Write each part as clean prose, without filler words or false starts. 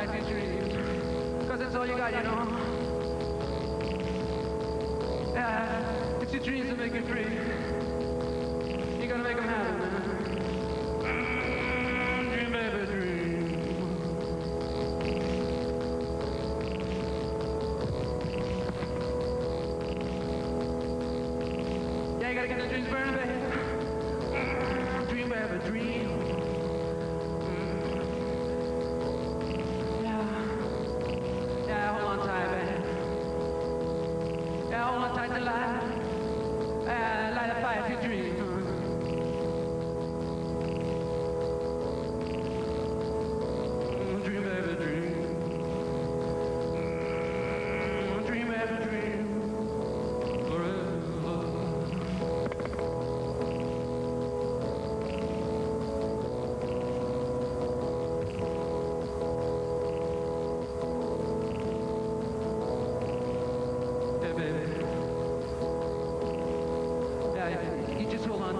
fight these dreams. Cause that's all you got, you know. Yeah, it's your dreams that make you free. You gotta make them happen, man. Dream, baby, dream. Yeah, you gotta get the dreams burning, baby. Dream, baby, dream. Yeah, hold on tight, baby. Yeah, hold on tight to light. Light a fire to dream. Dream, baby, dream. Dream, baby, dream. Forever. Yeah, baby. Yeah, you just hold on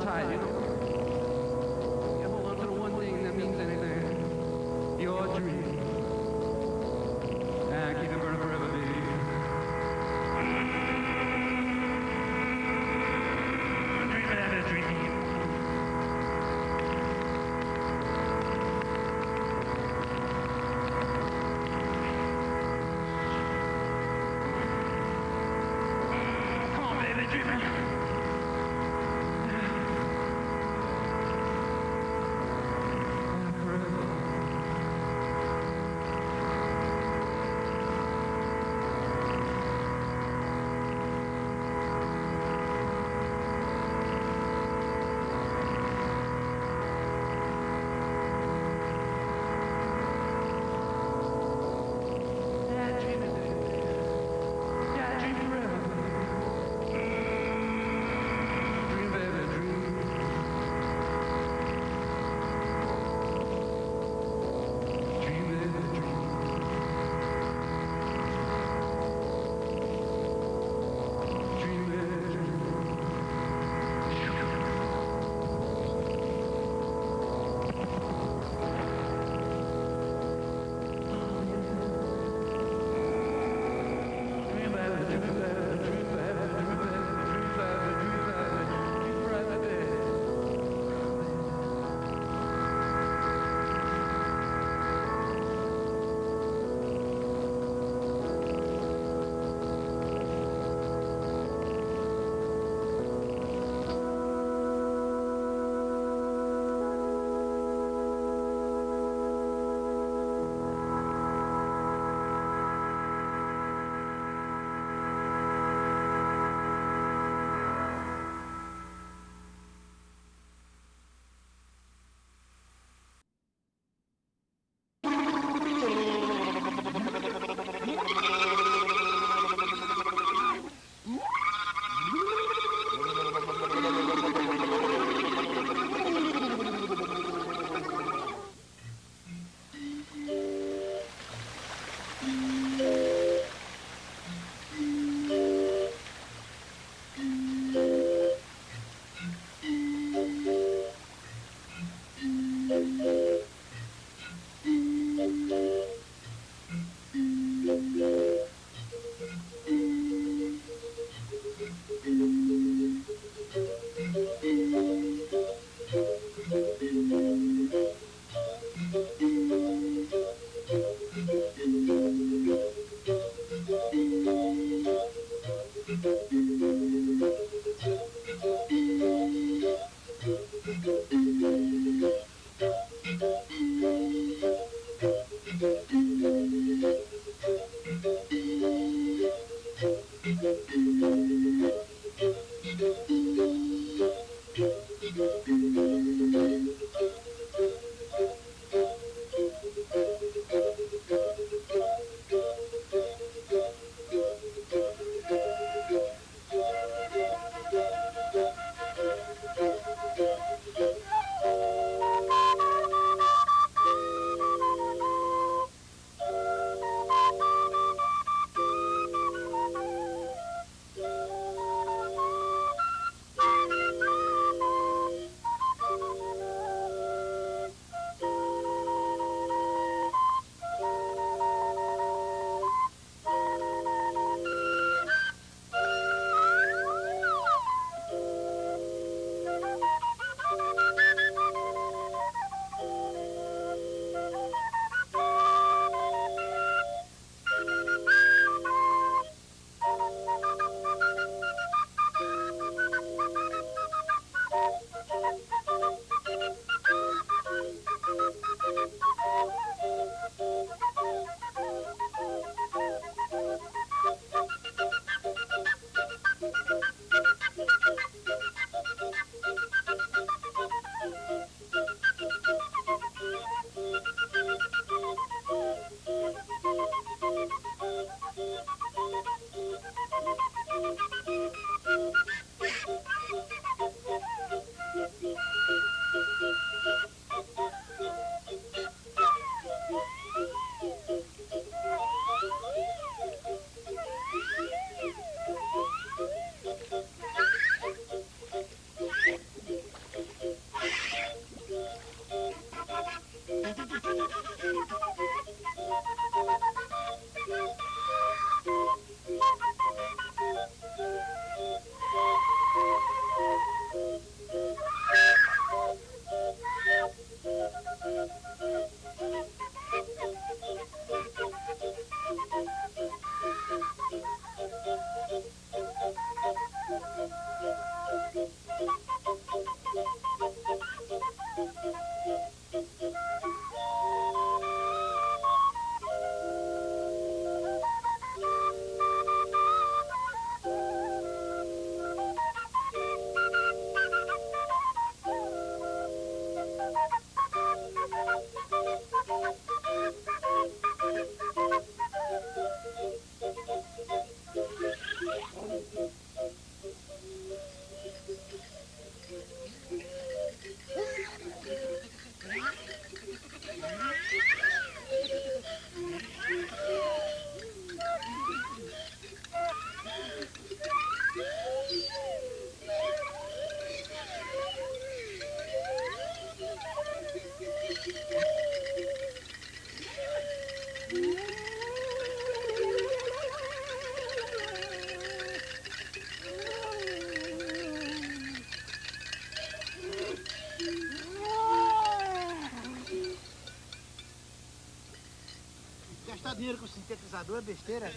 Gastar dinheiro com sintetizador é besteira.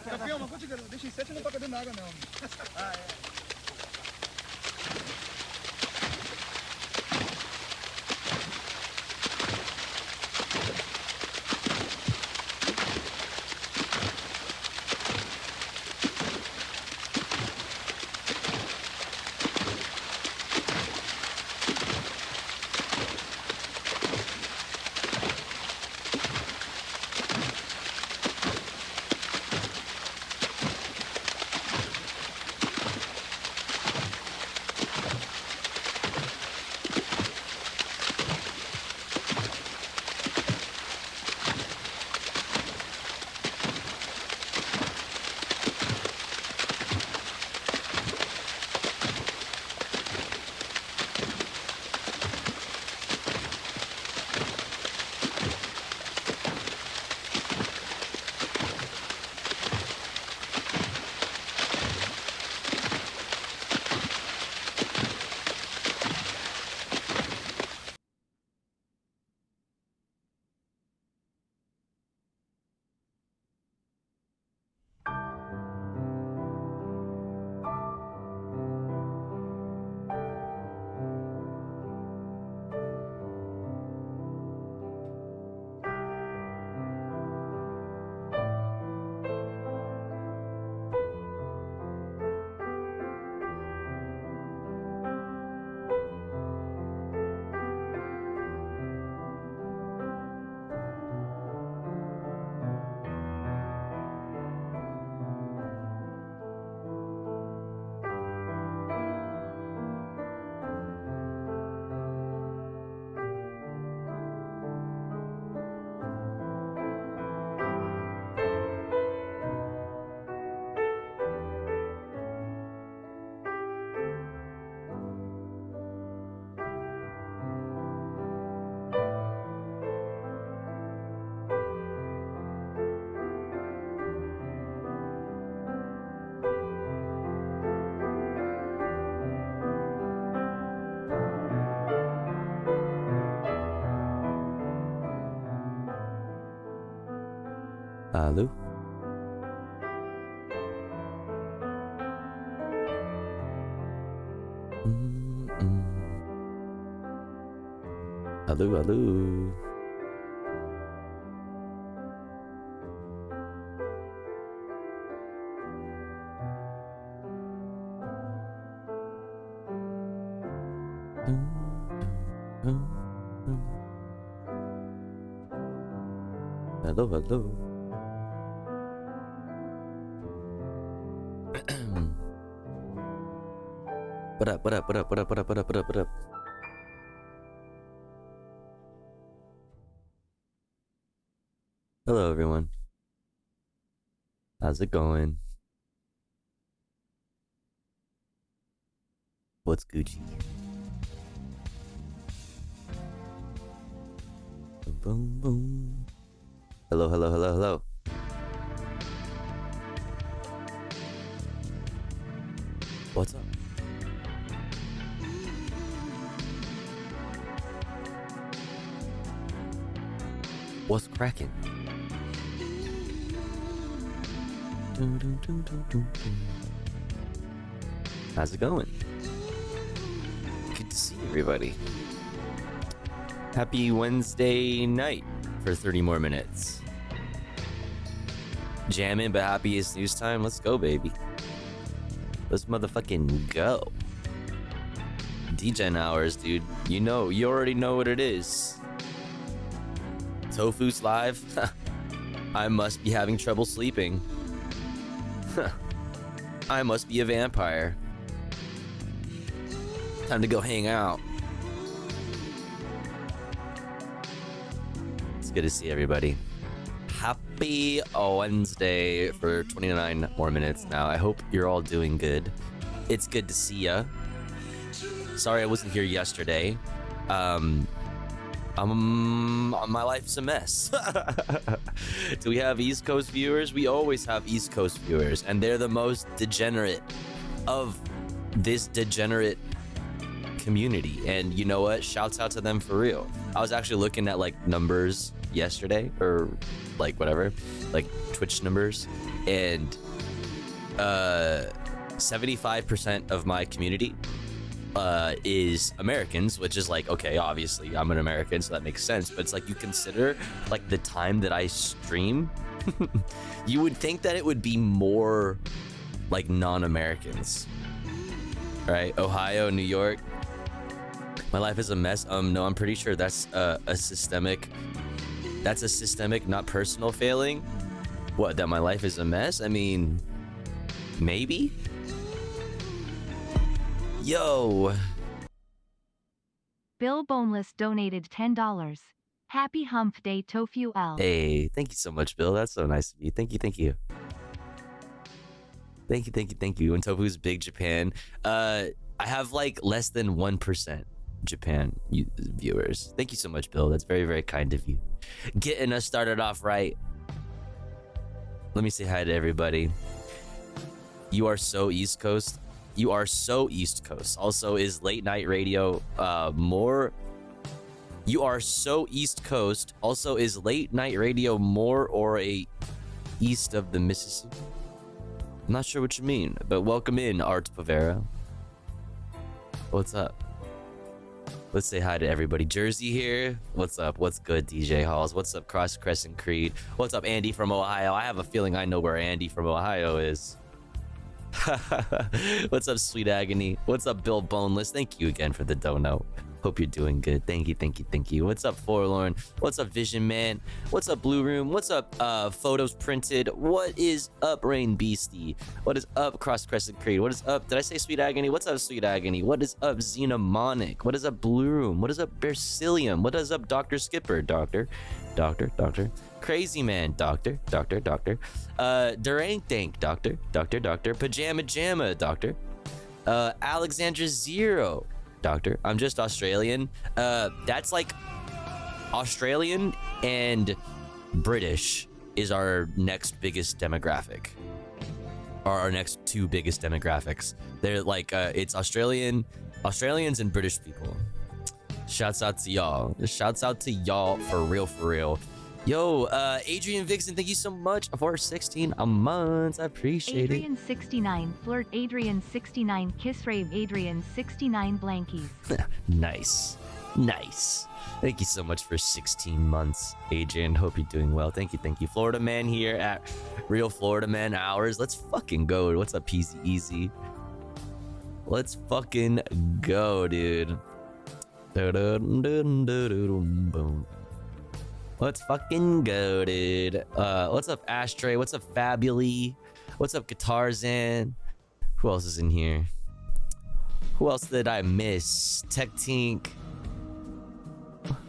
Campeão, mas contigo, deixa em 7 e não toca dentro da água, não. Ah, é. Alô? Alô, alô? Alô, alô? What up? Hello, everyone. How's it going? What's Gucci? Boom, boom. Hello, hello, hello, hello. What's up? What's cracking? How's it going? Good to see everybody. Happy Wednesday night for 30 more minutes. Jamming, but happy it's news time. Let's go, baby. Let's motherfucking go. DJ hours, dude. You already know what it is. Tofu's live. I must be having trouble sleeping. I must be a vampire. Time to go hang out. It's good to see everybody. Happy Wednesday for 29 more minutes now. I hope you're all doing good. It's good to see ya. Sorry I wasn't here yesterday. My life's a mess. Do we have East Coast viewers? We always have East Coast viewers, and they're the most degenerate of this degenerate community. And you know what? Shouts out to them for real. I was actually looking at like numbers yesterday, or like whatever, like Twitch numbers, and 75% of my community is Americans, which is like, okay, obviously I'm an American, so that makes sense. But it's like, you consider like the time that I stream, you would think that it would be more like non-Americans, right? Ohio, New York. My life is a mess. No, I'm pretty sure that's a systemic, not personal failing. What, that my life is a mess? I mean, maybe. Yo. Bill Boneless donated $10. Happy Hump Day, Tofu L. Hey, thank you so much, Bill. That's so nice of you. Thank you. Thank you. And Tofu's big Japan. I have like less than 1% Japan viewers. Thank you so much, Bill. That's very, very kind of you. Getting us started off right. Let me say hi to everybody. You are so East Coast. You are so East Coast. Also, is late night radio more? You are so East Coast. Also, is late night radio more or a east of the Mississippi? I'm not sure what you mean, but welcome in, Art Pavera. What's up? Let's say hi to everybody. Jersey here. What's up? What's good, DJ Halls? What's up, Cross Crescent Creed? What's up, Andy from Ohio? I have a feeling I know where Andy from Ohio is. What's up, Sweet Agony? What's up, Bill Boneless? Thank you again for the dono. Hope you're doing good. Thank you. What's up, Forlorn? What's up, Vision Man? What's up, Blue Room? What's up, Photos Printed? What is up, Rain Beastie? What is up, Cross Crescent Creed? What is up? Did I say Sweet Agony? What's up, Sweet Agony? What is up, Xenomonic? What is up, Blue Room? What is up, Bercillium? What is up, Dr. Skipper? Doctor. Crazy Man, Doctor. Durang Tank, Doctor. Pajama Jamma, Doctor. Alexandra Zero, Doctor. I'm just Australian. That's like Australian and British is our next biggest demographic. Or our next two biggest demographics. They're like, it's Australians and British people. Shouts out to y'all. Shouts out to y'all for real. Yo, Adrian Vixen, thank you so much for 16 a month. I appreciate Adrian 69, Flirt Adrian 69, Kiss Rave Adrian 69 Blankies. Nice. Thank you so much for 16 months, Adrian. Hope you're doing well. Thank you. Florida Man here at Real Florida Man Hours. Let's fucking go. What's up, Peasy Easy? Let's fucking go, dude. Let's fucking go, dude. What's up, Ashtray? What's up, Fabuli? What's up, Guitarzan? Who else is in here? Who else did I miss? Tech Tink.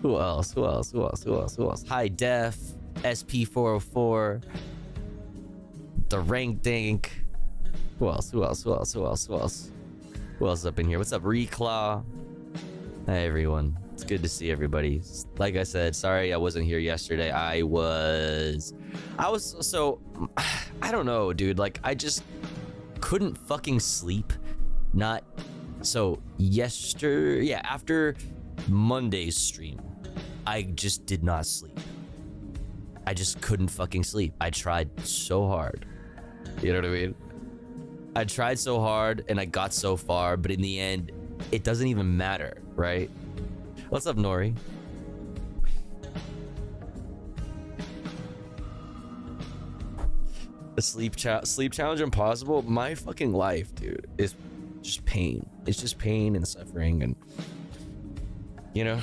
Who else? High Def. SP404. The Rank Dink. Who else? Who else is up in here? What's up, Reclaw? Hey, everyone. It's good to see everybody. Like I said, sorry I wasn't here yesterday. I was so I don't know, dude. Like I just couldn't fucking sleep. Not so after Monday's stream, I just did not sleep. I just couldn't fucking sleep. I tried so hard. You know what I mean? I tried so hard and I got so far, but in the end, it doesn't even matter, right? What's up, Nori? A sleep challenge impossible? My fucking life, dude, is just pain. It's just pain and suffering, and you know.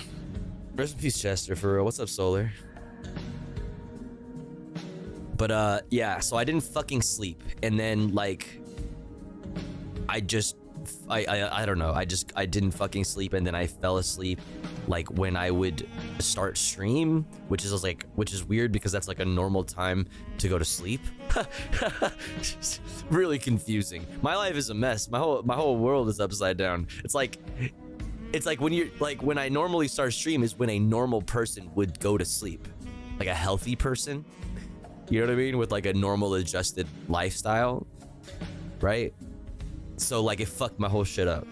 Rest in peace, Chester, for real. What's up, Solar? But yeah, so I didn't fucking sleep, and then like I don't know, I didn't fucking sleep, and then I fell asleep like when I would start stream, which is weird because that's like a normal time to go to sleep. Really confusing. My life is a mess. My whole world is upside down. It's like when I normally start stream is when a normal person would go to sleep, like a healthy person. You know what I mean? With like a normal adjusted lifestyle, right? So like it fucked my whole shit up.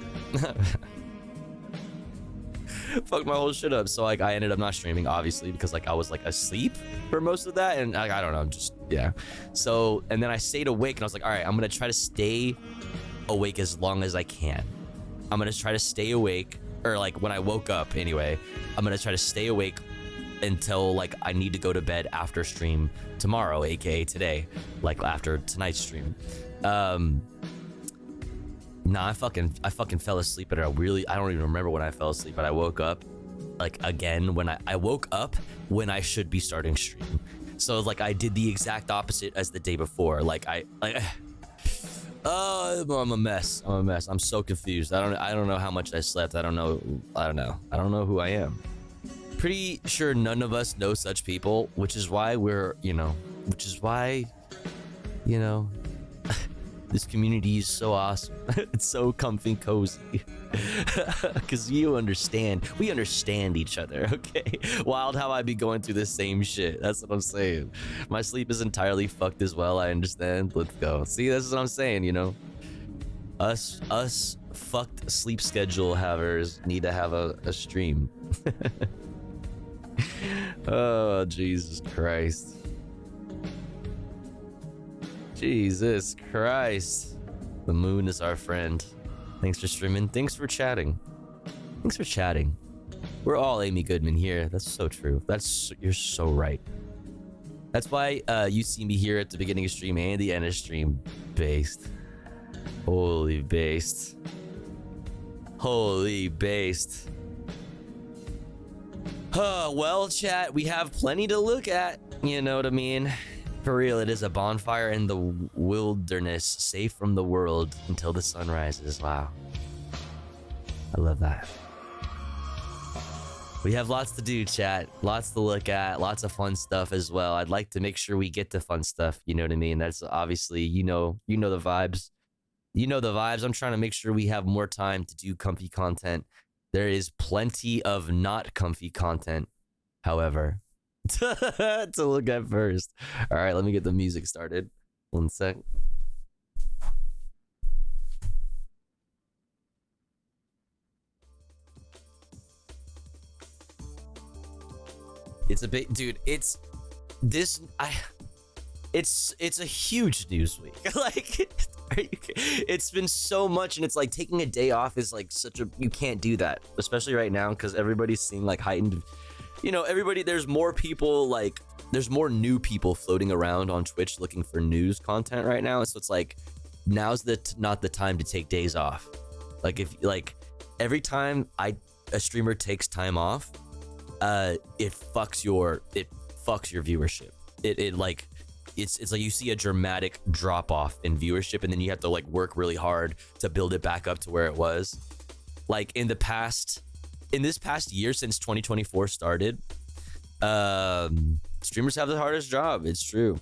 Fucked my whole shit up. So like I ended up not streaming, obviously, because like I was like asleep for most of that, and I don't know, just yeah. So and then I stayed awake, and I was like, all right, I'm gonna try to stay awake as long as I can. I'm gonna try to stay awake, or like when I woke up anyway, I'm gonna try to stay awake until like I need to go to bed after stream tomorrow, aka today, like after tonight's stream. Nah, I fucking fell asleep, but I don't even remember when I fell asleep, but I woke up like again when I woke up when I should be starting stream. So like I did the exact opposite as the day before. I'm a mess. I'm so confused. I don't know how much I slept. I don't know who I am. Pretty sure none of us know such people, which is why this community is so awesome. It's so comfy and cozy. Because we understand each other, okay? Wild how I be going through the same shit. That's what I'm saying. My sleep is entirely fucked as well, I understand. Let's go. See, that's what I'm saying, you know? Us fucked sleep schedule havers need to have a stream. Oh, Jesus Christ. Jesus Christ. The moon is our friend. Thanks for streaming. Thanks for chatting. We're all Amy Goodman here. That's so true. You're so right. That's why you see me here at the beginning of stream and the end of stream. Based. Holy based. Well, chat, we have plenty to look at. You know what I mean? For real, it is a bonfire in the wilderness, safe from the world until the sun rises. Wow. I love that. We have lots to do, chat. Lots to look at. Lots of fun stuff as well. I'd like to make sure we get to fun stuff. You know what I mean? That's obviously, you know the vibes. I'm trying to make sure we have more time to do comfy content. There is plenty of not comfy content, however, to look at first. All right, let me get the music started. 1 sec. It's a bit, dude. It's a huge news week. Like, it's been so much, and it's like taking a day off is like you can't do that, especially right now because everybody's seeing like heightened. You know, there's more people, like there's more new people floating around on Twitch looking for news content right now. So it's like now's not the time to take days off. Like every time a streamer takes time off, it fucks your viewership. It's like you see a dramatic drop off in viewership, and then you have to like work really hard to build it back up to where it was. Like in this past year since 2024 started, streamers have the hardest job. It's true.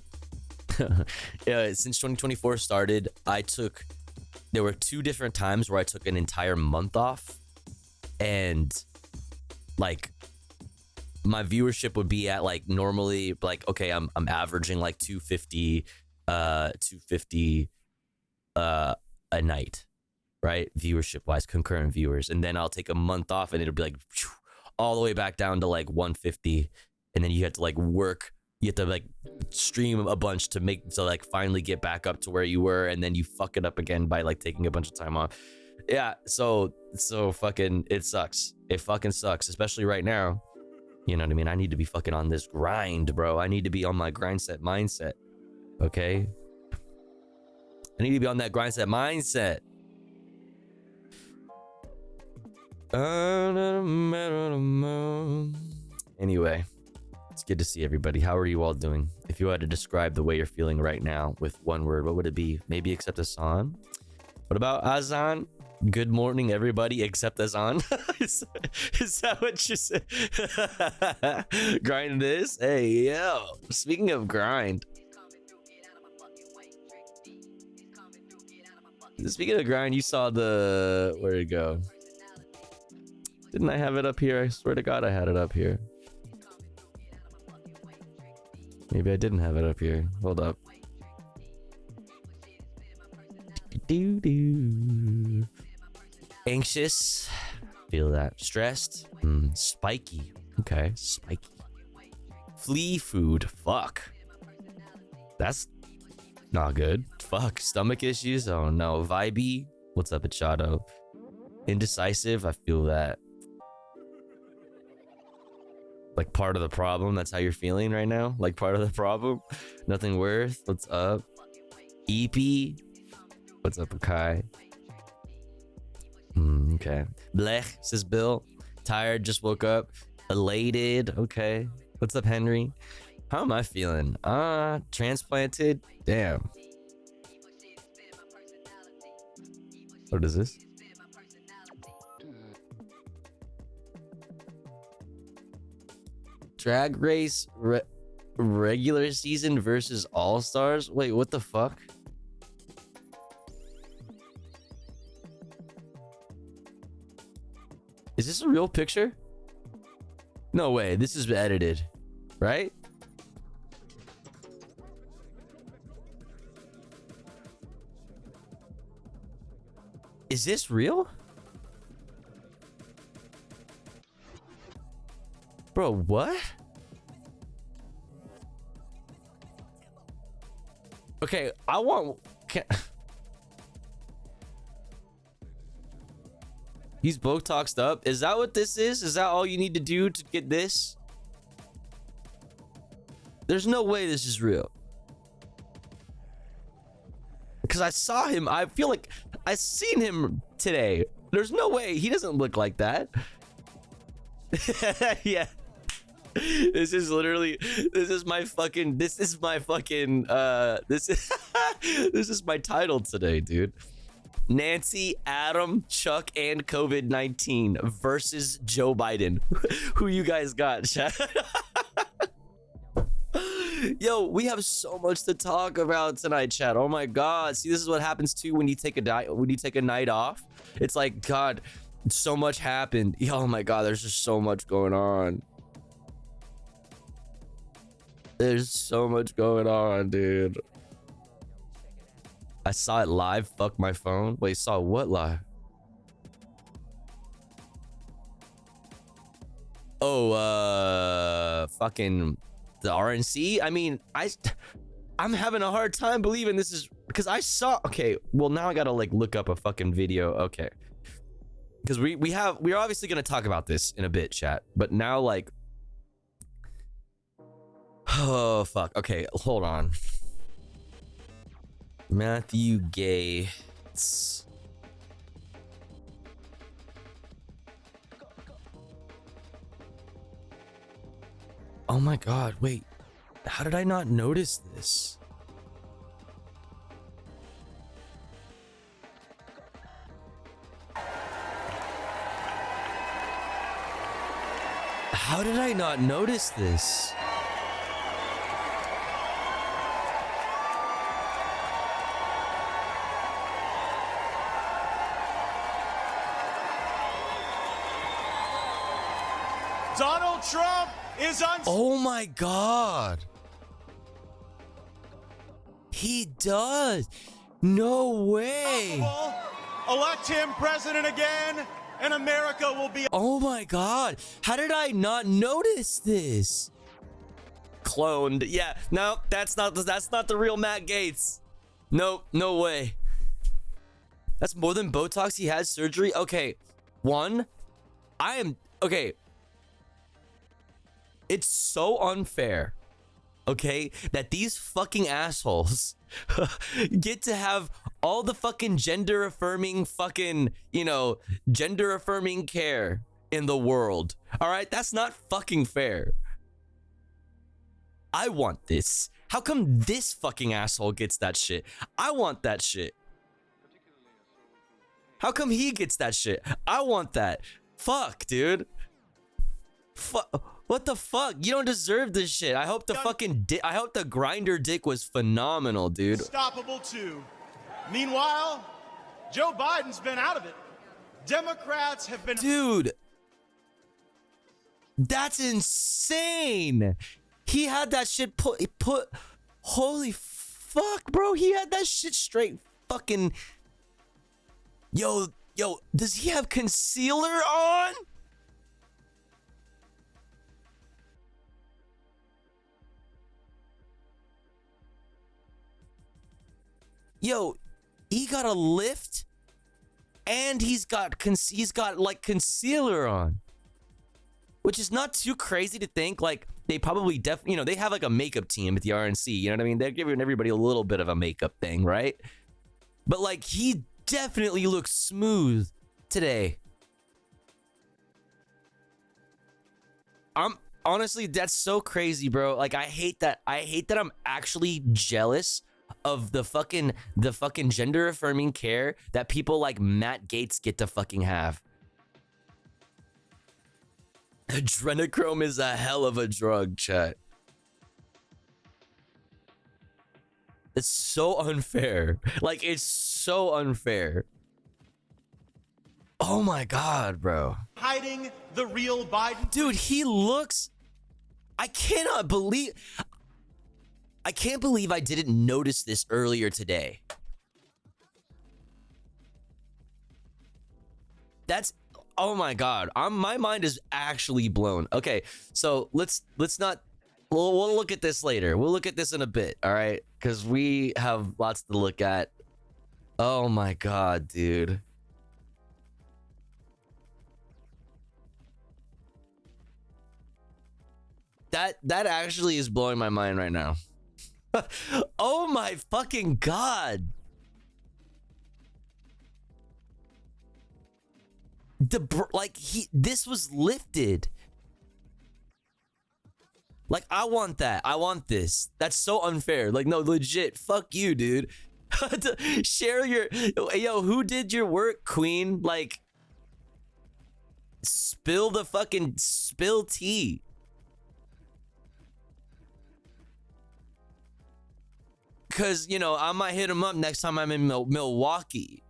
Yeah, since 2024 started, there were 2 different times where I took an entire month off, and like my viewership would be at like normally like, okay, I'm averaging like 250 a night, right? Viewership wise, concurrent viewers. And then I'll take a month off and it'll be like all the way back down to like 150. And then you have to like work, you have to like stream a bunch to like finally get back up to where you were. And then you fuck it up again by like taking a bunch of time off. Yeah. So fucking, it sucks. It fucking sucks, especially right now. You know what I mean? I need to be fucking on this grind, bro. I need to be on my grind set mindset. Okay? I need to be on that grind set mindset. Anyway, it's good to see everybody. How are you all doing? If you had to describe the way you're feeling right now with one word, what would it be? Maybe except Azan? What about Azan? Good morning, everybody, except Azan. is that what you said? Grind this? Hey, yo. Speaking of grind. Speaking of grind, you saw the... Where'd it go? Didn't I have it up here? I swear to God I had it up here. Maybe I didn't have it up here. Hold up. Anxious. Feel that. Stressed. Spiky. Okay. Spiky. Flea food. Fuck. That's not good. Fuck. Stomach issues. Oh no. Vibey. What's up, Achado? Indecisive. I feel that. Like part of the problem. That's how you're feeling right now? Like part of the problem? Nothing worth. What's up? EP. What's up, Akai? Okay. Blech, says Bill. Tired, just woke up. Elated. Okay. What's up, Henry? How am I feeling? Transplanted? Damn. What is this? Drag Race regular season versus All Stars? Wait, what the fuck? Is this a real picture? No way, this is edited, right? Is this real? Bro, what? Okay, I want... He's Botoxed up. Is that what this is? Is that all you need to do to get this? There's no way this is real. Because I saw him. I feel like I seen him today. There's no way. He doesn't look like that. Yeah. This is literally, this is my title today, dude. Nancy, Adam, Chuck, and COVID-19 versus Joe Biden. Who you guys got, chat? Yo, we have so much to talk about tonight, chat. Oh my God. See, this is what happens too when you take a night off. It's like, God, so much happened. Oh my God, there's just so much going on. There's so much going on, dude. I saw it live. Fuck my phone. Wait, saw what live? Oh, fucking the RNC. I mean, I'm having a hard time believing this is because I saw. Okay, well now I gotta like look up a fucking video. Okay, because we're obviously gonna talk about this in a bit, chat. But now like, oh fuck. Okay, hold on. Matthew Gates. Oh my God, wait. How did I not notice this? How did I not notice this? Donald Trump is Oh my God. He does. No way. Elect him president again, and America will be. Oh my God. How did I not notice this? Cloned. Yeah, no, that's not the real Matt Gaetz. Nope, no way. That's more than Botox. He had surgery. Okay, okay. It's so unfair, okay, that these fucking assholes get to have all the fucking gender affirming fucking, gender affirming care in the world. All right, that's not fucking fair. I want this. How come this fucking asshole gets that shit? I want that shit. How come he gets that shit? I want that. Fuck, dude. What the fuck? You don't deserve this shit. I hope the fucking I hope the grinder dick was phenomenal, dude. Unstoppable too. Meanwhile, Joe Biden's been out of it. Democrats have been. Dude, that's insane. He had that shit put. Holy fuck, bro. He had that shit straight fucking. Yo, does he have concealer on? Yo, he got a lift and he's got like concealer on. Which is not too crazy to think. Like, they probably they have like a makeup team at the RNC, you know what I mean? They're giving everybody a little bit of a makeup thing, right? But like, he definitely looks smooth today. Honestly, that's so crazy, bro. Like, I hate that I'm actually jealous of the fucking gender affirming care that people like Matt Gaetz get to fucking have. Adrenochrome is a hell of a drug, chat. It's so unfair. Like, it's so unfair. Oh my God, bro. Hiding the real Biden. Dude, he looks... I can't believe I didn't notice this earlier today. That's... Oh my God, my mind is actually blown. Okay, so let's not. We'll look at this later. We'll look at this in a bit, all right? Because we have lots to look at. Oh my God, dude. That actually is blowing my mind right now. Oh my fucking God. This was lifted. Like, I want that. I want this. That's so unfair. Like, no, legit. Fuck you, dude. Share your... Yo, who did your work, queen? Like, spill tea. Because, I might hit him up next time I'm in Milwaukee.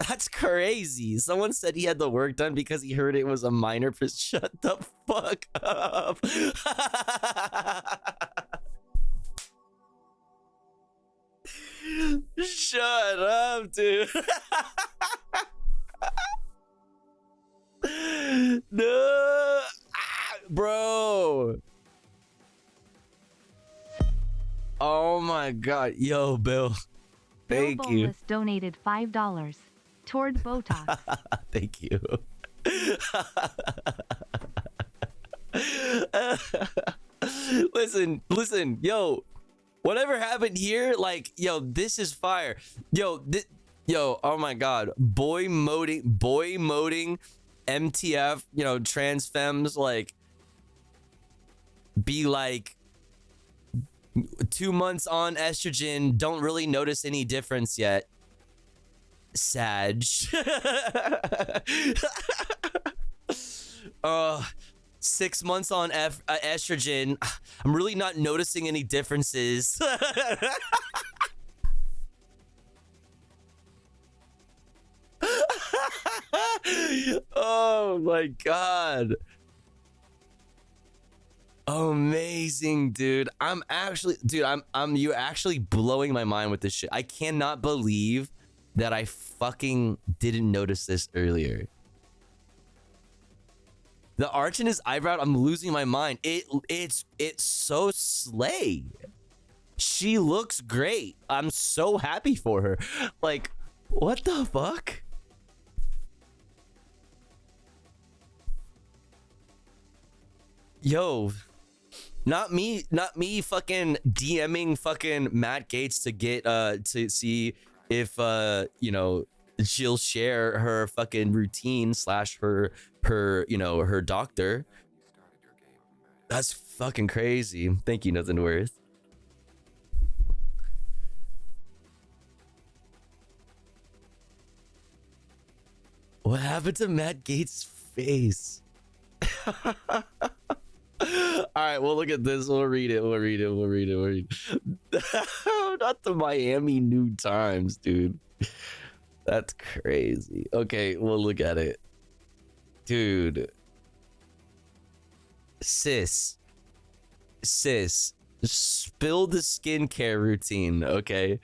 That's crazy. Someone said he had the work done because he heard it was a minor. Shut the fuck up. Shut up, dude. No. Bro. Oh my God. Yo, Bill. Thank you. Bill donated $5 toward Botox. Thank you. Listen, yo, whatever happened here, like, yo, this is fire. Yo, oh my God, boy moding MTF, trans femmes, like, be like 2 months on estrogen, don't really notice any difference yet. Sag. 6 months on estrogen, I'm really not noticing any differences. Oh my god. Amazing, dude. You're actually blowing my mind with this shit. I cannot believe that I fucking didn't notice this earlier. The arch in his eyebrow, I'm losing my mind. It's so slay. She looks great. I'm so happy for her. Like, what the fuck? Yo, not me fucking DMing fucking Matt Gates to get to see if you know, she'll share her fucking routine slash her her doctor. That's fucking crazy. Thank you, Nothing Worth. What happened to Matt Gates' face? All right, we'll look at this. We'll read it. Not the Miami New Times, dude. That's crazy. Okay, we'll look at it. Dude. Sis, spill the skincare routine, okay?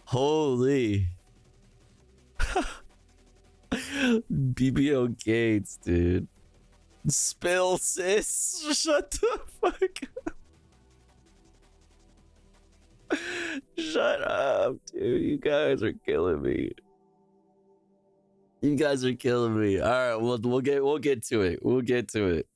Holy. BBO Gates, dude. Spill, sis. Shut the fuck up. Shut up, dude. You guys are killing me. You guys are killing me. All right, we'll get to it. We'll get to it.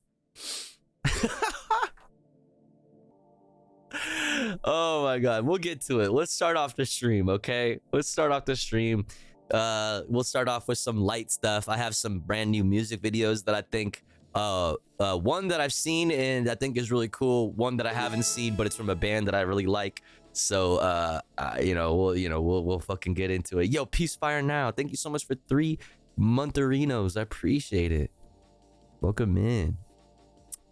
Oh my god, we'll get to it. Let's start off the stream, okay? Let's start off the stream. We'll start off with some light stuff. I have some brand new music videos that I think one that I've seen and I think is really cool, one that I haven't seen but it's from a band that I really like. So we'll fucking get into it. Yo, Peace Fire Now, thank you so much for 3 montherinos. I appreciate it. Welcome in.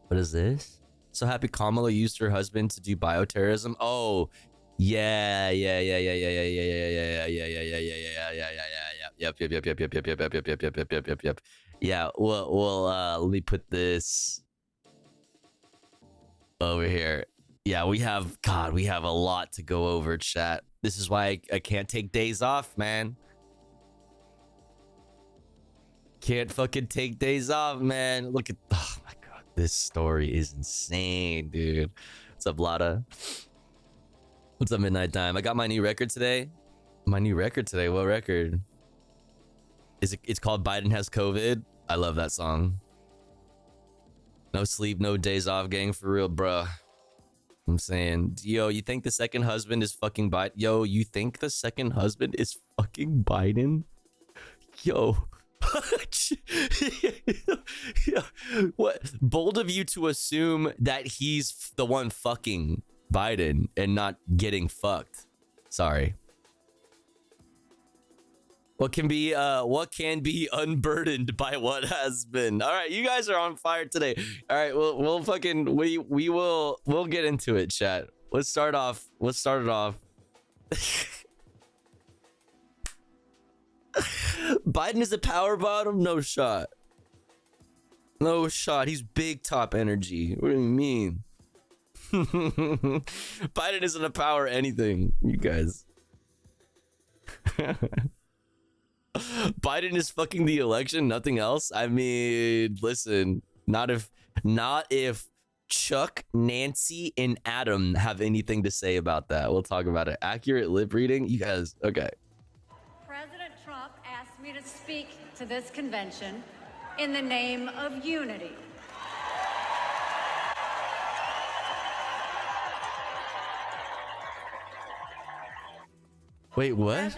What is this? So happy Kamala used her husband to do bioterrorism. Oh, yeah. Yep. Yeah, well, let me put this over here. Yeah, we have a lot to go over, chat. This is why I can't take days off, man. Can't fucking take days off, man. Look at, oh my god, this story is insane, dude. What's up, Lada? What's up, Midnight Time? I got my new record today. What record? It's called Biden Has COVID. I love that song. No sleep, no days off, gang, for real, bruh. I'm saying, yo, you think the second husband is fucking Biden? Yo, you think the second husband is fucking Biden? Yo. Yeah. What? Bold of you to assume that he's the one fucking Biden and not getting fucked. Sorry. What can be unburdened by what has been. All right, you guys are on fire today. All right, we'll get into it, chat. Let's start it off. Biden is a power bottom? No shot. He's big top energy. What do you mean? Biden isn't a power anything, you guys. Biden is fucking the election, nothing else. I mean, listen, not if Chuck, Nancy, and Adam have anything to say about that. We'll talk about it. Accurate lip reading, you guys. Okay. President Trump asked me to speak to this convention in the name of unity. Wait, what?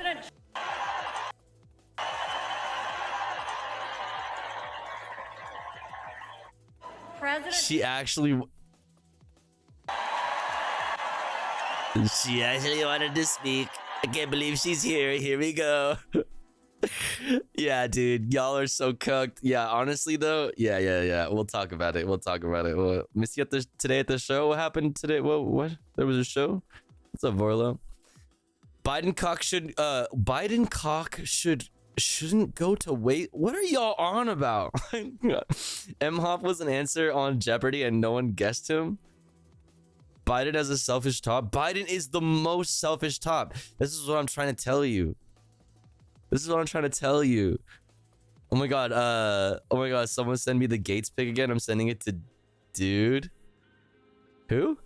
She actually wanted to speak. I can't believe she's here. Here we go. Yeah, dude, y'all are so cooked. Yeah, honestly though, yeah. We'll talk about it. Well, miss you today at the show. What happened today? What? There was a show. What's up, Vorlo? Biden cock should shouldn't go to wait. What are y'all on about? M-Hop was an answer on Jeopardy and no one guessed him. Biden has a selfish top. Biden is the most selfish top. This is what I'm trying to tell you. This is what I'm trying to tell you. Oh my god. Oh my god. Someone send me the Gates pic again. I'm sending it to dude. Who?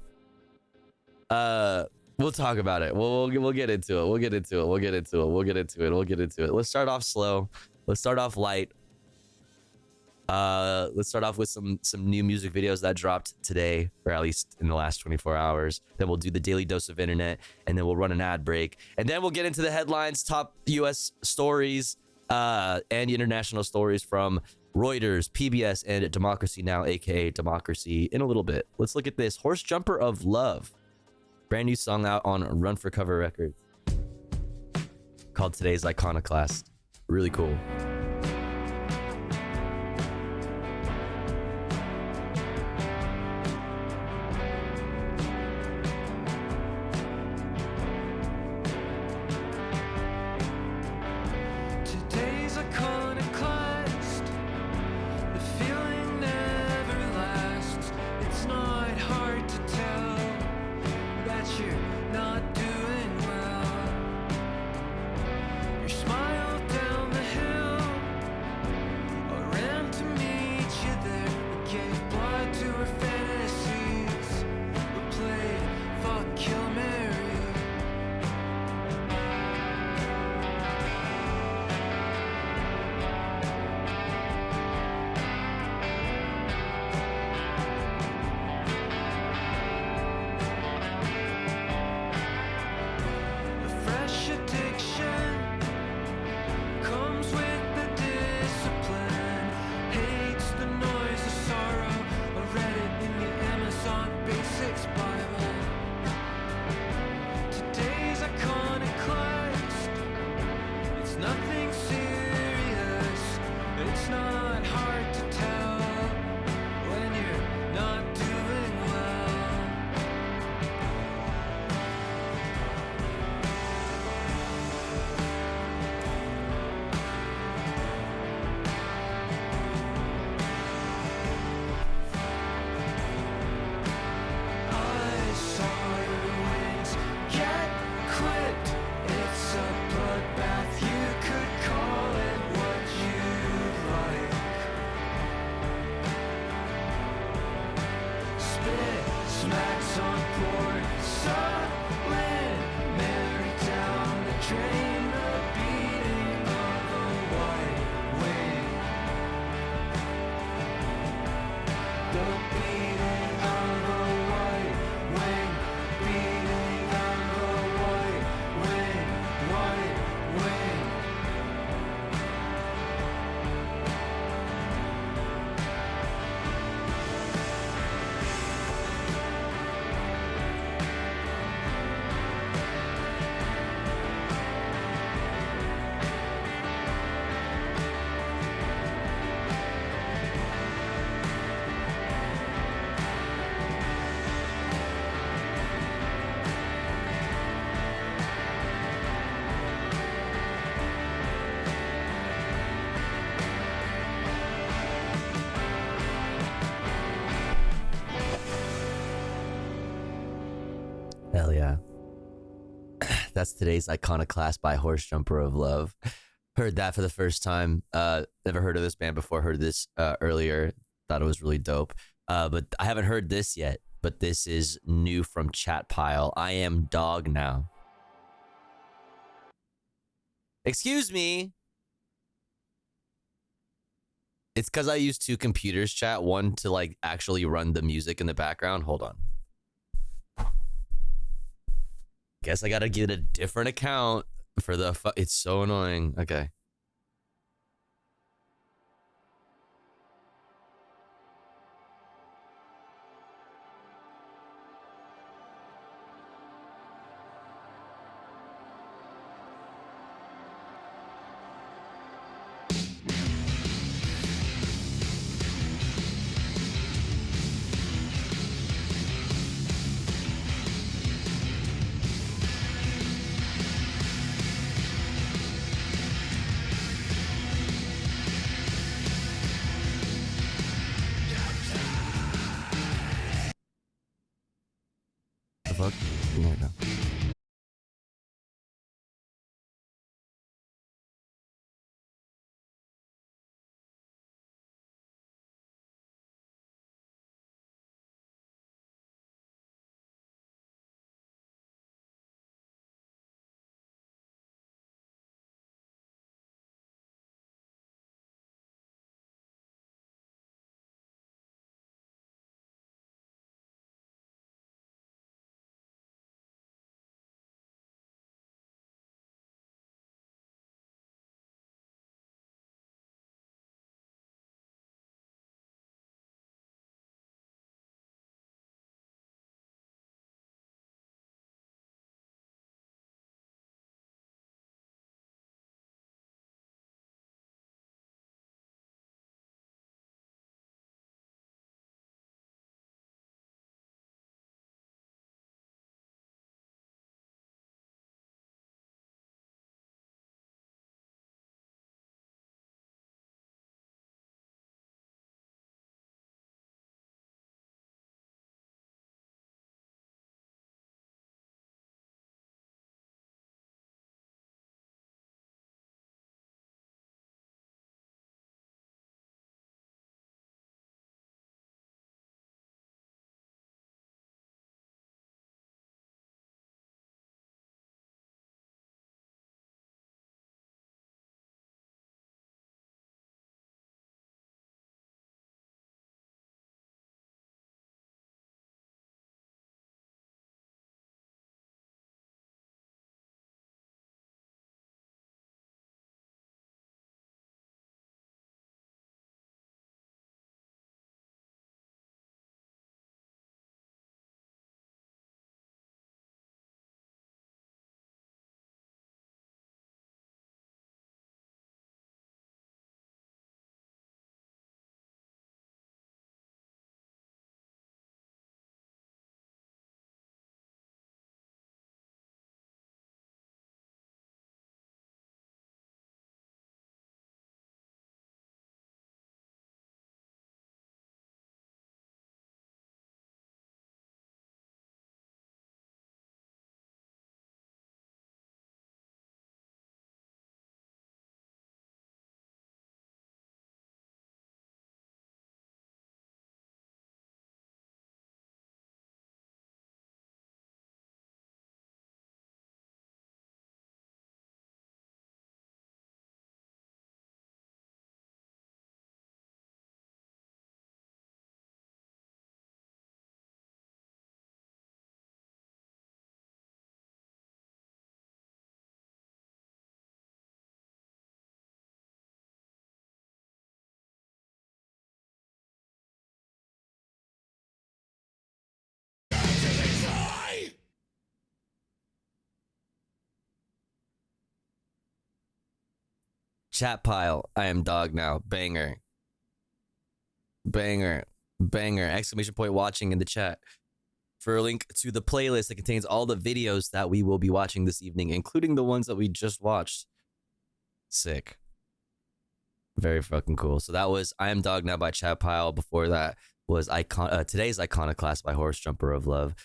We'll talk about it. We'll get into it. We'll get into it. We'll get into it. We'll get into it. We'll get into it. Let's start off slow. Let's start off light. Let's start off with some new music videos that dropped today, or at least in the last 24 hours. Then we'll do the daily dose of internet, and then we'll run an ad break, and then we'll get into the headlines, top US stories, and international stories from Reuters, PBS, and Democracy Now, aka Democracy, in a little bit. Let's look at this. Horse Jumper of Love. Brand new song out on Run for Cover Records called Today's Iconoclast. Really cool. Today's iconoclast. The feeling never lasts. It's not hard to tell that you're not doing well. Your smile down the hill. I ran to meet you there. We gave blood to our fantasies. We played fuck, kill, marry. A fresh addiction comes with the discipline. Hates the noise of sorrow. I read it in the Amazon Basics Bible. Today's iconoclast. It's nothing serious. It's not hard to tell when you're not doing well. I saw your wings get clipped. It's a bloodbath. You could call it what you like. Spit smacks on porcelain. Marry down the drain. The beating of a white wing. The beating of a white wing. Beating of a white wing. White wing. Hell yeah. That's Today's Iconoclast by Horse Jumper of Love. Heard that for the first time. Never heard of this band before. Heard this earlier. Thought it was really dope. But I haven't heard this yet. But this is new from Chat Pile. I Am Dog Now. Excuse me. It's because I use two computers, chat. One to like actually run the music in the background. Hold on. Guess I gotta get a different account for the it's so annoying. Okay. Chat pile. I am dog now. Banger. Banger. Banger. Exclamation point watching in the chat for a link to the playlist that contains all the videos that we will be watching this evening, including the ones that we just watched. Sick. Very fucking cool. So that was I Am Dog Now by Chat Pile. Before that was today's Iconoclast by Horse Jumper of Love.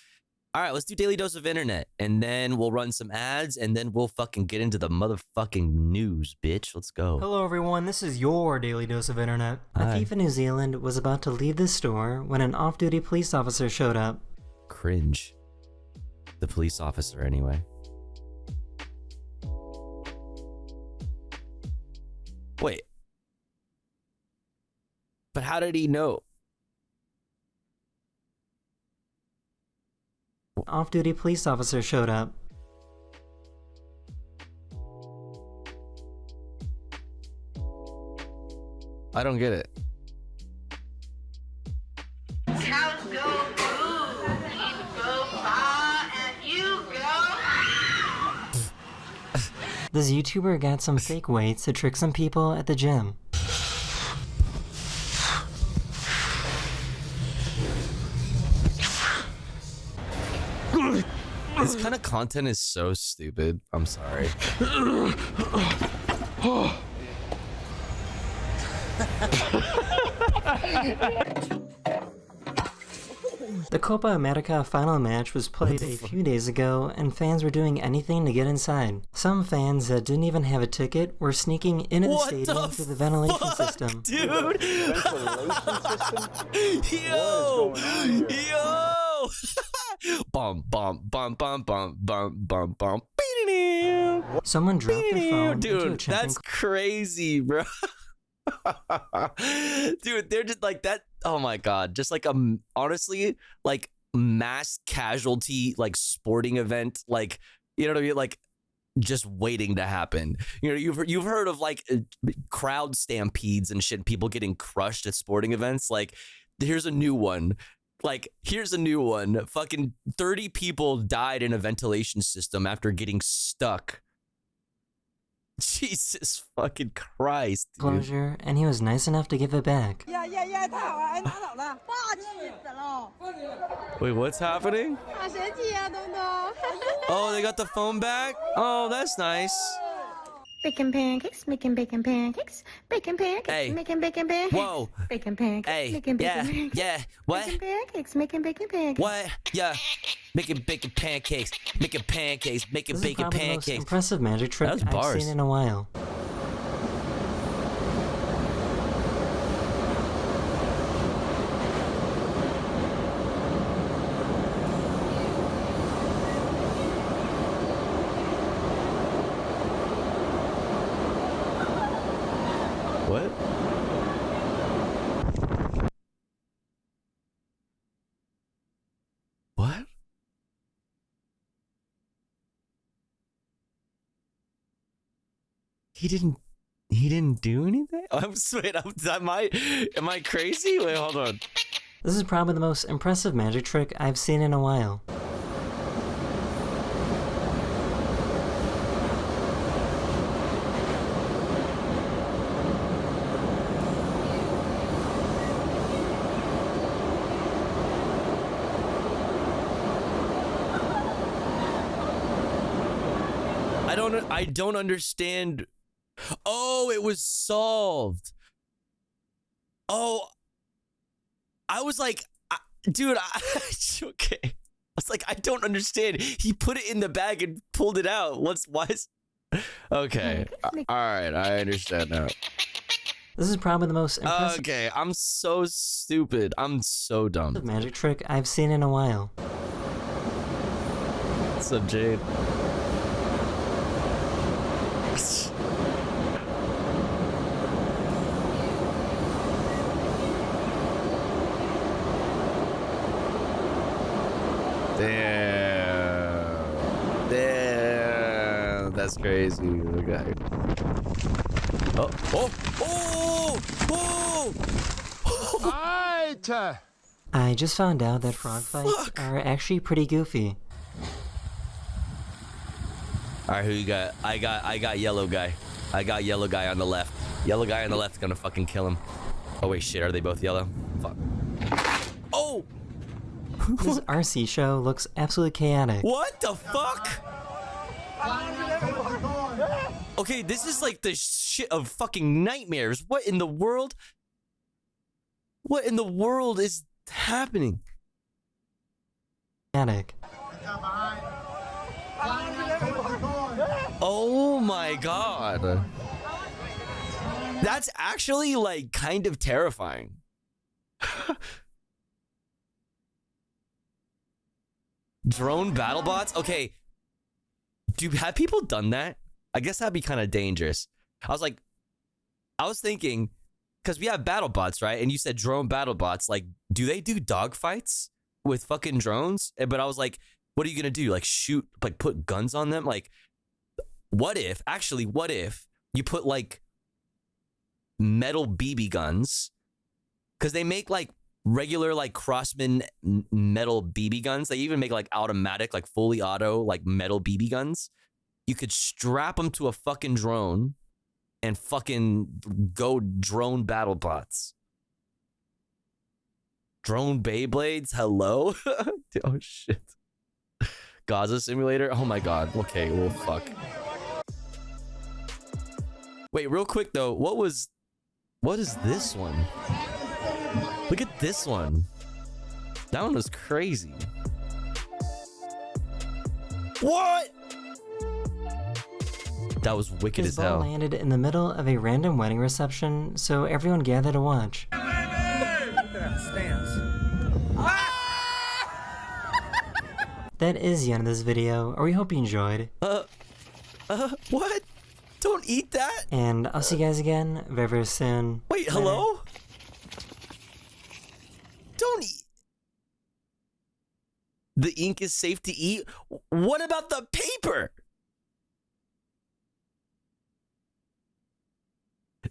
All right, let's do Daily Dose of Internet, and then we'll run some ads, and then we'll fucking get into the motherfucking news, bitch. Let's go. Hello everyone, this is your Daily Dose of Internet. A Hi. thief in New Zealand was about to leave the store when an off-duty police officer showed up. Cringe. The police officer, anyway. Wait. But how did he know? Off-duty police officer showed up. I don't get it. Cows go boo, people go baa, and you go. This YouTuber got some fake weights to trick some people at the gym. This kind of content is so stupid. I'm sorry. The Copa America final match was played a few days ago, and fans were doing anything to get inside. Some fans that didn't even have a ticket were sneaking into the stadium through the ventilation system. Dude! Yo! Yo! Bum bum bum bum bum bum bum bum. Someone dropped their phone into a Dude, check-in that's crazy, bro. Dude, they're just like that. Oh my god, just like honestly, like mass casualty, like sporting event, like, you know what I mean, like just waiting to happen. You know, you've heard of like crowd stampedes and shit, people getting crushed at sporting events. Like, here's a new one. Fucking 30 people died in a ventilation system after getting stuck. Jesus fucking Christ, dude. closure, and he was nice enough to give it back. Wait, what's happening? Oh, they got the phone back? Oh, that's nice. Bacon pancakes, making bacon pancakes, bacon pancakes, Hey. making bacon pancakes. Whoa. Bacon pancakes, Hey, making bacon yeah, pancakes. yeah. What? Bacon pancakes, making bacon pancakes. What? Yeah. Making bacon pancakes, making pancakes, making This is bacon probably the most pancakes. impressive magic trick That was I've bars. seen in a while. What? What? He didn't do anything? Am I crazy? Wait, hold on. This is probably the most impressive magic trick I've seen in a while. I don't understand. Oh, it was solved. Oh, I was like, dude, okay. I was like, I don't understand. He put it in the bag and pulled it out. Why is... Okay. All right, I understand now. This is probably the most impressive Okay, I'm so stupid. I'm so dumb. magic trick I've seen in a while. What's up, Jade? Damn, that's crazy. Okay. I just found out that frog fights are actually pretty goofy. All right, who you got? I got yellow guy. I got yellow guy on the left. Yellow guy on the left is gonna fucking kill him. Oh wait, shit, are they both yellow? Fuck. Oh! This RC show looks absolutely chaotic. What the fuck? Okay, this is like the shit of fucking nightmares. What in the world? What in the world is happening? Chaotic. Oh my god. That's actually like kind of terrifying. Drone battle bots? Okay. Have people done that? I guess that'd be kind of dangerous. I was thinking, because we have battle bots, right? And you said drone battle bots. Like, do they do dogfights with fucking drones? But I was like, what are you gonna do? Like shoot, like put guns on them? Like, what if you put like metal BB guns? Because they make like regular like Crossman metal BB guns. They even make like automatic, like fully auto, like metal BB guns. You could strap them to a fucking drone and fucking go drone battle bots. Drone Beyblades, hello? Oh shit. Gaza simulator? Oh my god. Okay, well fuck. Wait, real quick though, what is this one? Look at this one. That one was crazy. What? That was wicked His as hell. ball landed in the middle of a random wedding reception, so everyone gathered to watch. That is the end of this video, or we hope you enjoyed. What? Don't eat that? And I'll see you guys again very, very soon. Wait, Later. hello? Don't eat. The ink is safe to eat? What about the paper?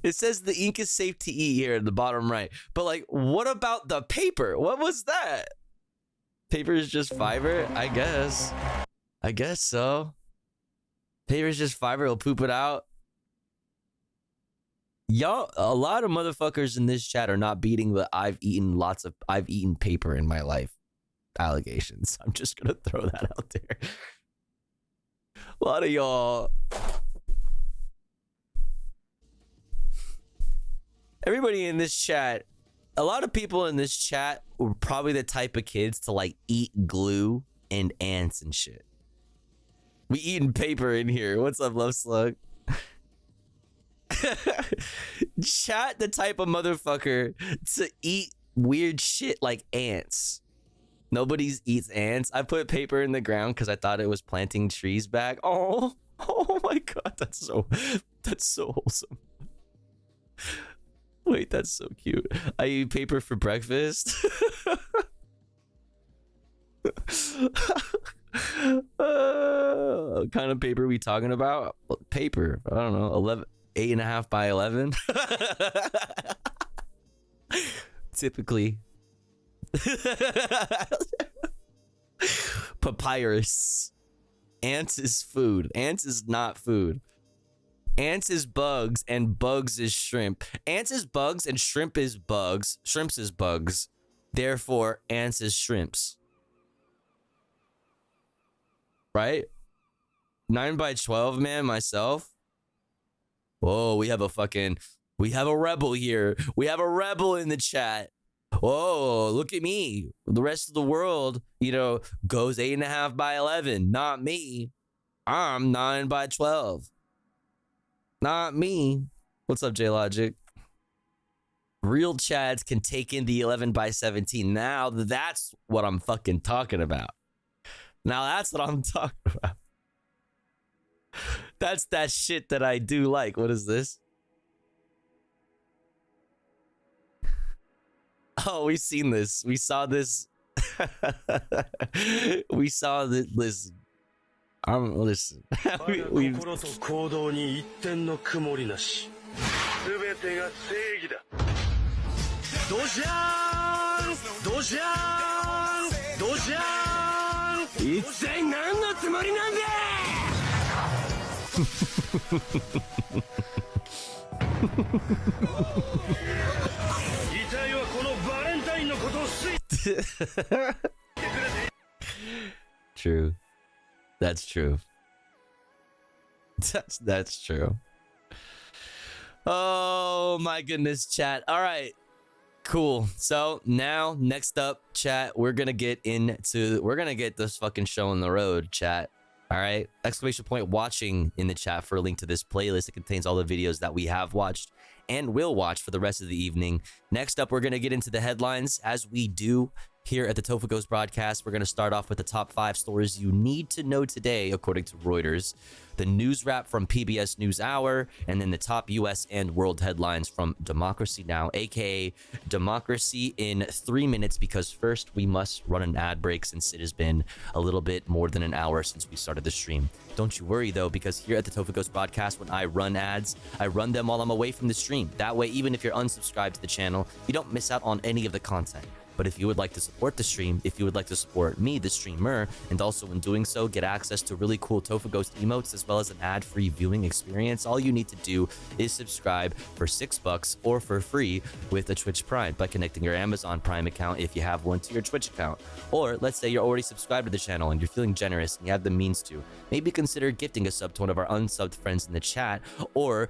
It says the ink is safe to eat here at the bottom right. But like, what about the paper? What was that? Paper is just fiber? I guess. I guess so. Paper is just fiber. He'll poop it out. Y'all, a lot of motherfuckers in this chat are not beating the I've eaten paper in my life allegations. I'm just gonna throw that out there. A lot of y'all. Everybody in this chat, a lot of people in this chat were probably the type of kids to like eat glue and ants and shit. We eating paper in here. What's up, Love Slug? Chat the type of motherfucker to eat weird shit like ants. Nobody eats ants. I put paper in the ground because I thought it was planting trees back. Oh my god, that's so wholesome. Wait, that's so cute. I eat paper for breakfast. What kind of paper we talking about? Paper, I don't know, 8.5 by 11. Typically. Papyrus. Ants is food. Ants is not food. Ants is bugs and bugs is shrimp. Ants is bugs and shrimp is bugs. Shrimps is bugs. Therefore, ants is shrimps. Right? 9 by 12, man, myself. Whoa, we have a rebel here. We have a rebel in the chat. Whoa, look at me. The rest of the world, goes 8.5 by 11. Not me. I'm 9 by 12. Not me. What's up, J-Logic? Real chads can take in the 11 by 17. Now that's what I'm fucking talking about. Now that's what I'm talking about. That's that shit that I do like. What is this? Oh, we've seen this. We saw this. We saw this. Listen. Listen. We've... True. That's true. That's true. Oh my goodness, chat. All right. Cool. So now, next up, chat, we're gonna get this fucking show on the road, chat. All right. Exclamation point watching in the chat for a link to this playlist. It contains all the videos that we have watched and will watch for the rest of the evening. Next up, we're gonna get into the headlines as we do here at the Tofu Goes broadcast. We're gonna start off with the top 5 stories you need to know today, according to Reuters, the news wrap from PBS NewsHour, and then the top US and world headlines from Democracy Now!, aka Democracy in 3 minutes, because first we must run an ad break since it has been a little bit more than an hour since we started the stream. Don't you worry though, because here at the Tofu Goes broadcast, when I run ads, I run them while I'm away from the stream. That way, even if you're unsubscribed to the channel, you don't miss out on any of the content. But if you would like to support the stream, if you would like to support me, the streamer, and also in doing so, get access to really cool Tofu Ghost emotes as well as an ad-free viewing experience, all you need to do is subscribe for $6 or for free with a Twitch Prime by connecting your Amazon Prime account if you have one to your Twitch account. Or let's say you're already subscribed to the channel and you're feeling generous and you have the means to. Maybe consider gifting a sub to one of our unsubbed friends in the chat, or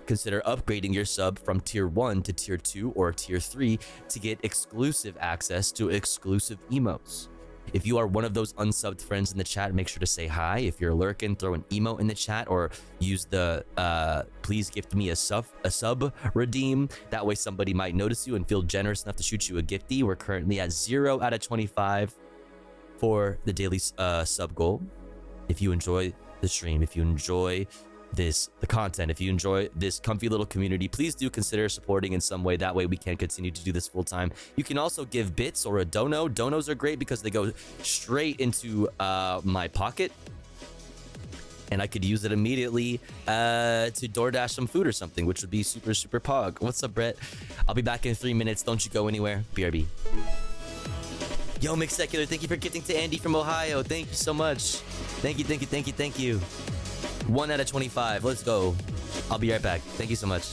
consider upgrading your sub from tier 1 to tier 2 or tier 3 to get exclusive access to exclusive emotes. If you are one of those unsubbed friends in the chat, make sure to say hi. If you're lurking, throw an emote in the chat or use the please gift me a sub redeem. That way somebody might notice you and feel generous enough to shoot you a gifty. We're currently at 0 out of 25 for the daily sub goal. If you enjoy the stream, if you enjoy the content, if you enjoy this comfy little community, please do consider supporting in some way. That way we can continue to do this full time. You can also give bits or a dono. Donos are great because they go straight into my pocket and I could use it immediately to DoorDash some food or something, which would be super, super pog. What's up, Brett? I'll be back in 3 minutes. Don't you go anywhere. BRB. Yo, Mixed Secular, thank you for gifting to Andy from Ohio. Thank you so much. Thank you, thank you, thank you, thank you. 1 out of 25. Let's go. I'll be right back. Thank you so much.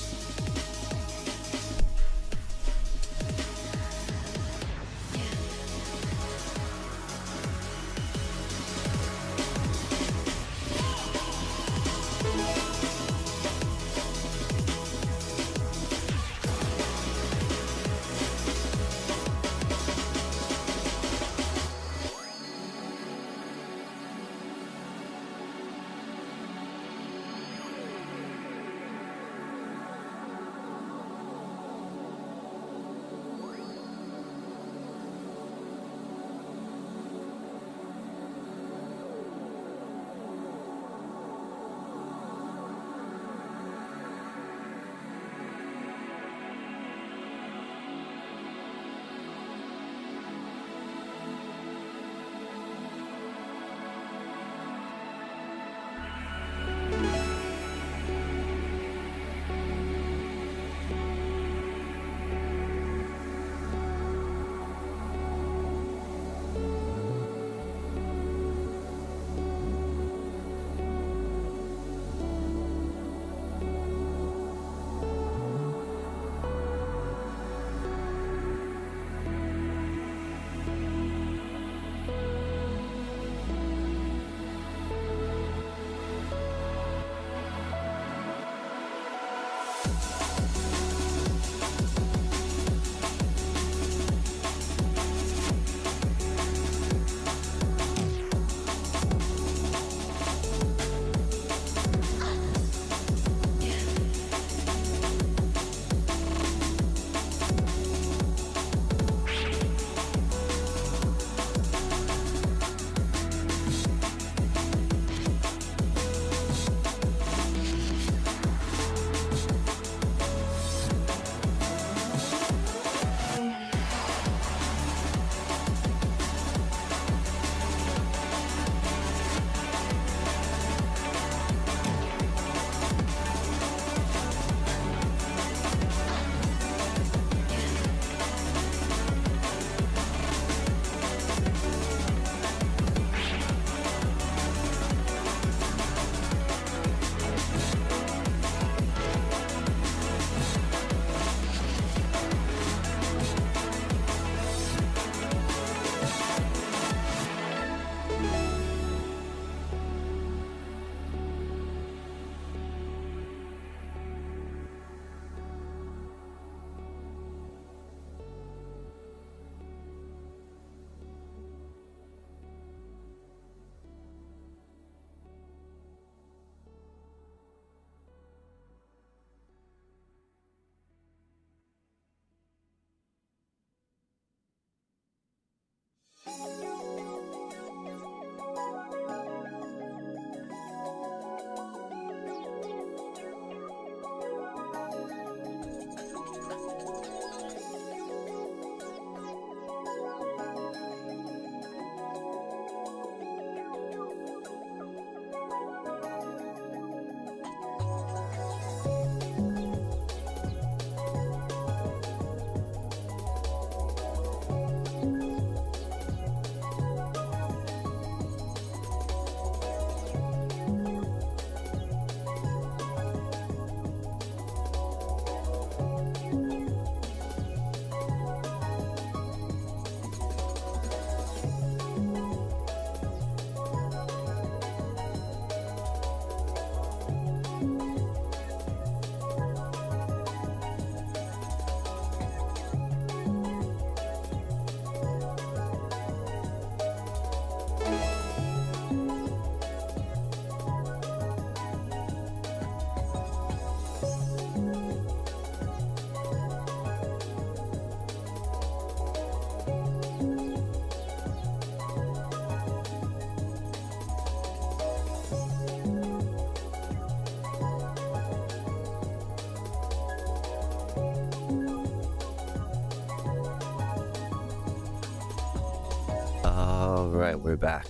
All right, we're back.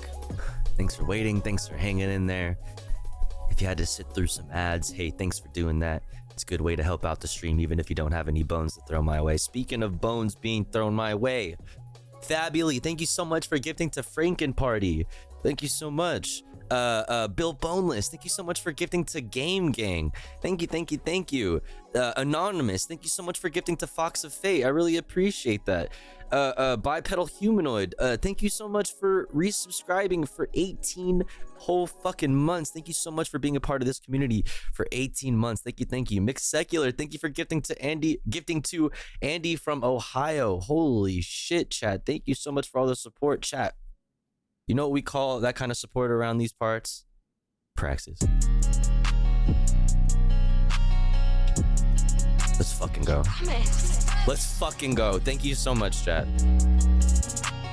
Thanks for waiting. Thanks for hanging in there. If you had to sit through some ads, hey, thanks for doing that. It's a good way to help out the stream, even if you don't have any bones to throw my way. Speaking of bones being thrown my way, Fabuli, thank you so much for gifting to Franken Party. Thank you so much. Bill Boneless, thank you so much for gifting to Game Gang. Thank you. Anonymous, thank you so much for gifting to Fox of Fate. I really appreciate that. Bipedal Humanoid, thank you so much for resubscribing for 18 whole fucking months. Thank you so much for being a part of this community for 18 months. Thank you. Mixed Secular, thank you for gifting to Andy from Ohio. Holy shit, chat. Thank you so much for all the support, chat. You know what we call that kind of support around these parts? Praxis. Let's fucking go. Let's fucking go. Thank you so much, chat.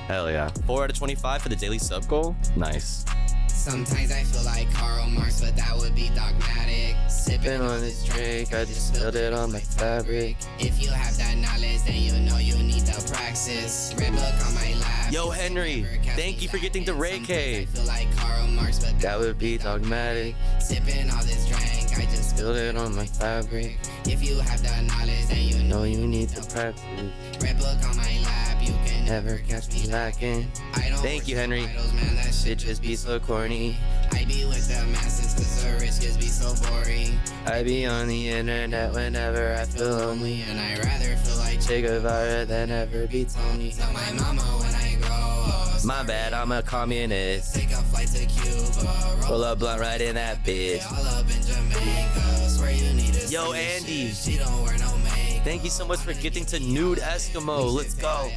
Hell yeah. 4 out of 25 for the daily sub goal. Nice. Sometimes I feel like Karl Marx, but that would be dogmatic. Sipping on this drink, I just spilled it on my fabric. If you have that knowledge, then you know you need the praxis. Red book on my lap. Yo, Henry, thank you for getting to Ray K. I feel like Karl Marx, but that would be dogmatic. Sipping all this drink, I just spilled it on my fabric. If you have that knowledge, then you know you need the praxis. Red book on my lap, you can never catch me lacking. Thank you, Henry. Bitches be so corny. I be with the masses cause the rich kids be so boring. I be on the internet whenever I feel lonely, and I rather feel like Che Guevara than ever be Tony. Tell my mama when I grow up. My bad, I'm a communist. Take a flight to Cuba. Roll a blunt right in that bitch. All up in Jamaica. Swear you need to Yo, Andy. She don't wear no makeup. Thank you so much for getting to Nude Eskimo. Let's go.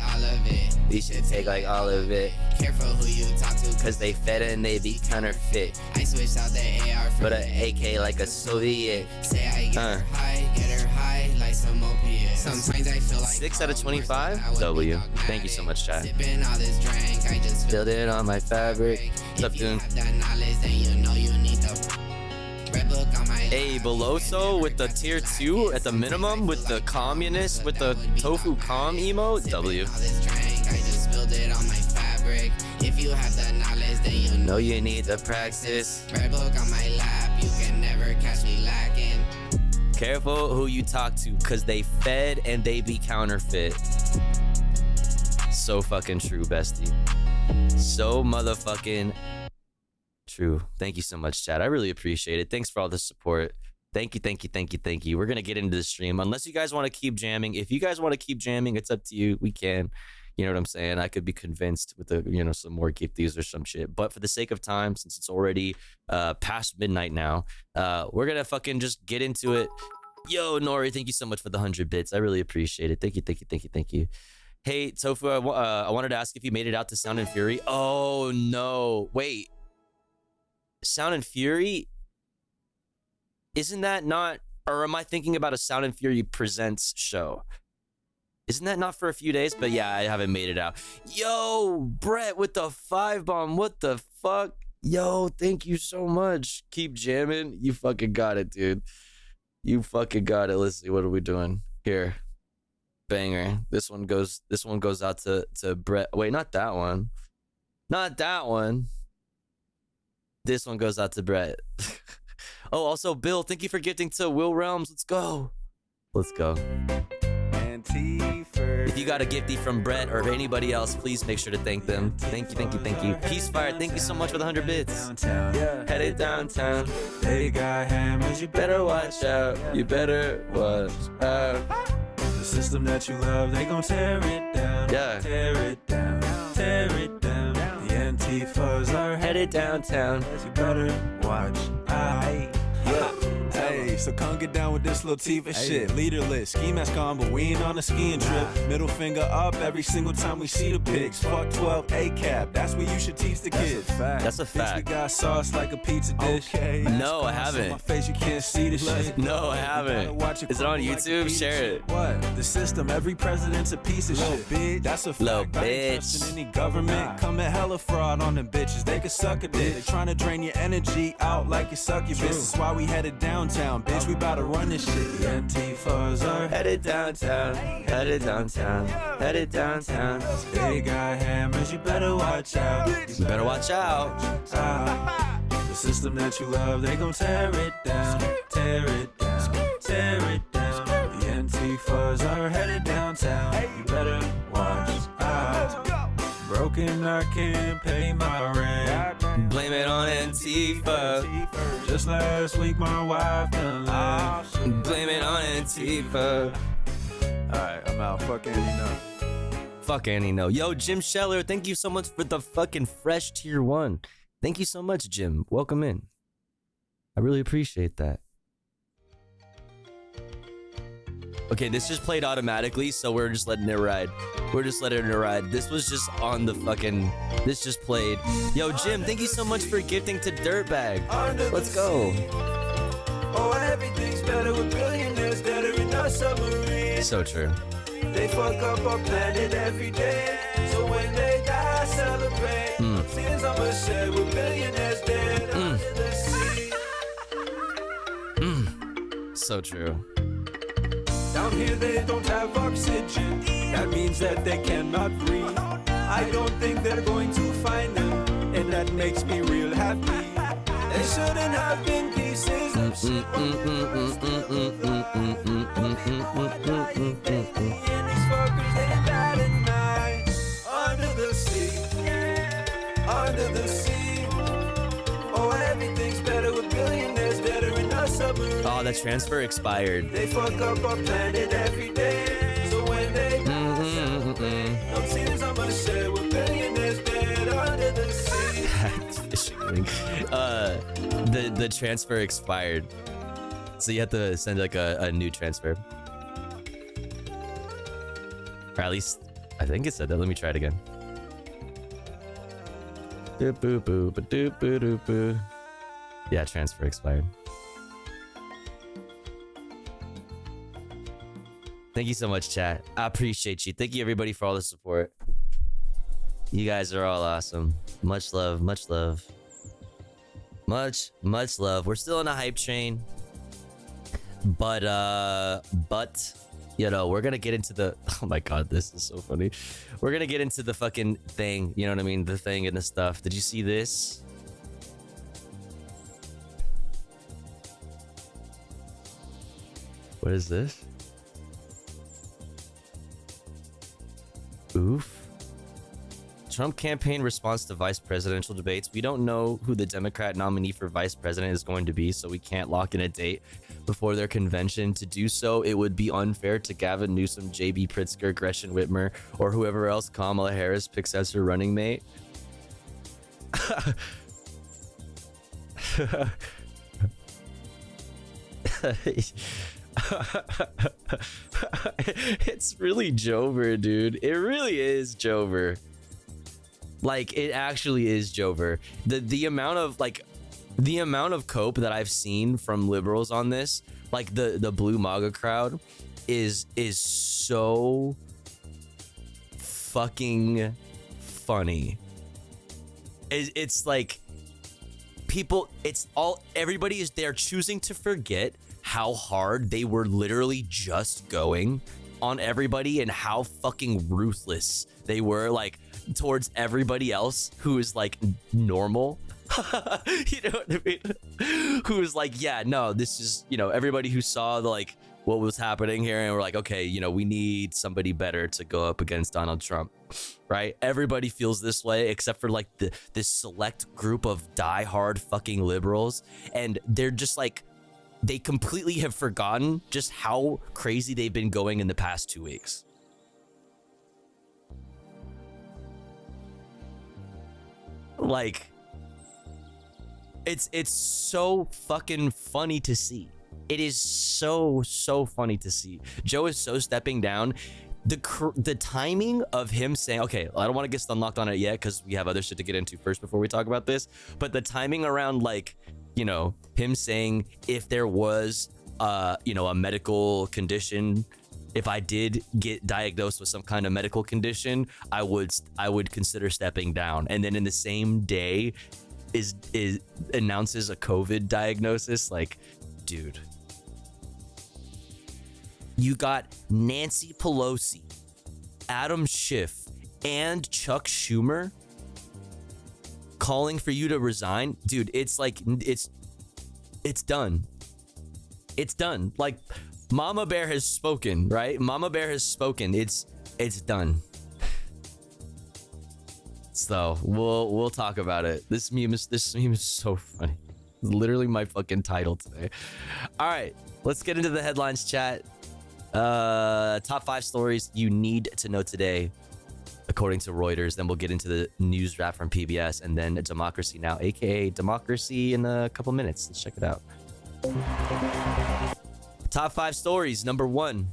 We should take like all of it. Careful who you talk to, cause they fed and they be counterfeit. I switched out the AR for but an AK like a Soviet. Say I get her high like some opiates. Sometimes I feel like 6 out of 25. W. Thank you so much, chat. Sipping all this drink, I just spilled it on my fabric. What's up, dude? Hey, Beloso with the tier 2 at the minimum, with the communist, with the tofu com emo. W. If you have the knowledge, then you know you need the praxis. Red book on my lap, you can never catch me lacking. Careful who you talk to, cause they fed and they be counterfeit. So fucking true, bestie. So motherfucking true. Thank you so much, chat. I really appreciate it. Thanks for all the support. Thank you. We're gonna get into the stream. Unless you guys want to keep jamming. If you guys want to keep jamming, it's up to you. We can. You know what I'm saying? I could be convinced with the, you know, some more gifties or some shit. But for the sake of time, since it's already past midnight now, we're gonna fucking just get into it. Yo, Nori, thank you so much for the 100 bits. I really appreciate it. Thank you. Hey, Tofu, I wanted to ask if you made it out to Sound and Fury. Oh no, wait. Sound and Fury? Isn't that not, or am I thinking about a Sound and Fury Presents show? Isn't that not for a few days? But yeah, I haven't made it out. Yo, Brett with the 5 bomb. What the fuck? Yo, thank you so much. Keep jamming. You fucking got it, dude. You fucking got it. Let's see, what are we doing here? Banger. This one goes out to Brett. Wait, not that one. Not that one. This one goes out to Brett. Oh, also Bill, thank you for gifting to Will Realms. Let's go. If you got a gifty from Brett or anybody else, please make sure to thank them. Thank you. Peace Fire, thank you so much for the 100 bits. Headed downtown. They got hammers, you Better watch out. You better watch out. The system that you love, they gon' tear it down. Yeah. Tear it down. The Antifas are headed downtown. You better watch out. Hey, so come get down with this little Tifa shit. Leaderless, ski mask on, but we ain't on a skiing trip. Middle finger up every single time we see the pics. Fuck 12 A-cap, that's what you should teach the kids. That's a Bitch, fact. we got sauce like a pizza dish. No, I haven't. On my face, you can't see the shit. No, I haven't. Is it on YouTube? Share it. What? The system, every president's a piece of shit. Bitch, that's a fact. Little I ain't bitch. trusting any government. Coming hella fraud on them bitches. They could suck a dick. They trying to drain your energy out like you suck your bitch. That's why we headed downtown. bitch, we bout to run this shit. The Antifas are Headed downtown, headed downtown, headed downtown. They got hammers, you better watch out. You better watch out. The system that you love, they gon' tear it down, tear it down, tear it down. The Antifas are headed downtown, you better watch out. Broken, I can't pay my rent. Blame it on Antifa. Just last week, my wife done left. Blame it on Antifa. Alright, I'm out. Fuck Andy, no. Fuck Annie, no. Yo, Jim Scheller, thank you so much for the fucking fresh tier 1. Thank you so much, Jim. Welcome in. I really appreciate that. Okay, this just played automatically, so we're just letting it ride. We're just letting it ride. This was just on the fucking... This just played. Yo, Jim, thank you so much for gifting to Dirtbag. Let's go. Oh, everything's better with billionaires that are in our submarine. So true. They fuck up our planet every day. So when they die, celebrate. Sins on a shed with billionaires dead under the sea. So true. Down here they don't have oxygen. That means that they cannot breathe. I don't think they're going to find them, and that makes me real happy. They shouldn't have been pieces of shit. And these fuckers, they died at night. Under the sea, under the sea. Oh, everything's better with billionaires that are in our submarine. Oh, that transfer expired. They fuck up our planet every day. So when they die, no tears on my shed with billionaires dead under the sea. Fishing link. The transfer expired. So you have to send like a new transfer. Or at least, I think it said that. Let me try it again. Yeah, transfer expired. Thank you so much, chat. I appreciate you. Thank you, everybody, for all the support. You guys are all awesome. Much love, much love. Much love. We're still on a hype train. But, you know, we're gonna get into the... Oh my god, this is so funny. We're gonna get into the fucking thing. You know what I mean? The thing and the stuff. Did you see this? What is this? Oof. Trump campaign response to vice presidential debates. We don't know who the Democrat nominee for vice president is going to be, so we can't lock in a date before their convention. To do so, it would be unfair to Gavin Newsom, JB Pritzker, Gretchen Whitmer, or whoever else Kamala Harris picks as her running mate. It's really Jover, dude. It really is Jover. Like, it actually is Jover. The amount of cope that I've seen from liberals on this, like the blue MAGA crowd, is so fucking funny. It's like everybody is there choosing to forget how hard they were literally just going on everybody and how fucking ruthless they were, like, towards everybody else who is like normal. You know what I mean? Who is like, yeah, no, this is, you know, everybody who saw the, like, what was happening here and we're like, okay, you know, we need somebody better to go up against Donald Trump, right? Everybody feels this way except for like this select group of diehard fucking liberals, and they're just like, they completely have forgotten just how crazy they've been going in the past 2 weeks. Like, it's so fucking funny to see. It is so funny to see. Joe is so stepping down. The timing of him saying, okay, I don't want to get unlocked on it yet because we have other shit to get into first before we talk about this, but the timing around, like, you know, him saying if there was you know, a medical condition, if I did get diagnosed with some kind of medical condition, I would consider stepping down. And then in the same day is announces a COVID diagnosis. Like, dude, You got Nancy Pelosi, Adam Schiff, and Chuck Schumer calling for you to resign. Dude, it's like, it's done. It's done. Like, Mama Bear has spoken, right? Mama Bear has spoken. It's done. So we'll talk about it. This meme is so funny. It's literally my fucking title today. All right, let's get into the headlines, chat. Top 5 stories you need to know today, according to Reuters. Then we'll get into the news wrap from PBS, and then Democracy Now, aka Democracy, in a couple minutes. Let's check it out. Top 5 stories. Number 1.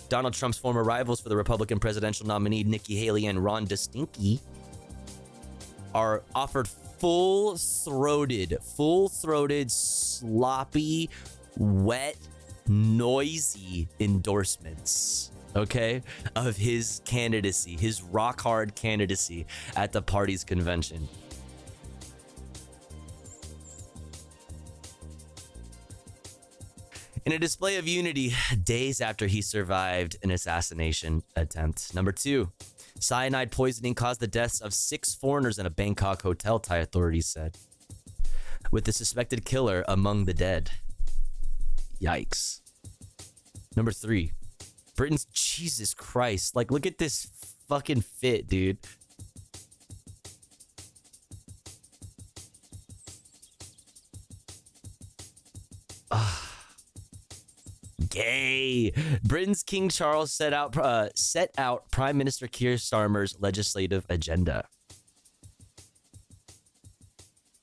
Donald Trump's former rivals for the Republican presidential nominee, Nikki Haley and Ron DeSantis, are offered full-throated, sloppy, wet, noisy endorsements, okay, of his candidacy, his rock-hard candidacy at the party's convention. In a display of unity days after he survived an assassination attempt. Number 2, cyanide poisoning caused the deaths of 6 foreigners in a Bangkok hotel, Thai authorities said, with the suspected killer among the dead. Yikes. Number 3, Britain's, Jesus Christ, like, look at this fucking fit, dude. Gay. Britain's King Charles set out Prime Minister Keir Starmer's legislative agenda.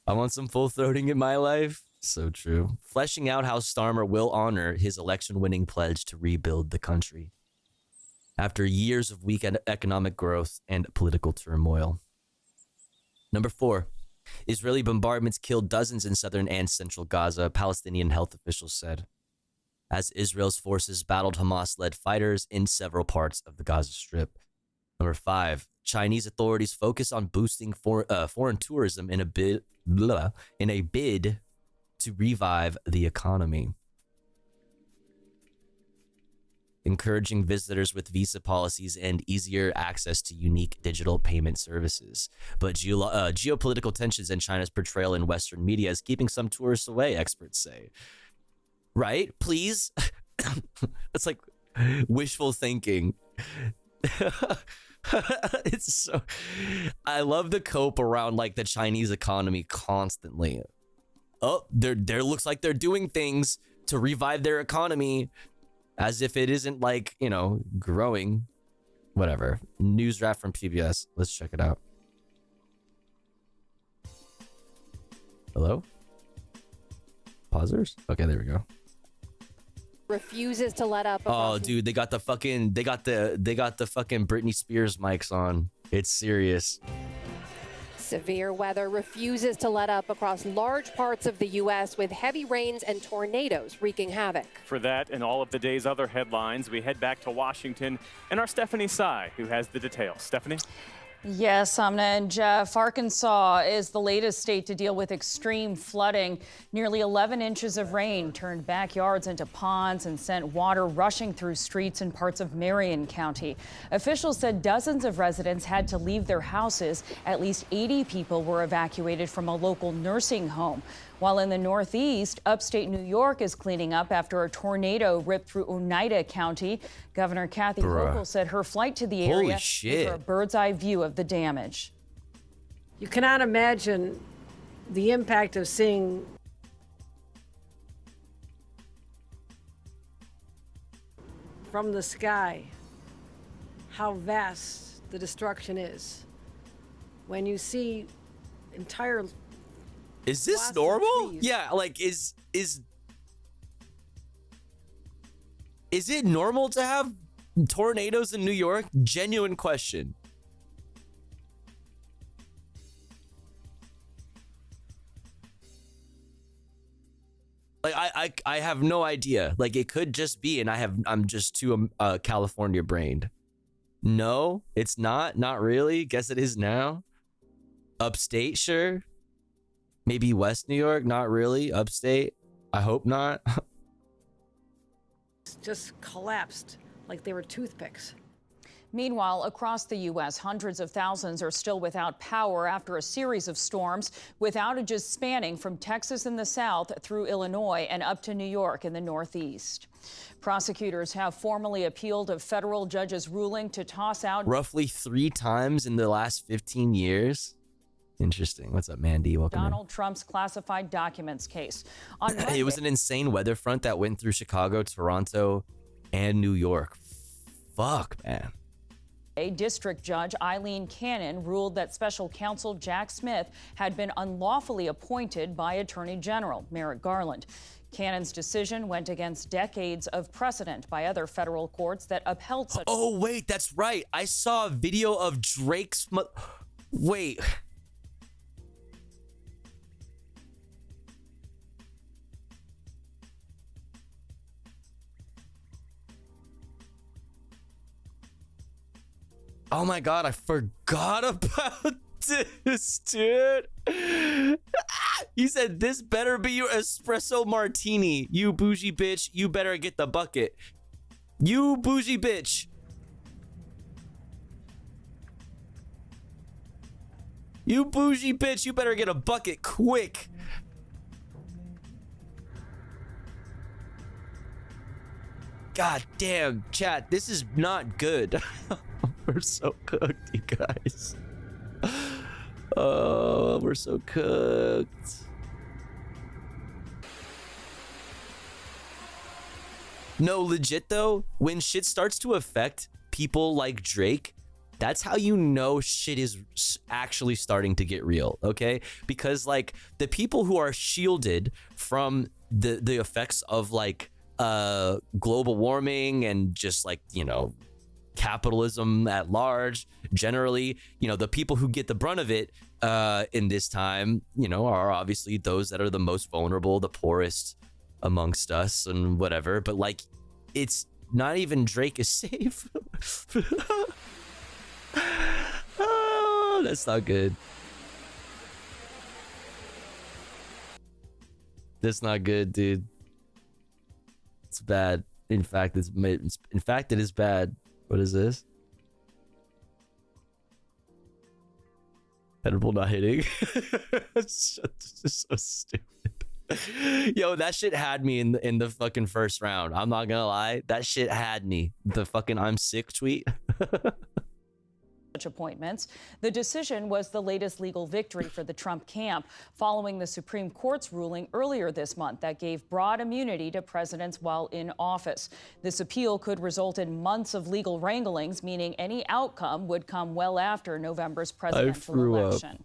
I want some full-throating in my life. So true. Fleshing out how Starmer will honor his election-winning pledge to rebuild the country after years of weak economic growth and political turmoil. Number 4, Israeli bombardments killed dozens in southern and central Gaza, Palestinian health officials said, as Israel's forces battled Hamas-led fighters in several parts of the Gaza Strip. Number 5, Chinese authorities focus on boosting foreign tourism in a bid to revive the economy. Encouraging visitors with visa policies and easier access to unique digital payment services. But geopolitical tensions and China's portrayal in Western media is keeping some tourists away, experts say. Right? Please? It's like wishful thinking. It's so... I love the cope around like the Chinese economy constantly. Oh, there looks like they're doing things to revive their economy as if it isn't, like, you know, growing. Whatever. News wrap from PBS. Let's check it out. Hello? Pausers? Okay, there we go. Refuses to let up. Oh, dude, they got the fucking Britney Spears mics on. It's serious. Severe weather refuses to let up across large parts of the U.S. with heavy rains and tornadoes wreaking havoc. For that and all of the day's other headlines, we head back to Washington and our Stephanie Sy, who has the details. Stephanie? Yes, Amna and Jeff, Arkansas is the latest state to deal with extreme flooding. Nearly 11 inches of rain turned backyards into ponds and sent water rushing through streets in parts of Marion County. Officials said dozens of residents had to leave their houses. At least 80 people were evacuated from a local nursing home. While in the Northeast, upstate New York is cleaning up after a tornado ripped through Oneida County. Governor Kathy Hochul said her flight to the area gave her a bird's eye view of the damage. You cannot imagine the impact of seeing from the sky how vast the destruction is. When you see entire... Is this normal? Yeah, like is it normal to have tornadoes in New York? Genuine question. Like I have no idea. Like it could just be, and I'm just too California brained. No, it's not. Not really. Guess it is now. Upstate, sure. Maybe West New York, not really. Upstate, I hope not. just collapsed like they were toothpicks. Meanwhile, across the U.S., hundreds of thousands are still without power after a series of storms, with outages spanning from Texas in the south through Illinois and up to New York in the northeast. Prosecutors have formally appealed a federal judge's ruling to toss out roughly 3 times in the last 15 years. Interesting. What's up, Mandy? Welcome Donald Trump's classified documents case. On Monday, it was an insane weather front that went through Chicago, Toronto, and New York. Fuck, man. District Judge Eileen Cannon ruled that special counsel Jack Smith had been unlawfully appointed by Attorney General Merrick Garland. Cannon's decision went against decades of precedent by other federal courts that upheld such. Oh, wait, that's right. I saw a video of Drake's. Wait. Oh my God, I forgot about this, dude. He said, this better be your espresso martini. You bougie bitch, you better get the bucket. You bougie bitch. You bougie bitch, you better get a bucket quick. God damn, chat, this is not good. We're so cooked, you guys. Oh, we're so cooked. No, legit though, when shit starts to affect people like Drake, that's how you know shit is actually starting to get real, okay? Because like the people who are shielded from the effects of like global warming and just like, you know, capitalism at large, generally, you know, the people who get the brunt of it in this time, you know, are obviously those that are the most vulnerable, the poorest amongst us and whatever. But like, it's not even Drake is safe. Oh, that's not good. That's not good, dude. It's bad. In fact, it is bad. What is this? Edible not hitting. It's just so stupid. Yo, that shit had me in the fucking first round. I'm not gonna lie. That shit had me. The fucking I'm sick tweet. Such appointments. The decision was the latest legal victory for the Trump camp following the Supreme Court's ruling earlier this month that gave broad immunity to presidents while in office. This appeal could result in months of legal wranglings, meaning any outcome would come well after November's presidential election.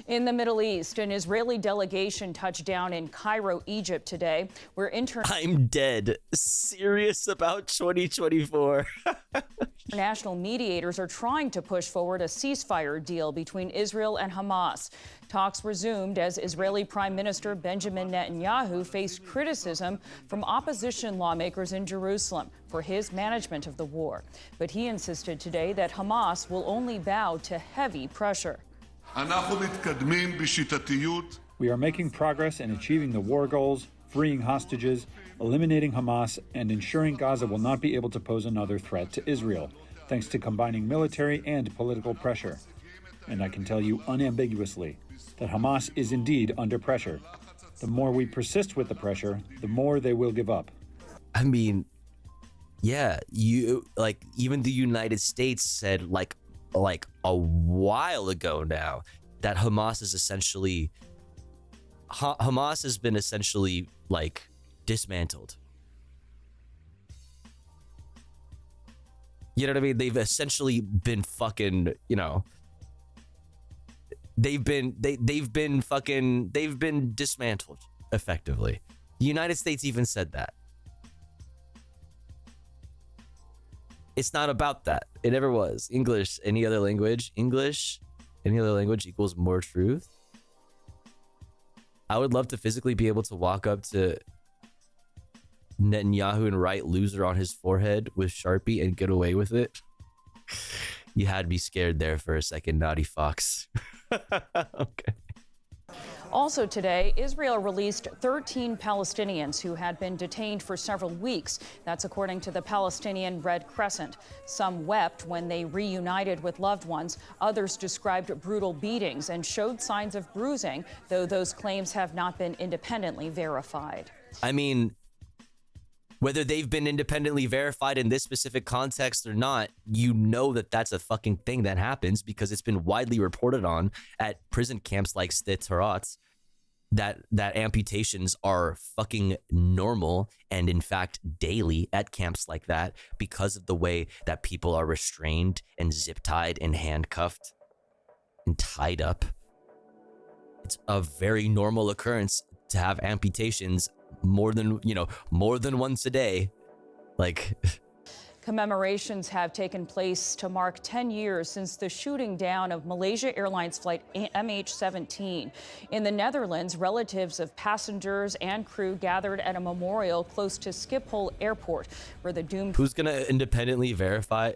In the Middle East, an Israeli delegation touched down in Cairo, Egypt today, where I'm dead. Serious about 2024. International mediators are trying to push forward a ceasefire deal between Israel and Hamas. Talks resumed as Israeli Prime Minister Benjamin Netanyahu faced criticism from opposition lawmakers in Jerusalem for his management of the war. But he insisted today that Hamas will only bow to heavy pressure. We are making progress in achieving the war goals, freeing hostages, eliminating Hamas, and ensuring Gaza will not be able to pose another threat to Israel, thanks to combining military and political pressure. And I can tell you unambiguously that Hamas is indeed under pressure. The more we persist with the pressure, the more they will give up. I mean, yeah, you like even the United States said like a while ago now that Hamas has been essentially like dismantled. You know what I mean? They've essentially been fucking, you know, they've been dismantled effectively. The United States even said that. It's not about that. It never was. English, any other language equals more truth. I would love to physically be able to walk up to Netanyahu and write loser on his forehead with Sharpie and get away with it. You had me scared there for a second, naughty fox. Okay. Also today, Israel released 13 Palestinians who had been detained for several weeks. That's according to the Palestinian Red Crescent. Some wept when they reunited with loved ones. Others described brutal beatings and showed signs of bruising, though those claims have not been independently verified. I mean, whether they've been independently verified in this specific context or not, you know that that's a fucking thing that happens because it's been widely reported on at prison camps like Sde that amputations are fucking normal and in fact daily at camps like that because of the way that people are restrained and zip-tied and handcuffed and tied up. It's a very normal occurrence to have amputations more than once a day. Like, commemorations have taken place to mark 10 years since the shooting down of Malaysia Airlines flight MH17. In the Netherlands, relatives of passengers and crew gathered at a memorial close to Schiphol Airport, where the doomed... Who's gonna independently verify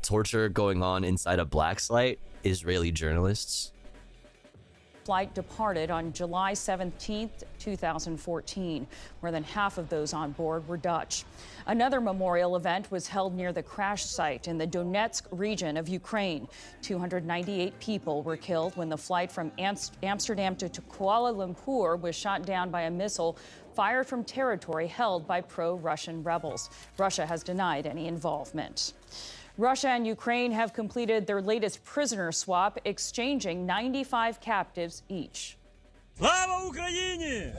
torture going on inside a black site? Israeli journalists. Flight departed on July 17th, 2014. More than half of those on board were Dutch. Another memorial event was held near the crash site in the Donetsk region of Ukraine. 298 people were killed when the flight from Amsterdam to Kuala Lumpur was shot down by a missile fired from territory held by pro-Russian rebels. Russia has denied any involvement. Russia and Ukraine have completed their latest prisoner swap, exchanging 95 captives each. Slava Ukraini!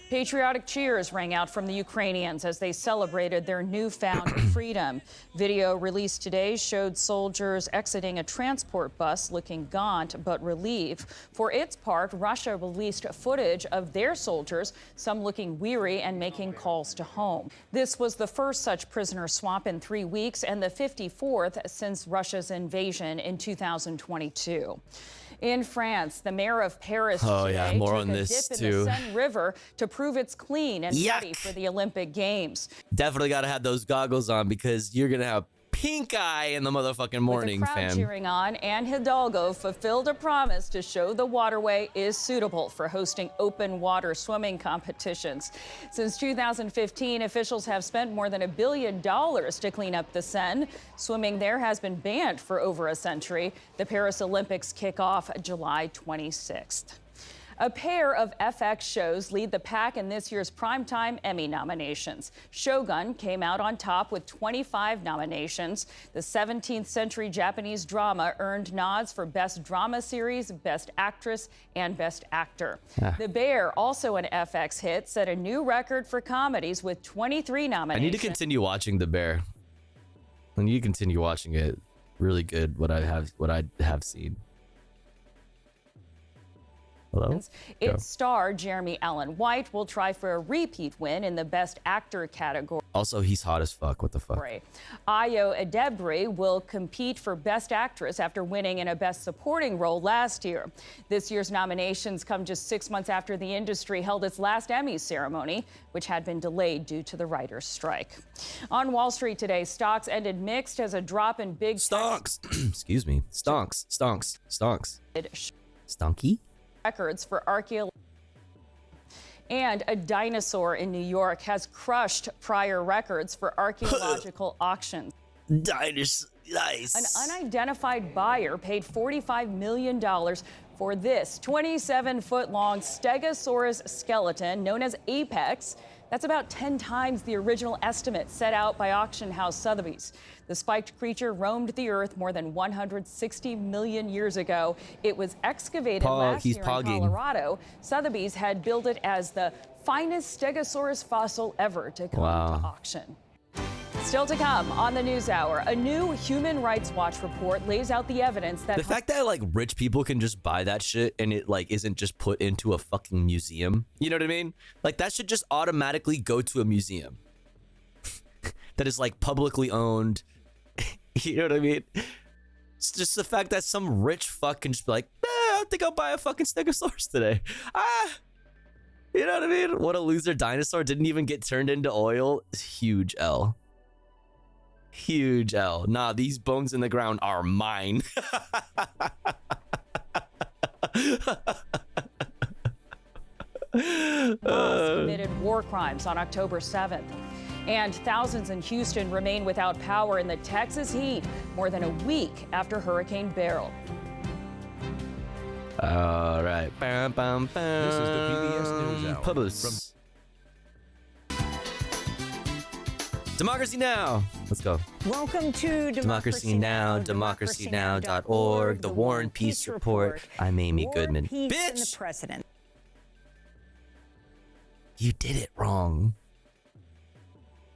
Patriotic cheers rang out from the Ukrainians as they celebrated their newfound freedom. Video released today showed soldiers exiting a transport bus looking gaunt but relieved. For its part, Russia released footage of their soldiers, some looking weary and making calls to home. This was the first such prisoner swap in 3 weeks and the 54th since Russia's invasion in 2022. In France, the mayor of Paris took a dip in the Seine River to prove it's clean and ready for the Olympic Games. Definitely got to have those goggles on because you're going to have pink eye in the motherfucking morning, With the crowd cheering on, Anne Hidalgo fulfilled a promise to show the waterway is suitable for hosting open water swimming competitions. Since 2015, officials have spent more than $1 billion to clean up the Seine. Swimming there has been banned for over a century. The Paris Olympics kick off July 26th. A pair of FX shows lead the pack in this year's Primetime Emmy nominations. Shogun came out on top with 25 nominations. The 17th century Japanese drama earned nods for Best Drama Series, Best Actress, and Best Actor. The Bear, also an FX hit, set a new record for comedies with 23 nominations. I need to continue watching The Bear. I need to continue watching it. Really good what I have seen. Hello? Its star, Jeremy Allen White, will try for a repeat win in the Best Actor category. Also, he's hot as fuck. What the fuck? Ayo Edebiri will compete for Best Actress after winning in a Best Supporting Role last year. This year's nominations come just 6 months after the industry held its last Emmy ceremony, which had been delayed due to the writers' strike. On Wall Street today, stocks ended mixed as a drop in big stonks. Excuse me. Stonks. Stonky? Records for archaeology. And a dinosaur in New York has crushed prior records for archaeological auctions. Nice. An unidentified buyer paid $45 million for this 27-foot-long Stegosaurus skeleton known as Apex. That's about 10 times the original estimate set out by auction house Sotheby's. The spiked creature roamed the earth more than 160 million years ago. It was excavated last year in Colorado. Sotheby's had billed it as the finest Stegosaurus fossil ever to come to auction. Still to come on the News Hour, a new Human Rights Watch report lays out the evidence that the fact that like rich people can just buy that shit and it like isn't just put into a fucking museum. You know what I mean? Like that should just automatically go to a museum that is like publicly owned. You know what I mean? It's just the fact that some rich fuck can just be like, I think I'll buy a fucking Stegosaurus today. You know what I mean? What a loser dinosaur, didn't even get turned into oil. Huge L. Huge L. Nah, these bones in the ground are mine. Committed war crimes on October 7th. And thousands in Houston remain without power in the Texas heat more than a week after Hurricane Beryl. All right. Bam, bam, bam. This is the PBS News Hour. Publis. Democracy Now! Let's go. Welcome to Democracy Now!, democracynow.org, The War and Peace Report. I'm Amy Goodman. Peace Bitch! and the president. You did it wrong.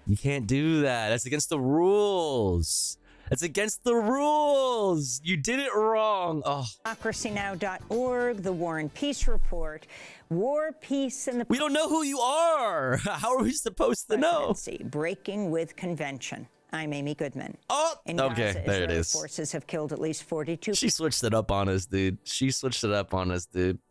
You can't do that. That's against the rules. That's against the rules. You did it wrong. Oh. Democracynow.org, The War and Peace Report. War, peace, and the We don't know who you are. How are we supposed to know? Breaking with convention. I'm Amy Goodman. Oh, in okay, Gaza, there it Israeli is. Forces have killed at least 42 She switched it up on us, dude.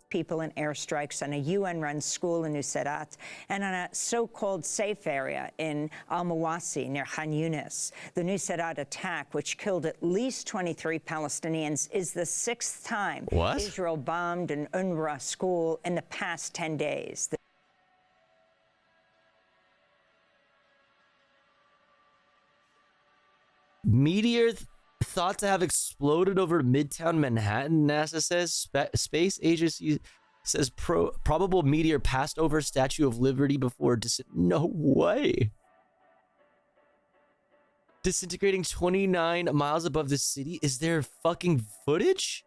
people in airstrikes on a UN-run school in Nuseirat and on a so-called safe area in Al-Mawasi near Khan Yunis. The Nuseirat attack, which killed at least 23 Palestinians, is the 6th time Israel bombed an UNRWA school in the past 10 days. Meteor thought to have exploded over Midtown Manhattan, NASA says. Space agency says probable meteor passed over Statue of Liberty before no way. Disintegrating 29 miles above the city. Is there fucking footage?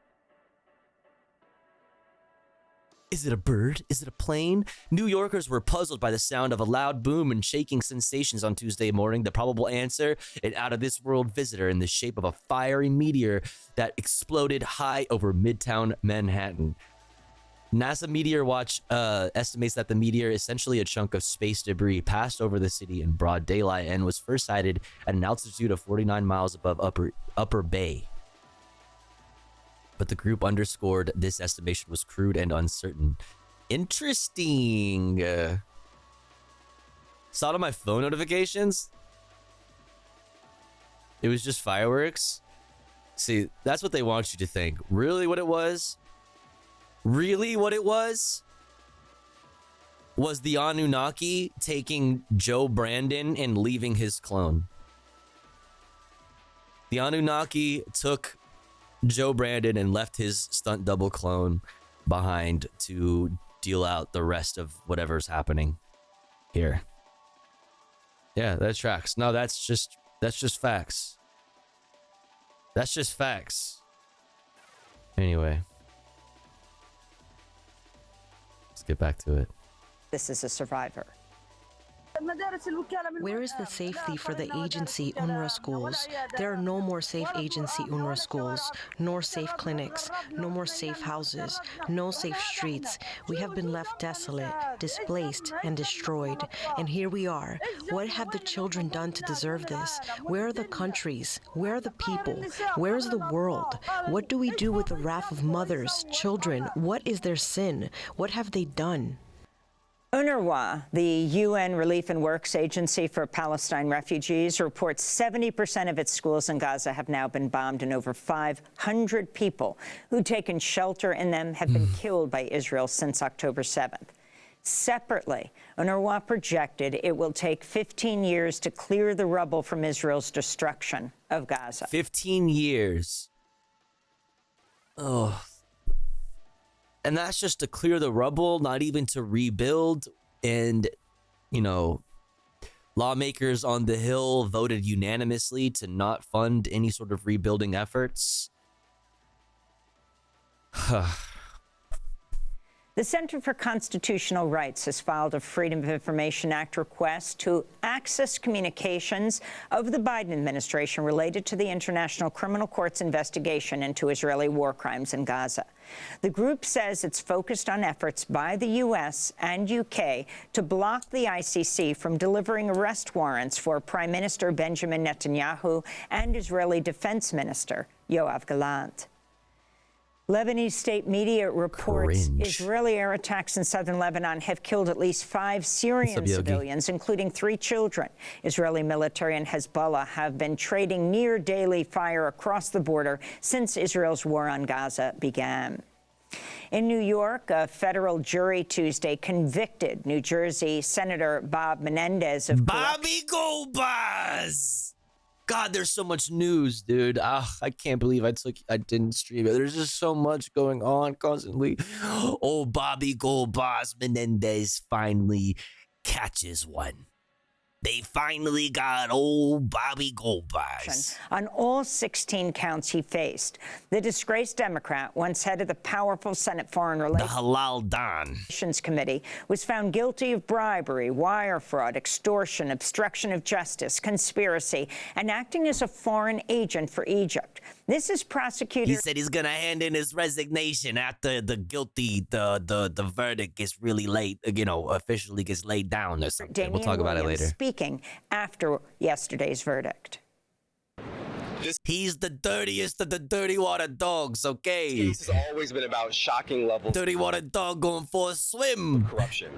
Is it a bird? Is it a plane? New Yorkers were puzzled by the sound of a loud boom and shaking sensations on Tuesday morning. The probable answer, an out-of-this-world visitor in the shape of a fiery meteor that exploded high over Midtown Manhattan. NASA Meteor Watch estimates that the meteor, essentially a chunk of space debris, passed over the city in broad daylight and was first sighted at an altitude of 49 miles above Upper Bay. But the group underscored this estimation was crude and uncertain. Interesting. Saw it on my phone notifications. It was just fireworks. See, that's what they want you to think. Really what it was? Really what it was the Anunnaki taking Joe Brandon and leaving his clone. The Anunnaki took Joe Brandon and left his stunt double clone behind to deal out the rest of whatever's happening here. Yeah, that tracks. No, that's just facts. That's just facts. Anyway, let's get back to it. This is a survivor. Where is the safety for the agency UNRWA schools? There are no more safe agency UNRWA schools, nor safe clinics, no more safe houses, no safe streets. We have been left desolate, displaced, and destroyed. And here we are. What have the children done to deserve this? Where are the countries? Where are the people? Where is the world? What do we do with the wrath of mothers, children? What is their sin? What have they done? UNRWA, the UN Relief and Works Agency for Palestine Refugees, reports 70% of its schools in Gaza have now been bombed, and over 500 people who'd taken shelter in them have been killed by Israel since October 7th. Separately, UNRWA projected it will take 15 years to clear the rubble from Israel's destruction of Gaza. 15 years. Oh. And that's just to clear the rubble, not even to rebuild. And, you know, lawmakers on the Hill voted unanimously to not fund any sort of rebuilding efforts. The Center for Constitutional Rights has filed a Freedom of Information Act request to access communications of the Biden administration related to the International Criminal Court's investigation into Israeli war crimes in Gaza. The group says it's focused on efforts by the U.S. and U.K. to block the ICC from delivering arrest warrants for Prime Minister Benjamin Netanyahu and Israeli Defense Minister Yoav Gallant. Lebanese state media reports Cringe. Israeli air attacks in southern Lebanon have killed at least 5 Syrian civilians, including 3 children. Israeli military and Hezbollah have been trading near daily fire across the border since Israel's war on Gaza began. In New York, a federal jury Tuesday convicted New Jersey Senator Bob Menendez of Bobby Goldbuzz. God, there's so much news, dude. I can't believe I didn't stream it. There's just so much going on constantly. Oh, Bobby Goldbuzz Menendez finally catches one. They finally got old Bobby Goldbuzz. On all 16 counts he faced, the disgraced Democrat, once head of the powerful Senate Foreign Relations Halal Don Committee, was found guilty of bribery, wire fraud, extortion, obstruction of justice, conspiracy, and acting as a foreign agent for Egypt. This is prosecutor. He said he's gonna hand in his resignation after the verdict gets really late, officially gets laid down or something. Damian We'll talk about it Williams later. Speaking after yesterday's verdict. He's the dirtiest of the dirty water dogs, okay? This has always been about shocking levels. Dirty water dog going for a swim. Corruption.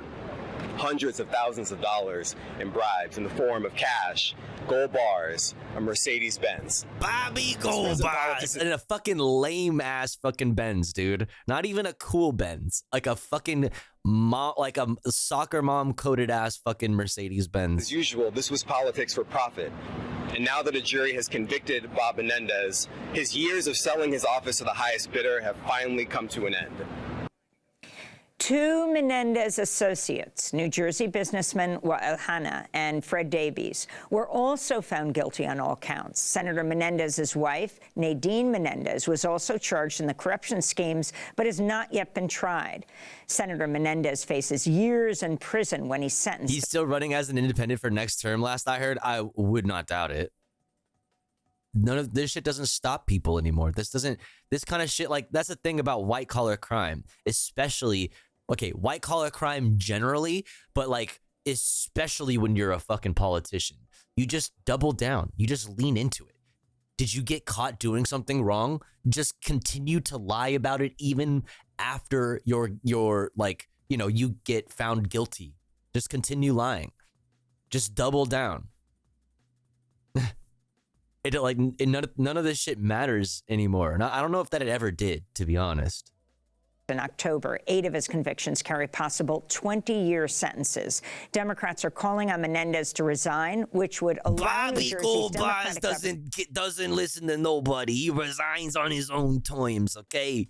Hundreds of thousands of dollars in bribes in the form of cash, gold bars, a Mercedes-Benz. Bobby Goldbuzz and a fucking lame ass fucking Benz, dude. Not even a cool Benz, like a fucking like a soccer mom coated ass fucking Mercedes-Benz. As usual, this was politics for profit. And now that a jury has convicted Bob Menendez, his years of selling his office to the highest bidder have finally come to an end. 2 Menendez associates, New Jersey businessmen Wael Hanna and Fred Davies, were also found guilty on all counts. Senator Menendez's wife, Nadine Menendez, was also charged in the corruption schemes, but has not yet been tried. Senator Menendez faces years in prison when he's sentenced. He's still running as an independent for next term, last I heard. I would not doubt it. None of this shit doesn't stop people anymore. This kind of shit, like, that's the thing about white collar crime, especially, okay, white collar crime generally, but like, especially when you're a fucking politician. You just double down. You just lean into it. Did you get caught doing something wrong? Just continue to lie about it even after you're like, you get found guilty. Just continue lying. Just double down. None of this shit matters anymore. And I don't know if that it ever did, to be honest. In October, 8 of his convictions carry possible 20-year sentences. Democrats are calling on Menendez to resign, which would allow Bobby Goldbuzz doesn't listen to nobody. He resigns on his own terms, okay?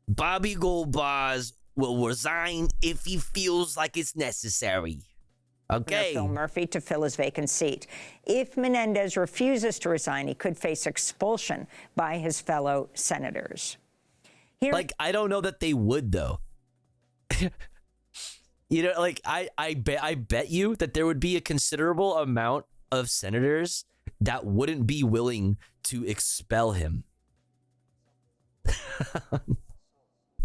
Bobby Goldbuzz will resign if he feels like it's necessary. Okay. Phil Murphy to fill his vacant seat. If Menendez refuses to resign, he could face expulsion by his fellow senators. I don't know that they would, though. I bet you that there would be a considerable amount of senators that wouldn't be willing to expel him.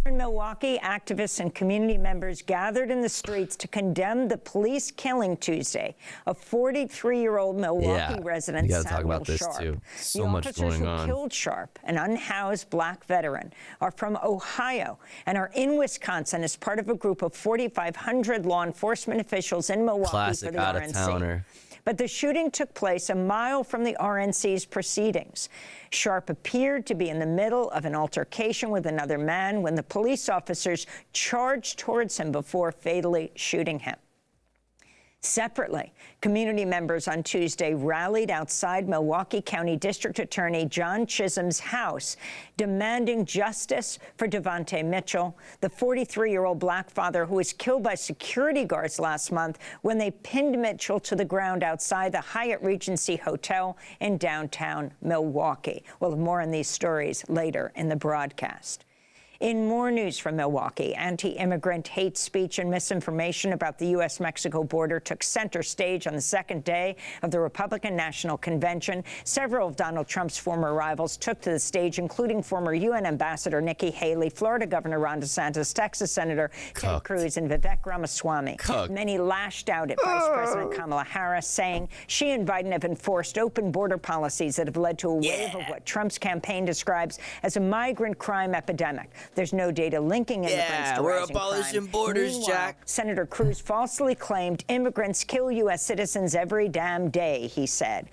In Milwaukee, activists and community members gathered in the streets to condemn the police killing Tuesday of 43-year-old Milwaukee resident you gotta Samuel talk about this Sharp. too. So the much officers going who on. killed Sharp, an unhoused black veteran, are from Ohio and are in Wisconsin as part of a group of 4,500 law enforcement officials in Milwaukee Classic for the out of RNC. towner. But the shooting took place a mile from the RNC's proceedings. Sharp appeared to be in the middle of an altercation with another man when the police officers charged towards him before fatally shooting him. Separately, community members on Tuesday rallied outside Milwaukee County District Attorney John Chisholm's house, demanding justice for Devontae Mitchell, the 43-year-old black father who was killed by security guards last month when they pinned Mitchell to the ground outside the Hyatt Regency Hotel in downtown Milwaukee. We'll have more on these stories later in the broadcast. In more news from Milwaukee, anti-immigrant hate speech and misinformation about the U.S.-Mexico border took center stage on the second day of the Republican National Convention. Several of Donald Trump's former rivals took to the stage, including former UN Ambassador Nikki Haley, Florida Governor Ron DeSantis, Texas Senator Ted Cruz, and Vivek Ramaswamy. Many lashed out at Vice President Kamala Harris, saying she and Biden have enforced open border policies that have led to a wave of what Trump's campaign describes as a migrant crime epidemic. There's no data linking immigrants to we're rising abolishing crime. borders, Meanwhile, Jack. Senator Cruz falsely claimed immigrants kill U.S. citizens every damn day, he said.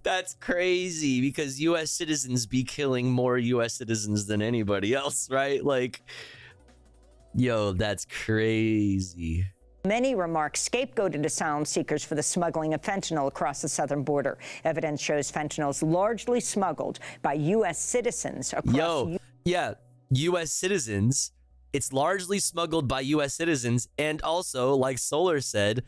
That's crazy, because U.S. citizens be killing more U.S. citizens than anybody else, right? Like, yo, that's crazy. Many remarks scapegoated asylum seekers for the smuggling of fentanyl across the southern border. Evidence shows fentanyl is largely smuggled by U.S. citizens across... U.S. citizens. It's largely smuggled by U.S. citizens. And also, like Solar said,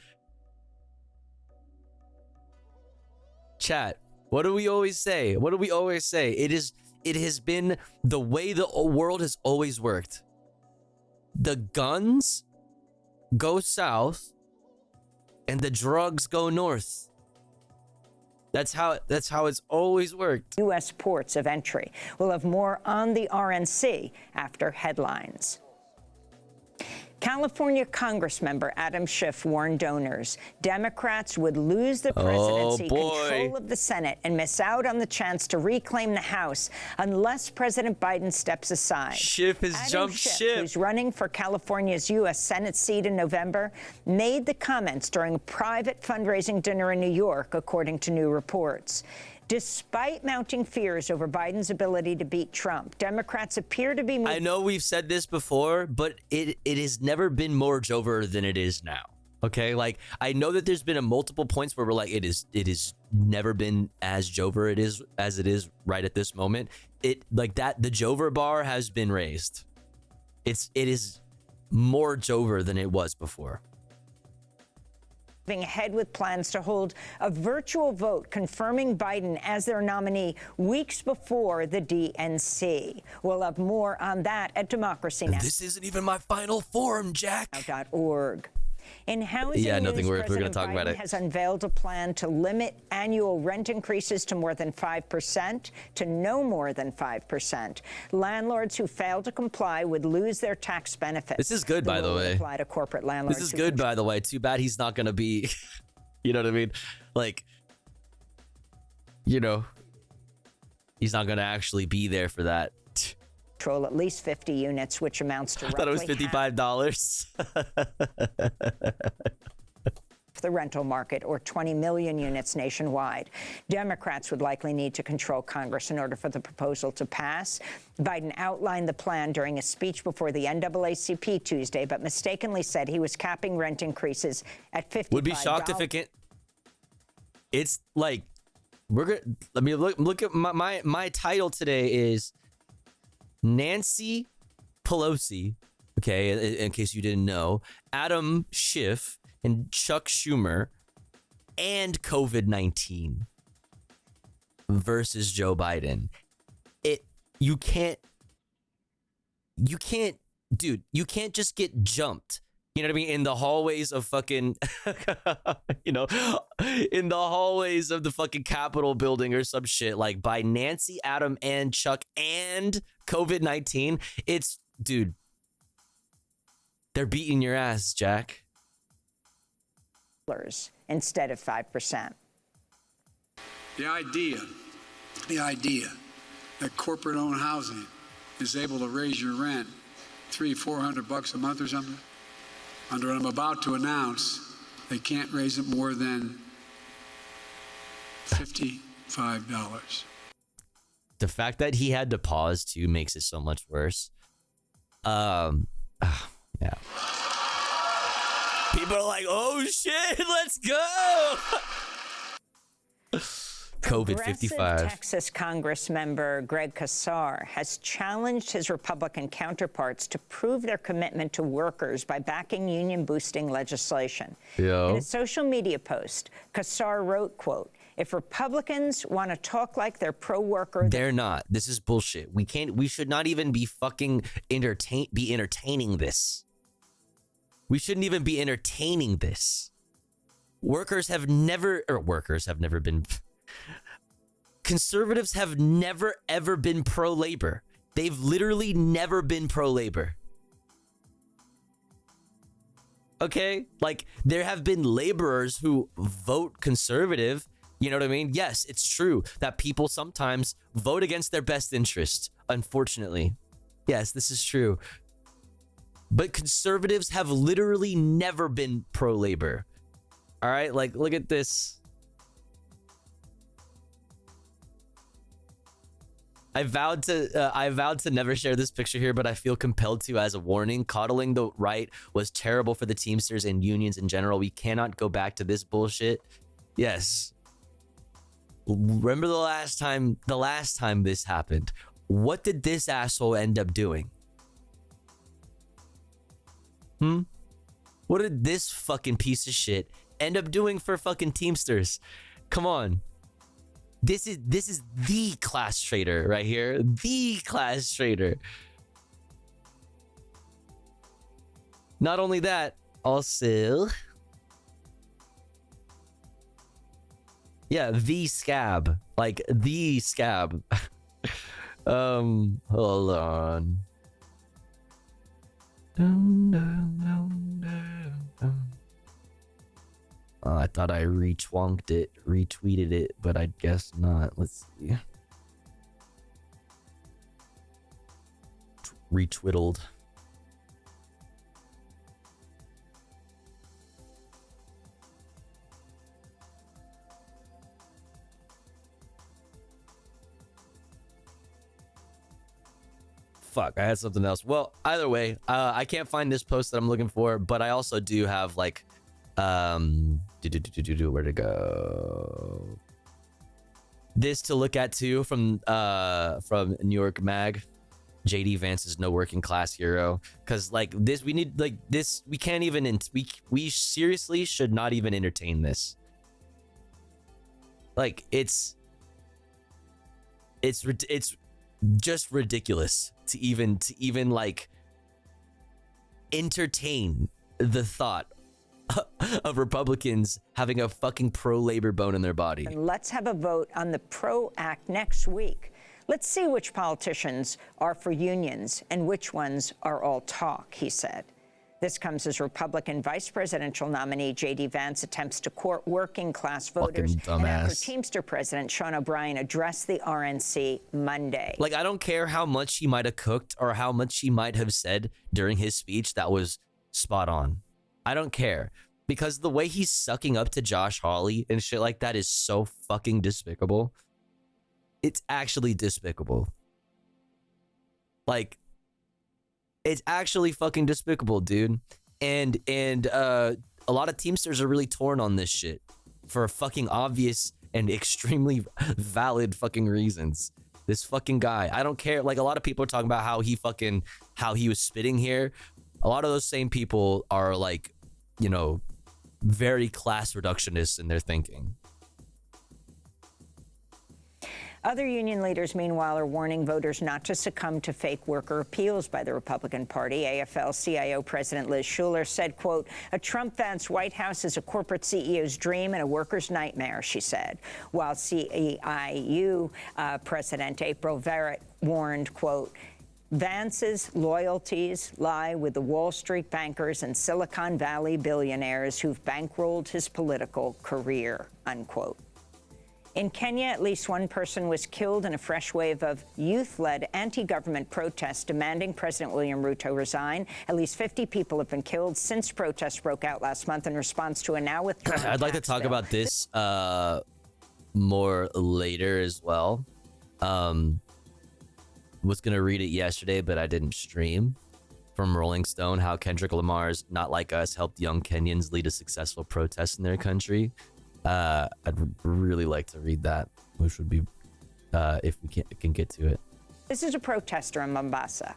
chat, what do we always say? What do we always say? It has been the way the world has always worked. The guns go south and the drugs go north. That's how it's always worked. U.S. ports of entry. We'll have more on the RNC after headlines. California Congressmember Adam Schiff warned donors Democrats would lose the presidency, control of the Senate, and miss out on the chance to reclaim the House unless President Biden steps aside. Schiff has jumped ship. Who's running for California's U.S. Senate seat in November, made the comments during a private fundraising dinner in New York, according to new reports. Despite mounting fears over Biden's ability to beat Trump, Democrats appear to be... I know we've said this before, but it has never been more Jover than it is now. Okay, like, I know that there's been multiple points where we're like, it is never been as Jover as it is right at this moment. It like that the Jover bar has been raised. It is more Jover than it was before. Ahead with plans to hold a virtual vote confirming Biden as their nominee weeks before the DNC. We'll have more on that at Democracy Now! This isn't even my final form, Jack. .org. In housing nothing news, we're going to President talk about Biden it. has unveiled a plan to limit annual rent increases to more than 5% to no more than 5%. Landlords who fail to comply would lose their tax benefits. This is good, by the way. Apply to corporate landlords. This is good, by the way. Too bad he's not going to be, you know what I mean? Like, you know, he's not going to actually be there for that. Control at least 50 units, which amounts to I thought it was $55. The rental market, or 20 million units nationwide. Democrats would likely need to control Congress in order for the proposal to pass. Biden outlined the plan during a speech before the NAACP Tuesday, but mistakenly said he was capping rent increases at $55. Would be shocked if it can't. It's like, we're gonna let me look at my title today is Nancy Pelosi, okay, in case you didn't know, Adam Schiff and Chuck Schumer, and COVID-19 versus Joe Biden. You can't, dude, you can't just get jumped. You know what I mean? In the hallways of fucking, you know, in the hallways of the fucking Capitol building or some shit, like by Nancy, Adam, and Chuck, and COVID-19. It's, dude, they're beating your ass, Jack. Instead of 5%. The idea that corporate-owned housing is able to raise your rent $300-400 a month or something, under what I'm about to announce, they can't raise it more than $55. The fact that he had to pause too makes it so much worse. Yeah. People are like, oh shit, let's go. COVID 55. Texas Congress member Greg Casar has challenged his Republican counterparts to prove their commitment to workers by backing union boosting legislation. In a social media post, Casar wrote, quote, If Republicans want to talk like they're pro-worker, they're not. This is bullshit. We should not even be fucking entertaining this. We shouldn't even be entertaining this. Conservatives have never ever been pro-labor. They've literally never been pro-labor. Okay? Like, there have been laborers who vote conservative. You know what I mean? Yes, it's true that people sometimes vote against their best interest, unfortunately. Yes, this is true. But conservatives have literally never been pro-labor. All right? Like, look at this. I vowed to never share this picture here, but I feel compelled to as a warning. Coddling the right was terrible for the Teamsters and unions in general. We cannot go back to this bullshit. Yes. Remember the last time this happened? What did this asshole end up doing? What did this fucking piece of shit end up doing for fucking Teamsters? Come on. This is the class traitor right here. The class traitor. Not only that, also, yeah, the scab. Like the scab. Hold on. I thought I retweeted it, but I guess not. Let's see. Retwiddled. Fuck, I had something else. Well, either way, I can't find this post that I'm looking for, but I also do have like where to go? This to look at too from New York Mag. JD Vance is no working class hero, because like this, we need like this. We can't even we seriously should not even entertain this. Like it's just ridiculous to even like entertain the thought of Republicans having a fucking pro-labor bone in their body. And let's have a vote on the PRO Act next week. Let's see which politicians are for unions and which ones are all talk, he said. This comes as Republican vice presidential nominee J.D. Vance attempts to court working-class voters, and after Teamster President Sean O'Brien addressed the RNC Monday. Like, I don't care how much he might have cooked or how much he might have said during his speech that was spot on. I don't care, because the way he's sucking up to Josh Hawley and shit like that is so fucking despicable. It's actually despicable. Like, it's actually fucking despicable, dude. And a lot of Teamsters are really torn on this shit for fucking obvious and extremely valid fucking reasons. This fucking guy, I don't care. Like, a lot of people are talking about how he was spitting here. A lot of those same people are like, you know, very class reductionist in their thinking. Other union leaders, meanwhile, are warning voters not to succumb to fake worker appeals by the Republican Party. AFL-CIO President Liz Shuler said, quote, "A Trump-Vance White House is a corporate CEO's dream and a worker's nightmare," she said. While CEIU President April Verrett warned, quote, "Vance's loyalties lie with the Wall Street bankers and Silicon Valley billionaires who've bankrolled his political career," unquote. In Kenya, at least one person was killed in a fresh wave of youth-led anti-government protests demanding President William Ruto resign. At least 50 people have been killed since protests broke out last month in response to a now withdrawn I'd like to talk about this more later as well. Was gonna read it yesterday, but I didn't stream. From Rolling Stone, how Kendrick Lamar's Not Like Us helped young Kenyans lead a successful protest in their country. I'd really like to read that, which would be if we can get to it. This is a protester in Mombasa.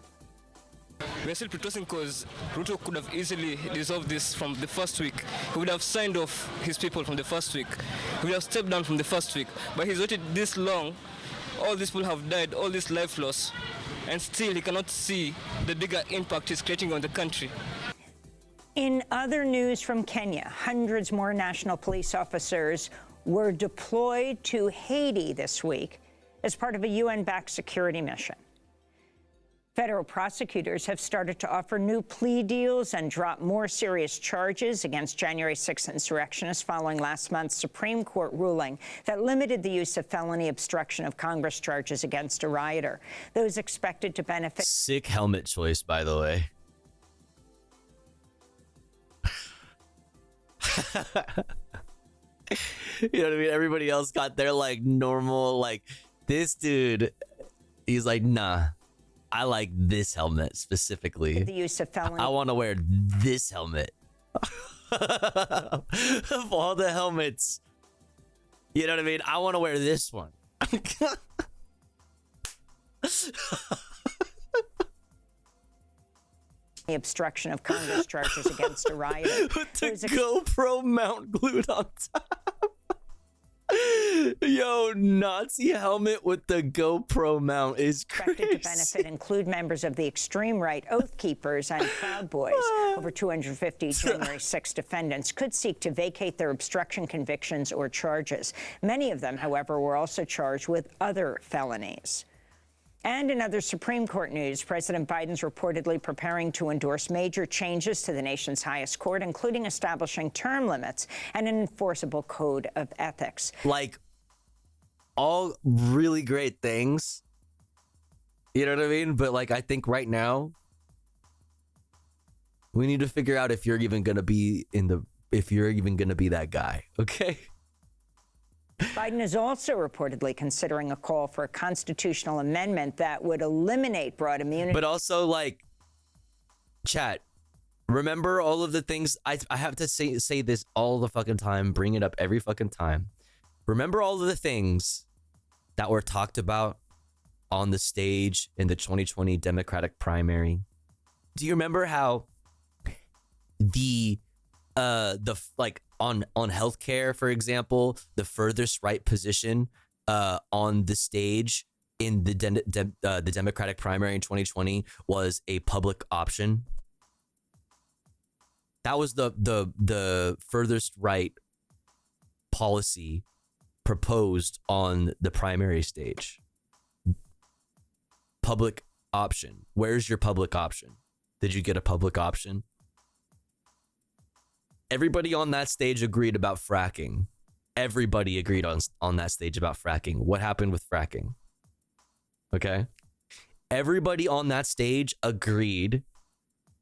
we're still protesting because Ruto could have easily resolved this from the first week. He would have signed off his people from the first week. He would have stepped down from the first week. But he's waited this long. All these people have died, all this life loss, and still he cannot see the bigger impact he's creating on the country. In other news from Kenya, hundreds more national police officers were deployed to Haiti this week as part of a UN-backed security mission. Federal prosecutors have started to offer new plea deals and drop more serious charges against January 6th insurrectionists following last month's Supreme Court ruling that limited the use of felony obstruction of Congress charges against a rioter. Those expected to benefit. Sick helmet choice, by the way. You know what I mean? Everybody else got their like normal, like this dude, he's like, nah, I like this helmet specifically. The use of felony. I want to wear this helmet. Of all the helmets, you know what I mean? I want to wear this one. The obstruction of Congress charges against a rioter. With the GoPro mount glued on top. Yo, Nazi helmet with the GoPro mount is crazy. Expected to benefit include members of the extreme right, Oath Keepers, and Proud Boys. Over 250 January 6 defendants could seek to vacate their obstruction convictions or charges. Many of them, however, were also charged with other felonies. And in other Supreme Court news, President Biden's reportedly preparing to endorse major changes to the nation's highest court, including establishing term limits and an enforceable code of ethics. Like, all really great things. You know what I mean? But like, I think right now, we need to figure out if you're even going to be if you're even going to be that guy, okay? Biden is also reportedly considering a call for a constitutional amendment that would eliminate broad immunity. But also, like, chat, remember all of the things, I have to say this all the fucking time, bring it up every fucking time. Remember all of the things that were talked about on the stage in the 2020 Democratic primary? Do you remember how on healthcare, for example, the furthest right position on the stage in the Democratic primary in 2020 was a public option? That was the furthest right policy proposed on the primary stage. Public option. Where's your public option? Did you get a public option? Everybody on that stage agreed about fracking. Everybody agreed on that stage about fracking. What happened with fracking? Okay. Everybody on that stage agreed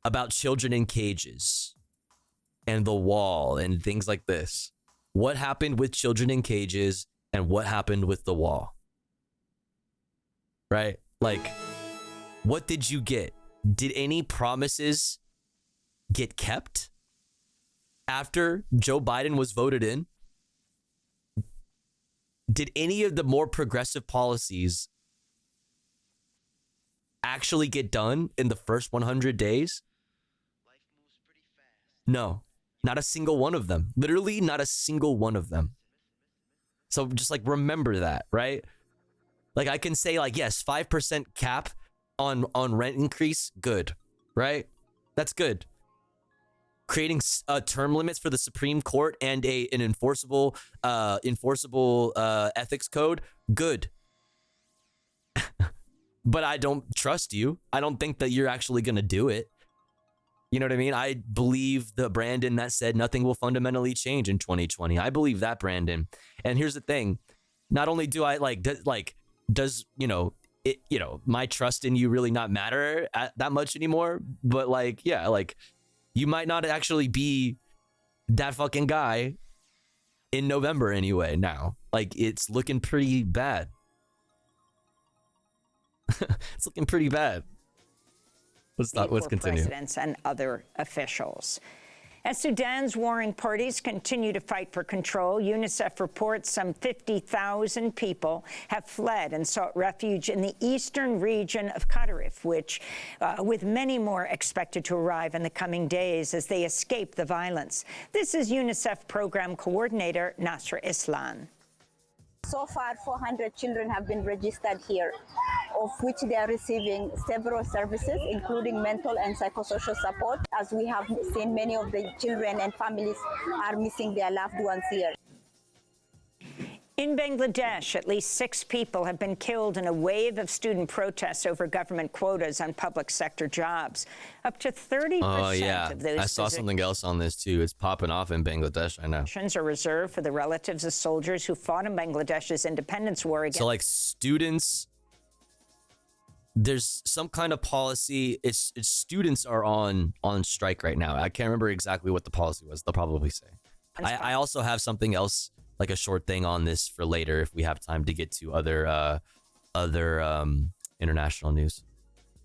about children in cages and the wall and things like this. What happened with children in cages and what happened with the wall? Right? Like, what did you get? Did any promises get kept after Joe Biden was voted in? Did any of the more progressive policies actually get done in the first 100 days? No, not a single one of them. Literally not a single one of them. So just like remember that, right? Like I can say like, yes, 5% cap on rent increase. Good, right? That's good. Creating term limits for the Supreme Court and an enforceable ethics code. Good. But I don't trust you. I don't think that you're actually going to do it. You know what I mean? I believe the Brandon that said nothing will fundamentally change in 2020. I believe that, Brandon. And here's the thing. Not only do I does my trust in you really not matter that much anymore, but like, yeah, like you might not actually be that fucking guy in November anyway now. Like it's looking pretty bad. It's looking pretty bad. Let's continue. Presidents and other officials. As Sudan's warring parties continue to fight for control, UNICEF reports some 50,000 people have fled and sought refuge in the eastern region of Khartoum, with many more expected to arrive in the coming days as they escape the violence. This is UNICEF Program Coordinator Nasr Islam. So far, 400 children have been registered here, of which they are receiving several services, including mental and psychosocial support, as we have seen many of the children and families are missing their loved ones here. In Bangladesh, at least 6 people have been killed in a wave of student protests over government quotas on public sector jobs. Up to 30% of those I saw something else on this too. It's popping off in Bangladesh, I know. Positions are reserved for the relatives of soldiers who fought in Bangladesh's independence war against. So like students, there's some kind of policy. It's students are on strike right now. I can't remember exactly what the policy was. They'll probably say. I also have something else, like a short thing on this for later if we have time to get to other international news.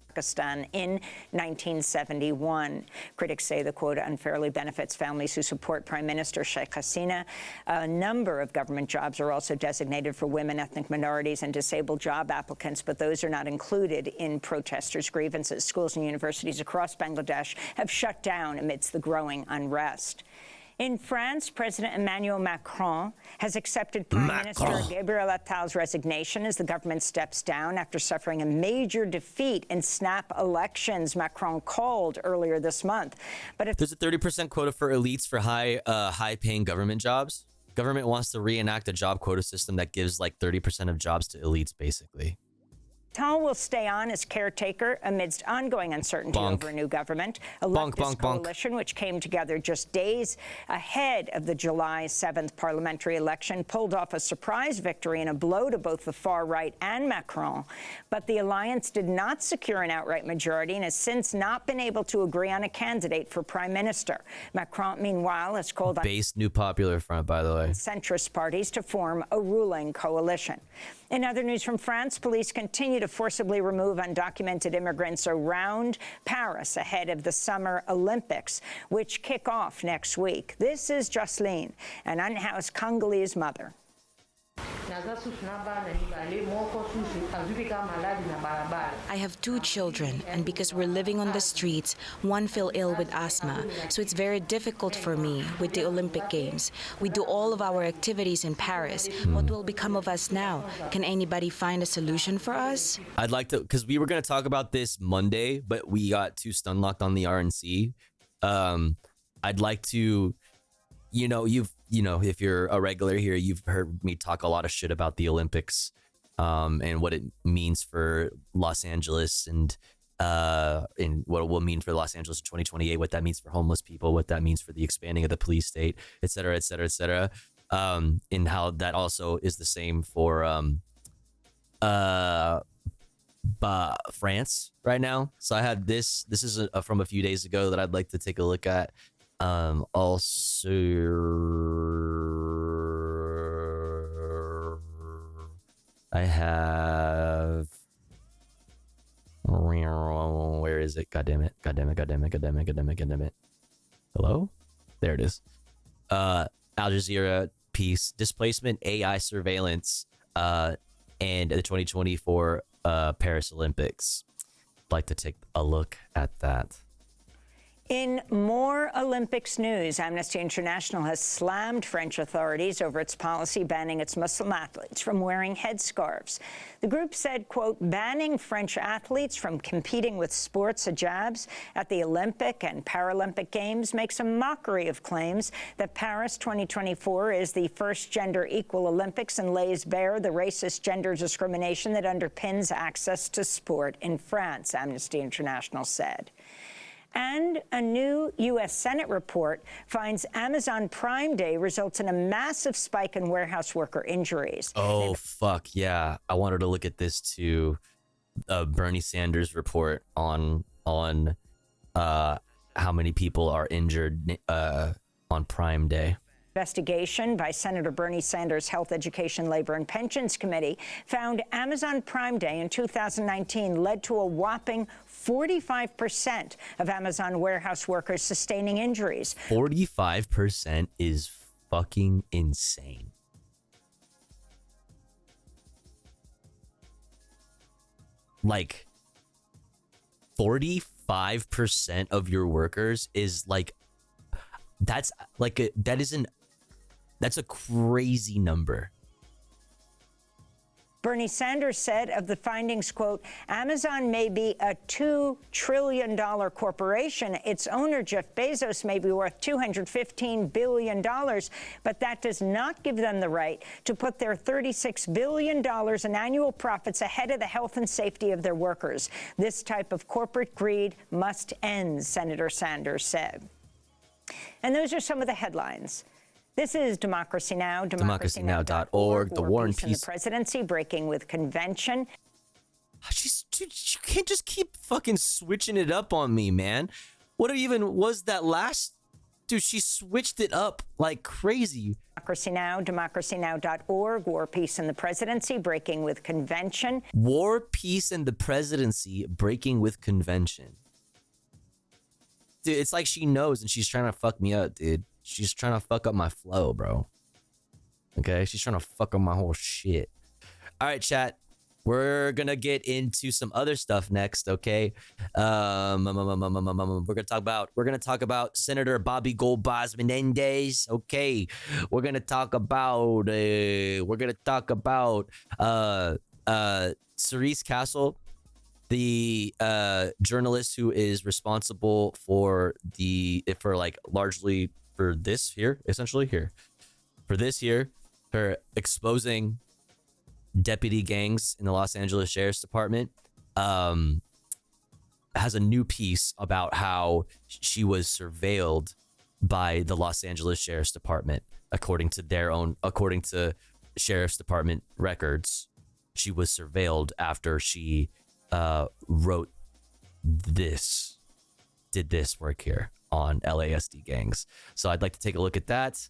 Pakistan in 1971. Critics say the quota unfairly benefits families who support Prime Minister Sheikh Hasina. A number of government jobs are also designated for women, ethnic minorities, and disabled job applicants, but those are not included in protesters' grievances. Schools and universities across Bangladesh have shut down amidst the growing unrest. In France, President Emmanuel Macron has accepted Prime Minister Gabriel Attal's resignation as the government steps down after suffering a major defeat in snap elections Macron called earlier this month. But if there's a 30% quota for elites for high-paying government jobs, government wants to reenact a job quota system that gives like 30% of jobs to elites, basically. Attal will stay on as caretaker amidst ongoing uncertainty over a new government. A leftist coalition, which came together just days ahead of the July 7th parliamentary election, pulled off a surprise victory in a blow to both the far right and Macron. But the alliance did not secure an outright majority and has since not been able to agree on a candidate for prime minister. Macron, meanwhile, has called on based New Popular Front, by the way, centrist parties to form a ruling coalition. In other news from France, police continue to forcibly remove undocumented immigrants around Paris ahead of the Summer Olympics, which kick off next week. This is Jocelyn, an unhoused Congolese mother. I have 2 children, and because we're living on the streets, one fell ill with asthma, so it's very difficult for me with the Olympic Games. We do all of our activities in Paris. What will become of us now? Can anybody find a solution for us? I'd like to, because we were going to talk about this Monday, but we got too stun locked on the RNC. I'd like to, if you're a regular here, you've heard me talk a lot of shit about the Olympics and what it means for Los Angeles and what it will mean for Los Angeles in 2028, what that means for homeless people, what that means for the expanding of the police state, et cetera, et cetera, et cetera. And how that also is the same for France right now. So I had this is from a few days ago that I'd like to take a look at. Also, I have, where is it? God damn it. Hello? There it is. Al Jazeera piece, displacement, AI surveillance, and the 2024 Paris Olympics. I'd like to take a look at that. In more Olympics news, Amnesty International has slammed French authorities over its policy banning its Muslim athletes from wearing headscarves. The group said, quote, banning French athletes from competing with sports hijabs at the Olympic and Paralympic Games makes a mockery of claims that Paris 2024 is the first gender-equal Olympics and lays bare the racist gender discrimination that underpins access to sport in France, Amnesty International said. And a new U.S. Senate report finds Amazon Prime Day results in a massive spike in warehouse worker injuries. Oh, fuck, yeah. I wanted to look at this too. Bernie Sanders report on how many people are injured on Prime Day. Investigation by Senator Bernie Sanders' Health, Education, Labor, and Pensions Committee found Amazon Prime Day in 2019 led to a whopping 45% of Amazon warehouse workers sustaining injuries. 45% is fucking insane. Like 45% of your workers is like, that's a crazy number. Bernie Sanders said of the findings, quote, Amazon may be a $2 trillion corporation. Its owner, Jeff Bezos, may be worth $215 billion, but that does not give them the right to put their $36 billion in annual profits ahead of the health and safety of their workers. This type of corporate greed must end, Senator Sanders said. And those are some of the headlines. This is Democracy Now!, democracynow.org, the War and Peace in the Presidency, breaking with convention. Dude, you can't just keep fucking switching it up on me, man. What even was that last? Dude, she switched it up like crazy. Democracy Now!, democracynow.org, War, Peace in the Presidency, breaking with convention. War, Peace in the Presidency, breaking with convention. Dude, it's like she knows and she's trying to fuck me up, dude. She's trying to fuck up my flow, bro. Okay? She's trying to fuck up my whole shit. All right, chat. We're going to get into some other stuff next, okay? We're going to talk about Senator Bobby Goldbaz Menendez, okay? We're going to talk about Cerise Castle, the journalist who is responsible for largely for this here, essentially here. For this here, her exposing deputy gangs in the Los Angeles Sheriff's Department, has a new piece about how she was surveilled by the Los Angeles Sheriff's Department. According to Sheriff's Department records, she was surveilled after she did this work here on LASD gangs. So I'd like to take a look at that.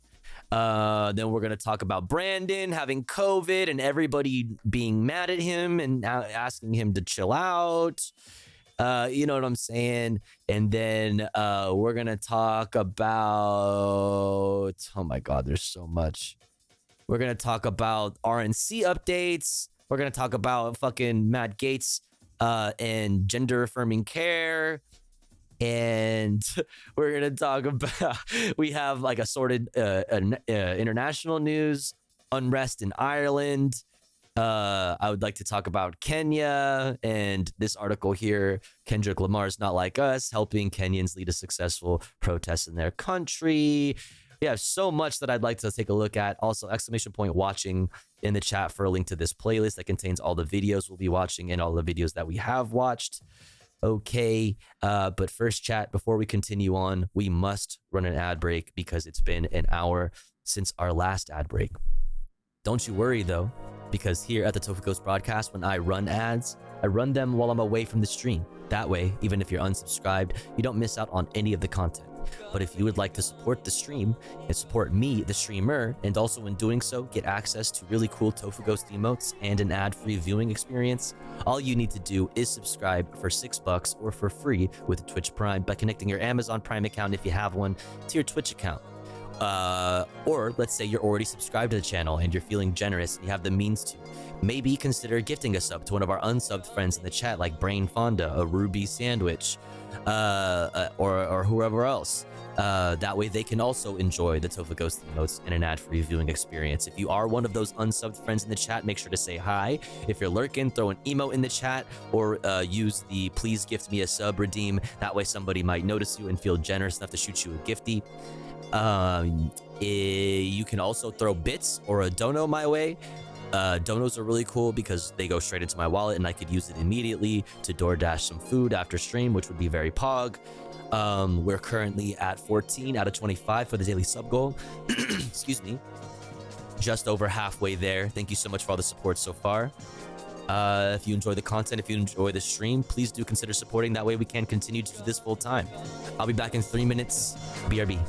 Then we're going to talk about Brandon having COVID and everybody being mad at him and asking him to chill out. You know what I'm saying? And then we're going to talk about, oh my God, there's so much. We're going to talk about RNC updates. We're going to talk about fucking Matt Gaetz and gender affirming care. And we're going to talk about, we have like assorted international news, unrest in Ireland. I would like to talk about Kenya and this article here, Kendrick Lamar's Not Like Us, helping Kenyans lead a successful protest in their country. We have so much that I'd like to take a look at. Also, !watching in the chat for a link to this playlist that contains all the videos we'll be watching and all the videos that we have watched. Okay, but first, chat, before we continue on, we must run an ad break because it's been an hour since our last ad break. Don't you worry, though, because here at the Tofu Ghost broadcast, when I run ads, I run them while I'm away from the stream. That way, even if you're unsubscribed, you don't miss out on any of the content. But if you would like to support the stream and support me, the streamer, and also in doing so, get access to really cool Tofu Ghost emotes and an ad-free viewing experience, all you need to do is subscribe for $6 or for free with Twitch Prime by connecting your Amazon Prime account, if you have one, to your Twitch account. Or let's say you're already subscribed to the channel and you're feeling generous and you have the means to. Maybe consider gifting a sub to one of our unsubbed friends in the chat, like Brain Fonda, a Ruby Sandwich, or whoever else. That way they can also enjoy the Tofu Ghost emotes and an ad-free viewing experience. If you are one of those unsubbed friends in the chat, make sure to say hi. If you're lurking, throw an emote in the chat or use the please gift me a sub redeem. That way somebody might notice you and feel generous enough to shoot you a gifty. You can also throw bits or a dono my way. Donos are really cool because they go straight into my wallet and I could use it immediately to DoorDash some food after stream, which would be very pog. We're currently at 14 out of 25 for the daily sub goal. Excuse me. Just over halfway there. Thank you so much for all the support so far. If you enjoy the content, if you enjoy the stream, please do consider supporting. That way we can continue to do this full time. I'll be back in 3 minutes. BRB.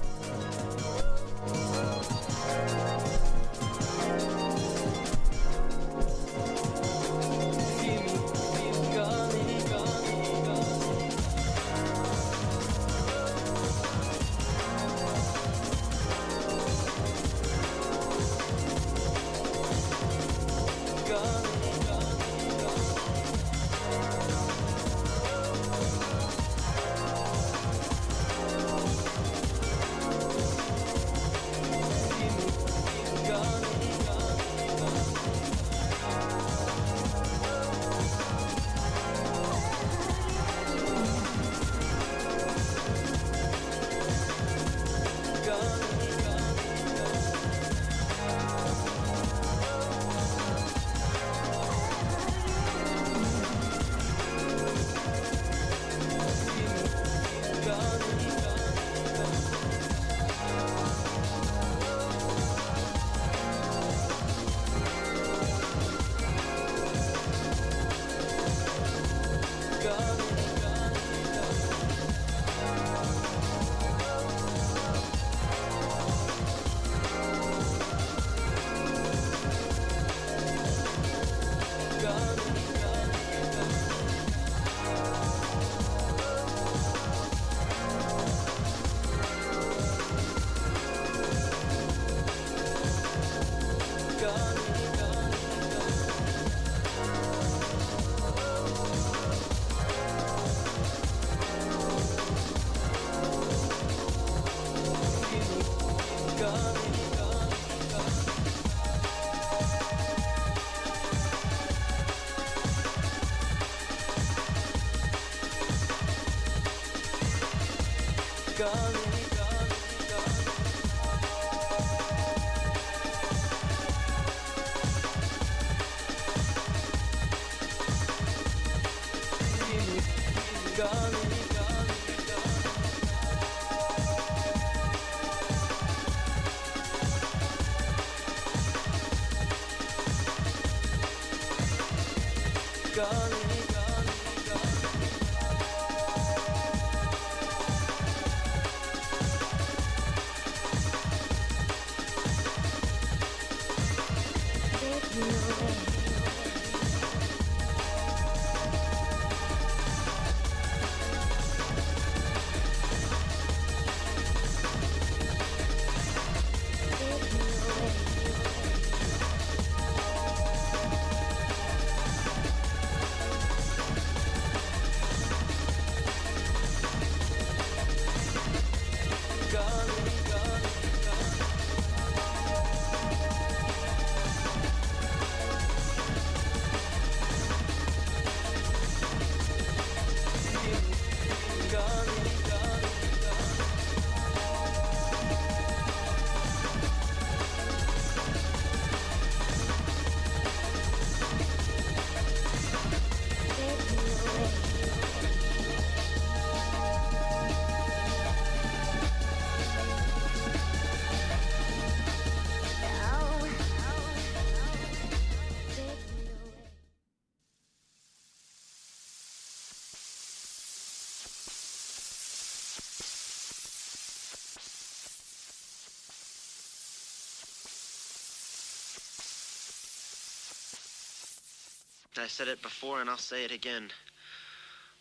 I said it before and I'll say it again.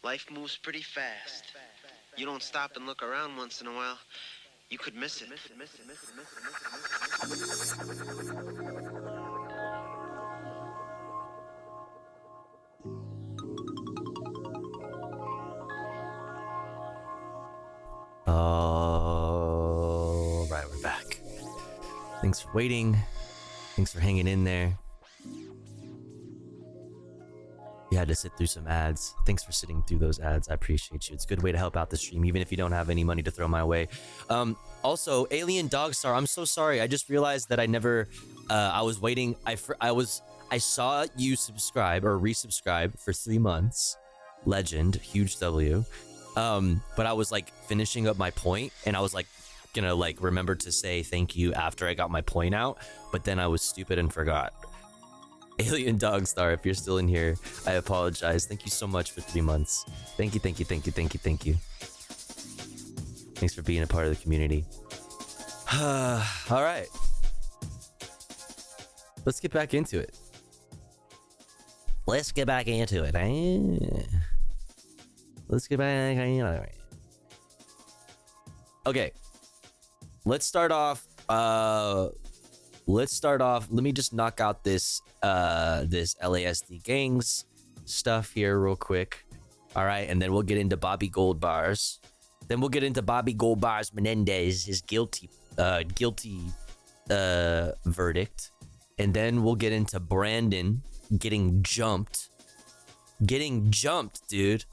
Life moves pretty fast. You don't stop and look around once in a while, you could miss it. All right, we're back. Thanks for waiting. Thanks for hanging in there. You had to sit through some ads. Thanks for sitting through those ads. I appreciate you. It's a good way to help out the stream, even if you don't have any money to throw my way. Also, Alien Dogstar, I'm so sorry. I just realized that I never. I was waiting. I saw you subscribe or resubscribe for 3 months. Legend, huge W. But I was like finishing up my point, and I was like gonna like remember to say thank you after I got my point out. But then I was stupid and forgot. Alien Dogstar, if you're still in here, I apologize. Thank you so much for 3 months. Thank you, thank you, thank you, thank you, thank you. Thanks for being a part of the community. All right. Let's get back into it. Let's get back into it. Let's get back into it. Okay. Let's start off. Let me just knock out this this LASD gangs stuff here real quick. All right, and then we'll get into Bobby Goldbar's. Then we'll get into Bobby Goldbar's Menendez, his guilty verdict. And then we'll get into Brandon getting jumped. Getting jumped, dude.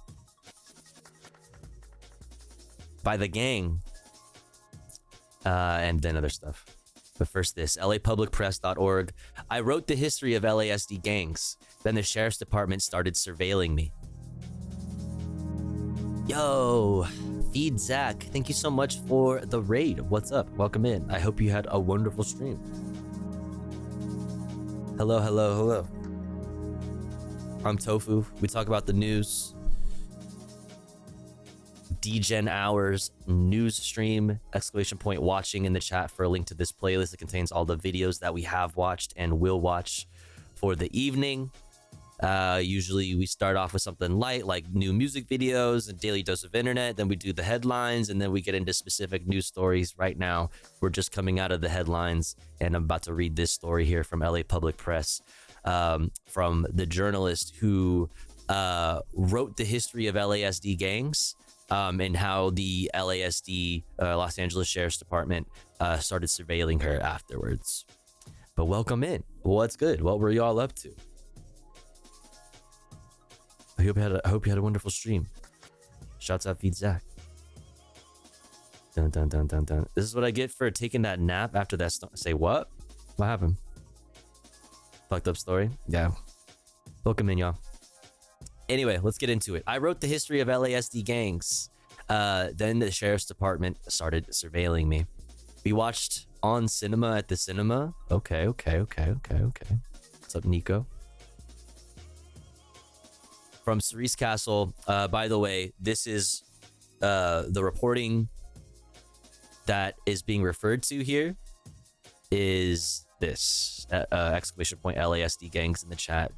By the gang. And then other stuff. But first this, lapublicpress.org. I wrote the history of LASD gangs. Then the sheriff's department started surveilling me. Yo, Feed Zach, thank you so much for the raid. What's up? Welcome in. I hope you had a wonderful stream. Hello, hello, hello. I'm Tofu. We talk about the news. DGen Hours news stream, ! Watching in the chat for a link to this playlist that contains all the videos that we have watched and will watch for the evening. Usually we start off with something light like new music videos and daily dose of internet. Then we do the headlines and then we get into specific news stories. Right now, we're just coming out of the headlines and I'm about to read this story here from LA Public Press from the journalist who wrote the history of LASD gangs. And how the LASD, Los Angeles Sheriff's Department, started surveilling her afterwards. But welcome in. What's good? What were y'all up to? I hope you had a wonderful stream. Shouts out Feed Zach. Dun, dun, dun, dun, dun. This is what I get for taking that nap after that. Say what? What happened? Fucked up story? Yeah. Welcome in, y'all. Anyway, let's get into it. I wrote the history of LASD gangs. Then the sheriff's department started surveilling me. We watched On Cinema at the cinema. Okay. What's up, Nico? From Cerise Castle. By the way, this is the reporting that is being referred to here is this exclamation point LASD gangs in the chat.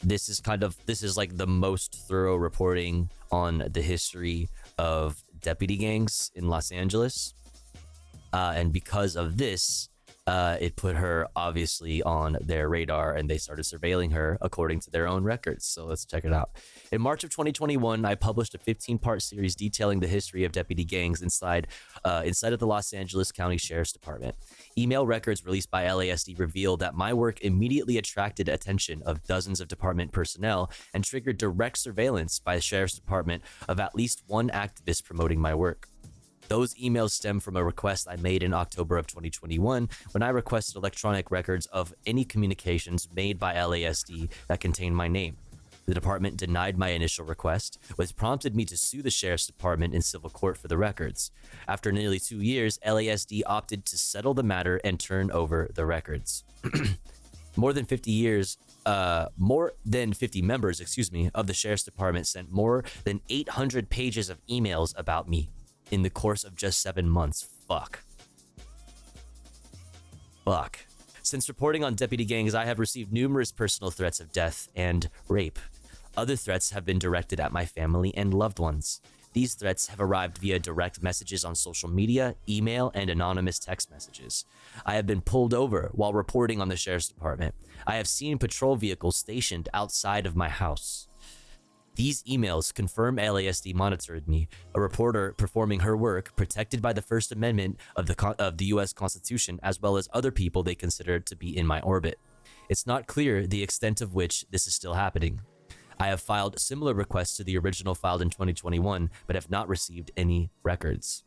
This is like the most thorough reporting on the history of deputy gangs in Los Angeles. And because of this, it put her obviously on their radar and they started surveilling her according to their own records. So let's check it out. In March of 2021, I published a 15-part series detailing the history of deputy gangs inside of the Los Angeles County Sheriff's Department. Email records released by LASD revealed that my work immediately attracted attention of dozens of department personnel and triggered direct surveillance by the Sheriff's Department of at least one activist promoting my work. Those emails stem from a request I made in October of 2021 when I requested electronic records of any communications made by LASD that contained my name. The department denied my initial request, which prompted me to sue the Sheriff's Department in civil court for the records. After nearly 2 years, LASD opted to settle the matter and turn over the records. More than 50 members, of the Sheriff's Department sent more than 800 pages of emails about me in the course of just 7 months. Fuck. Since reporting on deputy gangs, I have received numerous personal threats of death and rape. Other threats have been directed at my family and loved ones. These threats have arrived via direct messages on social media, email, and anonymous text messages. I have been pulled over while reporting on the Sheriff's Department. I have seen patrol vehicles stationed outside of my house. These emails confirm LASD monitored me, a reporter performing her work protected by the First Amendment of the U.S. Constitution, as well as other people they consider to be in my orbit. It's not clear the extent of which this is still happening. I have filed similar requests to the original filed in 2021, but have not received any records.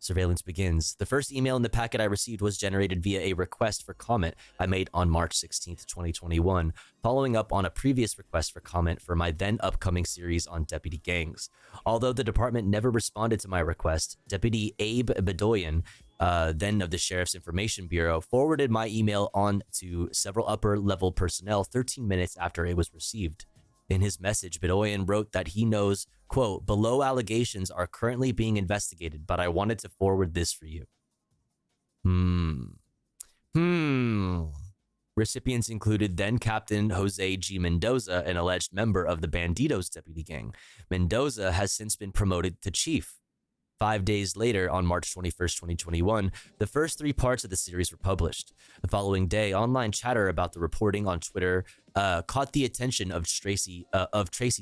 Surveillance begins. The first email in the packet I received was generated via a request for comment I made on March 16th, 2021, following up on a previous request for comment for my then upcoming series on deputy gangs. Although the department never responded to my request, Deputy Abe Bedoyan, then of the Sheriff's Information Bureau, forwarded my email on to several upper-level personnel 13 minutes after it was received. In his message, Bedoyan wrote that he knows, quote, below allegations are currently being investigated, but I wanted to forward this for you. Recipients included then Captain Jose G. Mendoza, an alleged member of the Bandidos deputy gang. Mendoza has since been promoted to chief. 5 days later, on March 21st, 2021, the first 3 parts of the series were published. The following day, online chatter about the reporting on Twitter caught the attention of Tracy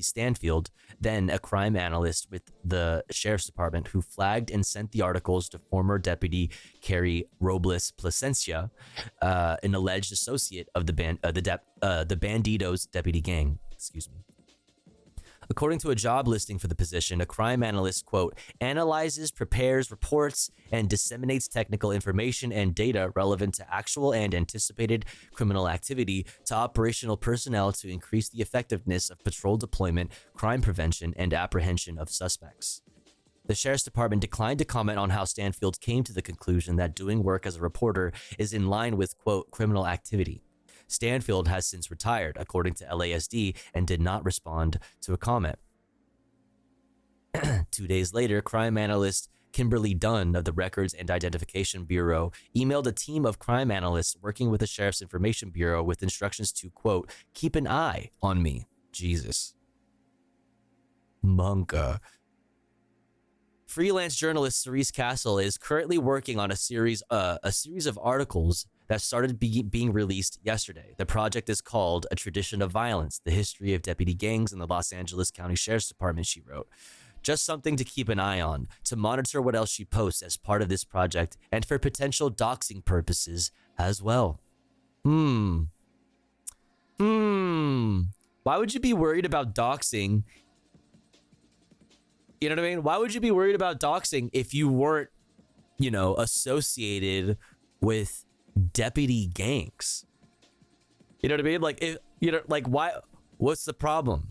Stanfield, then a crime analyst with the Sheriff's Department, who flagged and sent the articles to former Deputy Carrie Robles Plasencia, an alleged associate of the Bandidos deputy gang. Excuse me. According to a job listing for the position, a crime analyst, quote, analyzes, prepares, reports, and disseminates technical information and data relevant to actual and anticipated criminal activity to operational personnel to increase the effectiveness of patrol deployment, crime prevention, and apprehension of suspects. The Sheriff's Department declined to comment on how Stanfield came to the conclusion that doing work as a reporter is in line with, quote, criminal activity. Stanfield has since retired, according to LASD, and did not respond to a comment. 2 days later, crime analyst Kimberly Dunn of the Records and Identification Bureau emailed a team of crime analysts working with the Sheriff's Information Bureau with instructions to, quote, keep an eye on me. Jesus. Monka. Freelance journalist Cerise Castle is currently working on a series of articles that started being released yesterday. The project is called A Tradition of Violence, the History of Deputy Gangs in the Los Angeles County Sheriff's Department, she wrote. Just something to keep an eye on, to monitor what else she posts as part of this project, and for potential doxing purposes as well. The Why would you be worried about doxing? You know what I mean? Why would you be worried about doxing if you weren't, you know, associated with deputy gangs? You know what I mean? Like, if you know, like, why? What's the problem?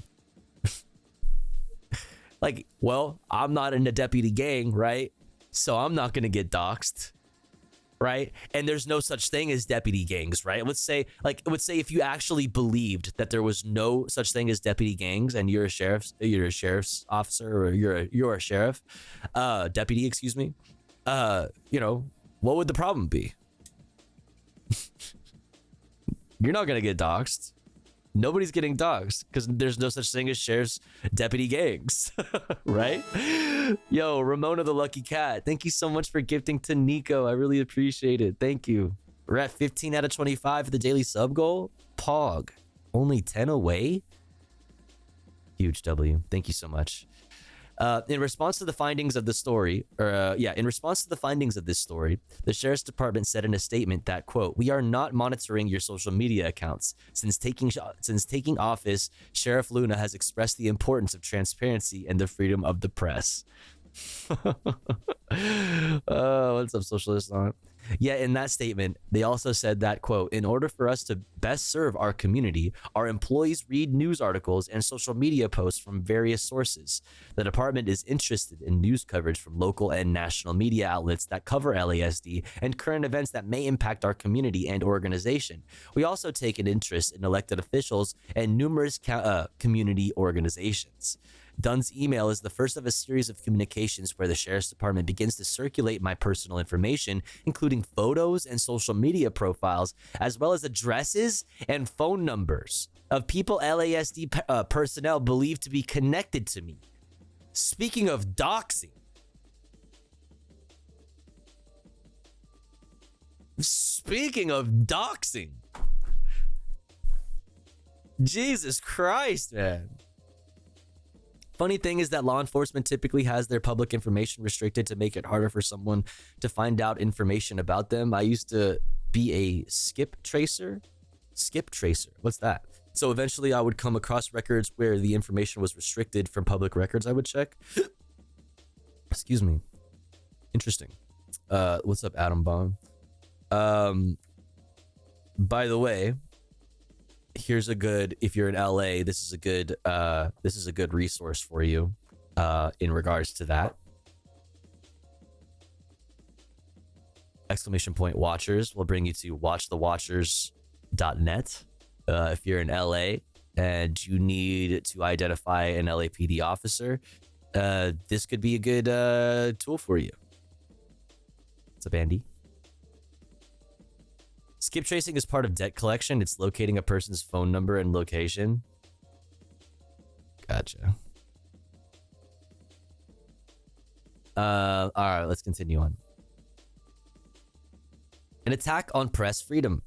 Like, well, I'm not in a deputy gang, right? So I'm not gonna get doxed, right? And there's no such thing as deputy gangs, right? Let's say if you actually believed that there was no such thing as deputy gangs, and you're a sheriff's officer, or you're a sheriff, deputy, excuse me. You know, what would the problem be? You're not gonna get doxxed. Nobody's getting doxxed because there's no such thing as sheriff's deputy gangs, right? Yo, Ramona the Lucky Cat, thank you so much for gifting to Nico. I really appreciate it. Thank you. We're at 15 out of 25 for the daily sub goal. Pog, only 10 away. Huge W. Thank you so much. In response to the findings of the story, in response to the findings of this story, the Sheriff's Department said in a statement that, quote, "We are not monitoring your social media accounts. Since taking office, Sheriff Luna has expressed the importance of transparency and the freedom of the press." What's up, socialist? Yeah, in that statement, they also said that, quote, "In order for us to best serve our community, our employees read news articles and social media posts from various sources. The department is interested in news coverage from local and national media outlets that cover LASD and current events that may impact our community and organization. We also take an interest in elected officials and numerous community organizations." Dunn's email is the first of a series of communications where the Sheriff's Department begins to circulate my personal information, including photos and social media profiles, as well as addresses and phone numbers of people LASD personnel believed to be connected to me. Speaking of doxing. Jesus Christ, man. Funny thing is that law enforcement typically has their public information restricted to make it harder for someone to find out information about them. I used to be a skip tracer. What's that? So eventually I would come across records where the information was restricted from public records I would check. Excuse me. Interesting. What's up, Adam Bomb? By the way, here's a good, if you're in LA, this is a good resource for you in regards to that. Exclamation point watchers will bring you to watchthewatchers.net. If you're in LA and you need to identify an LAPD officer, this could be a good tool for you. What's up, Andy? Skip tracing is part of debt collection. It's locating a person's phone number and location. Gotcha. All right, let's continue on. An attack on press freedom.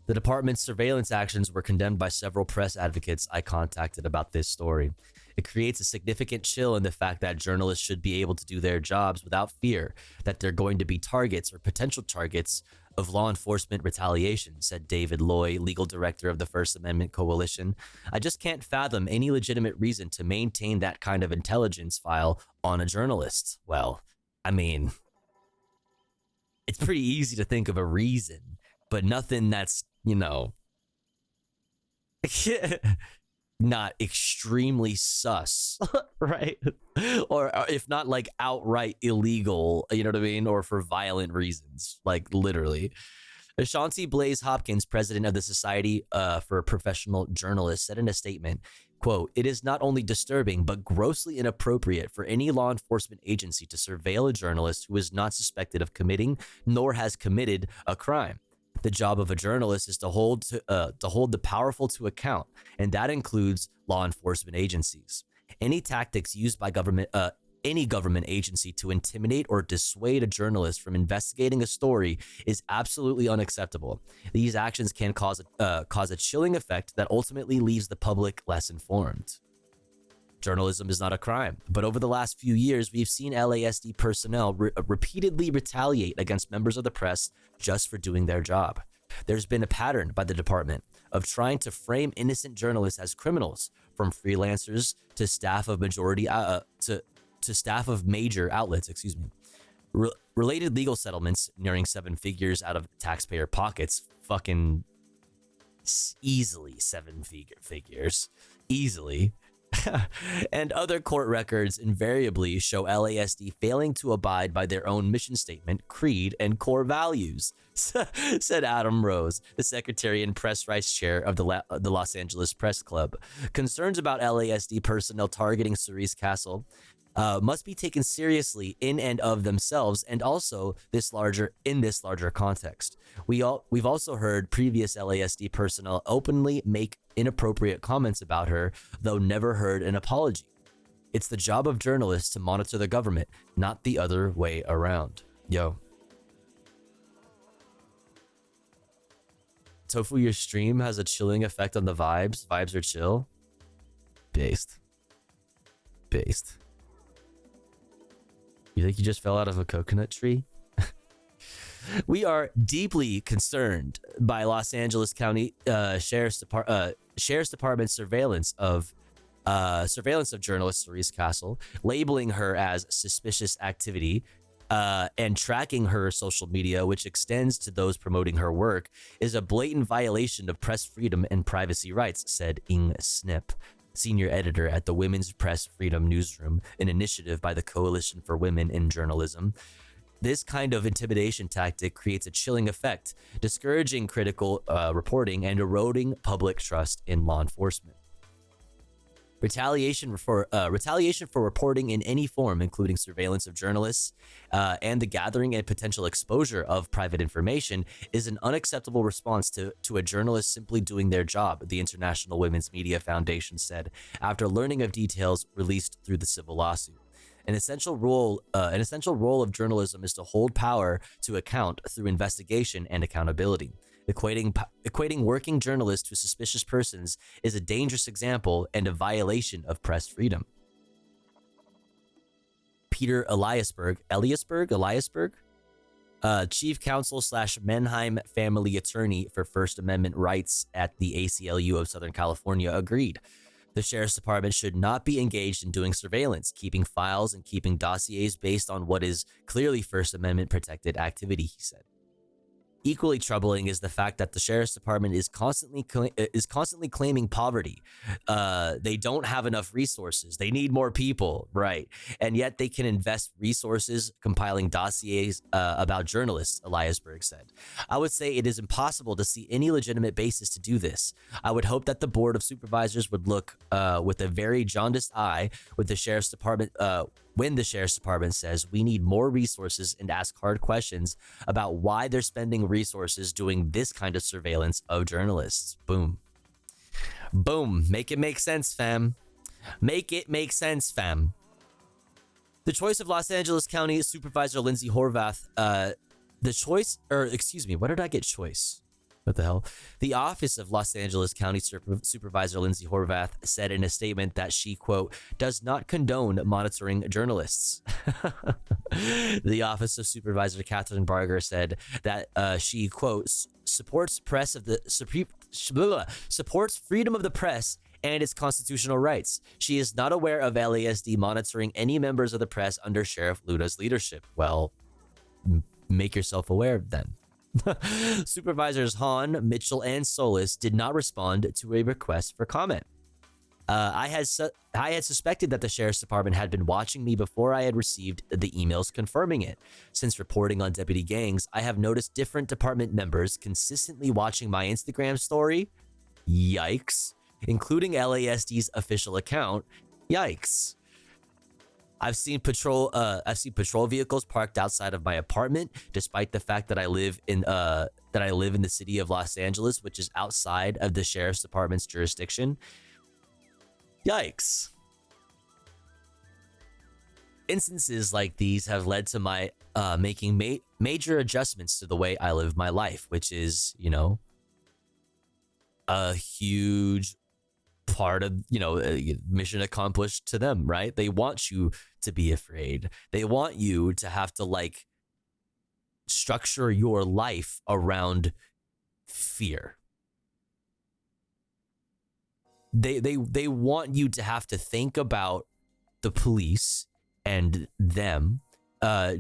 The department's surveillance actions were condemned by several press advocates I contacted about this story. It creates a significant chill in the fact that journalists should be able to do their jobs without fear that they're going to be targets or potential targets of law enforcement retaliation, said David Loy, legal director of the First Amendment Coalition. I just can't fathom any legitimate reason to maintain that kind of intelligence file on a journalist. Well, I mean, it's pretty easy to think of a reason, but nothing that's, you know, not extremely sus, right? Or if not like outright illegal, you know what I mean? Or for violent reasons, like literally. Ashanti Blaze Hopkins, president of the Society for Professional Journalists, said in a statement, quote, "It is not only disturbing, but grossly inappropriate for any law enforcement agency to surveil a journalist who is not suspected of committing nor has committed a crime. The job of a journalist is to hold the powerful to account, and that includes law enforcement agencies. Any tactics used by any government agency to intimidate or dissuade a journalist from investigating a story is absolutely unacceptable. These actions can cause a chilling effect that ultimately leaves the public less informed. Journalism is not a crime, but over the last few years, we've seen LASD personnel repeatedly retaliate against members of the press just for doing their job. There's been a pattern by the department of trying to frame innocent journalists as criminals, from freelancers to staff of staff of major outlets, related legal settlements nearing 7 figures out of taxpayer pockets, fucking easily 7 figures, easily. And other court records invariably show LASD failing to abide by their own mission statement, creed, and core values, said Adam Rose, the secretary and press rights chair of the Los Angeles Press Club. Concerns about LASD personnel targeting Cerise Castle must be taken seriously in and of themselves, and also this larger context. We've also heard previous LASD personnel openly make inappropriate comments about her, though never heard an apology. It's the job of journalists to monitor the government, not the other way around. Yo. Tofu, your stream has a chilling effect on the vibes. Vibes are chill. Based. You think you just fell out of a coconut tree? We are deeply concerned by Los Angeles County Sheriff's Department surveillance of journalist Cerise Castle, labeling her as suspicious activity, and tracking her social media, which extends to those promoting her work, is a blatant violation of press freedom and privacy rights, said Ing Snip, senior editor at the Women's Press Freedom Newsroom, an initiative by the Coalition for Women in Journalism. This kind of intimidation tactic creates a chilling effect, discouraging critical reporting and eroding public trust in law enforcement. Retaliation for reporting in any form, including surveillance of journalists and the gathering and potential exposure of private information, is an unacceptable response to a journalist simply doing their job, the International Women's Media Foundation said after learning of details released through the civil lawsuit. An essential role of journalism is to hold power to account through investigation and accountability. Equating working journalists to suspicious persons is a dangerous example and a violation of press freedom. Peter Eliasberg, Chief Counsel / Menheim family attorney for First Amendment rights at the ACLU of Southern California, agreed. The Sheriff's Department should not be engaged in doing surveillance, keeping files, and keeping dossiers based on what is clearly First Amendment protected activity, he said. Equally troubling is the fact that the Sheriff's Department is constantly claiming poverty. They don't have enough resources. They need more people, right? And yet they can invest resources compiling dossiers about journalists, Eliasberg said. I would say it is impossible to see any legitimate basis to do this. I would hope that the Board of Supervisors would look with a very jaundiced eye with the Sheriff's Department when the Sheriff's Department says we need more resources and ask hard questions about why they're spending resources doing this kind of surveillance of journalists. Boom. Boom. Make it make sense, fam. Make it make sense, fam. The choice of Los Angeles County Supervisor Lindsay Horvath, what did I get choice? What the hell? The office of Los Angeles County Supervisor Lindsay Horvath said in a statement that she, quote, does not condone monitoring journalists. The office of Supervisor Catherine Barger said that she, quote, supports freedom of the press and its constitutional rights. She is not aware of LASD monitoring any members of the press under Sheriff Luda's leadership. Well, make yourself aware then. Supervisors Hahn, Mitchell, and Solis did not respond to a request for comment. I had suspected that the Sheriff's Department had been watching me before I had received the emails confirming it. Since reporting on deputy gangs, I have noticed different department members consistently watching my Instagram story. Yikes. Including LASD's official account. Yikes. I've seen patrol vehicles parked outside of my apartment, despite the fact that I live in the city of Los Angeles, which is outside of the Sheriff's Department's jurisdiction. Yikes. Instances like these have led to my making major adjustments to the way I live my life, which is, a huge part of, mission accomplished to them, right? They want you to be afraid. They want you to have to structure your life around fear. They want you to have to think about the police and them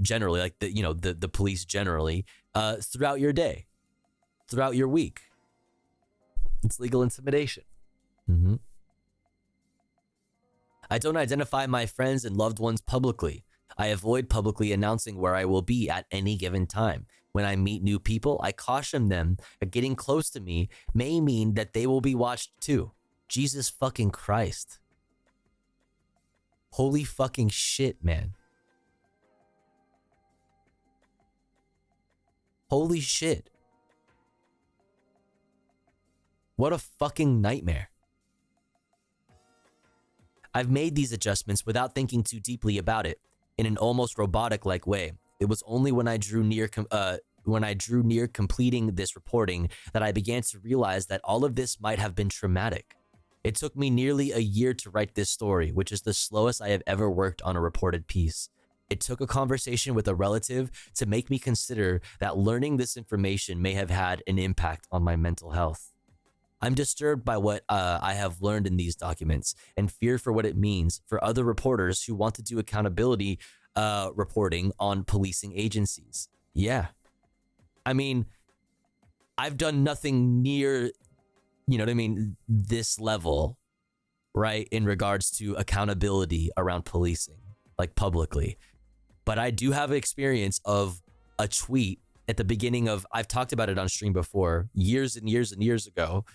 generally, like the police generally throughout your day, throughout your week. It's legal intimidation. I don't identify my friends and loved ones publicly. I avoid publicly announcing where I will be at any given time. When I meet new people, I caution them that getting close to me may mean that they will be watched too. Jesus fucking Christ. Holy fucking shit, man. Holy shit. What a fucking nightmare. I've made these adjustments without thinking too deeply about it, in an almost robotic-like way. It was only when I drew near completing this reporting that I began to realize that all of this might have been traumatic. It took me nearly a year to write this story, which is the slowest I have ever worked on a reported piece. It took a conversation with a relative to make me consider that learning this information may have had an impact on my mental health. I'm disturbed by what I have learned in these documents and fear for what it means for other reporters who want to do accountability reporting on policing agencies. Yeah. I mean, I've done nothing near, you know what I mean, this level, right, in regards to accountability around policing, like publicly. But I do have experience of a tweet at the beginning of, I've talked about it on stream before, years and years and years ago.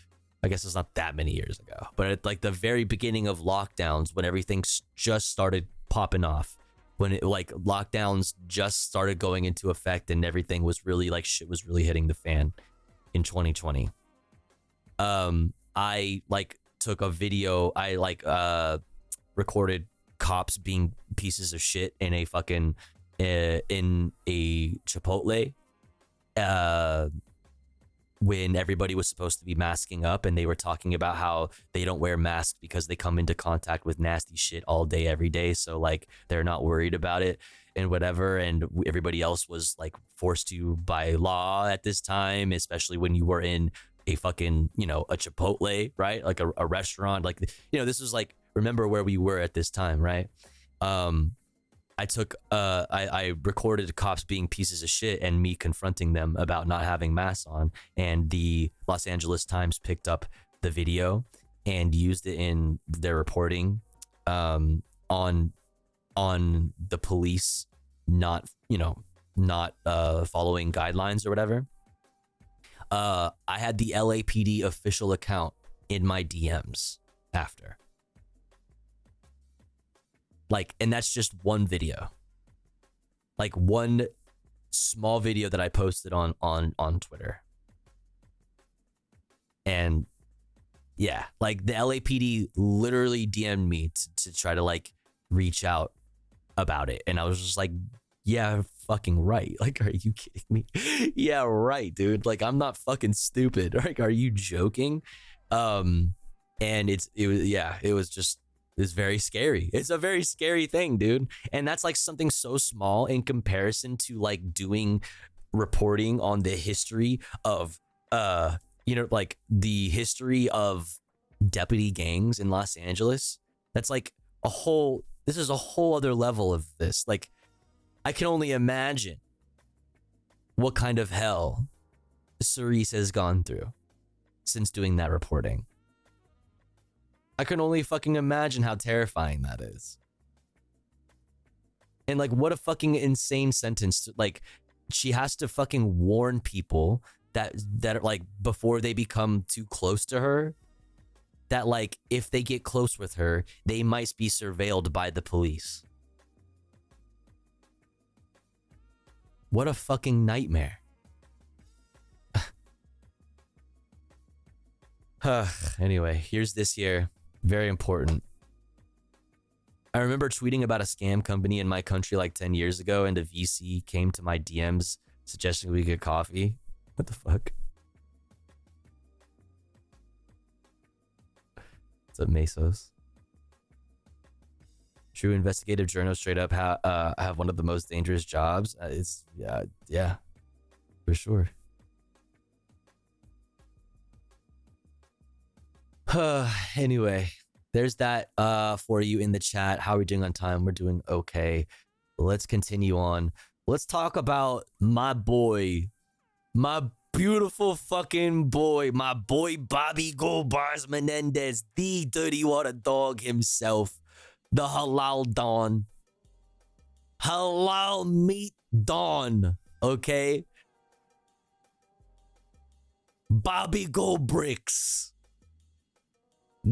I guess it's not that many years ago, but at like the very beginning of lockdowns, when everything just started popping off, when it like lockdowns just started going into effect and everything was really like shit was really hitting the fan in 2020. I like took a video, I like recorded cops being pieces of shit in a fucking in a Chipotle when everybody was supposed to be masking up, and they were talking about how they don't wear masks because they come into contact with nasty shit all day, every day. So like they're not worried about it and whatever. And everybody else was like forced to by law at this time, especially when you were in a fucking, you know, a Chipotle, right? Like a restaurant, like, you know, this was like, remember where we were at this time, right? I took, I recorded cops being pieces of shit and me confronting them about not having masks on, and the Los Angeles Times picked up the video and used it in their reporting on the police not following guidelines or whatever. I had the LAPD official account in my DMs after. Like, and that's just one video. Like one small video that I posted on Twitter. And yeah, like the LAPD literally DM'd me to try to like reach out about it. And I was just like, yeah, fucking right. Like, are you kidding me? Yeah, right, dude. Like, I'm not fucking stupid. Like, are you joking? And it was very scary. It's a very scary thing, dude. And that's like something so small in comparison to like doing reporting on the history of, like the history of deputy gangs in Los Angeles. That's like this is a whole other level of this. Like, I can only imagine what kind of hell Cerise has gone through since doing that reporting. I can only fucking imagine how terrifying that is. And like, what a fucking insane sentence. Like, she has to fucking warn people that are like, before they become too close to her, that like, if they get close with her, they might be surveilled by the police. What a fucking nightmare. Anyway, here's this year. Very important. I remember tweeting about a scam company in my country like 10 years ago, and a VC came to my DMs suggesting we get coffee. What the fuck? What's up, Mesos? True investigative journal straight up have one of the most dangerous jobs. Yeah, for sure. Anyway, there's that for you in the chat. How are we doing on time? We're doing okay. Let's continue on. Let's talk about my boy, my beautiful fucking boy, my boy Bobby Goldbars Menendez, the dirty water dog himself, the halal Don, halal meat Don, okay? Bobby Goldbricks,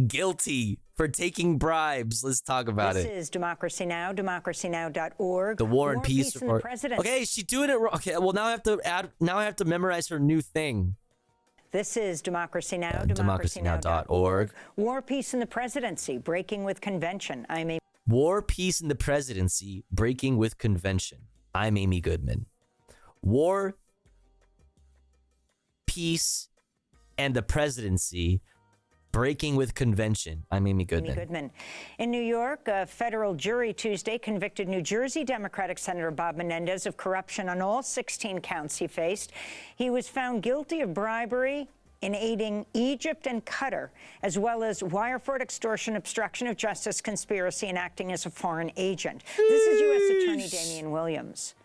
guilty for taking bribes. Let's talk about it. This is Democracy Now!, democracynow.org. The War and Peace in the Report. presidency. Okay, she's doing it wrong. Okay, well now I have to add. Now I have to memorize her new thing. This is Democracy Now!, democracynow.org. War, Peace, in the presidency, breaking with convention. I'm Amy. War, Peace, in the presidency, breaking with convention. I'm Amy Goodman. War, Peace, and the presidency, breaking with convention. I'm Amy Goodman. In New York, a federal jury Tuesday convicted New Jersey Democratic Senator Bob Menendez of corruption on all 16 counts he faced. He was found guilty of bribery in aiding Egypt and Qatar, as well as wire fraud, extortion, obstruction of justice, conspiracy, and acting as a foreign agent. This is U.S. Attorney Damian Williams.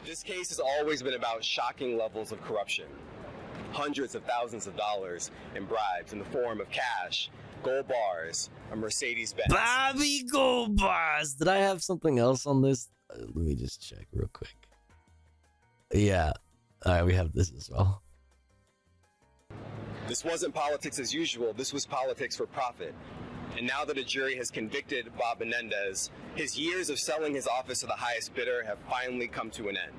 This case has always been about shocking levels of corruption. Hundreds of thousands of dollars in bribes in the form of cash, gold bars, a Mercedes-Benz. Bobby Gold Bars. Did I have something else on this? Let me just check real quick. Yeah. All right, we have this as well. This wasn't politics as usual. This was politics for profit. And now that a jury has convicted Bob Menendez, his years of selling his office to the highest bidder have finally come to an end.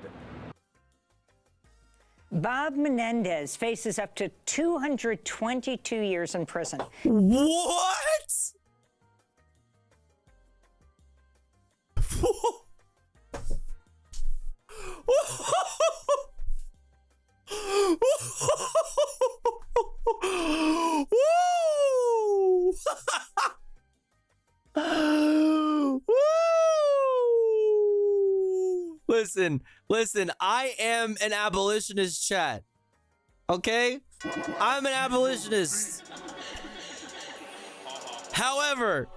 Bob Menendez faces up to 222 years in prison. What? Listen, I am an abolitionist, chat. Okay? I'm an abolitionist. However,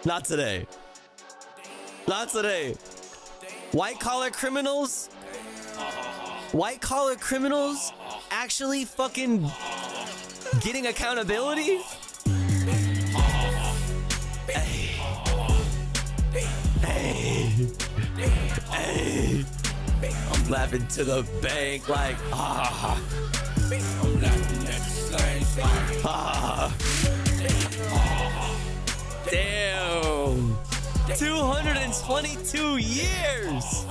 not today. White collar criminals actually fucking getting accountability? Hey. I'm laughing to the bank like, Damn. 222 years.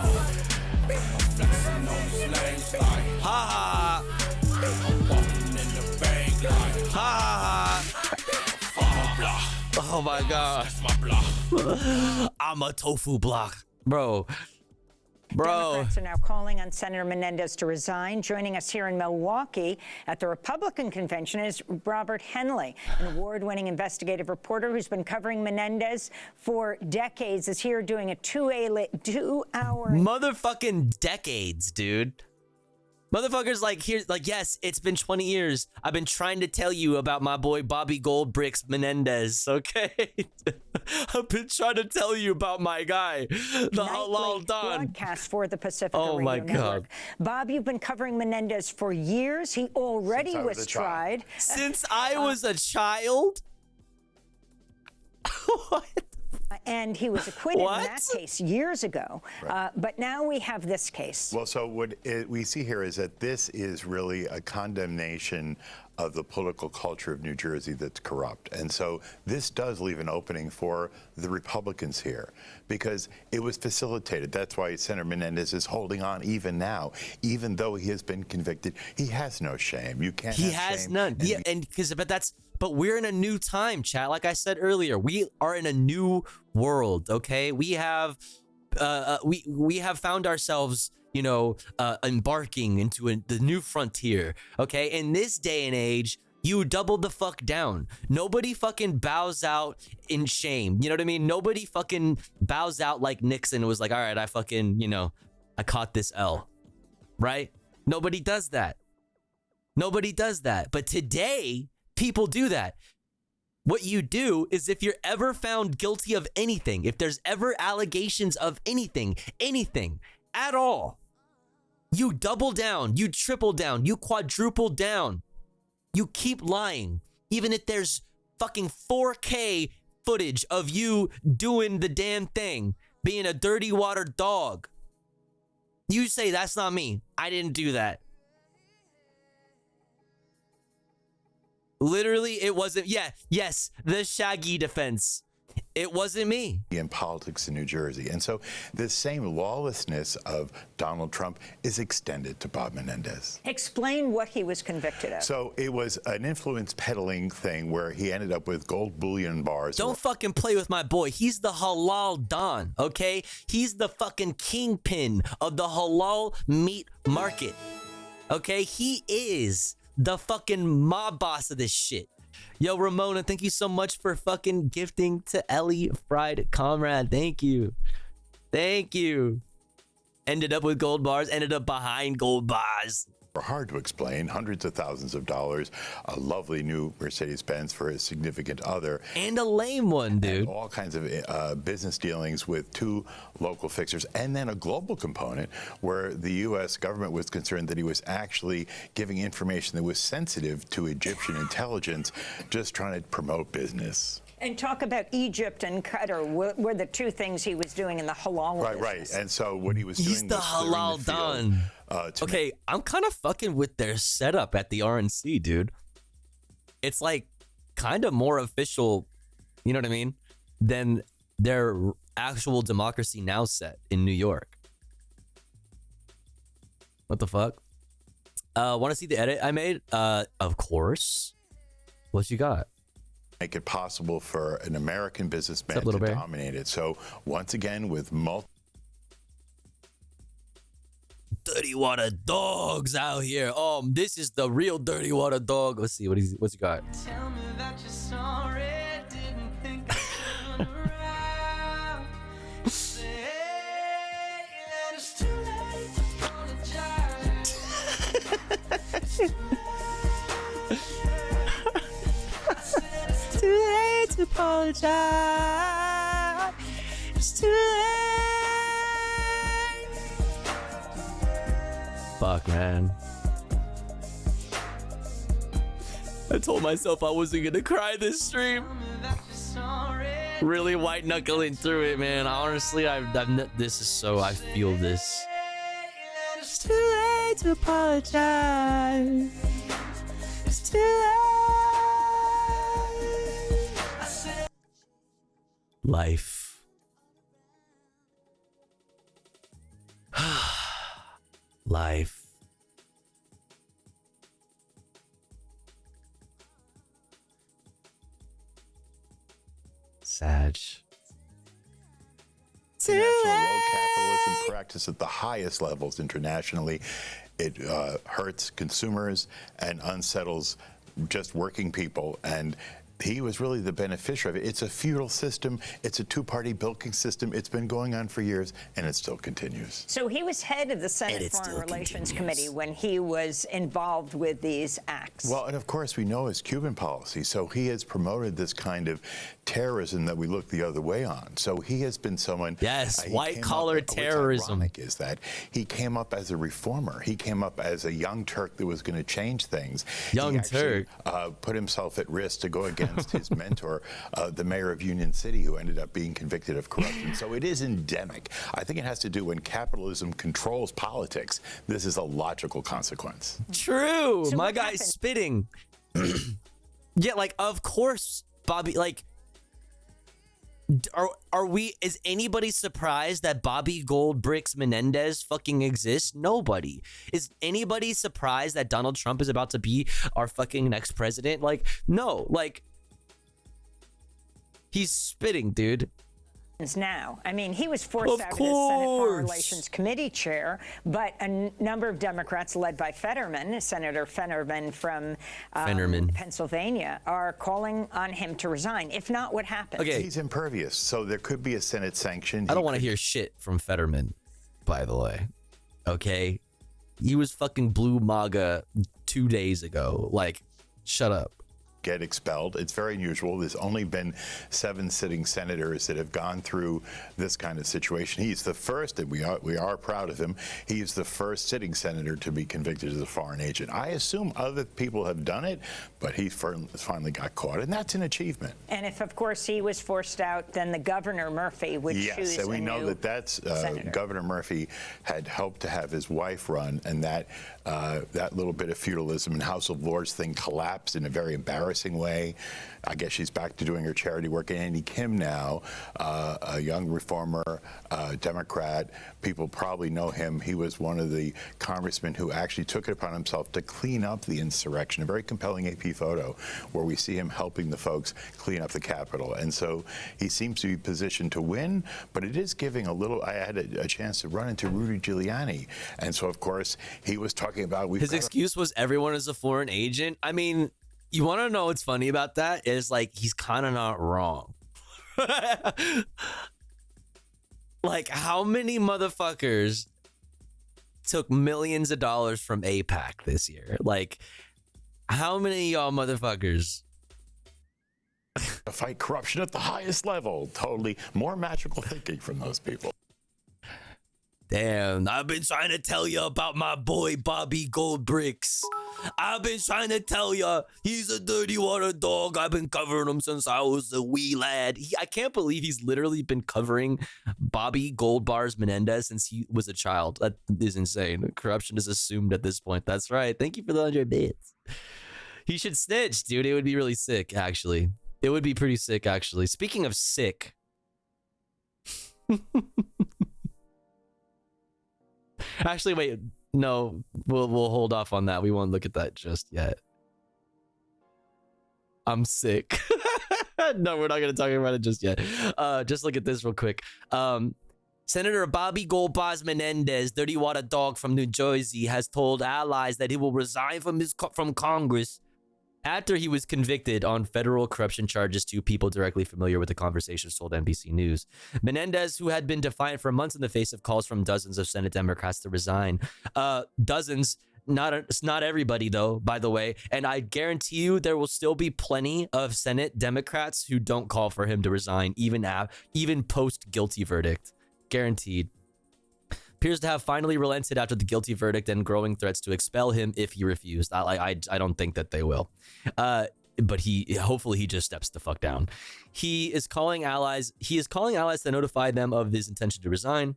Oh my god. I'm a tofu block. Bro. Democrats are now calling on Senator Menendez to resign. Joining us here in Milwaukee at the Republican convention is Robert Henley, an award-winning investigative reporter who's been covering Menendez for decades, is here doing a two-hour... Motherfucking decades, dude. Motherfuckers yes, it's been 20 years. I've been trying to tell you about my boy Bobby Goldbricks Menendez, okay? I've been trying to tell you about my guy, the halal Don. Broadcast for the Pacifica Radio my Network. God. Bob, you've been covering Menendez for years. He already was tried. Since I was a child? What? And he was acquitted What? in that case years ago. Right. But now we have this case. Well, so what we see here is that this is really a condemnation of the political culture of New Jersey that's corrupt. And so this does leave an opening for the Republicans here because it was facilitated. That's why Senator Menendez is holding on even now. Even though he has been convicted, he has no shame. You can't He have has shame. none. Yeah, but we're in a new time, chat. Like I said earlier, we are in a new world, okay? We have found ourselves, embarking into the new frontier, okay? In this day and age, You doubled the fuck down. Nobody fucking bows out in shame. You know what I mean? Nobody fucking bows out like Nixon was like, all right, I fucking, I caught this L. Right? Nobody does that. Nobody does that. But today, people do that. What you do is if you're ever found guilty of anything, if there's ever allegations of anything at all, you double down, you triple down, you quadruple down. You keep lying, even if there's fucking 4K footage of you doing the damn thing, being a dirty water dog. You say, that's not me. I didn't do that. Literally, it wasn't. Yes, the Shaggy defense. It wasn't me. In politics in New Jersey. And so this same lawlessness of Donald Trump is extended to Bob Menendez. Explain what he was convicted of. So it was an influence peddling thing where he ended up with gold bullion bars. Don't fucking play with my boy. He's the halal don, okay? He's the fucking kingpin of the halal meat market, okay? He is the fucking mob boss of this shit. Yo, Ramona, thank you so much for fucking gifting to Ellie Fried Comrade. Thank you. Thank you. Ended up with gold bars, ended up behind gold bars. Hard to explain, hundreds of thousands of dollars, a lovely new Mercedes-Benz for his significant other. And a lame one, dude. And all kinds of business dealings with two local fixers, and then a global component where the U.S. government was concerned that he was actually giving information that was sensitive to Egyptian intelligence, just trying to promote business. And talk about Egypt and Qatar were the two things he was doing in the halal business. Right. And so what he was doing He's the was halal don. Okay, I'm kind of fucking with their setup at the RNC, dude. It's like kind of more official, you know what I mean, than their actual Democracy Now! Set in New York. What the fuck? Want to see the edit I made? Of course. What you got? Make it possible for an American businessman to dominate it. So once again, with dirty water dogs out here. This is the real dirty water dog. Let's see what's he got. Tell me that you're sorry, didn't think I should run around. Say that it's too late to apologize. Too late to apologize. It's too late. Fuck, man. I told myself I wasn't gonna cry this stream. Really white knuckling through it, man. Honestly, this is so. I feel this. It's too late to apologize. It's too late. Life. Life. Sag. International road capitalism practiced at the highest levels internationally. It hurts consumers and unsettles just working people, and he was really the beneficiary of it. It's a feudal system. It's a two-party bilking system. It's been going on for years, and it still continues. So he was head of the Senate Foreign Relations Committee when he was involved with these acts. Well, and of course, we know his Cuban policy. So he has promoted this kind of terrorism that we look the other way on. So he has been someone. Yes, white-collar terrorism. What's ironic is that he came up as a reformer. He came up as a young Turk that was going to change things. Young Turk. Turk. Put himself at risk to go against his mentor, the mayor of Union City, who ended up being convicted of corruption. So it is endemic. I think it has to do when capitalism controls politics. This is a logical consequence. True. So my guy's spitting. Yeah, like, of course, Bobby, like, is anybody surprised that Bobby Goldbricks Menendez fucking exists? Nobody. Is anybody surprised that Donald Trump is about to be our fucking next president? Like, no, like, he's spitting, dude. now. I mean, he was forced out of the Senate Foreign Relations Committee chair, but a number of Democrats led by Senator Fetterman from Pennsylvania, are calling on him to resign. If not, what happens? Okay. He's impervious, so there could be a Senate sanction. I don't want to hear shit from Fetterman, by the way. Okay? He was fucking blue MAGA 2 days ago. Like, shut up. Get expelled. It's very unusual. There's only been 7 sitting senators that have gone through this kind of situation. He's the first, and we are proud of him. He's the first sitting senator to be convicted as a foreign agent. I assume other people have done it, but he finally got caught, and that's an achievement. And if, of course, he was forced out, then the Governor Murphy would choose Yes, and we a know new that's senator. Governor Murphy had helped to have his wife run, and that little bit of feudalism and House of Lords thing collapsed in a very embarrassing way. I guess she's back to doing her charity work. And Andy Kim now, a young reformer, Democrat. People probably know him. He was one of the congressmen who actually took it upon himself to clean up the insurrection. A very compelling AP photo where we see him helping the folks clean up the Capitol. And so he seems to be positioned to win, but it is giving a little. I had a chance to run into Rudy Giuliani. And so, of course, he was talking about his excuse was everyone is a foreign agent. I mean, you want to know what's funny about that? Is like he's kind of not wrong. Like, how many motherfuckers took millions of dollars from AIPAC this year? Like, how many of y'all motherfuckers to fight corruption at the highest level? Totally more magical thinking from those people. Damn, I've been trying to tell you about my boy Bobby Goldbricks. I've been trying to tell you he's a dirty water dog. I've been covering him since I was a wee lad. I can't believe he's literally been covering Bobby Goldbars Menendez since he was a child. That is insane. Corruption is assumed at this point. That's right. Thank you for the 100 bits. He should snitch, dude. It would be really sick, actually. It would be pretty sick, actually. Speaking of sick. Actually, wait. No, we'll hold off on that. We won't look at that just yet. I'm sick. No, we're not going to talk about it just yet. Just look at this real quick. Senator Bobby Goldbars Menendez, dirty water dog from New Jersey, has told allies that he will resign from Congress after he was convicted on federal corruption charges. Two people directly familiar with the conversations told NBC News. Menendez, who had been defiant for months in the face of calls from dozens of Senate Democrats to resign. Dozens, not everybody though, by the way. And I guarantee you there will still be plenty of Senate Democrats who don't call for him to resign, even post guilty verdict. Guaranteed. Appears to have finally relented after the guilty verdict and growing threats to expel him if he refused. I don't think that they will. But hopefully he just steps the fuck down. He is calling allies to notify them of his intention to resign.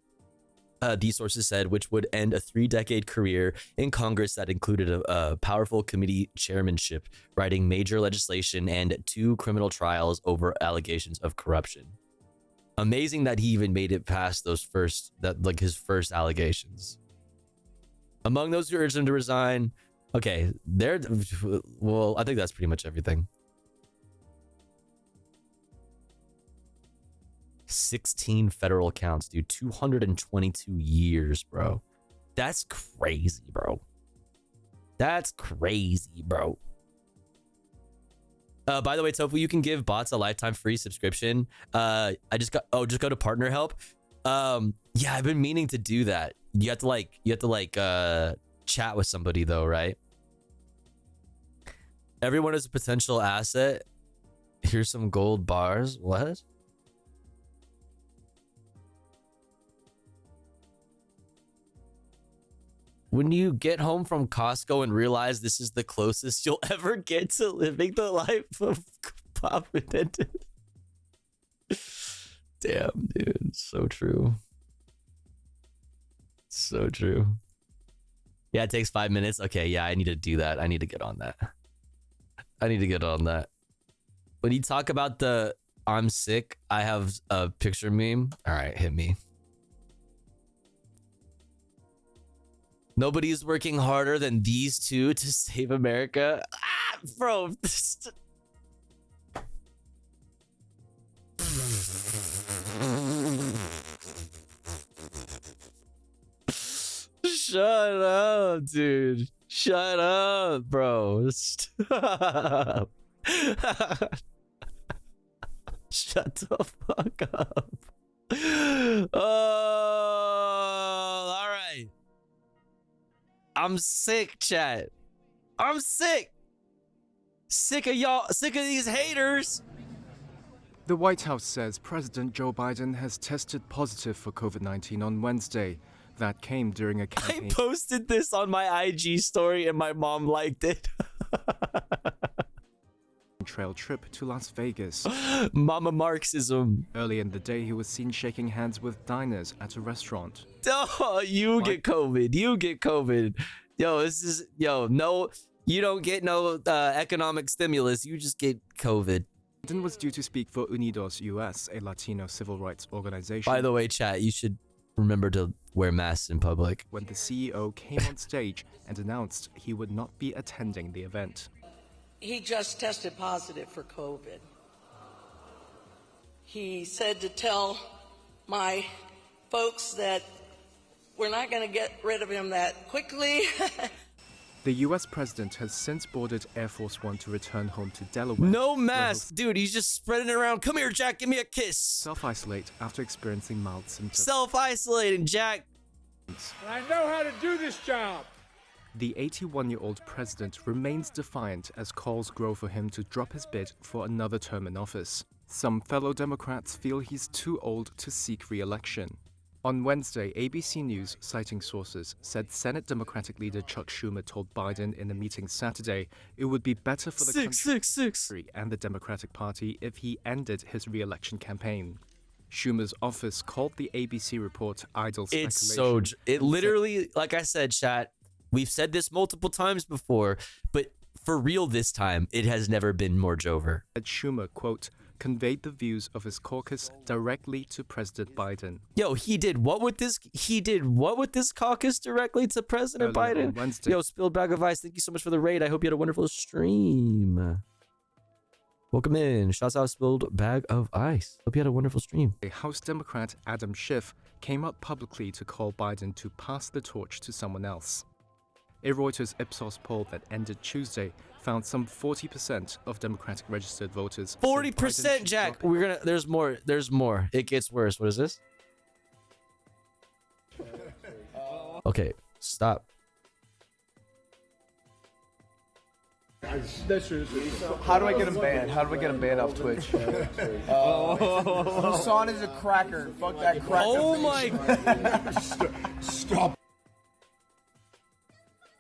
These sources said, which would end a 3-decade career in Congress that included a powerful committee chairmanship, writing major legislation, and 2 criminal trials over allegations of corruption. Amazing that he even made it past his first allegations. Among those who urged him to resign, okay, well, I think that's pretty much everything. 16 federal counts, dude. 222 years, bro. That's crazy, bro. That's crazy, bro. By the way, Tofu, you can give bots a lifetime free subscription. Just go to partner help. Yeah, I've been meaning to do that. You have to chat with somebody though, right? Everyone is a potential asset. Here's some gold bars. What? When you get home from Costco and realize this is the closest you'll ever get to living the life of Bob Menendez. Damn, dude. So true. So true. Yeah, it takes 5 minutes. Okay, yeah, I need to do that. I need to get on that. When you talk about the I'm sick, I have a picture meme. All right, hit me. Nobody's working harder than these two to save America. Ah, bro. Shut up, dude. Shut up, bro. Stop. Shut the fuck up. Oh, all right. I'm sick, chat. I'm sick. Sick of y'all. Sick of these haters. The White House says President Joe Biden has tested positive for COVID-19 on Wednesday. That came during a campaign. I posted this on my IG story and my mom liked it. Trail trip to Las Vegas. Mama Marxism. Early in the day, he was seen shaking hands with diners at a restaurant. Oh, you get COVID. You get COVID. Yo, no, you don't get no economic stimulus. You just get COVID. Biden was due to speak for Unidos US, a Latino civil rights organization. By the way, chat, you should remember to wear masks in public. When the CEO came on stage and announced he would not be attending the event. He just tested positive for COVID. He said to tell my folks that we're not going to get rid of him that quickly. The US president has since boarded Air Force One to return home to Delaware. No mask, dude. He's just spreading it around. Come here, Jack. Give me a kiss. Self-isolate after experiencing mild symptoms. Self-isolating, Jack. I know how to do this job. The 81-year-old president remains defiant as calls grow for him to drop his bid for another term in office. Some fellow Democrats feel he's too old to seek re-election. On Wednesday, ABC News, citing sources, said Senate Democratic leader Chuck Schumer told Biden in a meeting Saturday it would be better for the country and the Democratic Party if he ended his re-election campaign. Schumer's office called the ABC report idle speculation. It literally, like I said, chat, we've said this multiple times before, but for real this time, it has never been more Jover. Schumer, quote, conveyed the views of his caucus directly to President Biden. Yo, he did what with this caucus directly to President Biden? Yo, Spilled Bag of Ice, thank you so much for the raid. I hope you had a wonderful stream. Welcome in. Shouts out Spilled Bag of Ice. Hope you had a wonderful stream. House Democrat Adam Schiff came out publicly to call Biden to pass the torch to someone else. A Reuters Ipsos poll that ended Tuesday found some 40% of Democratic registered voters. 40%, Jack. There's more. It gets worse. What is this? Okay, stop. That's true. How do I get him banned? How do I get him banned off Twitch? Hassan is a cracker. Fuck that cracker. Oh my. Stop.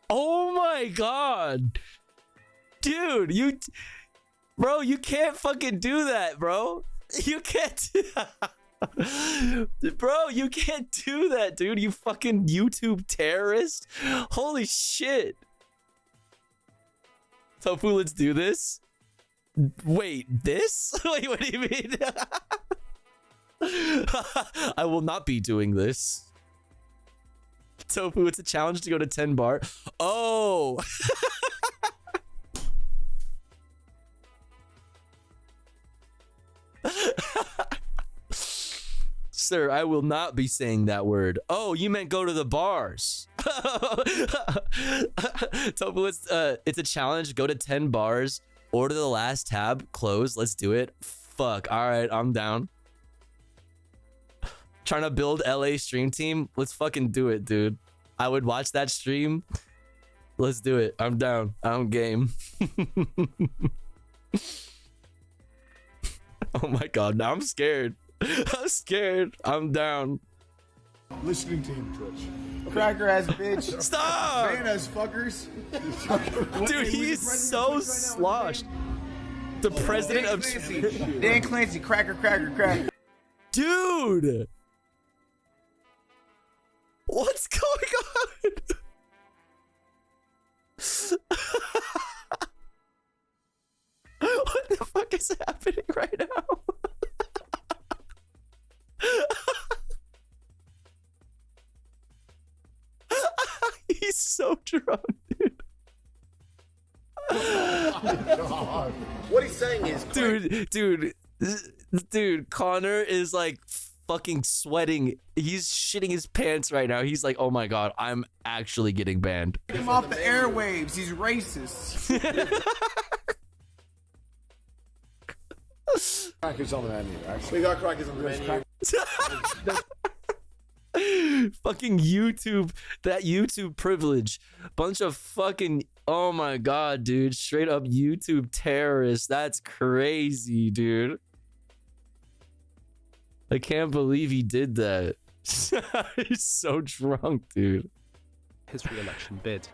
Oh my god. Dude, bro, you can't fucking do that, bro. You can't. Bro, you can't do that, dude. You fucking YouTube terrorist. Holy shit. Tofu, let's do this. Wait, this? Wait, what do you mean? I will not be doing this. Tofu, it's a challenge to go to 10 bar. Oh. Sir, I will not be saying that word. Oh, you meant go to the bars. Tofu, it's a challenge. Go to 10 bars. Order the last tab. Close. Let's do it. Fuck. All right, I'm down. Trying to build LA stream team. Let's fucking do it, dude. I would watch that stream. Let's do it. I'm down. I'm game. Oh my god, now I'm scared. I'm scared. I'm down. Listening team Twitch. Cracker ass bitch. Stop! Man ass fuckers. Dude, he's so sloshed. The president of Dan Clancy, cracker. Dude! What's going on? What the fuck is happening right now? He's so drunk, dude. What he's saying is, dude, Connor is like fucking sweating. He's shitting his pants right now. He's like, oh my God, I'm actually getting banned. Get him off the airwaves. He's racist. Crackers on the menu, actually. We got crackers on the menu. Fucking YouTube, that YouTube privilege. Bunch of fucking, oh my God, dude. Straight up YouTube terrorists. That's crazy, dude. I can't believe he did that. He's so drunk, dude. His re-election bid.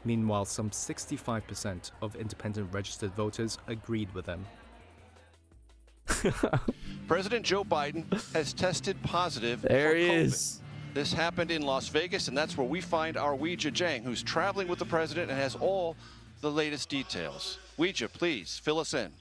Meanwhile, some 65% of independent registered voters agreed with him. President Joe Biden has tested positive there for he COVID. is. This happened in Las Vegas, and that's where we find our Ouija Jang, who's traveling with the president and has all the latest details. Ouija, please fill us in.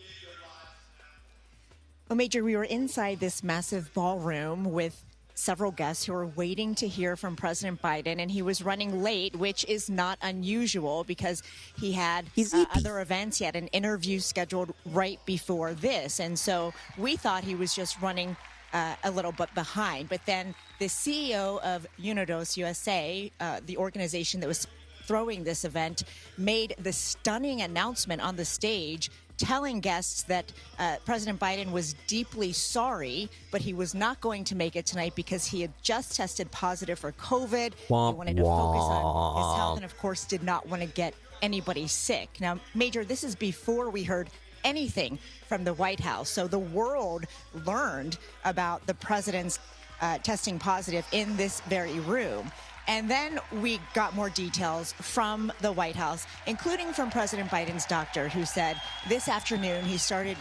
Well, Major, we were inside this massive ballroom with several guests who were waiting to hear from President Biden, and he was running late, which is not unusual because he had other events. He had an interview scheduled right before this, and so we thought he was just running a little bit behind. But then the CEO of Unidos USA, the organization that was throwing this event, made the stunning announcement on the stage telling guests that President Biden was deeply sorry, but he was not going to make it tonight because he had just tested positive for COVID. He wanted to focus on his health and, of course, did not want to get anybody sick. Now, Major, this is before we heard anything from the White House. So the world learned about the president's testing positive in this very room. And then we got more details from the White House, including from President Biden's doctor, who said this afternoon he started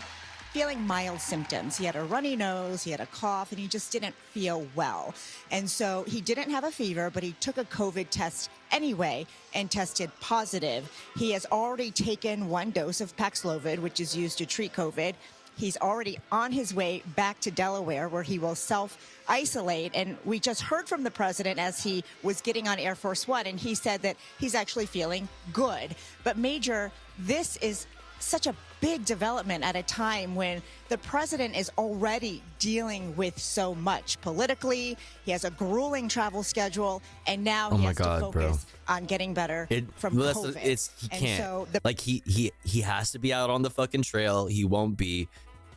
feeling mild symptoms. He had a runny nose, he had a cough, and he just didn't feel well. And so he didn't have a fever, but he took a COVID test anyway and tested positive. He has already taken 1 dose of Paxlovid, which is used to treat COVID. He's already on his way back to Delaware, where he will self-isolate. And we just heard from the president as he was getting on Air Force One, and he said that he's actually feeling good. But Major, this is such a big development at a time when the president is already dealing with so much politically. He has a grueling travel schedule, and now he has to focus on getting better from COVID. He can't. He has to be out on the fucking trail. He won't be,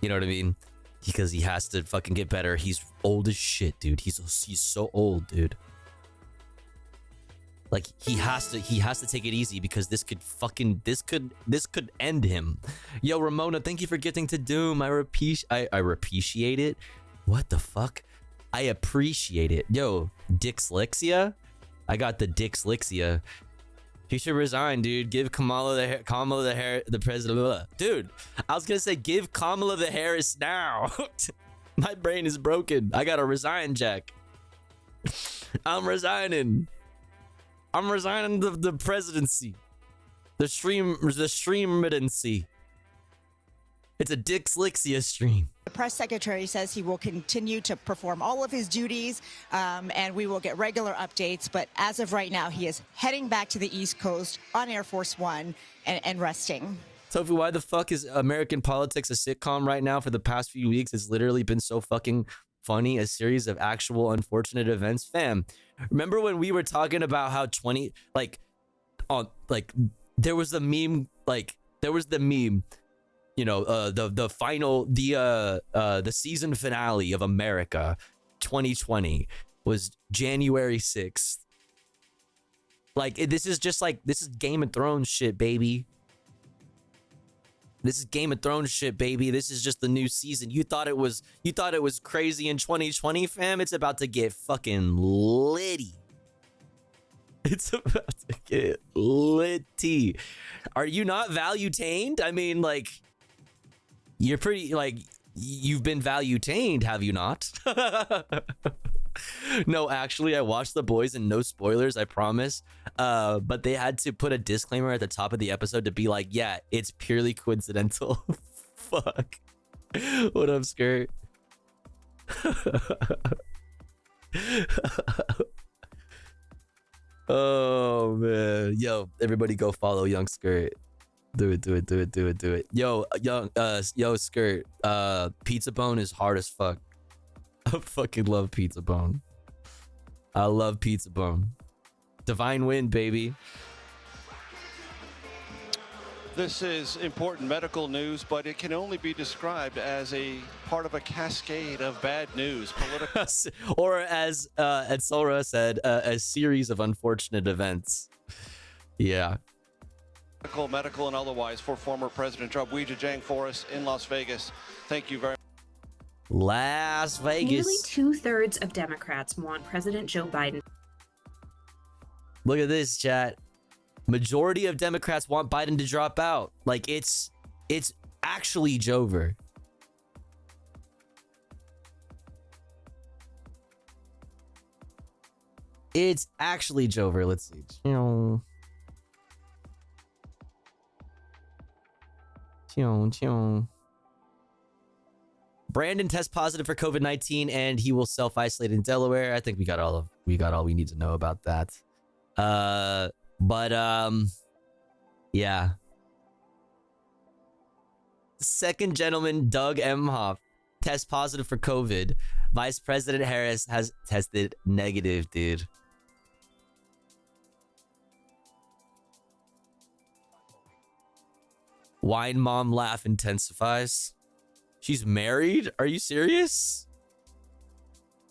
you know what I mean? Because he has to fucking get better. He's old as shit, dude. He's so old, dude. Like he has to take it easy because this could end him. Yo, Ramona, thank you for getting to Doom. I appreciate it. What the fuck? I appreciate it. Yo, Dixlexia? I got the Dixlexia. He should resign, dude. Give Kamala the president. Dude, I was gonna say give Kamala the Harris now. My brain is broken. I gotta resign, Jack. I'm resigning the presidency. The streamidency. It's a Dixlexia stream. The press secretary says he will continue to perform all of his duties, and we will get regular updates. But as of right now, he is heading back to the East Coast on Air Force One and resting. Sophie, why the fuck is American politics a sitcom right now? For the past few weeks, it's literally been so fucking funny, a series of actual unfortunate events. Fam, remember when we were talking about how there was the meme, you know, the season finale of America 2020 was January 6th. This is Game of Thrones shit, baby. This is Game of Thrones shit, baby. This is just the new season. You thought it was crazy in 2020, fam? It's about to get fucking litty. It's about to get litty. Are you not value-tained? I mean, you're pretty, you've been value-tained, have you not? No, actually, I watched The Boys and no spoilers, I promise. But they had to put a disclaimer at the top of the episode to be like, yeah, it's purely coincidental. Fuck. What up, Skirt? Oh, man. Yo, everybody go follow Young Skirt. Do it. Yo, Skirt. Pizza Bone is hard as fuck. I fucking love Pizza Bone. I love Pizza Bone. Divine win, baby. This is important medical news, but it can only be described as a part of a cascade of bad news. Or as Ed Solra said, a series of unfortunate events. Yeah. Medical and otherwise for former President Trump. Ouija Jang for us in Las Vegas. Thank you very much. Las Vegas. Nearly 2/3 of Democrats want President Joe Biden. Look at this, chat. Majority of Democrats want Biden to drop out. Like, it's actually Jover. It's actually Jover. Let's see. Brandon tests positive for COVID-19 and he will self-isolate in Delaware. I think we got all we need to know about that. Yeah. Second gentleman Doug Emhoff tests positive for COVID. Vice President Harris has tested negative, dude. Wine mom laugh intensifies. She's married? Are you serious?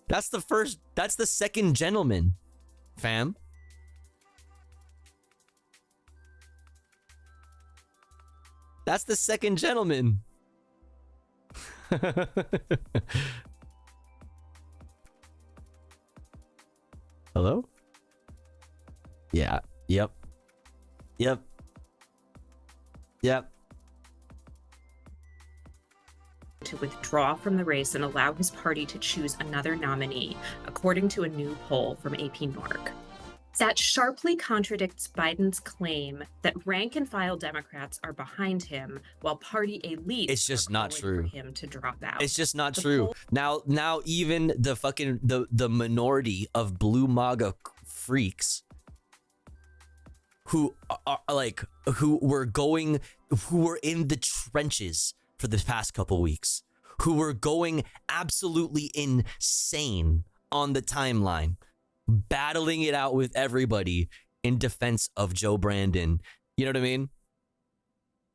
That's the second gentleman, fam. That's the second gentleman. Hello? Yeah. Yep. To withdraw from the race and allow his party to choose another nominee, according to a new poll from AP Norc. That sharply contradicts Biden's claim that rank-and-file Democrats are behind him, while party elites It's just not true. for him to drop out. It's just not true. Now even the fucking the minority of blue MAGA freaks who are like who were in the trenches for the past couple weeks, who were going absolutely insane on the timeline, battling it out with everybody in defense of Joe Brandon. You know what I mean?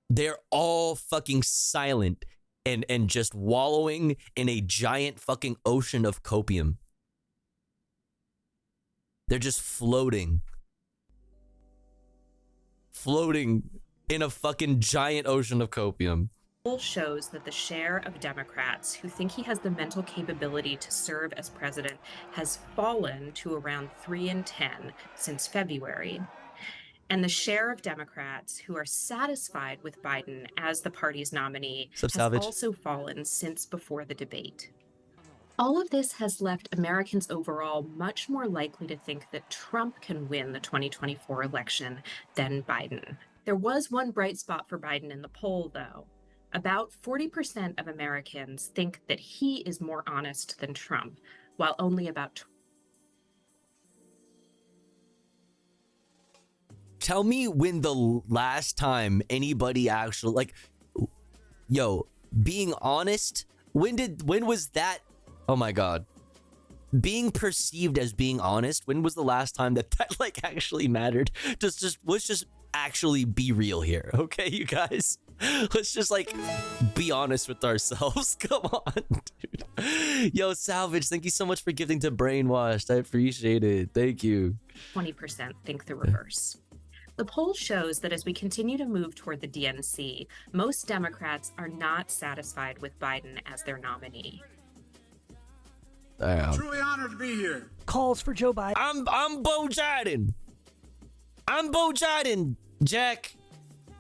They're all fucking silent and just wallowing in a giant fucking ocean of copium. They're just floating in a fucking giant ocean of copium. Poll shows that the share of Democrats who think he has the mental capability to serve as president has fallen to around 3 in 10 since February. And the share of Democrats who are satisfied with Biden as the party's nominee has also fallen since before the debate. All of this has left Americans overall much more likely to think that Trump can win the 2024 election than Biden. There was one bright spot for Biden in the poll, though. About 40% of Americans think that he is more honest than Trump, while only about... Tell me when the last time anybody actually, like, yo, being honest, when was that? Oh my God. Being perceived as being honest, when was the last time that like actually mattered? Let's just actually be real here, okay, you guys? Let's just like be honest with ourselves. Come on, dude. Yo, Salvage, thank you so much for gifting to Brainwashed. I appreciate it. Thank you. 20% think the reverse. The poll shows that as we continue to move toward the DNC, most Democrats are not satisfied with Biden as their nominee. Damn. Truly honored to be here. Calls for Joe Biden. I'm Bo Biden. I'm Bo Biden, Jack.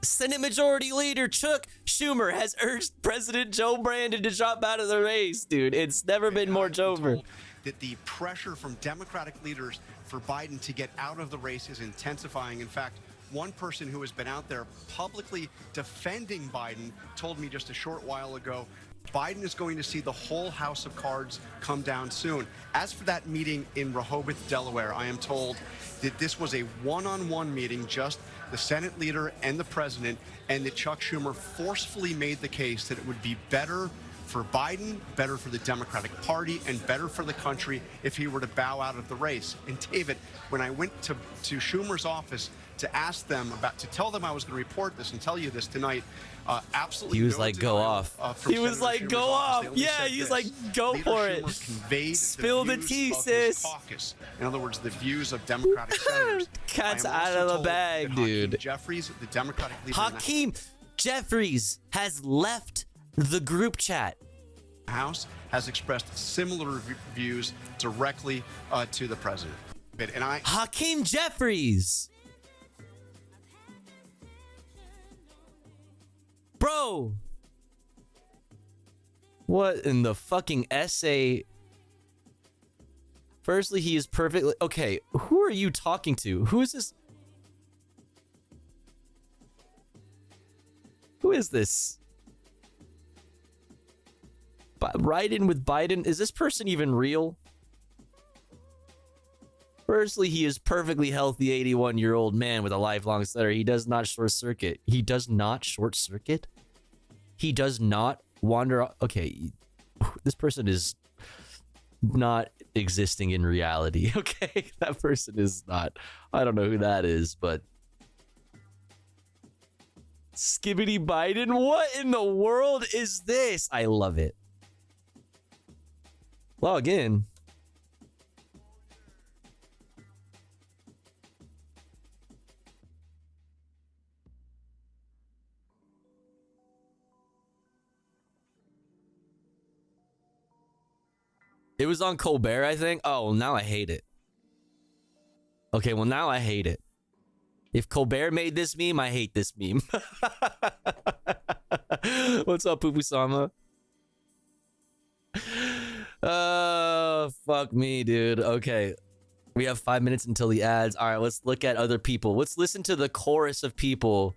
Senate Majority Leader Chuck Schumer has urged President Joe Brandon to drop out of the race, dude. It's never been more Jover. That the pressure from Democratic leaders for Biden to get out of the race is intensifying. In fact, one person who has been out there publicly defending Biden told me just a short while ago, Biden is going to see the whole house of cards come down soon. As for that meeting in Rehoboth, Delaware, I am told that this was a one-on-one meeting, just the Senate leader and the president, and that Chuck Schumer forcefully made the case that it would be better for Biden, better for the Democratic Party, and better for the country if he were to bow out of the race. And David, when I went to Schumer's office to ask them to tell them I was going to report this and tell you this tonight, absolutely. He was no like, go denial, off. from He was Senator like, Schumer's go office. off. They only Yeah, said he's this: like, go Leader for it. Schumer conveyed Spill the views tea, of his sis. caucus. In other words, the views of Democratic senators. Cat's I am out also of the told bag, that Hakeem dude. Jeffries, the Democratic leader, Hakeem Jeffries has left the group chat. the House has expressed similar views directly to the president. And Hakeem Jeffries. Bro. What in the fucking essay? Firstly, he is perfectly... Okay, who are you talking to? Who is this? Who is this? Right in with Biden? Is this person even real? Firstly, he is perfectly healthy 81-year-old man with a lifelong stutter. He does not short circuit. He does not short circuit? He does not wander... Okay, this person is not existing in reality, okay? That person is not... I don't know who that is, but... Skibbity Biden? What in the world is this? I love it. Log in. It was on Colbert, I think. Oh, well, now I hate it. Okay, well, now I hate it. If Colbert made this meme, I hate this meme. What's up, Pupusama? Fuck me, dude. Okay. We have 5 minutes until the ads. All right, let's look at other people. Let's listen to the chorus of people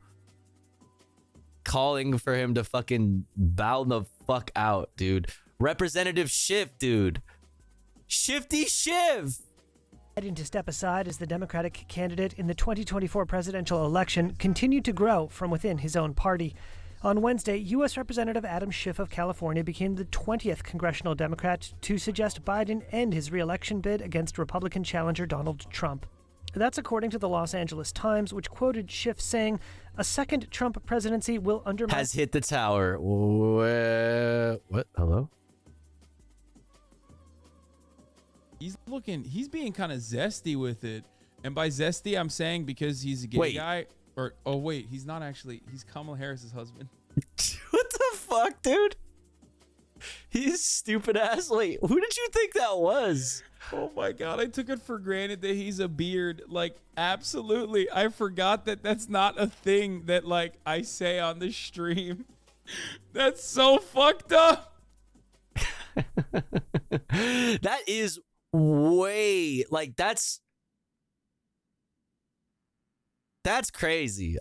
calling for him to fucking bow the fuck out, dude. Representative Schiff, dude. Shifty Schiff. To step aside as the Democratic candidate in the 2024 presidential election continued to grow from within his own party. On Wednesday, U.S. Representative Adam Schiff of California became the 20th congressional Democrat to suggest Biden end his re-election bid against Republican challenger Donald Trump. That's according to the Los Angeles Times, which quoted Schiff saying, "A second Trump presidency will undermine..." Has hit the tower. What? Hello? He's being kind of zesty with it. And by zesty, I'm saying because he's a gay guy. Or, oh, wait, he's not actually. He's Kamala Harris's husband. What the fuck, dude? He's stupid ass. Wait, who did you think that was? Oh my God, I took it for granted that he's a beard. Like, absolutely. I forgot that that's not a thing that, like, I say on the stream. That's so fucked up. That is way, like, that's crazy.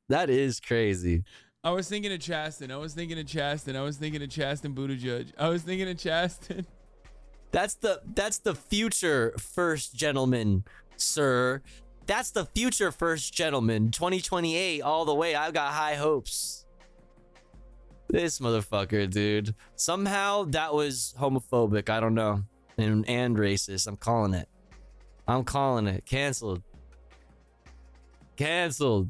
That is crazy. I was thinking of Chasten. I was thinking of Chasten Buttigieg. I was thinking of Chasten. That's the future first gentleman, sir. That's the future first gentleman. 2028 all the way. I've got high hopes. This motherfucker, dude. Somehow that was homophobic. I don't know. And racist. I'm calling it. Canceled.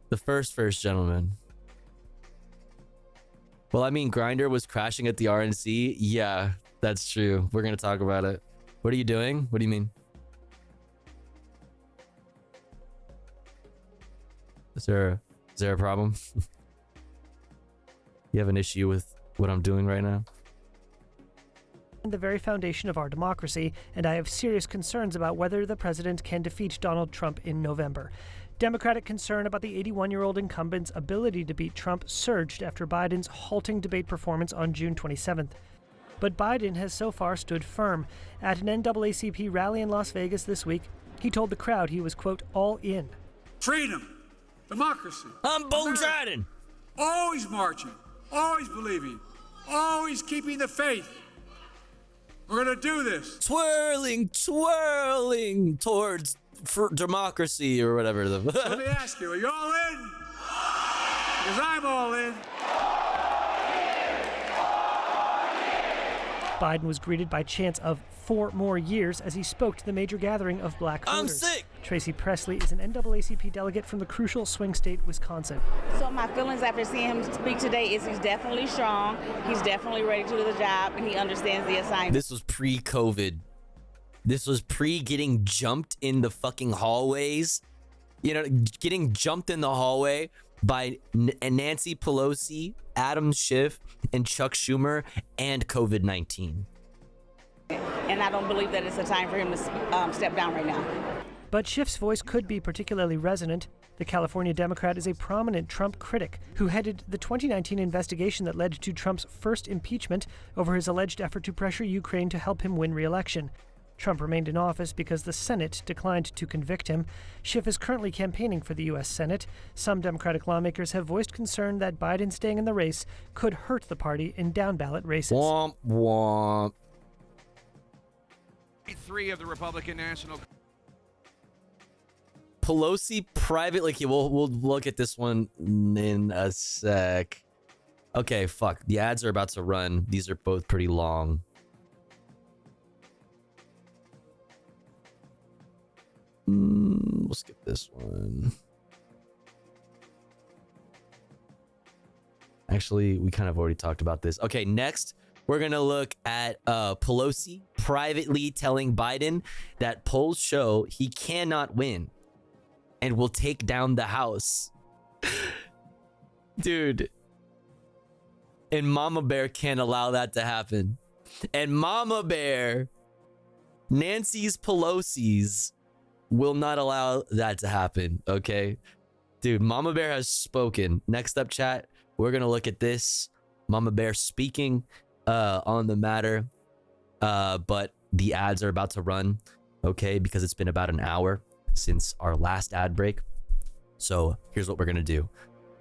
The first gentleman. Well, I mean, Grindr was crashing at the RNC. Yeah, that's true. We're going to talk about it. What are you doing? What do you mean? Is there a problem? You have an issue with what I'm doing right now? The very foundation of our democracy, and I have serious concerns about whether the president can defeat Donald Trump in November. Democratic concern about the 81-year-old incumbent's ability to beat Trump surged after Biden's halting debate performance on June 27th. But Biden has so far stood firm. At an NAACP rally in Las Vegas this week, he told the crowd he was, quote, all in. Freedom, democracy. I'm Bo Dryden. Always marching, always believing, always keeping the faith. We're going to do this. Twirling towards for democracy or whatever. Let me ask you, are you all in? Because I'm all in. Biden was greeted by chants of 4 more years as he spoke to the major gathering of black voters. I'm sick. Tracy Presley is an NAACP delegate from the crucial swing state, Wisconsin. So my feelings after seeing him speak today is he's definitely strong, he's definitely ready to do the job, and he understands the assignment. This was pre-COVID. This was getting jumped in the fucking hallways. You know, getting jumped in the hallway by Nancy Pelosi, Adam Schiff, and Chuck Schumer, and COVID-19. And I don't believe that it's a time for him to step down right now. But Schiff's voice could be particularly resonant. The California Democrat is a prominent Trump critic who headed the 2019 investigation that led to Trump's first impeachment over his alleged effort to pressure Ukraine to help him win re-election. Trump remained in office because the Senate declined to convict him. Schiff is currently campaigning for the U.S. Senate. Some Democratic lawmakers have voiced concern that Biden staying in the race could hurt the party in down-ballot races. Womp womp. 3 of the Republican National. Pelosi privately. Okay, we'll look at this one in a sec. Okay, fuck. The ads are about to run. These are both pretty long. We'll skip this one. Actually, we kind of already talked about this. Okay, next, we're going to look at Pelosi privately telling Biden that polls show he cannot win and will take down the House. Dude. And Mama Bear can't allow that to happen. And Mama Bear, Nancy's Pelosi's, will not allow that to happen, okay? Dude, Mama Bear has spoken. Next up, chat, we're going to look at this. Mama Bear speaking on the matter. But the ads are about to run, okay? Because it's been about an hour since our last ad break. So here's what we're going to do.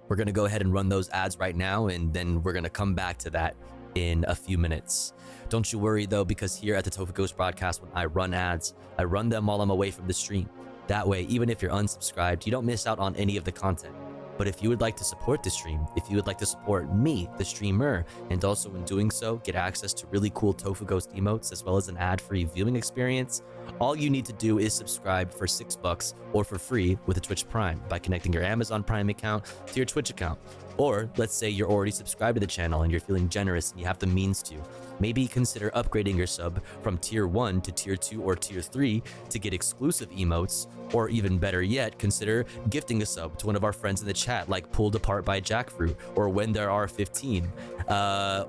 We're going to go ahead and run those ads right now, and then we're going to come back to that in a few minutes. Don't you worry though, because here at the Tofu Ghost broadcast, when I run ads, I run them while I'm away from the stream. That way, even if you're unsubscribed, you don't miss out on any of the content. But if you would like to support the stream, if you would like to support me, the streamer, and also in doing so, get access to really cool Tofu Ghost emotes, as well as an ad-free viewing experience, all you need to do is subscribe for $6 or for free with a Twitch Prime by connecting your Amazon Prime account to your Twitch account. Or let's say you're already subscribed to the channel and you're feeling generous and you have the means to. Maybe consider upgrading your sub from tier 1 to tier 2 or tier 3 to get exclusive emotes, or even better yet, consider gifting a sub to one of our friends in the chat, like Pulled Apart by Jackfruit, or When There Are 15,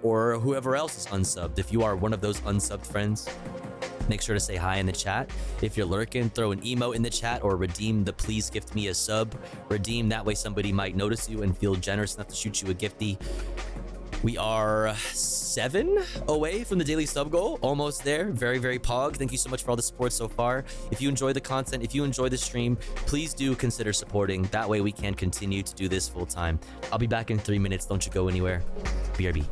or whoever else is unsubbed. If you are one of those unsubbed friends, make sure to say hi in the chat. If you're lurking, throw an emote in the chat or redeem the please gift me a sub. Redeem, that way somebody might notice you and feel generous enough to shoot you a gifty. We are 7 away from the daily sub goal. Almost there. Very, very pog. Thank you so much for all the support so far. If you enjoy the content, if you enjoy the stream, please do consider supporting. That way we can continue to do this full time. I'll be back in 3 minutes. Don't you go anywhere. BRB.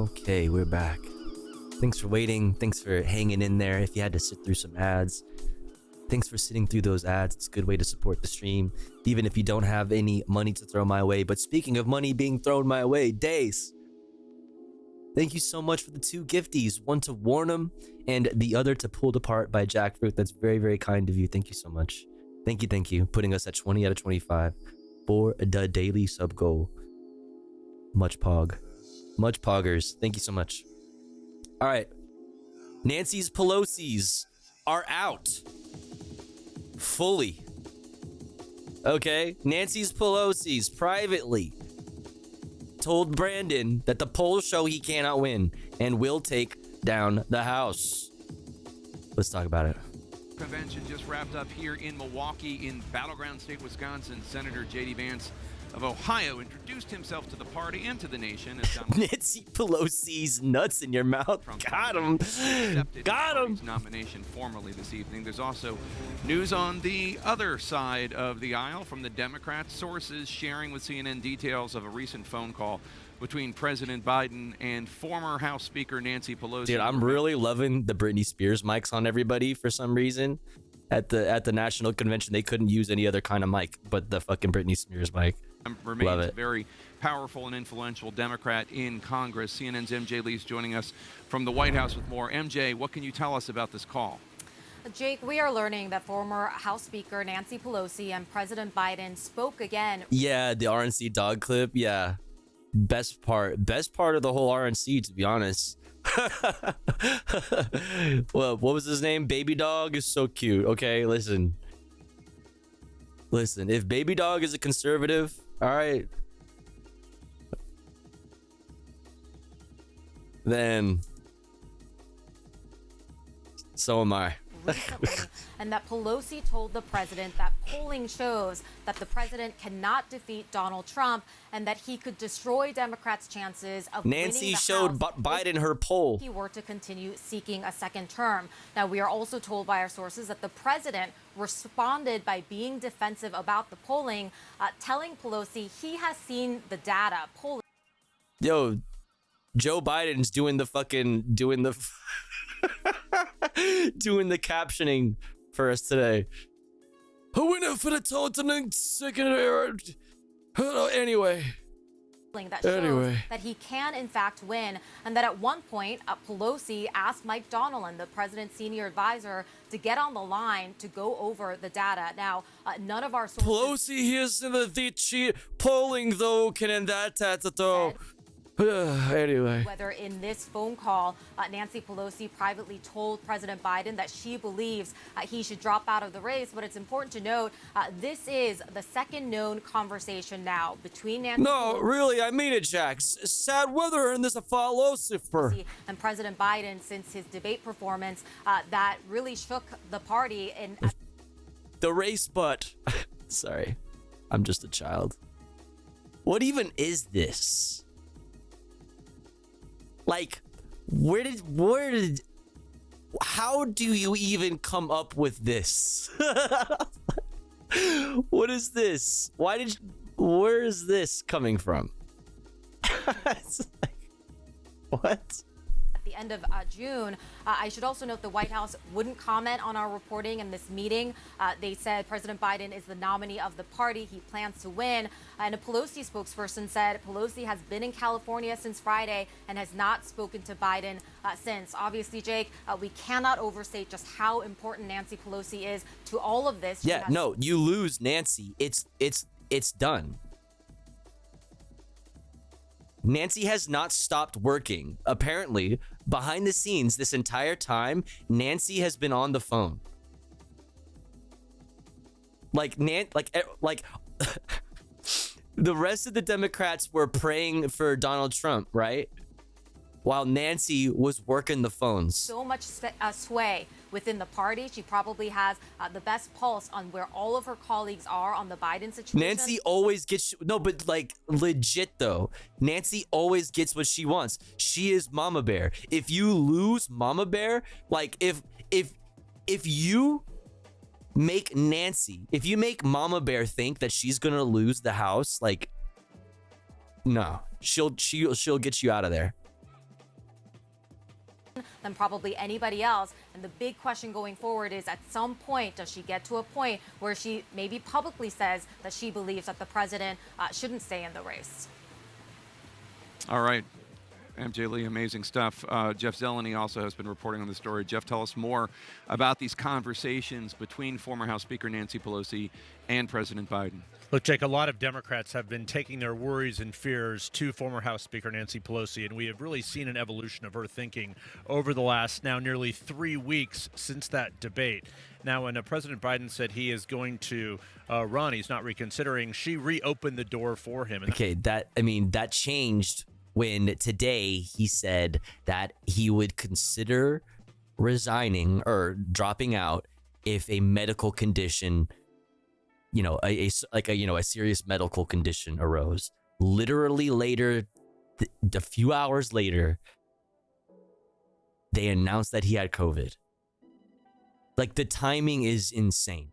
Okay, we're back. Thanks for waiting. Thanks for hanging in there. If you had to sit through some ads, thanks for sitting through those ads. It's a good way to support the stream, even if you don't have any money to throw my way. But speaking of money being thrown my way, Days, thank you so much for the 2 gifties. One to warn them and the other to pulled apart by Jackfruit. That's very, very kind of you. Thank you so much. Thank you. Putting us at 20 out of 25 for the daily sub goal. Much poggers. Thank you so much. All right. Nancy's Pelosi's are out. Fully. Okay? Nancy's Pelosi's privately told Brandon that the polls show he cannot win and will take down the House. Let's talk about it. Convention just wrapped up here in Milwaukee in battleground state Wisconsin. Senator J.D. Vance of Ohio introduced himself to the party and to the nation as Nancy Pelosi's nuts in your mouth. Got him. Got him. Nomination formally this evening. There's also news on the other side of the aisle from the Democrats. Sources sharing with CNN details of a recent phone call between President Biden and former House Speaker Nancy Pelosi. Dude, I'm really loving the Britney Spears mics on everybody for some reason. At the national convention, they couldn't use any other kind of mic but the fucking Britney Spears mic. Remains a very powerful and influential Democrat in Congress. CNN's MJ Lee is joining us from the White House with more. MJ, what can you tell us about this call? Jake, we are learning that former House Speaker Nancy Pelosi and President Biden spoke again. Yeah, the RNC dog clip. Yeah, best part of the whole RNC, to be honest. Well, what was his name? Baby Dog is so cute. Okay, listen. If Baby Dog is a conservative, all right, then so am I. And that Pelosi told the president that polling shows that the president cannot defeat Donald Trump and that he could destroy Democrats' chances of Nancy winning the showed House Biden her poll. if he were to continue seeking a second term. Now, we are also told by our sources that the president responded by being defensive about the polling, telling Pelosi he has seen the data. Yo, Joe Biden's doing the captioning for us today. A winner for the totaling second. Anyway. That shows that he can in fact win, and that at one point Pelosi asked Mike Donilon, the president's senior advisor, to get on the line to go over the data. Now, none of our sources. Pelosi here's in the cheat polling though can that anyway. Whether in this phone call, Nancy Pelosi privately told President Biden that she believes he should drop out of the race. But it's important to note this is the second known conversation now between Nancy Pelosi really, I mean it, Jack. Sad weather and this a philosopher. and President Biden since his debate performance that really shook the party. In the race, but sorry, I'm just a child. What even is this? Like, how do you even come up with this? What is this? Where is this coming from? It's like, what? At the end of June, I should also note the White House wouldn't comment on our reporting in this meeting. They said President Biden is the nominee of the party. He plans to win. And a Pelosi spokesperson said Pelosi has been in California since Friday and has not spoken to Biden since. Obviously, Jake, we cannot overstate just how important Nancy Pelosi is to all of this. Yeah, no, you lose Nancy. It's done. Nancy has not stopped working. Apparently, behind the scenes this entire time, Nancy has been on the phone. Like the rest of the Democrats were praying for Donald Trump, right? While Nancy was working the phones. So much sway within the party. She probably has the best pulse on where all of her colleagues are on the Biden situation. Nancy always gets but like legit though, Nancy always gets what she wants. She is Mama Bear. If you lose Mama Bear, like if you make Mama Bear think that she's gonna lose the House, like no, she'll get you out of there. than probably anybody else. And the big question going forward is, at some point, does she get to a point where she maybe publicly says that she believes that the president shouldn't stay in the race? All right. MJ Lee, amazing stuff. Jeff Zeleny also has been reporting on the story. Jeff, tell us more about these conversations between former House Speaker Nancy Pelosi and President Biden. Look, Jake, a lot of Democrats have been taking their worries and fears to former House Speaker Nancy Pelosi, and we have really seen an evolution of her thinking over the last now nearly 3 weeks since that debate. Now, when President Biden said he is going to run, he's not reconsidering, she reopened the door for him. Okay, that changed when today he said that he would consider resigning or dropping out if a medical condition, a serious medical condition arose. Literally later, a few hours later, they announced that he had COVID. Like, the timing is insane.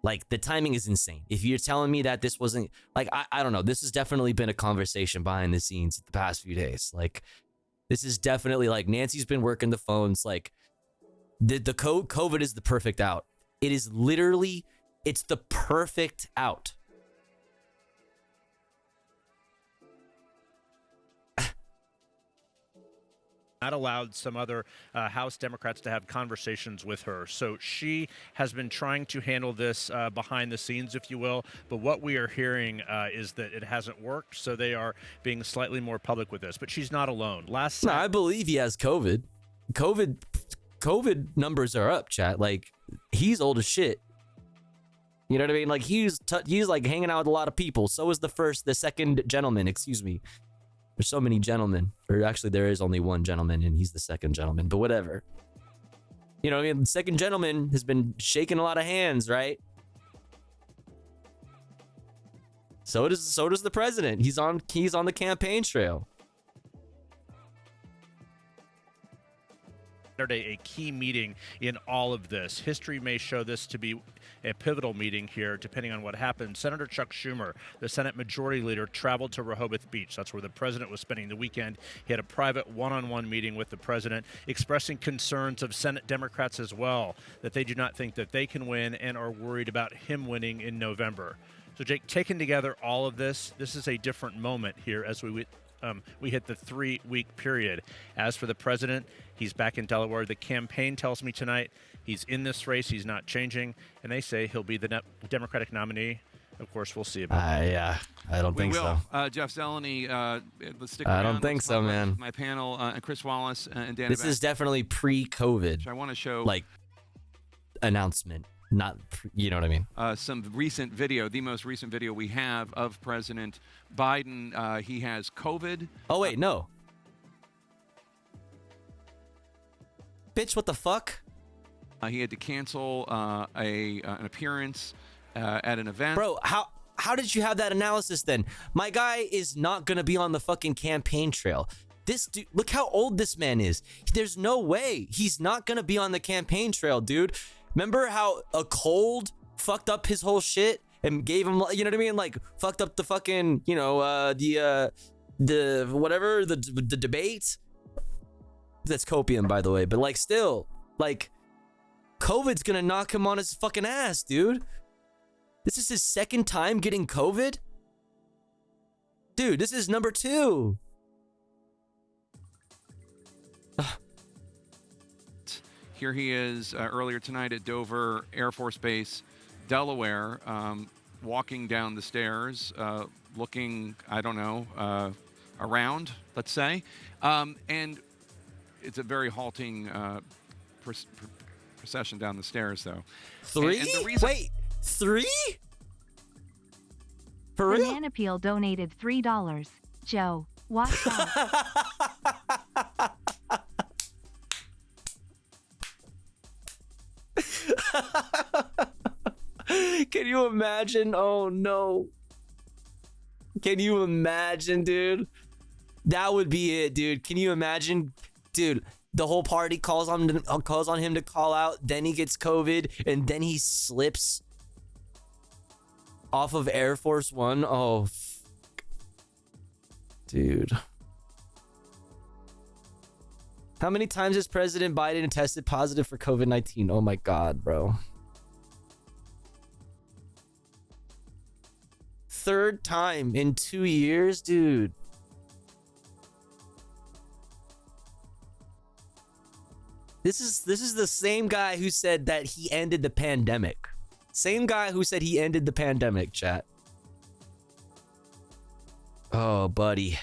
If you're telling me that this wasn't, like, I don't know, this has definitely been a conversation behind the scenes the past few days. Like, this is definitely, like, Nancy's been working the phones. Like, the COVID is the perfect out. It is literally, it's the perfect out. Not allowed some other House Democrats to have conversations with her. So she has been trying to handle this behind the scenes, if you will. But what we are hearing is that it hasn't worked. So they are being slightly more public with this. But she's not alone. I believe he has COVID. COVID numbers are up, chat. Like, he's old as shit. You know what I mean? Like, he's like hanging out with a lot of people. So is the second gentleman, excuse me. There's so many gentlemen, or actually there is only one gentleman and he's the second gentleman, but whatever. You know what I mean? The second gentleman has been shaking a lot of hands, right? So does the president. He's on the campaign trail. Saturday, a key meeting in all of this. History may show this to be a pivotal meeting here, depending on what happens. Senator Chuck Schumer, the Senate Majority Leader, traveled to Rehoboth Beach. That's where the president was spending the weekend. He had a private one-on-one meeting with the president, expressing concerns of Senate Democrats as well, that they do not think that they can win and are worried about him winning in November. So, Jake, taking together all of this is a different moment here as we hit the 3-week period. As for the president, he's back in Delaware. The campaign tells me tonight he's in this race. He's not changing. And they say he'll be the Democratic nominee. Of course, we'll see about that. Yeah, I don't think so. Jeff Zeleny, let's stick I around. don't think so, man. My panel, and Chris Wallace and Dan. This is definitely pre-COVID. I want to show, like, announcement. Not, you know what I mean? Some recent video, the most recent video we have of President Biden. He has COVID. Oh, wait, no. Bitch, what the fuck? He had to cancel an appearance at an event. Bro, how did you have that analysis then? My guy is not going to be on the fucking campaign trail. This dude, look how old this man is. There's no way he's not going to be on the campaign trail, dude. Remember how a cold fucked up his whole shit and gave him, you know what I mean? Like, fucked up the fucking, the debate. That's copium, by the way. But, like, still, like, COVID's gonna knock him on his fucking ass, dude. This is his second time getting COVID? Dude, this is number 2. Here he is earlier tonight at Dover Air Force Base, Delaware, walking down the stairs, looking, I don't know, around, let's say. And it's a very halting procession down the stairs, though. 3? And the reason— Wait, 3? For real? Banana Peel donated $3. Joe, watch out. Can you imagine? Oh no. Can you imagine, dude? That would be it, dude. Can you imagine? Dude, the whole party calls on him to call out, then he gets COVID, and then he slips off of Air Force One. Oh, dude. How many times has President Biden tested positive for COVID-19? Oh my God, bro. Third time in 2 years, dude. This is the same guy who said that he ended the pandemic. Same guy who said he ended the pandemic, chat. Oh, buddy.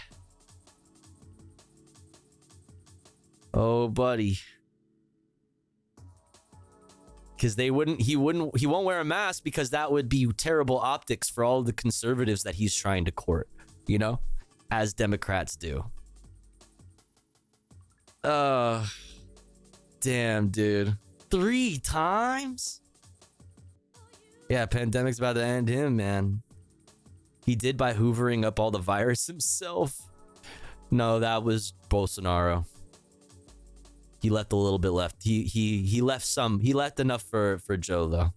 Oh, buddy. Because he won't wear a mask because that would be terrible optics for all the conservatives that he's trying to court, you know, as Democrats do. Damn, dude. 3 times? Yeah, pandemic's about to end him, man. He did by hoovering up all the virus himself. No, that was Bolsonaro. He left a little bit left. He left some. He left enough for Joe though.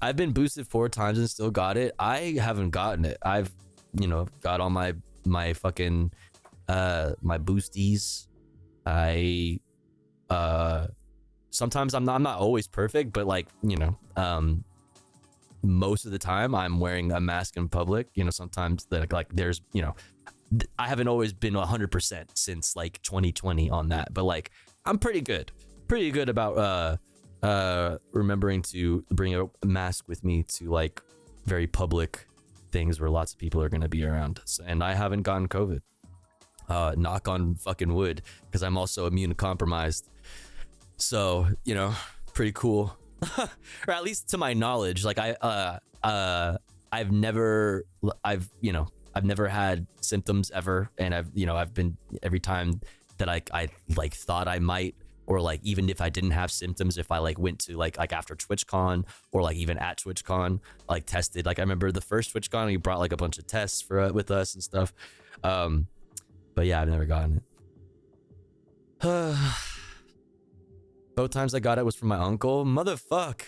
I've been boosted 4 times and still got it. I haven't gotten it. I've, you know, got all my fucking my boosties. I sometimes I'm not always perfect, but like, you know, most of the time I'm wearing a mask in public. You know, sometimes that like there's, you know, I haven't always been 100% since like 2020 on that, but like I'm pretty good about remembering to bring a mask with me to like very public things where lots of people are going to be around. And I haven't gotten COVID. Knock on fucking wood, because I'm also immunocompromised. So, you know, pretty cool. Or at least to my knowledge, like I've never had symptoms ever, and I've been, every time that I like thought I might, or like even if I didn't have symptoms, if I like went to like after TwitchCon, or like even at TwitchCon, like tested. Like I remember the first TwitchCon, he brought like a bunch of tests for with us and stuff. But yeah, I've never gotten it. Both times I got it was from my uncle. Motherfuck.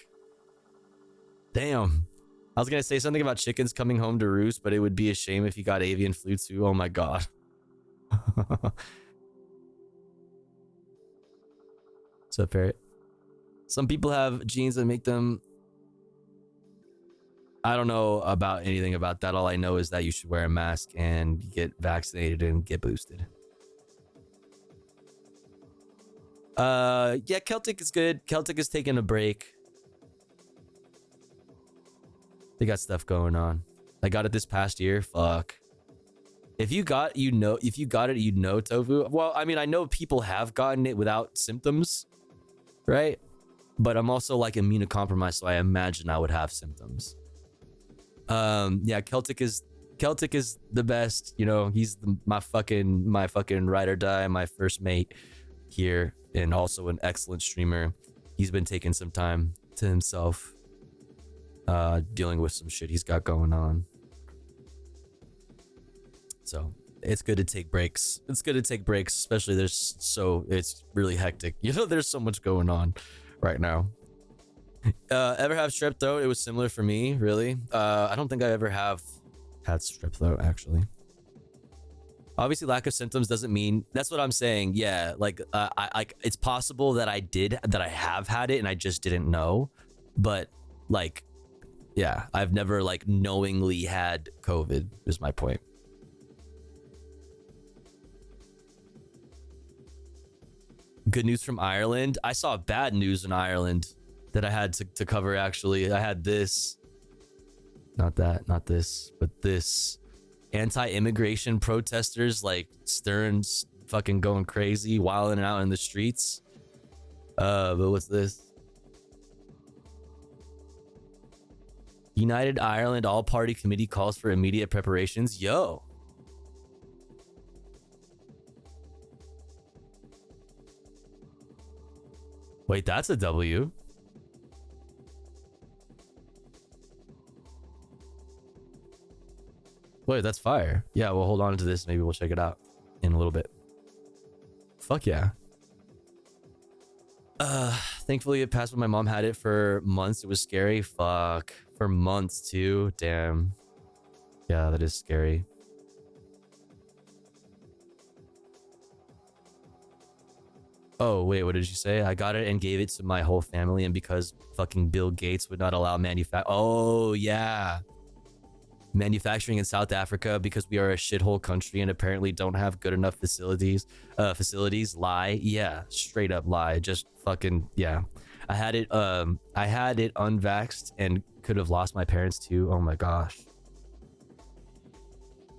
Damn. I was gonna say something about chickens coming home to roost, but it would be a shame if you got avian flu too. Oh my God. What's up, Parrot? Some people have genes that make them... I don't know about anything about that. All I know is that you should wear a mask and get vaccinated and get boosted. Yeah, Celtic is good. Celtic is taking a break. They got stuff going on. I got it this past year. Fuck. If you got it, you know, Tofu. Well, I mean, I know people have gotten it without symptoms, right? But I'm also like immunocompromised, so I imagine I would have symptoms. Yeah, Celtic is the best. You know, he's my fucking ride or die, my first mate here, and also an excellent streamer. He's been taking some time to himself, dealing with some shit he's got going on. So it's good to take breaks. Especially it's really hectic. You know, there's so much going on right now. Ever have strep throat? It was similar for me, really. I don't think I ever have had strep throat, actually. Obviously, lack of symptoms doesn't mean... That's what I'm saying. Yeah, like, it's possible that I have had it and I just didn't know. But, like, yeah, I've never, like, knowingly had COVID, is my point. Good news from Ireland. I saw bad news in Ireland that I had to cover, actually. I had this. Not this, but this. Anti-immigration protesters, like, fucking going crazy, wilding out in the streets. But what's this? United Ireland All-Party Committee calls for immediate preparations. Yo. Wait, that's a W. Wait, that's fire. Yeah, we'll hold on to this. Maybe we'll check it out in a little bit. Fuck yeah. Thankfully it passed when my mom had it for months. It was scary. Fuck. For months too. Damn. Yeah, that is scary. Oh, wait, what did you say? I got it and gave it to my whole family, and because fucking Bill Gates would not allow Oh, yeah. Manufacturing in South Africa because we are a shithole country and apparently don't have good enough facilities. Lie. Yeah, straight up lie. Just fucking, yeah. I had it unvaxxed and could have lost my parents too. Oh my gosh.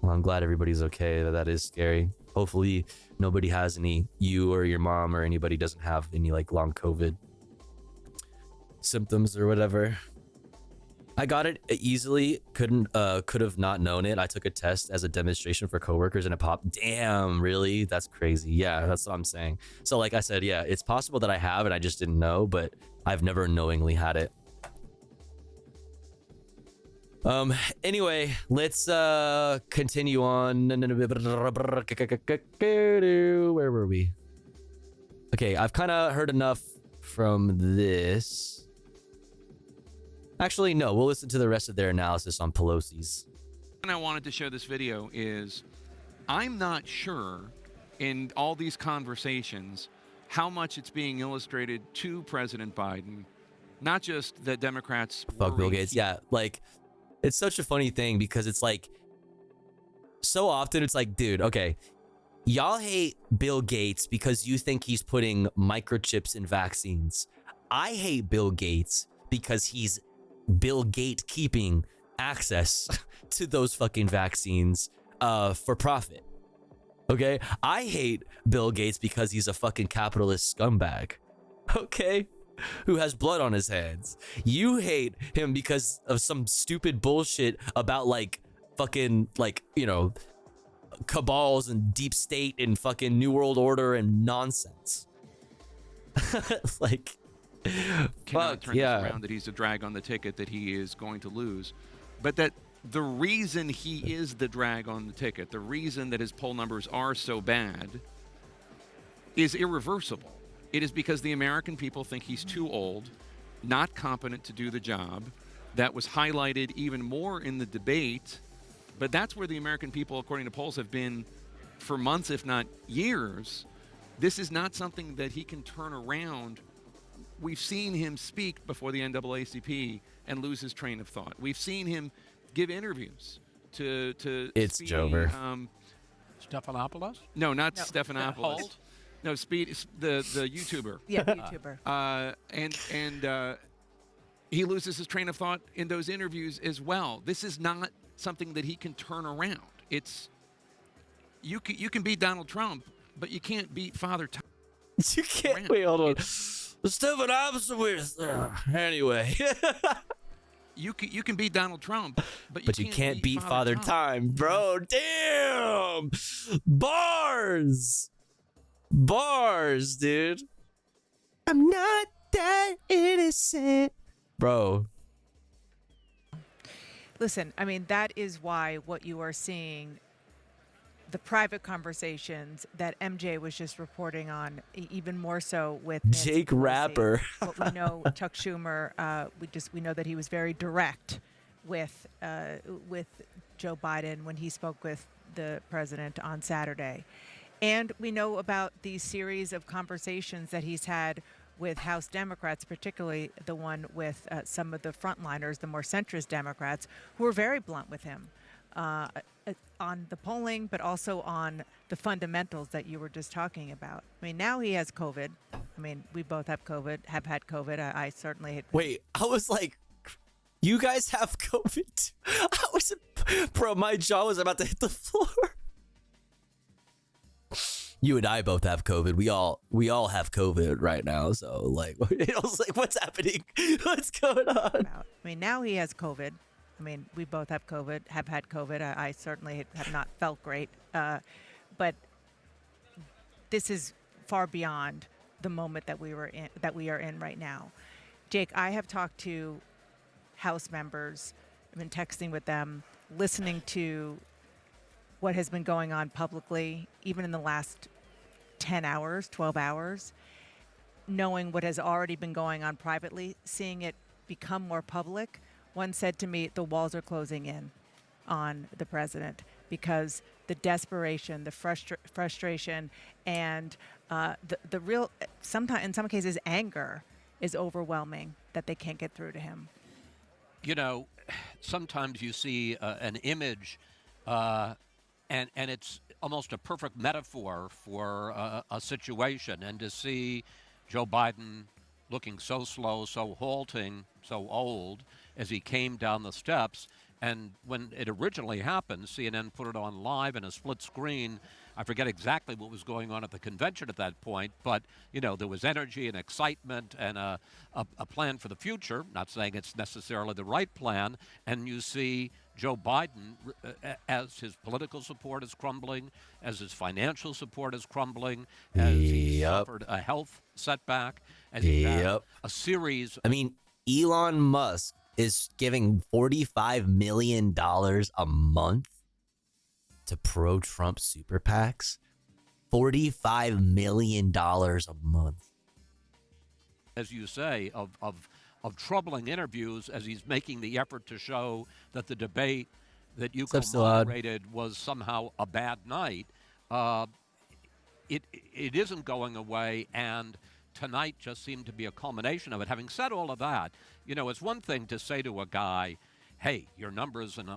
Well, I'm glad everybody's okay. That is scary. Hopefully nobody has any, you or your mom or anybody doesn't have any like long COVID symptoms or whatever. I got it easily, could have not known it. I took a test as a demonstration for coworkers and it popped. Damn, really? That's crazy. Yeah, that's what I'm saying. So like I said, yeah, it's possible that I have and I just didn't know, but I've never knowingly had it. Anyway, let's continue on. Where were we? Okay, I've kind of heard enough from this. Actually, no, we'll listen to the rest of their analysis on Pelosi's. And I wanted to show this video is I'm not sure in all these conversations how much it's being illustrated to President Biden, not just that Democrats fuck Bill Gates. Yeah, like it's such a funny thing because it's like so often it's like, dude, okay, y'all hate Bill Gates because you think he's putting microchips in vaccines. I hate Bill Gates because he's Bill Gates keeping access to those fucking vaccines for profit. Okay? I hate Bill Gates because he's a fucking capitalist scumbag. Okay? Who has blood on his hands. You hate him because of some stupid bullshit about like fucking like, you know, cabals and deep state and fucking New World Order and nonsense. Like cannot turn this around, that he's a drag on the ticket, that he is going to lose. But that the reason he is the drag on the ticket, the reason that his poll numbers are so bad is irreversible. It is because the American people think he's too old, not competent to do the job. That was highlighted even more in the debate. But that's where the American people, according to polls, have been for months, if not years. This is not something that he can turn around. We've seen him speak before the NAACP and lose his train of thought. We've seen him give interviews to it's Speed, Jover. Stephanopoulos? No, not Stephanopoulos. Holt? No, Speed, the YouTuber. Yeah, YouTuber. And he loses his train of thought in those interviews as well. This is not something that he can turn around. It's you can beat Donald Trump, but you can't beat Father Time. You can't. Wait, hold on. Stephanopoulos. Anyway. You can beat Donald Trump, but you can't beat Father Time, bro. Damn. Bars, dude. I'm not that innocent, bro. Listen, I mean, that is why what you are seeing, the private conversations that MJ was just reporting on, even more so with Nancy Jake Pelosi. Rapper. What we know, Chuck Schumer, we know that he was very direct with Joe Biden when he spoke with the president on Saturday. And we know about the series of conversations that he's had with House Democrats, particularly the one with some of the frontliners, the more centrist Democrats, who were very blunt with him on the polling, but also on the fundamentals that you were just talking about. I mean, now he has COVID. I mean, we both have had COVID. I certainly... Wait, I was like, you guys have COVID? Bro, my jaw was about to hit the floor. You and I both have COVID. We all have COVID right now. So like, I was like, what's happening? What's going on? I mean, now he has COVID. I mean, we both have COVID, have had COVID. I certainly have not felt great. But this is far beyond the moment that we are in right now. Jake, I have talked to House members. I've been texting with them, listening to what has been going on publicly, even in the last 10 hours, 12 hours, knowing what has already been going on privately, seeing it become more public. One said to me, the walls are closing in on the president because the desperation, the frustration, and The real, sometimes in some cases, anger is overwhelming that they can't get through to him. You know, sometimes you see an image, and it's almost a perfect metaphor for a situation. And to see Joe Biden looking so slow, so halting, so old as he came down the steps. And when it originally happened, CNN put it on live in a split screen. I forget exactly what was going on at the convention at that point, but, you know, there was energy and excitement and a plan for the future. Not saying it's necessarily the right plan. And you see Joe Biden, as his political support is crumbling, as his financial support is crumbling, as he suffered a health setback, as he had a series. I mean, Elon Musk is giving $45 million a month to pro-Trump super PACs. $45 million a month. As you say, of troubling interviews as he's making the effort to show that the debate that you moderated was somehow a bad night. It isn't going away, and tonight just seemed to be a culmination of it. Having said all of that, you know, it's one thing to say to a guy, hey, your numbers in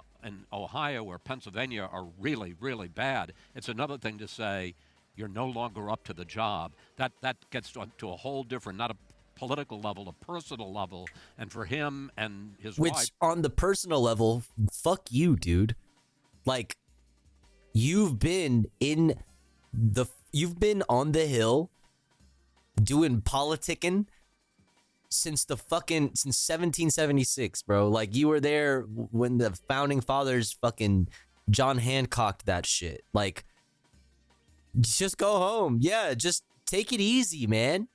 Ohio or Pennsylvania are really, really bad. It's another thing to say you're no longer up to the job. That gets to a whole different, not a political level, a personal level. And for him and his wife. Which, on the personal level, fuck you, dude. Like, you've been on the Hill doing politicking since 1776, bro. Like, you were there when the founding fathers fucking John Hancocked that shit. Like, just go home. Yeah, just take it easy, man.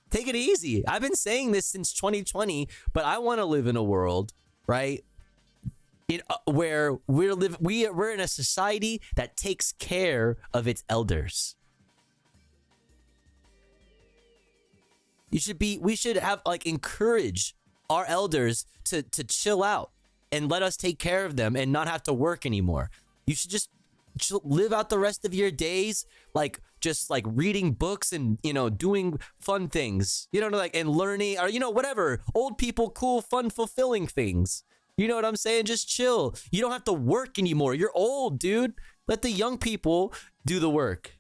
Take it easy. I've been saying this since 2020, but I want to live in a world, right, where we're in a society that takes care of its elders. We should have, like, encourage our elders to chill out and let us take care of them and not have to work anymore. You should just live out the rest of your days, like, just like reading books and, you know, doing fun things, you know, like, and learning, or, you know, whatever, old people, cool, fun, fulfilling things. You know what I'm saying? Just chill. You don't have to work anymore. You're old, dude. Let the young people do the work.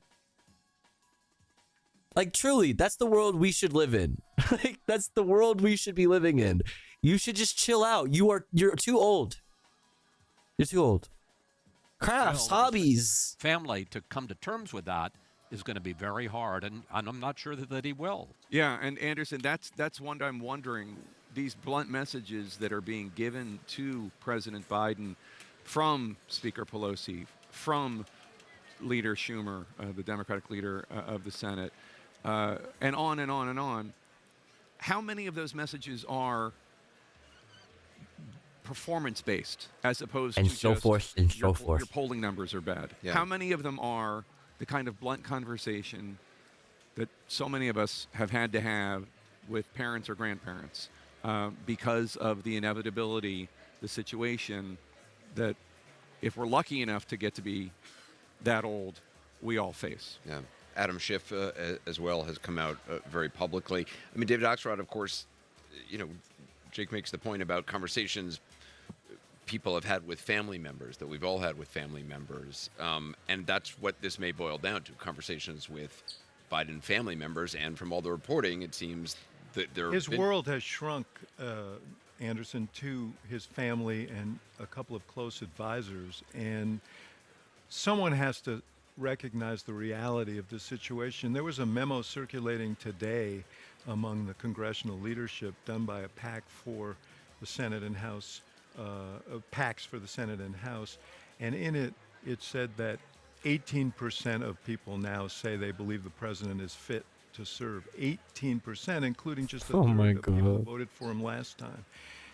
Like, truly, that's the world we should live in. Like, that's the world we should be living in. You should just chill out. You're too old. You're too old. Crafts, hobbies. Family, to come to terms with that is going to be very hard, and I'm not sure that he will. Yeah, and Anderson, that's one I'm wondering, these blunt messages that are being given to President Biden from Speaker Pelosi, from Leader Schumer, the Democratic leader of the Senate, and on and on and on. How many of those messages are performance-based as opposed to so forth and so forth? Your polling numbers are bad. Yeah. How many of them are the kind of blunt conversation that so many of us have had to have with parents or grandparents because of the inevitability, the situation that if we're lucky enough to get to be that old, we all face? Yeah. Adam Schiff, as well, has come out very publicly. I mean, David Axelrod, of course, you know, Jake makes the point about conversations people have had with family members, that we've all had with family members. And that's what this may boil down to, conversations with Biden family members. And from all the reporting, it seems that his world has shrunk, Anderson, to his family and a couple of close advisors. And someone has to recognize the reality of the situation. There was a memo circulating today among the congressional leadership done by a PAC for the Senate and House, PACs for the Senate and House, and in it, it said that 18% of people now say they believe the president is fit to serve. 18%, including just a third of people who voted for him last time.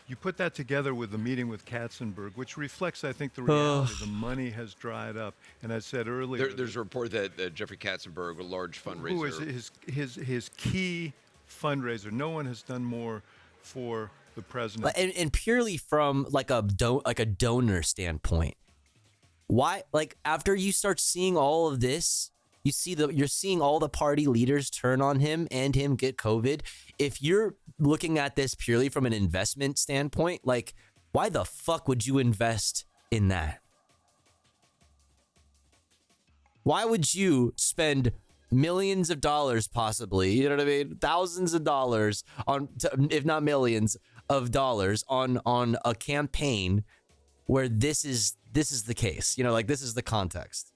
You put that together with the meeting with Katzenberg, which reflects, I think, the reality. The money has dried up. And I said earlier... There's a report that Jeffrey Katzenberg, a large fundraiser... Who is his key fundraiser. No one has done more for the president. And purely from like a donor standpoint. Why, like, after you start seeing all of this, You're seeing all the party leaders turn on him and him get COVID. If you're looking at this purely from an investment standpoint, like, why the fuck would you invest in that? Why would you spend millions of dollars, possibly, you know what I mean, thousands of dollars on, if not millions of dollars on a campaign where this is the case? You know, like, this is the context.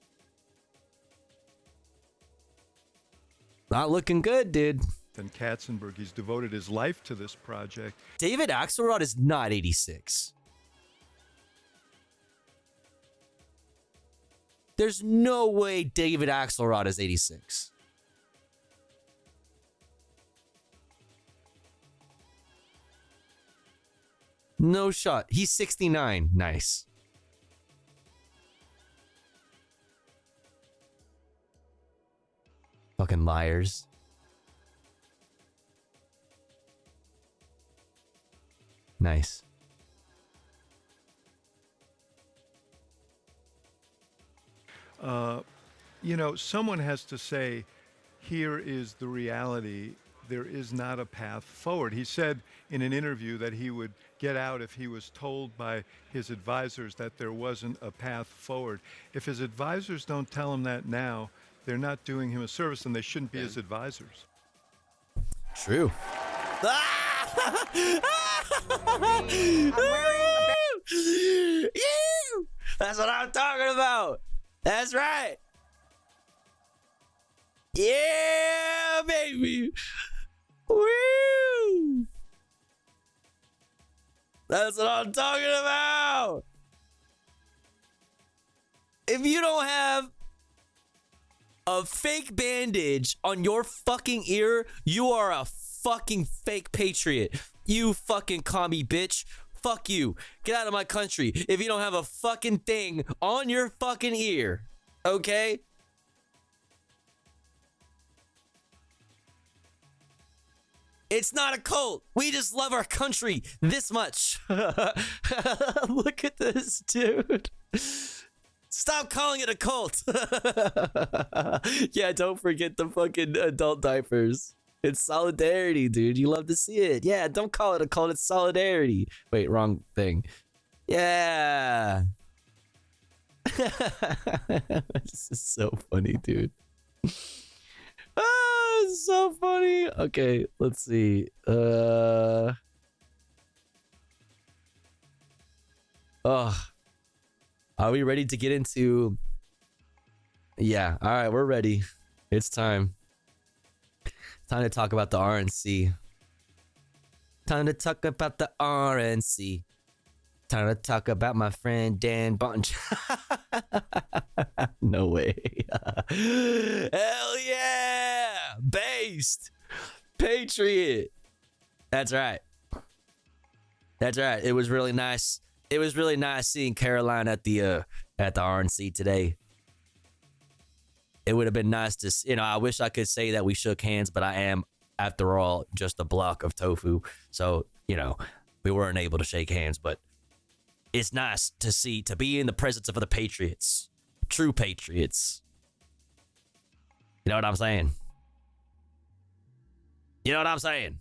Not looking good, dude. Then Katzenberg, he's devoted his life to this project. David Axelrod is not 86. There's no way David Axelrod is 86. No shot. He's 69. Nice. Fucking liars. Nice. You know, someone has to say, here is the reality. There is not a path forward. He said in an interview that he would get out if he was told by his advisors that there wasn't a path forward. If his advisors don't tell him that now, they're not doing him a service, and they shouldn't be his advisors. True. That's what I'm talking about. That's right. Yeah, baby. Woo. That's what I'm talking about. If you don't have a fake bandage on your fucking ear, you are a fucking fake patriot. You fucking commie bitch. Fuck you. Get out of my country if you don't have a fucking thing on your fucking ear. Okay? It's not a cult. We just love our country this much. Look at this, dude. Stop calling it a cult. Yeah, don't forget the fucking adult diapers. It's solidarity, dude. You love to see it. Yeah, don't call it a cult. It's solidarity. Wait, wrong thing. Yeah. This is so funny, dude. Ah, it's so funny. Okay, let's see. Oh. Are we ready to get into... Yeah, all right, we're ready. It's time. Time to talk about the RNC. Time to talk about the RNC. Time to talk about my friend Dan Bunch. No way. Hell yeah! Based. Patriot. That's right. That's right. It was really nice. It was really nice seeing Caroline at the RNC today. It would have been nice to, you know, I wish I could say that we shook hands, but I am, after all, just a block of tofu. So, you know, we weren't able to shake hands, but it's nice to be in the presence of the patriots. True patriots. You know what I'm saying? You know what I'm saying?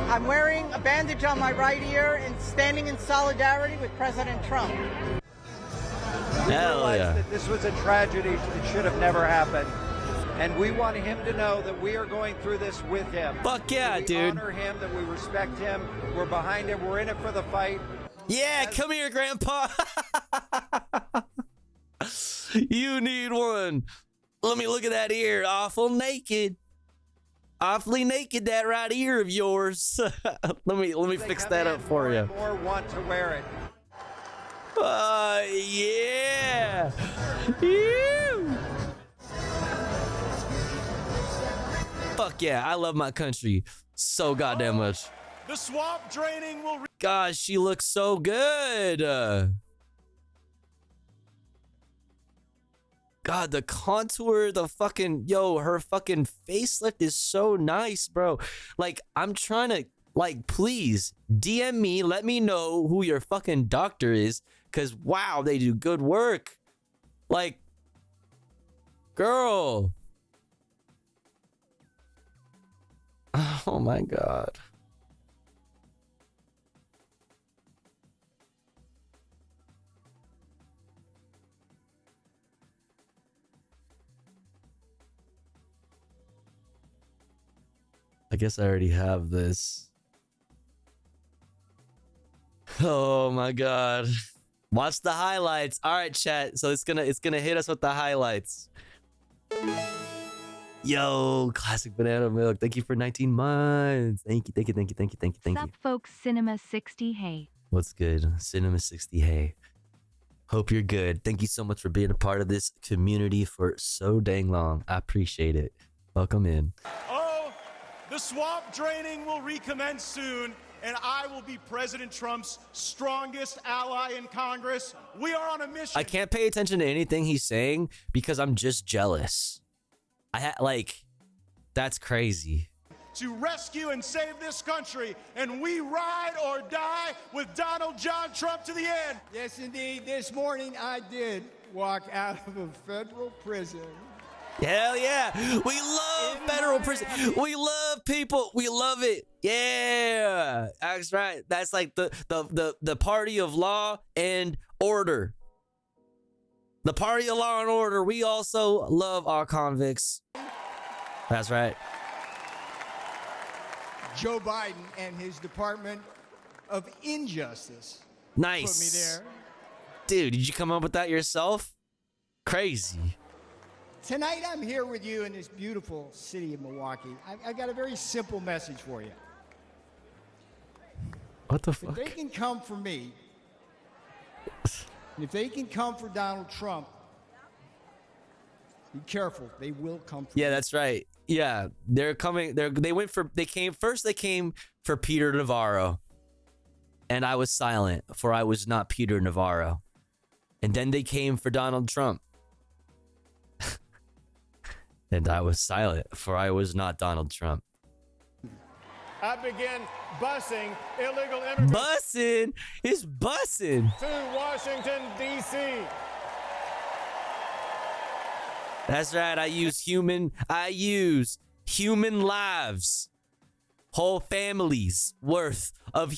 I'm wearing a bandage on my right ear and standing in solidarity with President Trump. Hell yeah. That this was a tragedy that should have never happened. And we want him to know that we are going through this with him. Fuck yeah, we dude. honor him, that we respect him. We're behind him. We're in it for the fight. Yeah, come here, Grandpa. You need one. Let me look at that ear. Awful naked. Awfully naked, that right ear of yours. let me fix that up for you. More want to wear it. Yeah. Ew. Fuck yeah, I love my country so goddamn much. The swamp draining will... Gosh, she looks so good. God, the contour, the fucking, yo, her fucking facelift is so nice, bro. Like, I'm trying to, like, please DM me, let me know who your fucking doctor is, because wow, they do good work. Like, girl. Oh my God. I guess I already have this. Oh my God. Watch the highlights. All right, chat. So it's gonna hit us with the highlights. Yo, classic banana milk. Thank you for 19 months. Thank you. Sup, folks, Cinema 60, hey. What's good? Cinema 60, hey. Hope you're good. Thank you so much for being a part of this community for so dang long. I appreciate it. Welcome in. Oh, the swamp draining will recommence soon, and I will be President Trump's strongest ally in Congress. We are on a mission. I can't pay attention to anything he's saying because I'm just jealous. That's crazy. To rescue and save this country, and we ride or die with Donald John Trump to the end. Yes, indeed. This morning I did walk out of a federal prison. Hell yeah. We love federal prison. We love people. We love it. Yeah. That's right. That's like the party of law and order. The party of law and order. We also love our convicts. That's right. Joe Biden and his Department of Injustice Nice. put me there. Dude, did you come up with that yourself? Crazy. Tonight I'm here with you in this beautiful city of Milwaukee. I've got a very simple message for you. What the If fuck? they can come for me, and if they can come for Donald Trump, be careful. They will come for Yeah, me. that's right. Yeah, they're coming. They came for Peter Navarro. And I was silent, for I was not Peter Navarro. And then they came for Donald Trump. And I was silent, for I was not Donald Trump. I begin busing illegal immigrants. Busing? It's busing. To Washington, D.C. That's right. I use human lives, whole families worth of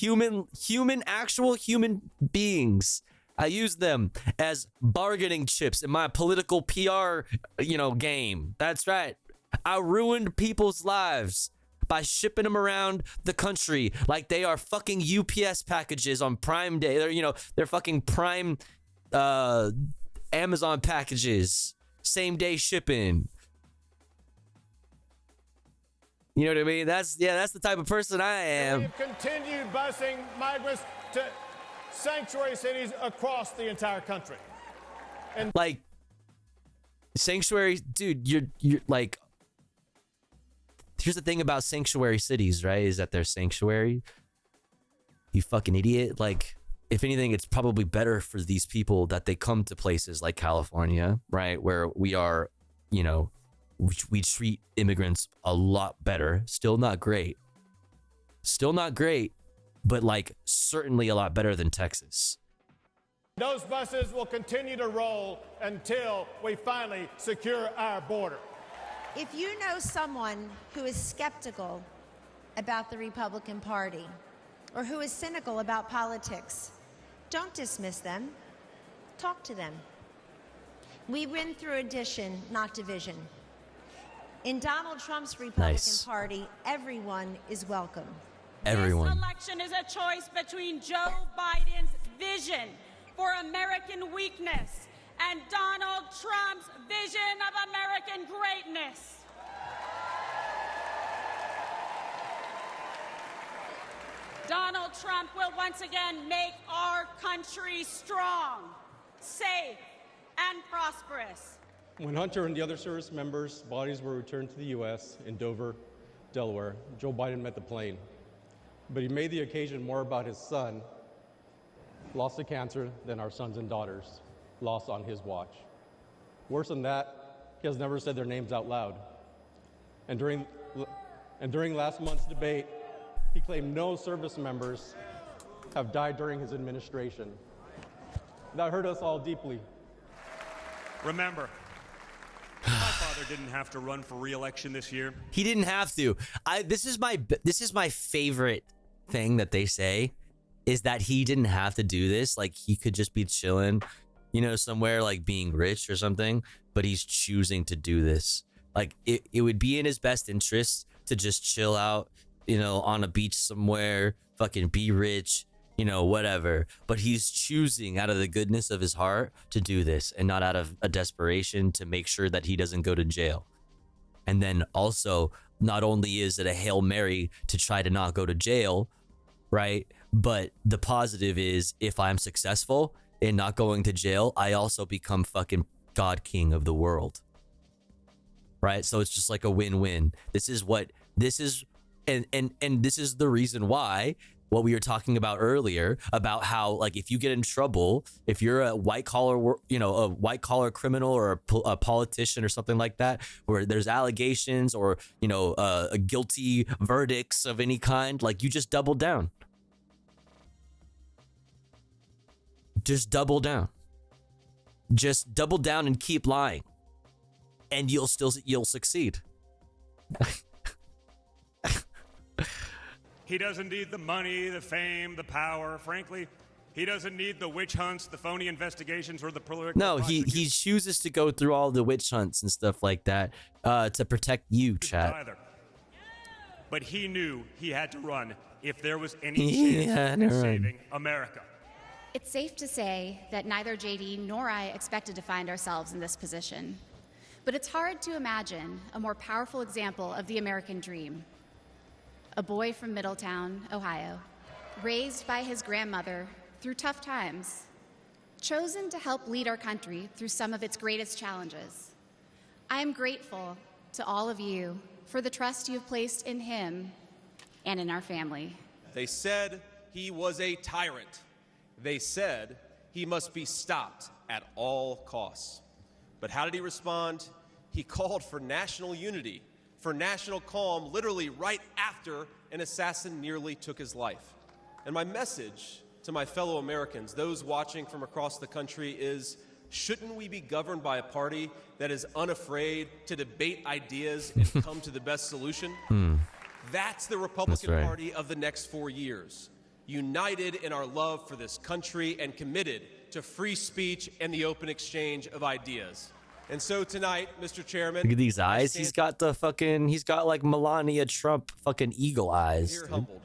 actual human beings. I use them as bargaining chips in my political PR, game. That's right. I ruined people's lives by shipping them around the country like they are fucking UPS packages on Prime Day. They're fucking Prime Amazon packages. Same day shipping. You know what I mean? That's the type of person I am. We've continued busing migrants to sanctuary cities across the entire country. And like sanctuary, dude, you're like, here's the thing about sanctuary cities, right? Is that they're sanctuary. You fucking idiot. Like, if anything, it's probably better for these people that they come to places like California, right? Where we are, we treat immigrants a lot better. Still not great, but like certainly a lot better than Texas. those buses will continue to roll until we finally secure our border. If you know someone who is skeptical about the Republican Party or who is cynical about politics, don't dismiss them. Talk to them. We win through addition, not division. In Donald Trump's Republican Party, everyone is welcome. Everyone. This election is a choice between Joe Biden's vision for American weakness and Donald Trump's vision of American greatness. Donald Trump will once again make our country strong, safe, and prosperous. When Hunter and the other service members' bodies were returned to the U.S. in Dover, Delaware, Joe Biden met the plane. But he made the occasion more about his son, lost to cancer, than our sons and daughters, lost on his watch. Worse than that, he has never said their names out loud. And during last month's debate, he claimed no service members have died during his administration. That hurt us all deeply. Remember, my father didn't have to run for re-election this year. He didn't have to. This is my favorite thing that they say, is that he didn't have to do this. Like, he could just be chilling, you know, somewhere, like being rich or something, but he's choosing to do this. Like, it would be in his best interest to just chill out, you know, on a beach somewhere, fucking be rich, you know, whatever. But he's choosing out of the goodness of his heart to do this, and not out of a desperation to make sure that he doesn't go to jail. And then also, not only is it a Hail Mary to try to not go to jail, right? But the positive is, if I'm successful in not going to jail, I also become fucking God King of the world. Right? So it's just like a win-win. This is and this is the reason why, what we were talking about earlier, about how, like, if you get in trouble, if you're a white collar criminal or a politician or something like that, where there's allegations or, you know, guilty verdicts of any kind, like, you just double down. Just double down. Just double down and keep lying, and you'll succeed. He doesn't need the money, the fame, the power. Frankly, he doesn't need the witch hunts, the phony investigations, or the political. No, he chooses to go through all the witch hunts and stuff like that to protect you, chat. Either. But he knew he had to run if there was any chance of saving America. It's safe to say that neither JD nor I expected to find ourselves in this position. But it's hard to imagine a more powerful example of the American dream. A boy from Middletown, Ohio, raised by his grandmother through tough times, chosen to help lead our country through some of its greatest challenges. I am grateful to all of you for the trust you have placed in him and in our family. They said he was a tyrant. They said he must be stopped at all costs. But how did he respond? He called for national unity, for national calm, literally right after an assassin nearly took his life. And my message to my fellow Americans, those watching from across the country, is, shouldn't we be governed by a party that is unafraid to debate ideas and come to the best solution? That's the Republican Party of the next 4 years, united in our love for this country and committed to free speech and the open exchange of ideas. And so tonight, Mr. Chairman, look at these eyes. He's got like Melania Trump fucking eagle eyes. Here humbled,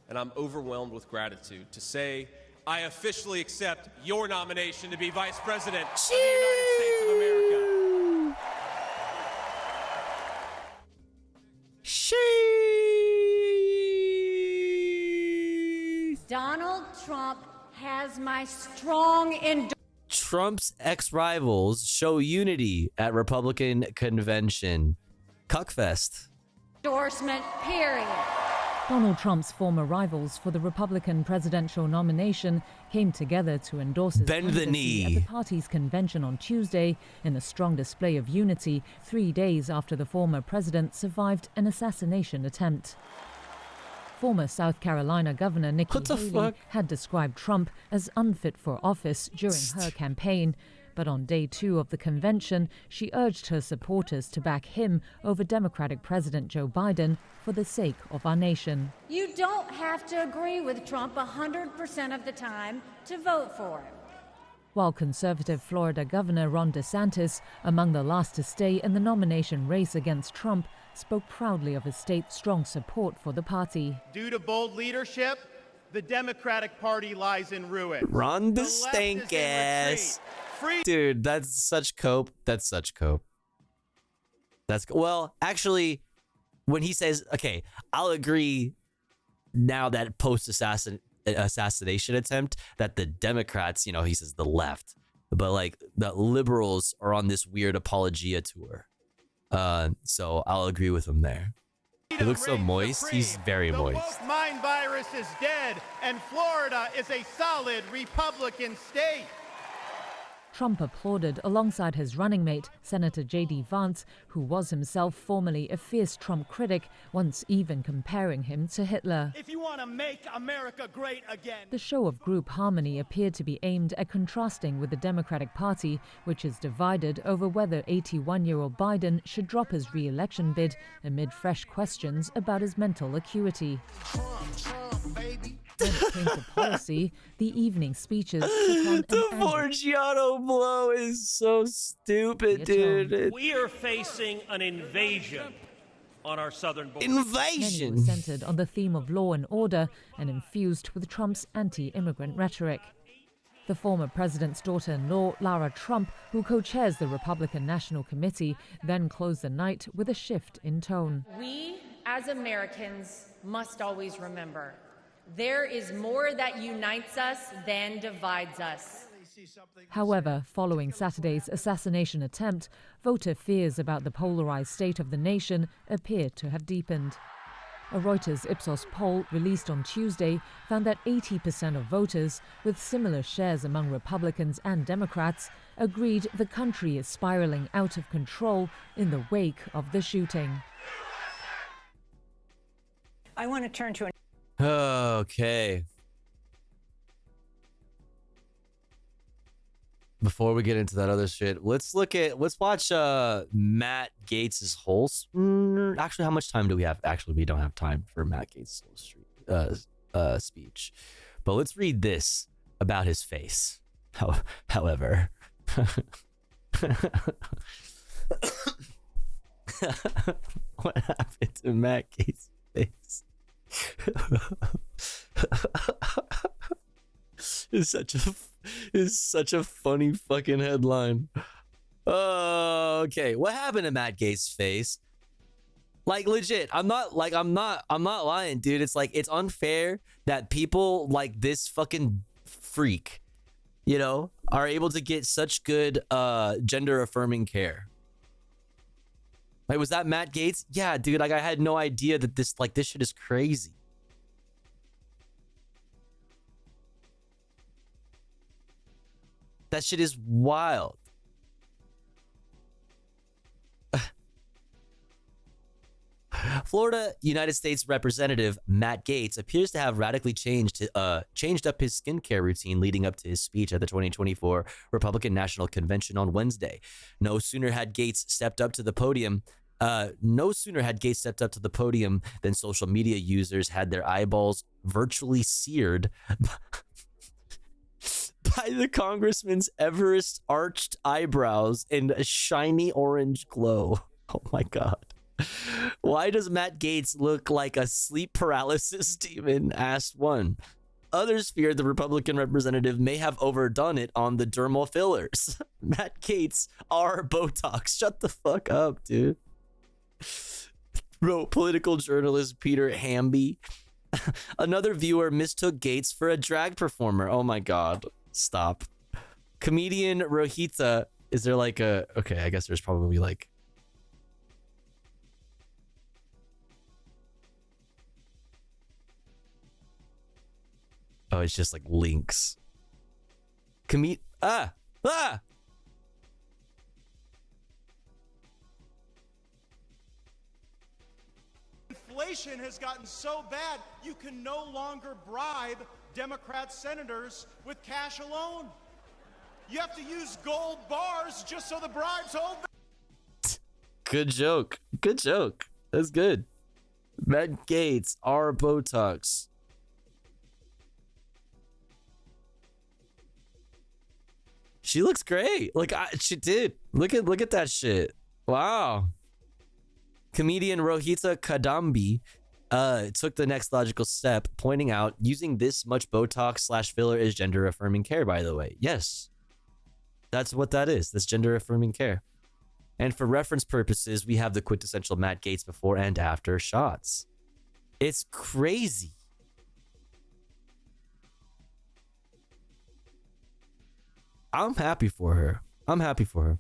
and I'm overwhelmed with gratitude to say I officially accept your nomination to be Vice President of the United States of America. Donald Trump has my strong endorsement. Trump's ex-rivals show unity at Republican convention. Cuckfest. Endorsement, period. Donald Trump's former rivals for the Republican presidential nomination came together to endorse his candidacy at the party's convention on Tuesday in a strong display of unity 3 days after the former president survived an assassination attempt. Former South Carolina Governor Nikki Haley had described Trump as unfit for office during her campaign, but on day 2 of the convention, she urged her supporters to back him over Democratic President Joe Biden for the sake of our nation. You don't have to agree with Trump 100% of the time to vote for him. While conservative Florida Governor Ron DeSantis, among the last to stay in the nomination race against Trump, spoke proudly of his state's strong support for the party. Due to bold leadership, the Democratic Party lies in ruin. Ron DeSantis. Dude, that's such cope. That's such cope. Well, actually, when he says, okay, I'll agree now that post-assassination attempt that the Democrats, you know, he says the left, but like the liberals are on this weird apologia tour. So I'll agree with him there. He looks so moist. He's very moist. The woke mind virus is dead, and Florida is a solid Republican state. Trump applauded alongside his running mate, Senator J.D. Vance, who was himself formerly a fierce Trump critic, once even comparing him to Hitler. If you want to make America great again. The show of group harmony appeared to be aimed at contrasting with the Democratic Party, which is divided over whether 81-year-old Biden should drop his re-election bid amid fresh questions about his mental acuity. When it came to policy, the evening speeches took on The Forgiato blow is so stupid, dude. We are facing an invasion on our southern border. Many were centered on the theme of law and order and infused with Trump's anti-immigrant rhetoric. The former president's daughter-in-law, Lara Trump, who co-chairs the Republican National Committee, then closed the night with a shift in tone. We, as Americans, must always remember, there is more that unites us than divides us. However, following Saturday's assassination attempt, voter fears about the polarized state of the nation appeared to have deepened. A Reuters Ipsos poll released on Tuesday found that 80% of voters, with similar shares among Republicans and Democrats, agreed the country is spiraling out of control in the wake of the shooting. I want to turn to Okay. Before we get into that other shit, let's watch Matt Gaetz's whole. Actually, how much time do we have? Actually, we don't have time for Matt Gaetz's whole speech, but let's read this about his face. However, what happened to Matt Gaetz's face? It's such a funny fucking headline. Okay, what happened to Matt Gaetz's face? Like, legit, I'm not lying, dude. It's like, it's unfair that people like this fucking freak, you know, are able to get such good gender affirming care. Like, was that Matt Gaetz? Yeah, dude, like, I had no idea that this shit is crazy. That shit is wild. Florida United States Representative Matt Gaetz appears to have radically changed up his skincare routine leading up to his speech at the 2024 Republican National Convention on Wednesday. No sooner had Gaetz stepped up to the podium than social media users had their eyeballs virtually seared by the congressman's Everest arched eyebrows and a shiny orange glow. Oh my God. Why does Matt Gaetz look like a sleep paralysis demon? Asked one. Others feared the Republican representative may have overdone it on the dermal fillers. Matt Gaetz are Botox. Shut the fuck up, dude. Wrote political journalist Peter Hamby. Another viewer mistook Gaetz for a drag performer. Oh my God. Stop. Comedian Rohita. Is there like a... Okay, I guess there's probably like... Oh, it's just like links. Inflation has gotten so bad, you can no longer bribe Democrat senators with cash alone. You have to use gold bars just so the bribes hold them. Good joke. Good joke. That's good. Matt Gaetz are Botox. She looks great. Like, she did. Look at that shit. Wow. Comedian Rohita Kadambi took the next logical step, pointing out using this much Botox / filler is gender affirming care, by the way. Yes. That's what that is. That's gender affirming care. And for reference purposes, we have the quintessential Matt Gaetz before and after shots. It's crazy. I'm happy for her. I'm happy for her.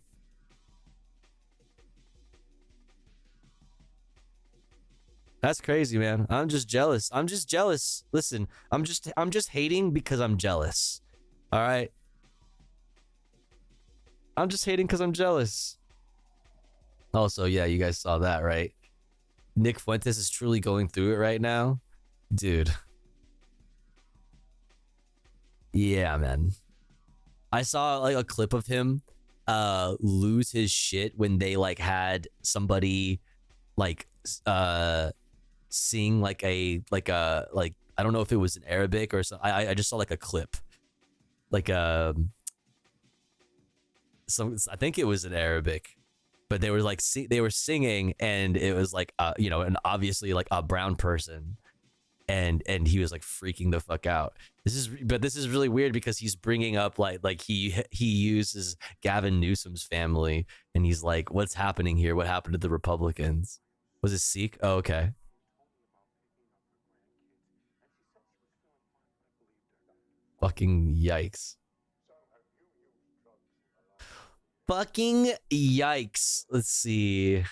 That's crazy, man. I'm just jealous. I'm just jealous. Listen, I'm just hating because I'm jealous. All right. I'm just hating because I'm jealous. Also, yeah, you guys saw that, right? Nick Fuentes is truly going through it right now. Dude. Yeah, man. I saw like a clip of him lose his shit when they like had somebody like sing like I don't know if it was in Arabic or something. I just saw like a clip. Like I think it was in Arabic. But they were like they were singing, and it was like you know, and obviously like a brown person, and he was like freaking the fuck out. This is really weird because he's bringing up like he uses Gavin Newsom's family, and he's like, what's happening here? What happened to the Republicans? Was it Sikh? Oh, okay. Fucking yikes. Fucking yikes. Let's see.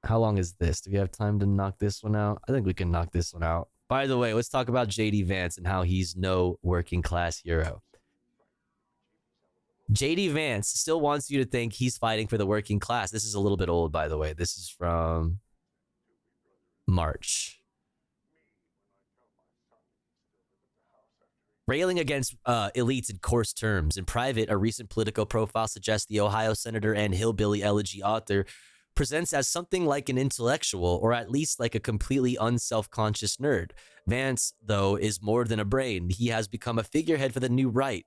How long is this? Do we have time to knock this one out? I think we can knock this one out. By the way, let's talk about JD Vance and how he's no working class hero. JD Vance still wants you to think he's fighting for the working class. This is a little bit old, by the way. This is from March. Railing against elites in coarse terms. In private, a recent Politico profile suggests the Ohio senator and hillbilly elegy author presents as something like an intellectual, or at least like a completely unself-conscious nerd. Vance, though, is more than a brain. He has become a figurehead for the new right,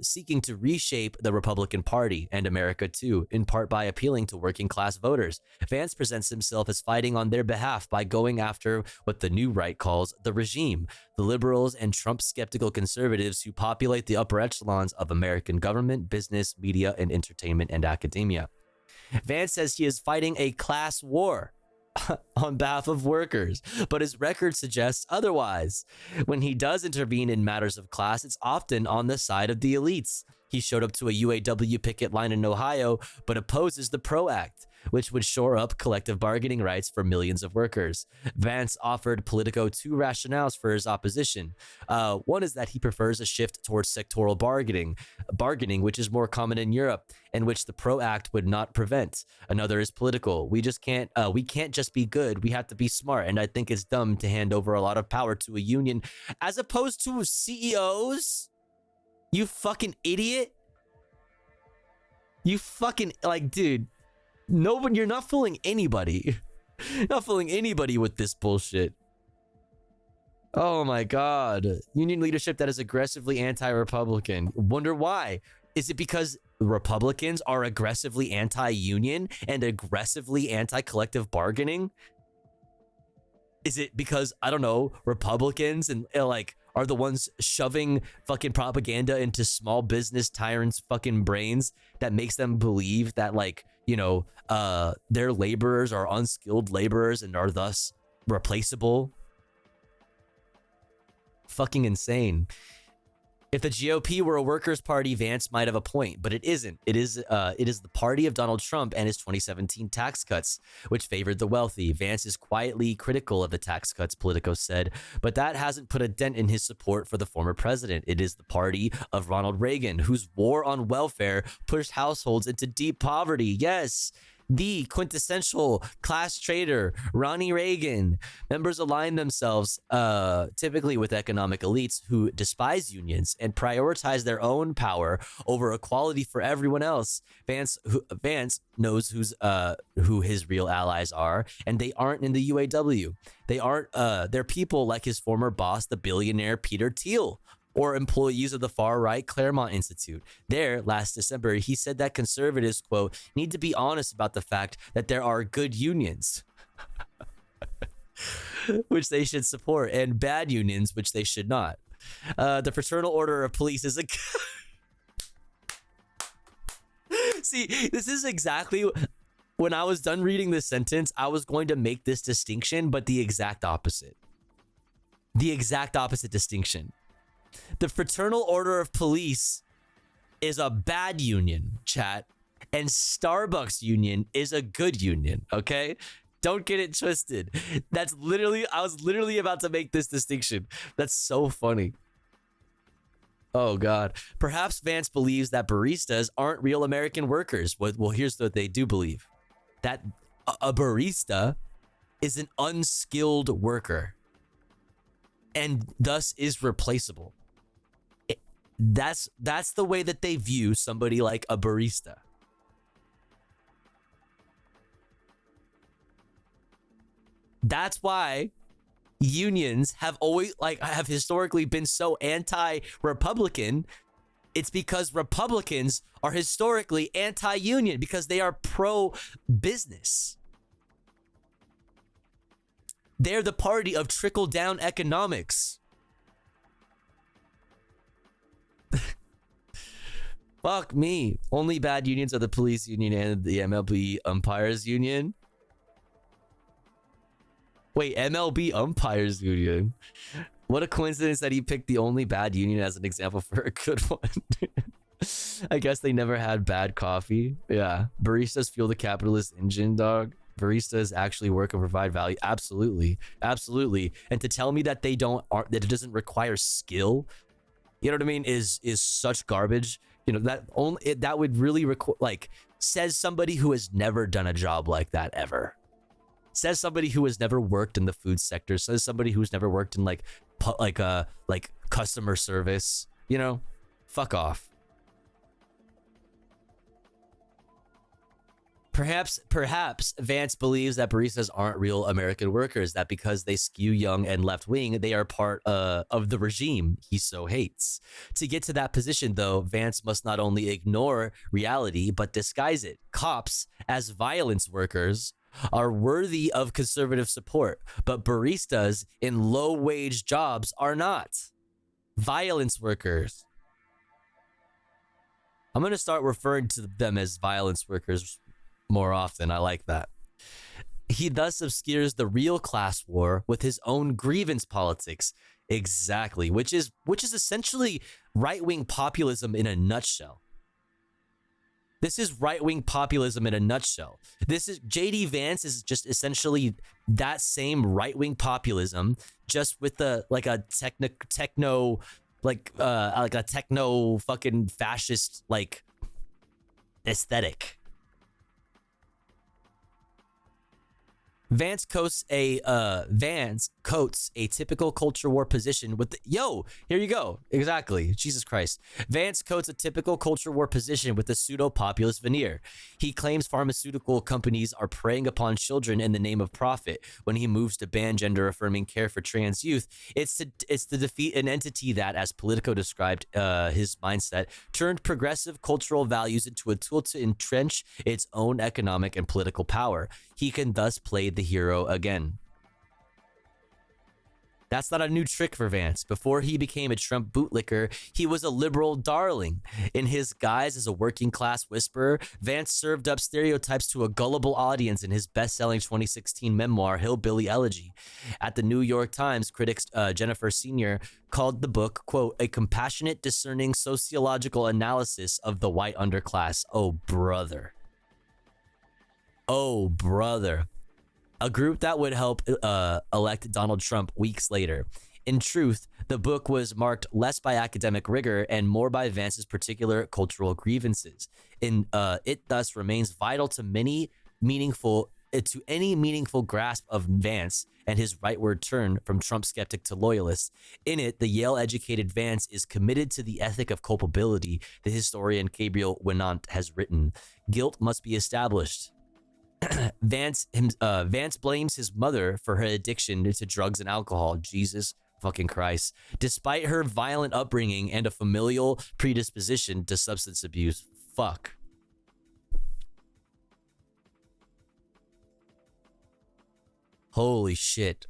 seeking to reshape the Republican Party and America too, in part by appealing to working class voters. Vance presents himself as fighting on their behalf by going after what the new right calls the regime, the liberals and Trump skeptical conservatives who populate the upper echelons of American government, business, media, and entertainment and academia. Vance says he is fighting a class war on behalf of workers, but his record suggests otherwise. When he does intervene in matters of class, it's often on the side of the elites. He showed up to a UAW picket line in Ohio, but opposes the PRO Act, which would shore up collective bargaining rights for millions of workers. Vance offered Politico two rationales for his opposition. One is that he prefers a shift towards sectoral bargaining, which is more common in Europe, and which the PRO Act would not prevent. Another is political. We can't just be good. We have to be smart, and I think it's dumb to hand over a lot of power to a union as opposed to CEOs. You fucking idiot. You fucking, like, dude. Nobody, you're not fooling anybody. Not fooling anybody with this bullshit. Oh my God. Union leadership that is aggressively anti-Republican. Wonder why? Is it because Republicans are aggressively anti-union and aggressively anti-collective bargaining? Is it because, I don't know, Republicans and like are the ones shoving fucking propaganda into small business tyrants' fucking brains that makes them believe that, like, you know, their laborers are unskilled laborers and are thus replaceable? Fucking insane. If the GOP were a workers' party, Vance might have a point, but it isn't. It is the party of Donald Trump and his 2017 tax cuts, which favored the wealthy. Vance is quietly critical of the tax cuts, Politico said, but that hasn't put a dent in his support for the former president. It is the party of Ronald Reagan, whose war on welfare pushed households into deep poverty. Yes, the quintessential class traitor, Ronnie Reagan. Members align themselves typically with economic elites who despise unions and prioritize their own power over equality for everyone else. Vance knows who his real allies are, and they aren't in the UAW. They're people like his former boss, the billionaire Peter Thiel, or employees of the far-right Claremont Institute. There, last December, he said that conservatives, quote, need to be honest about the fact that there are good unions, which they should support, and bad unions, which they should not. The Fraternal Order of Police is a... See, this is exactly... When I was done reading this sentence, I was going to make this distinction, but the exact opposite. The exact opposite distinction. The Fraternal Order of Police is a bad union, chat, and Starbucks union is a good union, okay? Don't get it twisted. I was literally about to make this distinction. That's so funny. Oh, God. Perhaps Vance believes that baristas aren't real American workers. Well, here's what they do believe. That a barista is an unskilled worker and thus is replaceable. That's the way that they view somebody like a barista. That's why unions have historically been so anti-Republican. It's because Republicans are historically anti-union because they are pro-business. They're the party of trickle-down economics. Fuck me. Only bad unions are the police union and the MLB umpires union. Wait, MLB umpires union. What a coincidence that he picked the only bad union as an example for a good one. I guess they never had bad coffee. Yeah. Baristas fuel the capitalist engine, dog. Baristas actually work and provide value. Absolutely. Absolutely. And to tell me that that it doesn't require skill, you know what I mean, is such garbage. You know, that would really says somebody who has never done a job like that ever. Says somebody who has never worked in the food sector. Says somebody who's never worked in like customer service. You know, fuck off. Perhaps Vance believes that baristas aren't real American workers, that because they skew young and left-wing, they are part of the regime he so hates. To get to that position, though, Vance must not only ignore reality, but disguise it. Cops, as violence workers, are worthy of conservative support, but baristas in low-wage jobs are not. Violence workers. I'm going to start referring to them as violence workers more often. I like that. He thus obscures the real class war with his own grievance politics. Exactly, which is essentially right-wing populism in a nutshell. This is right-wing populism in a nutshell. This is JD Vance is just essentially that same right-wing populism, just with a techno fucking fascist aesthetic. Vance coats a typical culture war position with here you go. Exactly. Jesus Christ. Vance coats a typical culture war position with a pseudo-populist veneer. He claims pharmaceutical companies are preying upon children in the name of profit. When he moves to ban gender-affirming care for trans youth, it's to defeat an entity that, as Politico described his mindset, turned progressive cultural values into a tool to entrench its own economic and political power. He can thus play the hero again. That's not a new trick for Vance. Before he became a Trump bootlicker, he was a liberal darling. In his guise as a working class whisperer, Vance served up stereotypes to a gullible audience in his best-selling 2016 memoir, Hillbilly Elegy. At the New York Times, critics Jennifer Senior called the book, quote, a compassionate, discerning sociological analysis of the white underclass. Oh, brother. Oh, brother. A group that would help elect Donald Trump weeks later. In truth, the book was marked less by academic rigor and more by Vance's particular cultural grievances. It thus remains vital to any meaningful grasp of Vance and his rightward turn from Trump skeptic to loyalist. In it, the Yale-educated Vance is committed to the ethic of culpability, the historian Gabriel Winant has written. Guilt must be established. Vance blames his mother for her addiction to drugs and alcohol. Jesus fucking Christ. Despite her violent upbringing and a familial predisposition to substance abuse. Fuck. Holy shit.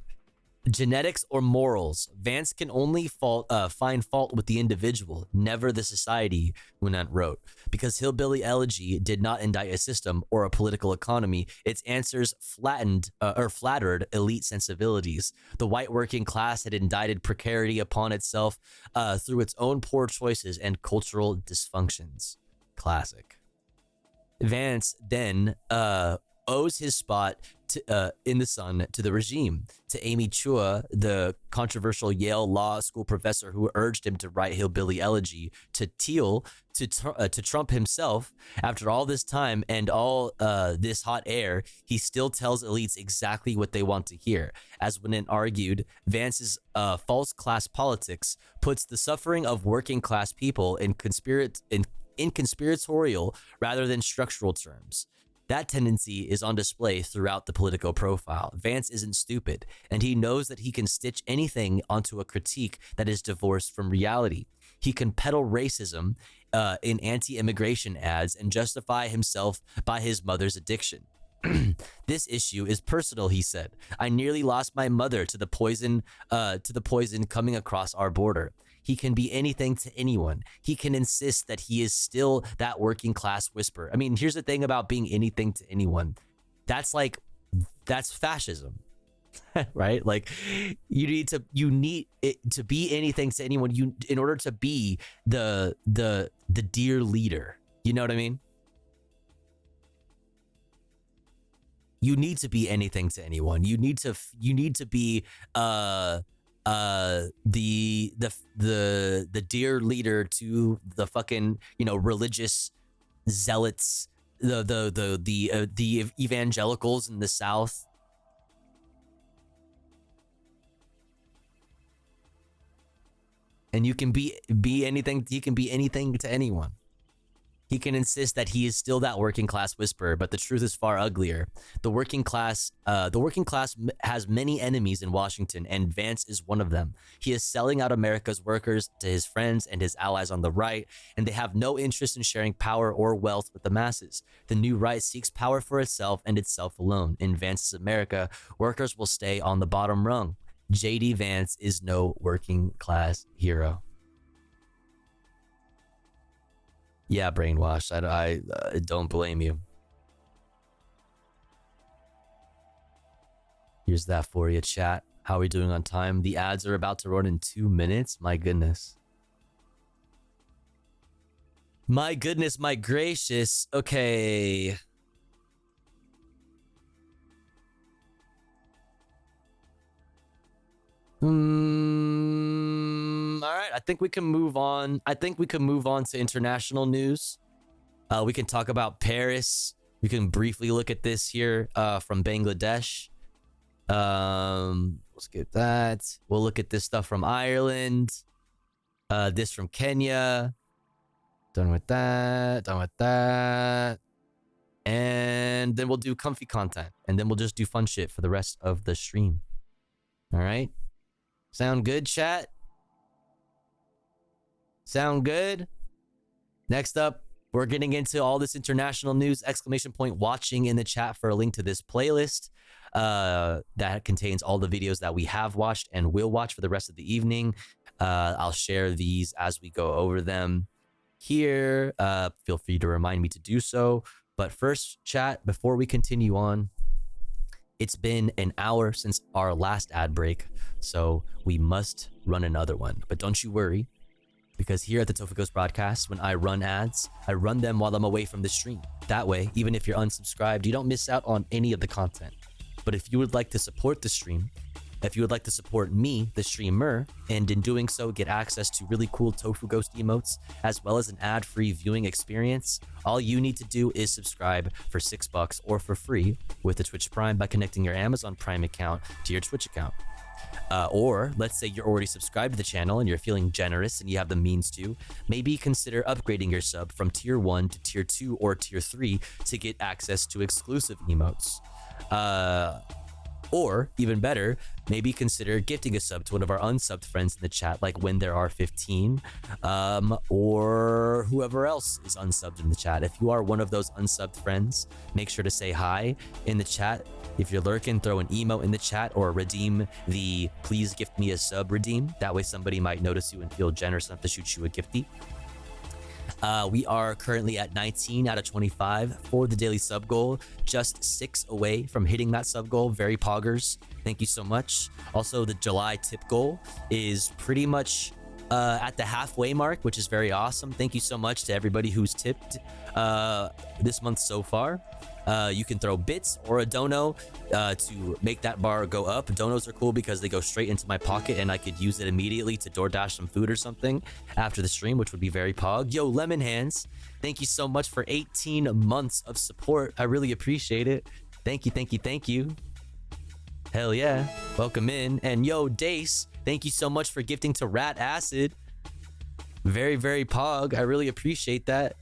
Genetics or morals. Vance can only find fault with the individual, never the society, Winant wrote. Because Hillbilly Elegy did not indict a system or a political economy, its answers flattered elite sensibilities. The white working class had indicted precarity upon itself through its own poor choices and cultural dysfunctions. Classic. Vance then owes his spot to the regime, to Amy Chua, the controversial Yale Law School professor who urged him to write Hillbilly Elegy, to Thiel, to Trump himself. After all this time and all this hot air, he still tells elites exactly what they want to hear. As Winant argued, Vance's false class politics puts the suffering of working class people in conspiratorial rather than structural terms. That tendency is on display throughout the Politico profile. Vance isn't stupid, and he knows that he can stitch anything onto a critique that is divorced from reality. He can peddle racism in anti-immigration ads and justify himself by his mother's addiction. This issue is personal, he said. I nearly lost my mother to the poison coming across our border. He can be anything to anyone. He can insist that he is still that working class whisperer. I mean, here's the thing about being anything to anyone. That's fascism, right? Like you need it to be anything to anyone. In order to be the dear leader, you know what I mean? You need to be anything to anyone. You need to be the dear leader to the fucking, religious zealots, the evangelicals in the South. And you can be anything. He can be anything to anyone. He can insist that he is still that working class whisperer, but the truth is far uglier. The working class has many enemies in Washington, and Vance is one of them. He is selling out America's workers to his friends and his allies on the right, and they have no interest in sharing power or wealth with the masses. The new right seeks power for itself and itself alone. In Vance's America, workers will stay on the bottom rung. J.D. Vance is no working class hero. Yeah, brainwashed. I don't blame you. Here's that for you, chat. How are we doing on time? The ads are about to run in 2 minutes. My goodness. My goodness, my gracious. Okay. All right, I think we can move on. To international news. We can talk about Paris. We can briefly look at this here from Bangladesh. Let's get that. We'll look at this stuff from Ireland. This from Kenya. Done with that. And then we'll do comfy content. And then we'll just do fun shit for the rest of the stream. All right. Sound good, chat? Sound good? Next up, we're getting into all this international news. ! Watching in the chat for a link to this playlist that contains all the videos that we have watched and will watch for the rest of the evening. I'll share these as we go over them here. Feel free to remind me to do so. But first, chat, before we continue on, it's been an hour since our last ad break, so we must run another one. But don't you worry, because here at the Topher Ghost Broadcast, when I run ads, I run them while I'm away from the stream. That way, even if you're unsubscribed, you don't miss out on any of the content. But if you would like to support the stream, if you would like to support me, the streamer, and in doing so get access to really cool Tofu Ghost emotes, as well as an ad-free viewing experience, all you need to do is subscribe for $6 or for free with the Twitch Prime by connecting your Amazon Prime account to your Twitch account. Or let's say you're already subscribed to the channel and you're feeling generous and you have the means to, maybe consider upgrading your sub from tier 1 to tier 2 or tier 3 to get access to exclusive emotes. Or, even better, maybe consider gifting a sub to one of our unsubbed friends in the chat, like When There Are 15, or whoever else is unsubbed in the chat. If you are one of those unsubbed friends, make sure to say hi in the chat. If you're lurking, throw an emo in the chat or redeem the "please gift me a sub" redeem. That way somebody might notice you and feel generous enough to shoot you a gifty. We are currently at 19 out of 25 for the daily sub goal, just 6 away from hitting that sub goal. Very poggers. Thank you so much. Also, the July tip goal is pretty much at the halfway mark, which is very awesome. Thank you so much to everybody who's tipped this month so far. You can throw bits or a dono to make that bar go up. Donos are cool because they go straight into my pocket and I could use it immediately to DoorDash some food or something after the stream, which would be very pog. Yo, Lemon Hands, thank you so much for 18 months of support. I really appreciate it. Thank you, thank you, thank you. Hell yeah. Welcome in. And yo, Dace, thank you so much for gifting to Rat Acid. Very, very pog. I really appreciate that.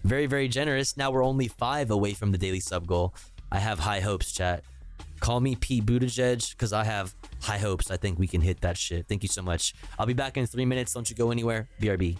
Very, very generous. Now we're only 5 away from the daily sub goal. I have high hopes, chat. Call me Pete Buttigieg because I have high hopes. I think we can hit that shit. Thank you so much. I'll be back in 3 minutes. Don't you go anywhere. BRB.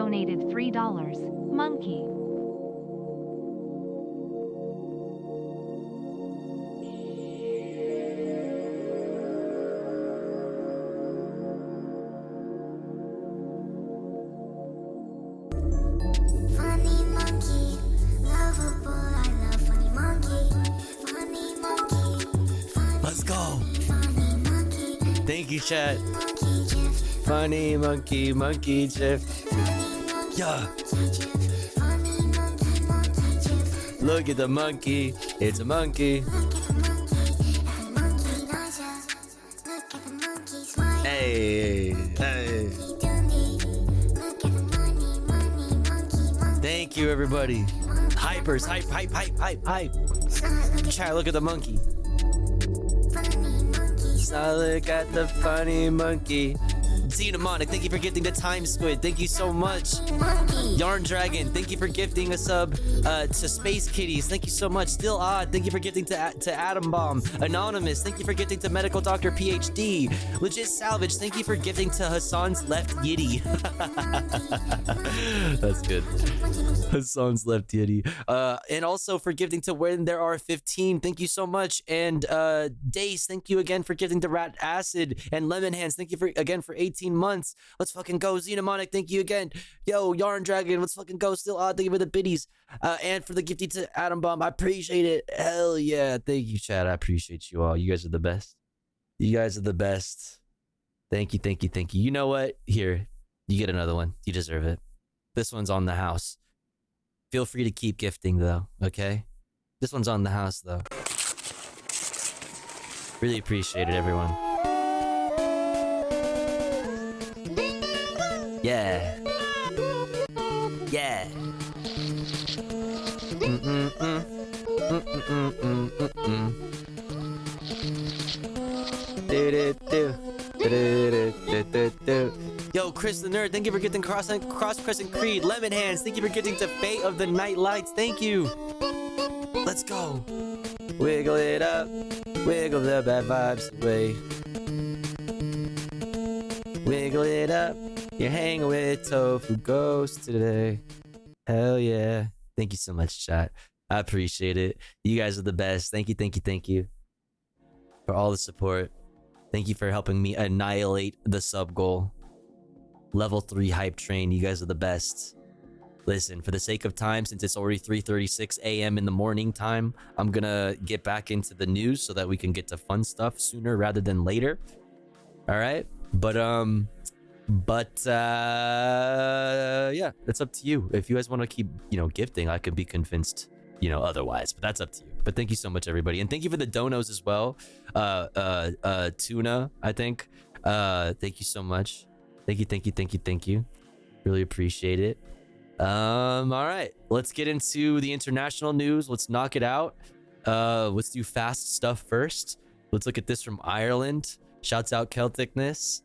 donated $3. Monkey. Funny monkey, lovable, I love funny monkey. Funny monkey, Let's go. funny monkey. Thank you, chat. Funny monkey, monkey chip. Yeah. Look at the monkey. It's a monkey. Hey, hey. Thank you, everybody. Hypers, hype, hype, hype, hype, hype. Chat, look at the monkey. So look at the funny monkey. Xenomonic, thank you for gifting the Time Squid. Thank you so much. Yarn Dragon, thank you for gifting a sub to Space Kitties. Thank you so much. Still Odd, thank you for gifting to Atom Bomb. Anonymous, thank you for gifting to Medical Doctor PhD. Legit Salvage, thank you for gifting to Hassan's Left Yiddy. That's good. Hassan's Left Yiddy. And also for gifting to When There Are 15. Thank you so much. And Dace, thank you again for gifting to Rat Acid. And Lemon Hands, thank you for 18 months. Let's fucking go. Xenomonic, thank you again. Yo, Yarn Dragon, let's fucking go. Still Odd, thank you for the biddies. And for the gifting to Atom Bomb, I appreciate it. Hell yeah. Thank you, Chad. I appreciate you all. You guys are the best. You guys are the best. Thank you, thank you, thank you. You know what? Here, you get another one. You deserve it. This one's on the house. Feel free to keep gifting, though, okay? This one's on the house, though. Really appreciate it, everyone. Yeah. Yeah. Yo, Chris the Nerd, thank you for getting Cross Crescent Creed. Lemon Hands, thank you for getting to Fate of the Night Lights. Thank you. Let's go. Wiggle it up. Wiggle the bad vibes away. Wiggle it up. You're hanging with Tofu Ghost today. Hell yeah. Thank you so much, chat. I appreciate it. You guys are the best. Thank you, thank you, thank you for all the support. Thank you for helping me annihilate the sub goal. Level 3 hype train. You guys are the best. Listen, for the sake of time, since it's already 3:36 a.m. in the morning time, I'm gonna get back into the news so that we can get to fun stuff sooner rather than later. All right? But yeah, it's up to you. If you guys want to keep, gifting, I could be convinced, otherwise, but that's up to you. But thank you so much, everybody. And thank you for the donos as well. Tuna, I think. Thank you so much. Thank you. Really appreciate it. All right, let's get into the international news. Let's knock it out. Let's do fast stuff first. Let's look at this from Ireland. Shouts out Celticness.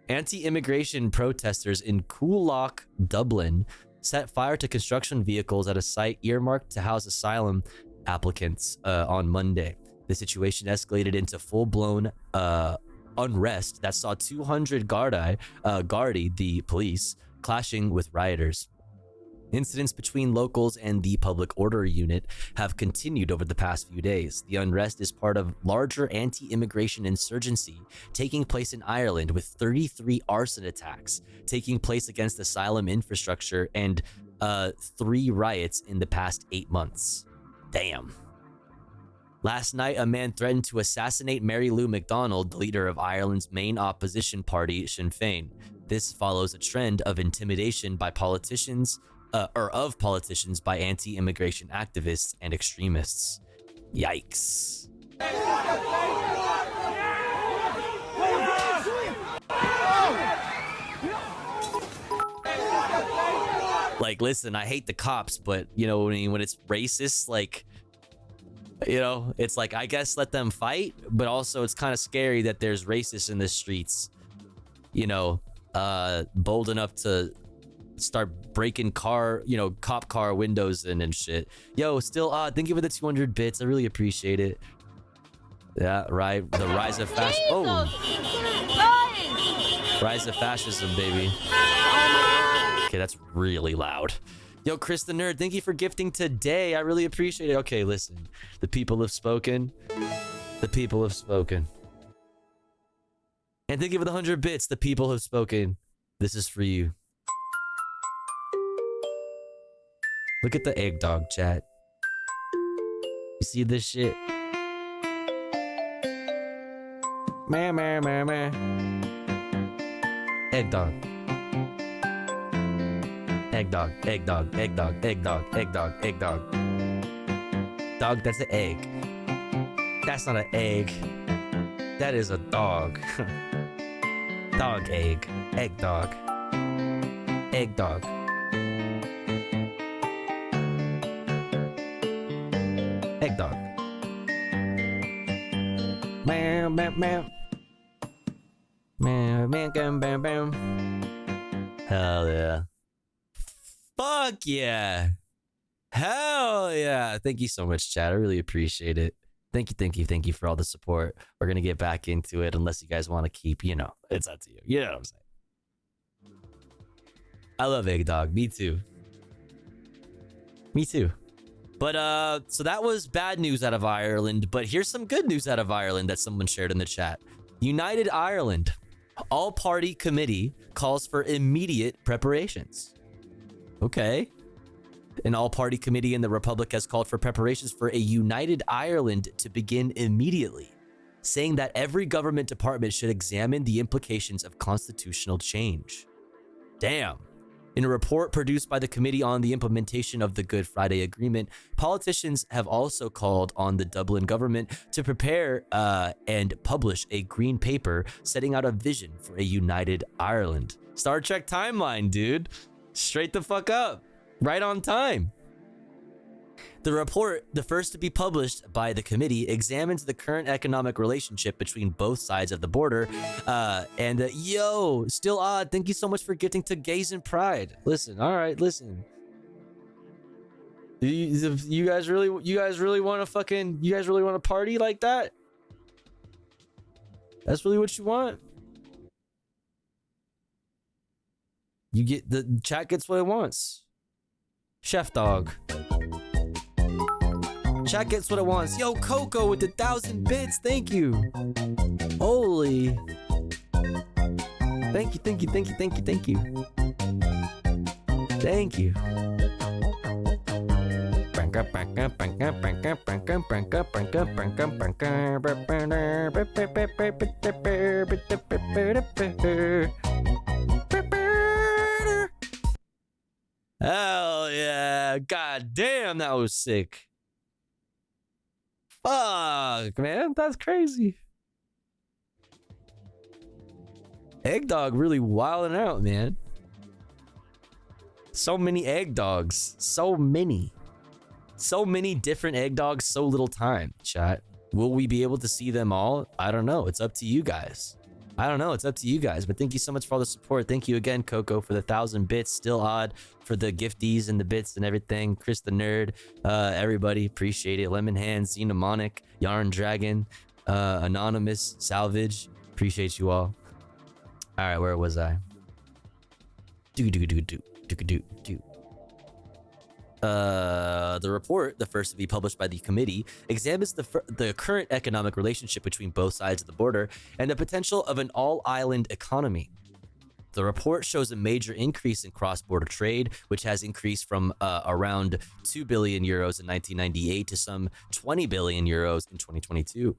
Anti-immigration protesters in Coolock, Dublin, set fire to construction vehicles at a site earmarked to house asylum applicants on Monday. The situation escalated into full-blown unrest that saw 200 Gardaí, the police, clashing with rioters. Incidents between locals and the public order unit have continued over the past few days. The unrest is part of larger anti-immigration insurgency taking place in Ireland, with 33 arson attacks taking place against asylum infrastructure and 3 riots in the past 8 months. Damn. Last night, a man threatened to assassinate Mary Lou McDonald, the leader of Ireland's main opposition party, Sinn Féin. This follows a trend of intimidation by politicians by anti-immigration activists and extremists. Yikes. Like, listen, I hate the cops, but when it's racist, it's like, I guess let them fight, but also it's kind of scary that there's racists in the streets, bold enough to start breaking cop car windows in and shit. Yo, Still Odd, thank you for the 200 bits. I really appreciate it. Yeah, right. The rise of fascism. Oh, rise of fascism, baby. Okay, that's really loud. Yo, Chris the Nerd, thank you for gifting today. I really appreciate it. Okay, listen. The people have spoken. The people have spoken. And thank you for the 100 bits. The people have spoken. This is for you. Look at the egg dog chat. You see this shit? Meh, meh, meh, meh. Egg dog. Egg dog, egg dog, egg dog, egg dog, egg dog, egg dog. Dog, that's an egg. That's not an egg. That is a dog. Dog egg. Egg dog. Egg dog. Egg dog. Bam, bam, bam. Bam, bam, bam, bam, bam. Hell yeah. Fuck yeah. Hell yeah. Thank you so much, chat. I really appreciate it. Thank you for all the support. We're going to get back into it unless you guys want to keep, you know, it's up to you. You know what I'm saying? I love Egg Dog. Me too. Me too. But, so that was bad news out of Ireland, but here's some good news out of Ireland that someone shared in the chat. United Ireland. All-party committee calls for immediate preparations. Okay. An all-party committee in the Republic has called for preparations for a united Ireland to begin immediately, saying that every government department should examine the implications of constitutional change. Damn. In a report produced by the Committee on the Implementation of the Good Friday Agreement, politicians have also called on the Dublin government to prepare and publish a green paper setting out a vision for a united Ireland. Star Trek timeline, dude. Straight the fuck up. Right on time. The report, the first to be published by the committee, examines the current economic relationship between both sides of the border. Yo, still odd. Thank you so much for gifting to Gays and Pride. Listen, all right, listen. You guys really want to party like that? That's really what you want? You get the chat gets what it wants. Chef Dog. Chat gets what it wants. Yo, Coco with the 1,000 bits. Thank you. Holy. Thank you. Thank you. Hell yeah. God damn, that was sick. Fuck, man. That's crazy. Egg Dog really wilding out, man. So many egg dogs. So many. So many different egg dogs, so little time, chat. Will we be able to see them all? I don't know. It's up to you guys. It's up to you guys. But thank you so much for all the support. Thank you again, Coco, for the 1,000 bits. Still odd for the gifties and the bits and everything. Chris the Nerd, everybody, appreciate it. Lemon Hands, Xenomonic, Yarn Dragon, Anonymous, Salvage, appreciate you all. All right, where was I? The report, the first to be published by the committee, examines the current economic relationship between both sides of the border and the potential of an all-island economy. The report shows a major increase in cross-border trade, which has increased from around 2 billion euros in 1998 to some 20 billion euros in 2022.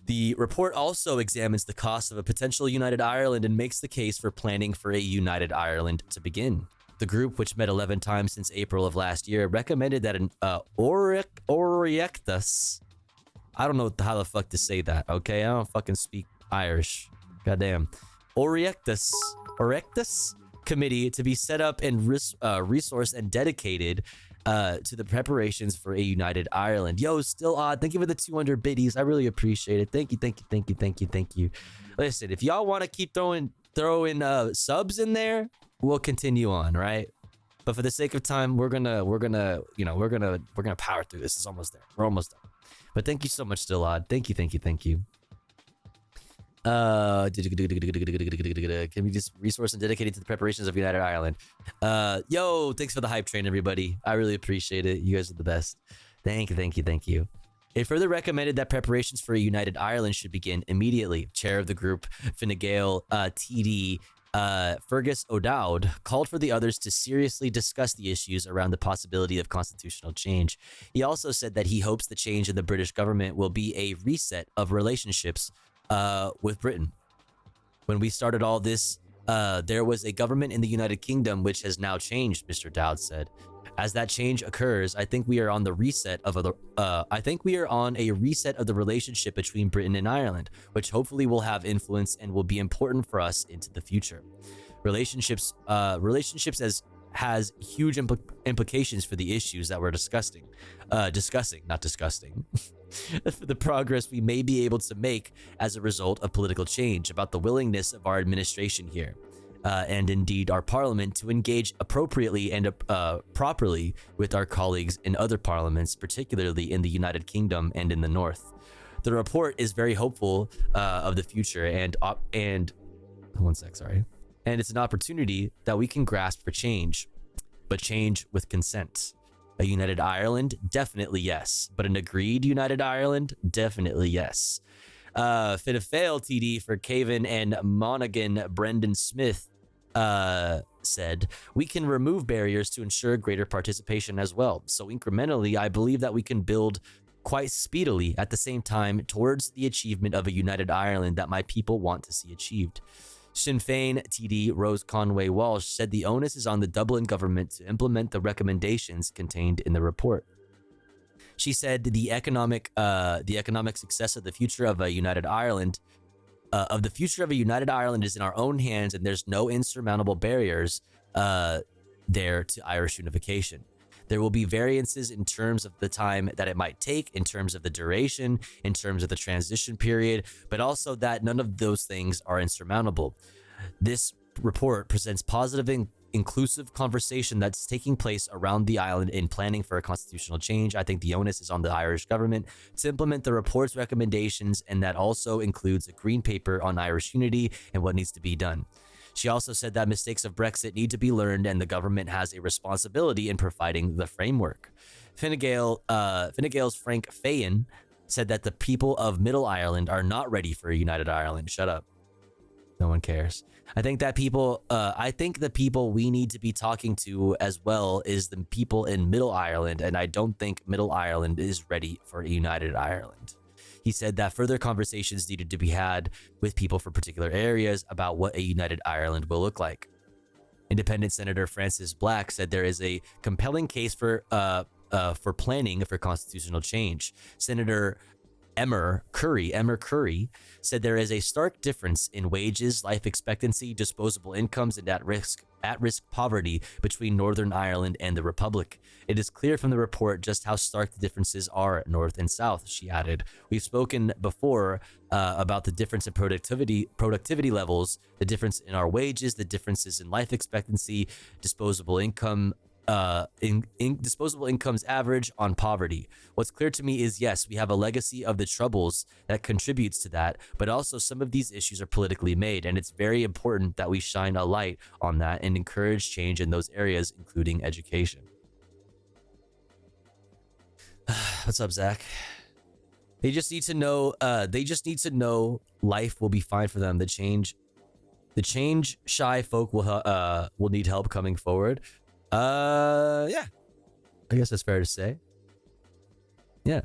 The report also examines the cost of a potential united Ireland and makes the case for planning for a united Ireland to begin. The group, which met 11 times since April of last year, recommended that an Oireachtas, I don't know how the fuck to say that, okay? I don't fucking speak Irish. Goddamn. Oireachtas committee to be set up and resourced and dedicated to the preparations for a united Ireland. Yo, still odd. Thank you for the 200 biddies. I really appreciate it. Thank you. Listen, if y'all want to keep throwing subs in there, we'll continue on, right? But for the sake of time, we're gonna power through this. It's almost there. We're almost done. But thank you so much, Still Odd. Thank you. Can we just resource and dedicated to the preparations of United Ireland? Yo, thanks for the hype train, everybody. I really appreciate it. You guys are the best. Thank you. It further recommended that preparations for a United Ireland should begin immediately. Chair of the group, Fine Gael TD Fergus O'Dowd, called for the others to seriously discuss the issues around the possibility of constitutional change. He also said that he hopes the change in the British government will be a reset of relationships with Britain. When we started all this, there was a government in the United Kingdom which has now changed, Mr. Dowd said. As that change occurs, I think we are on a reset of the relationship between Britain and Ireland, which hopefully will have influence and will be important for us into the future. Relationships has huge implications for the issues that we're discussing. The progress we may be able to make as a result of political change, about the willingness of our administration here. And indeed our parliament to engage appropriately and properly with our colleagues in other parliaments, particularly in the United Kingdom and in the North. The report is very hopeful of the future and it's an opportunity that we can grasp for change, but change with consent. A united Ireland? Definitely yes. But an agreed united Ireland? Definitely yes. Fine Gael TD for Cavan and Monaghan, Brendan Smith said, we can remove barriers to ensure greater participation as well. So incrementally, I believe that we can build quite speedily at the same time towards the achievement of a united Ireland that my people want to see achieved. Sinn Féin TD Rose Conway Walsh said the onus is on the Dublin government to implement the recommendations contained in the report. She said the economic success of the future of a united Ireland is in our own hands, and there's no insurmountable barriers there to Irish unification. There will be variances in terms of the time that it might take, in terms of the duration, in terms of the transition period, but also that none of those things are insurmountable. This report presents positive and inclusive conversation that's taking place around the island in planning for a constitutional change. I think the onus is on the Irish government to implement the report's recommendations, and that also includes a green paper on Irish unity and what needs to be done. She also said that mistakes of Brexit need to be learned and the government has a responsibility in providing the framework. Fine Gael's Frank Fayen said that the people of Middle Ireland are not ready for a united Ireland. Shut up. No one cares. I think the people we need to be talking to as well is the people in Middle Ireland, and I don't think Middle Ireland is ready for a united Ireland. He said that further conversations needed to be had with people for particular areas about what a united Ireland will look like. Independent Senator Francis Black said there is a compelling case for planning for constitutional change. Senator Emmer Curry said there is a stark difference in wages, life expectancy, disposable incomes, and at-risk poverty between Northern Ireland and the Republic. It is clear from the report just how stark the differences are north and south, she added. We've spoken before about the difference in productivity levels, the difference in our wages, the differences in life expectancy, disposable income, disposable incomes average on poverty. What's clear to me is, yes, we have a legacy of the troubles that contributes to that, but also some of these issues are politically made, and it's very important that we shine a light on that and encourage change in those areas, including education. What's up, Zach? They just need to know life will be fine for them. The change shy folk will need help coming forward. Yeah, I guess that's fair to say. Yeah.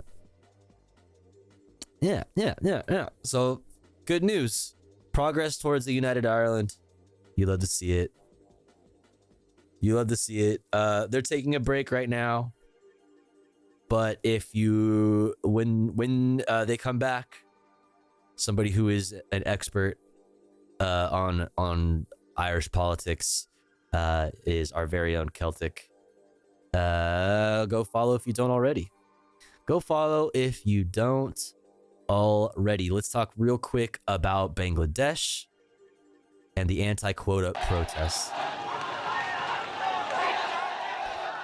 So, good news. Progress towards the United Ireland. You love to see it. They're taking a break right now. But when they come back, somebody who is an expert on Irish politics is our very own Celtic. Go follow if you don't already. Let's talk real quick about Bangladesh and the anti-quota protests.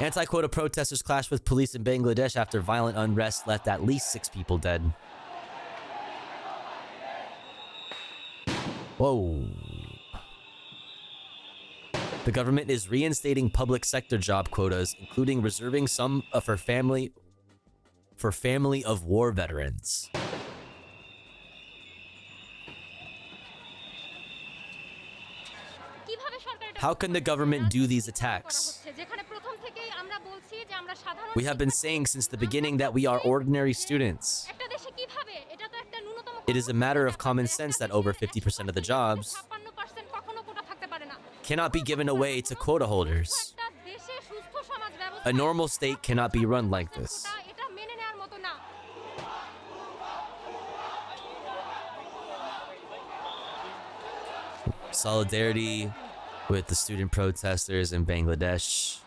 Anti-quota protesters clashed with police in Bangladesh after violent unrest left at least 6 people dead. Whoa. The government is reinstating public sector job quotas, including reserving some for family of war veterans. How can the government do these attacks? We have been saying since the beginning that we are ordinary students. It is a matter of common sense that over 50% of the jobs cannot be given away to quota holders. A normal state cannot be run like this. Solidarity with the student protesters in Bangladesh.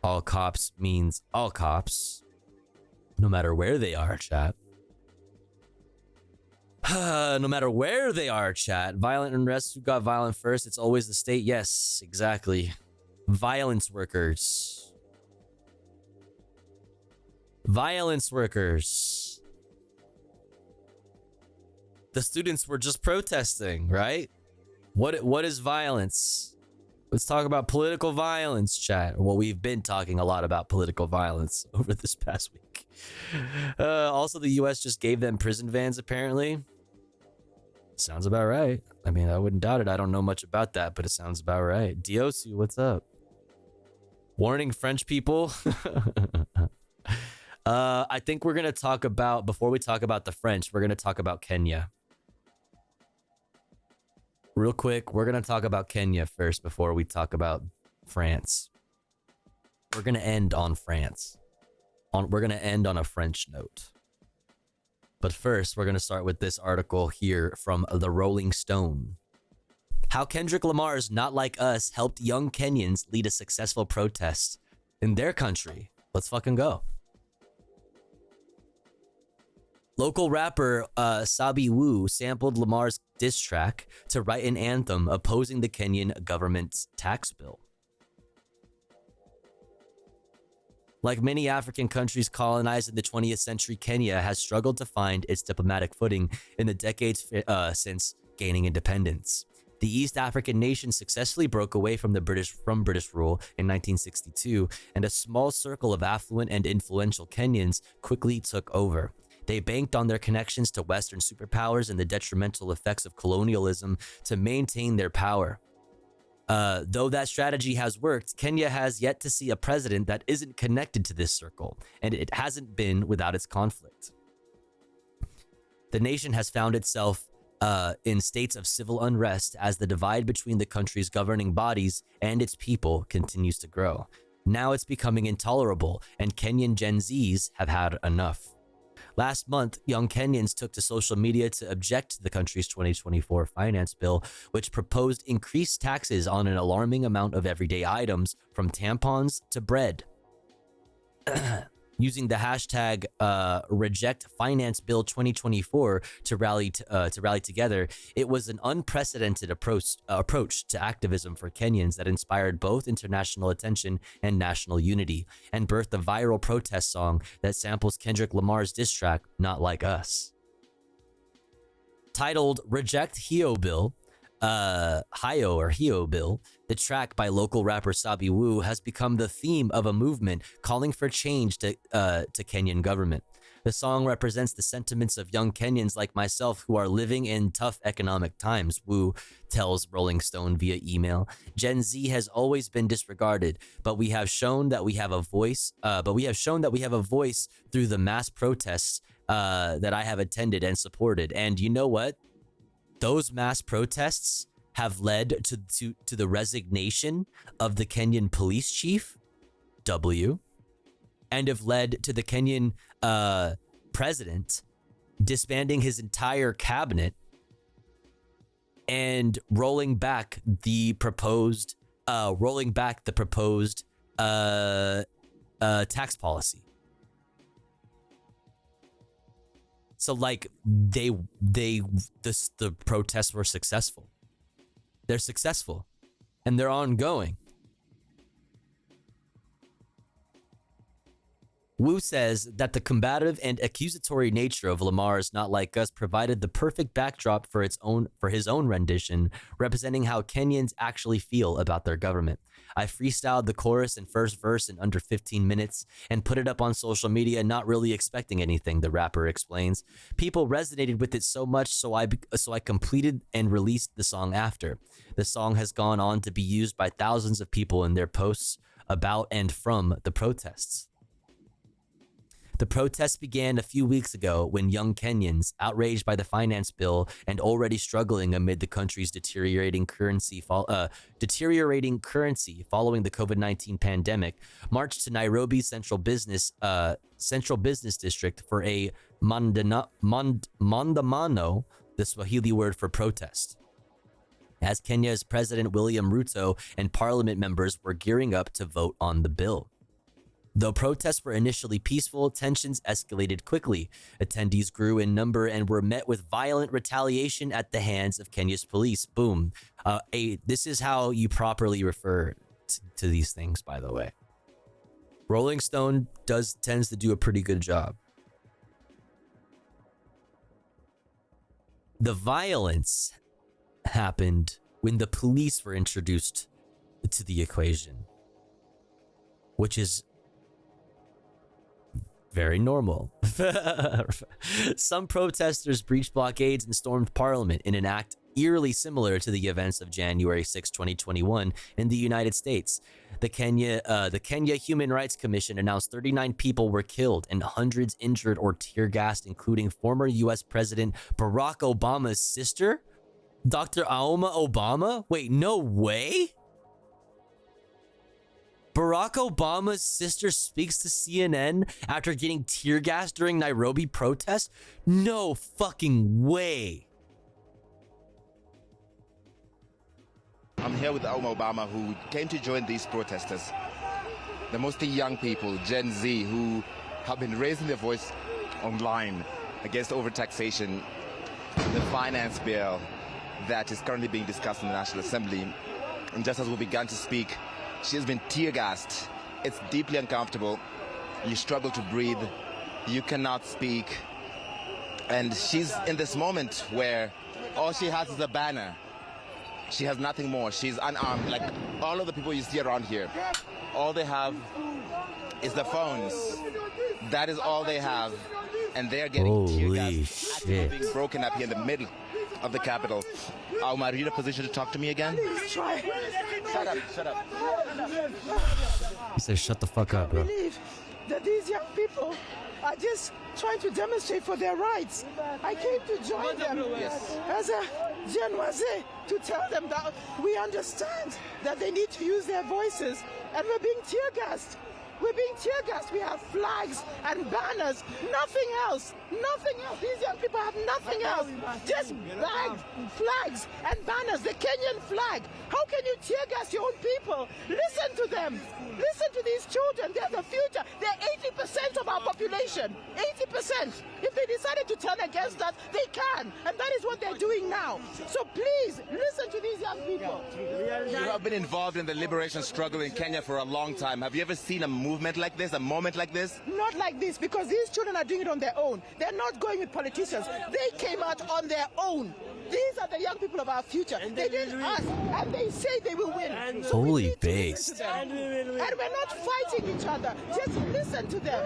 All cops means all cops, no matter where they are, chat. No matter where they are, chat. Violent unrest, who got violent first? It's always the state. Yes, exactly. Violence workers. Violence workers. The students were just protesting, right? What is violence? Let's talk about political violence, chat. Well, we've been talking a lot about political violence over this past week. Also, the US just gave them prison vans, apparently. Sounds about right. I mean, I wouldn't doubt it. I don't know much about that, but it sounds about right. Diosu, what's up? Warning French people. I think we're going to talk about, before we talk about the French, we're going to talk about Kenya. Real quick, we're going to talk about Kenya first before we talk about France. We're going to end on France. We're going to end on a French note. But first, we're going to start with this article here from the Rolling Stone. How Kendrick Lamar's Not Like Us helped young Kenyans lead a successful protest in their country. Let's fucking go. Local rapper Sabi Wu sampled Lamar's diss track to write an anthem opposing the Kenyan government's tax bill. Like many African countries colonized in the 20th century, Kenya has struggled to find its diplomatic footing in the decades since gaining independence. The East African nation successfully broke away from British rule in 1962, and a small circle of affluent and influential Kenyans quickly took over. They banked on their connections to Western superpowers and the detrimental effects of colonialism to maintain their power. Though that strategy has worked, Kenya has yet to see a president that isn't connected to this circle, and it hasn't been without its conflict. The nation has found itself in states of civil unrest as the divide between the country's governing bodies and its people continues to grow. Now it's becoming intolerable, and Kenyan Gen Zs have had enough. Last month, young Kenyans took to social media to object to the country's 2024 finance bill, which proposed increased taxes on an alarming amount of everyday items, from tampons to bread. Using the hashtag Reject Finance Bill 2024 to rally together, it was an unprecedented approach to activism for Kenyans that inspired both international attention and national unity, and birthed a viral protest song that samples Kendrick Lamar's diss track, Not Like Us. Titled Reject Hio Bill, Hio Bill, the track by local rapper Sabi Wu has become the theme of a movement calling for change to Kenyan government. The song represents the sentiments of young Kenyans like myself who are living in tough economic times, Wu tells Rolling Stone via email. Gen Z has always been disregarded, but we have shown that we have a voice. Through the mass protests that I have attended and supported. And you know what? Those mass protests have led to the resignation of the Kenyan police chief, W, and have led to the Kenyan president disbanding his entire cabinet and rolling back the proposed tax policy. So like the protests were successful. They're successful and they're ongoing. Wu says that the combative and accusatory nature of Lamar's Not Like Us provided the perfect backdrop for his own rendition, representing how Kenyans actually feel about their government. I freestyled the chorus and first verse in under 15 minutes and put it up on social media, not really expecting anything, the rapper explains. People resonated with it so much, so I completed and released the song after. The song has gone on to be used by thousands of people in their posts about and from the protests. The protests began a few weeks ago when young Kenyans, outraged by the finance bill and already struggling amid the country's deteriorating currency following the COVID-19 pandemic, marched to Nairobi's central business district for a maandamano, the Swahili word for protest, as Kenya's President William Ruto and parliament members were gearing up to vote on the bill. Though protests were initially peaceful, tensions escalated quickly. Attendees grew in number and were met with violent retaliation at the hands of Kenya's police. Boom. This is how you properly refer to these things, by the way. Rolling Stone tends to do a pretty good job. The violence happened when the police were introduced to the equation, which is very normal. Some protesters breached blockades and stormed parliament in an act eerily similar to the events of January 6, 2021 in the United States. The Kenya Human Rights Commission announced 39 people were killed and hundreds injured or tear-gassed, including former U.S. President Barack Obama's sister, Dr. Aoma Obama? Wait, no way? Barack Obama's sister speaks to CNN after getting tear gassed during Nairobi protests? No fucking way. I'm here with Aoma Obama, who came to join these protesters. They're mostly young people, Gen Z, who have been raising their voice online against overtaxation, the finance bill that is currently being discussed in the National Assembly. And just as we began to speak, she has been tear-gassed. It's deeply uncomfortable. You struggle to breathe. You cannot speak. And she's in this moment where all she has is a banner. She has nothing more. She's unarmed. Like all of the people you see around here, all they have is the phones. That is all they have. And they're getting tear-gassed, actually being broken up here in the middle of the Capitol. Aoma, are you in a position to talk to me again? Try. Shut up. He says, shut the fuck up, bro. I believe that these young people are just trying to demonstrate for their rights. I came to join them as a Gen Z to tell them that we understand that they need to use their voices, and we're being tear-gassed. We're being tear-gassed. We have flags and banners. Nothing else. Nothing else. These young people have nothing else. Just flags and banners. The Kenyan flag. How can you tear-gas your own people? Listen to them. Listen to these children. They're the future. They're 80% of our population. 80%. If they decided to turn against us, they can. And that is what they're doing now. So please, listen to these young people. You have been involved in the liberation struggle in Kenya for a long time. Have you ever seen a movement like this, a moment like this? Not like this, because these children are doing it on their own. They're not going with politicians. They came out on their own. These are the young people of our future. They didn't ask, and they say they will win. So holy based. And we're not fighting each other. Just listen to them.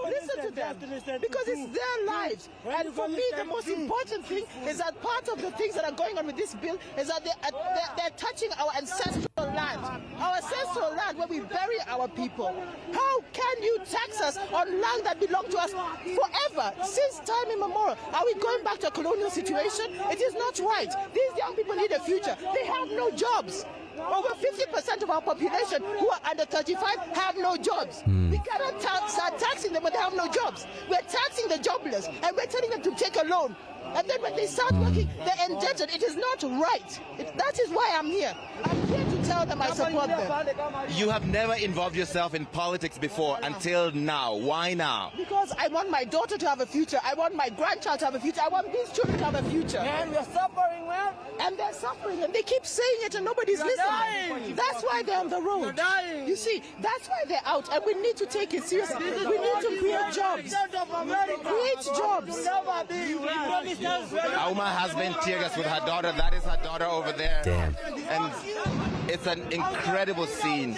Listen to them. Because it's their lives. And for me, the most important thing is that part of the things that are going on with this bill is that they're touching our ancestral land. Our ancestral land where we bury our people. How can you tax us on land that belonged to us forever, since time immemorial? Are we going back to a colonial situation? It is not right. These young people need a future. They have no jobs. Over 50% of our population who are under 35 have no jobs. We cannot start taxing them when they have no jobs. We're taxing the jobless, and we're telling them to take a loan. And then when they start working, they're indebted. It is not right. That is why I'm here. I'm here to tell them I support them. You have never involved yourself in politics before until now. Why now? Because I want my daughter to have a future. I want my grandchild to have a future. I want these children to have a future. And we're suffering, man. And they're suffering, and they keep saying it, and nobody's listening. Dying. That's why they're on the road. They're dying. You see, that's why they're out, and we need to take it seriously. We need to create jobs. Create jobs. Auma has been tear gassed with her daughter. That is her daughter over there. Damn. And it's an incredible scene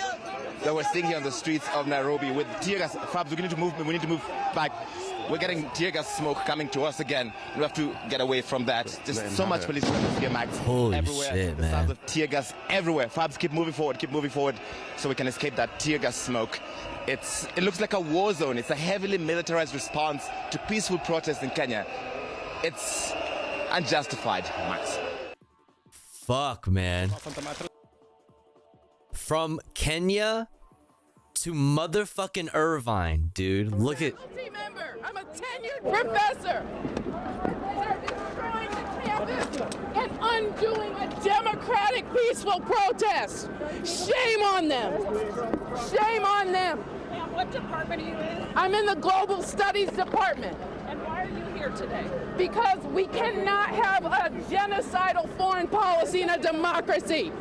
that we're seeing here on the streets of Nairobi with tear gas. Fabs, we need to move. We need to move back. We're getting tear gas smoke coming to us again. We have to get away from that. Just so much police presence here, Max. Holy everywhere. shit, The man. sounds of tear gas everywhere. Fabs, keep moving forward, so we can escape that tear gas smoke. It looks like a war zone. It's a heavily militarized response to peaceful protests in Kenya. It's unjustified, Max. Fuck, man. From Kenya to motherfucking Irvine, dude. Look at... I'm a tenured professor. They're destroying the campus and undoing a democratic, peaceful protest. Shame on them. Shame on them. Ma'am, what department are you in? I'm in the Global Studies Department. And why are you here today? Because we cannot have a genocidal foreign policy in a democracy.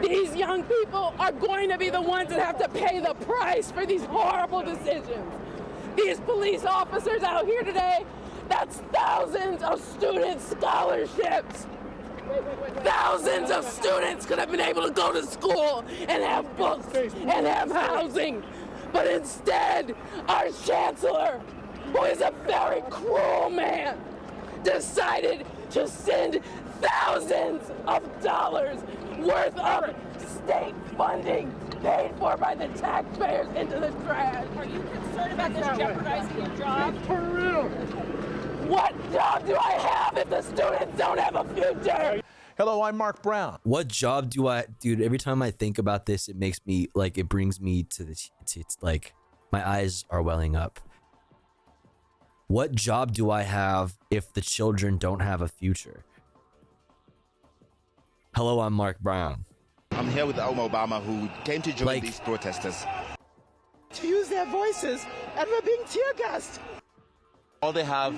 These young people are going to be the ones that have to pay the price for these horrible decisions. These police officers out here today, that's thousands of student scholarships. Thousands of students could have been able to go to school and have books and have housing. But instead, our chancellor, who is a very cruel man, decided to send thousands of dollars worth of state funding paid for by the taxpayers into the trash. Are you concerned about this jeopardizing your job? For real. What job do I have if the students don't have a future? Hello, I'm Mark Brown. What job do I... Dude, every time I think about this, it makes me... Like, it brings me to this... It's like, my eyes are welling up. What job do I have if the children don't have a future? Hello, I'm Mark Brown. I'm here with Auma Obama, who came to join these protesters. To use their voices, and we're being tear gassed. All they have...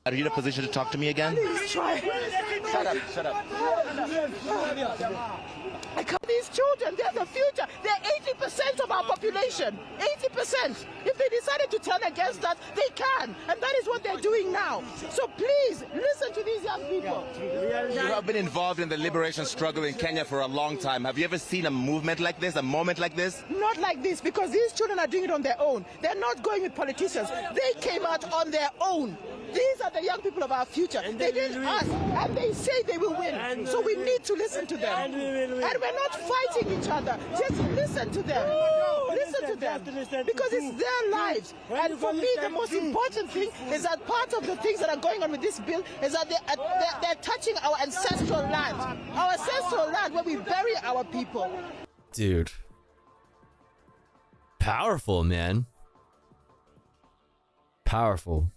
Are you in a position to talk to me again? Please try. Shut up. I come these children, they're the future. They're 80% of our population. 80%. If they decided to turn against us, they can. And that is what they're doing now. So please, listen to these young people. You have been involved in the liberation struggle in Kenya for a long time. Have you ever seen a movement like this, a moment like this? Not like this, because these children are doing it on their own. They're not going with politicians. They came out on their own. These are the young people of our future. They didn't ask, and they say they will win. So we need to listen to them. And we're not fighting each other. Just listen to them. Listen to them. Because it's their lives. And for me, the most important thing is that part of the things that are going on with this bill is that they're touching our ancestral land. Our ancestral land where we bury our people. Dude. Powerful, man. Powerful.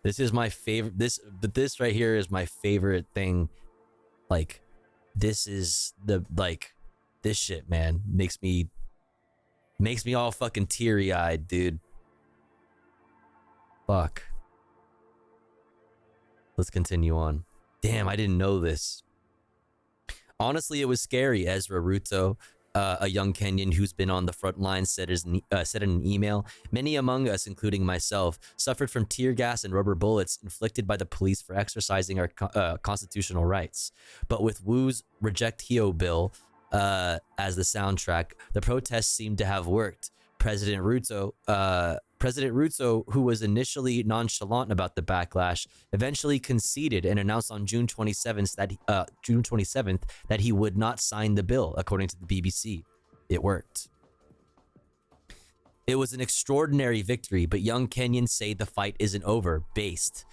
This is my favorite. This right here is my favorite thing. Like, this is the, like, this shit, man, makes me all fucking teary-eyed, dude. Fuck. Let's continue on. Damn, I didn't know this. Honestly, it was scary. Ezra Ruto, a young Kenyan who's been on the front lines, said in an email, "Many among us, including myself, suffered from tear gas and rubber bullets inflicted by the police for exercising our constitutional rights. But with Wu's Reject Hio bill as the soundtrack, the protests seemed to have worked." President Ruto, who was initially nonchalant about the backlash, eventually conceded and announced on June 27th that he would not sign the bill, according to the BBC. It worked. It was an extraordinary victory, but young Kenyans say the fight isn't over. Based.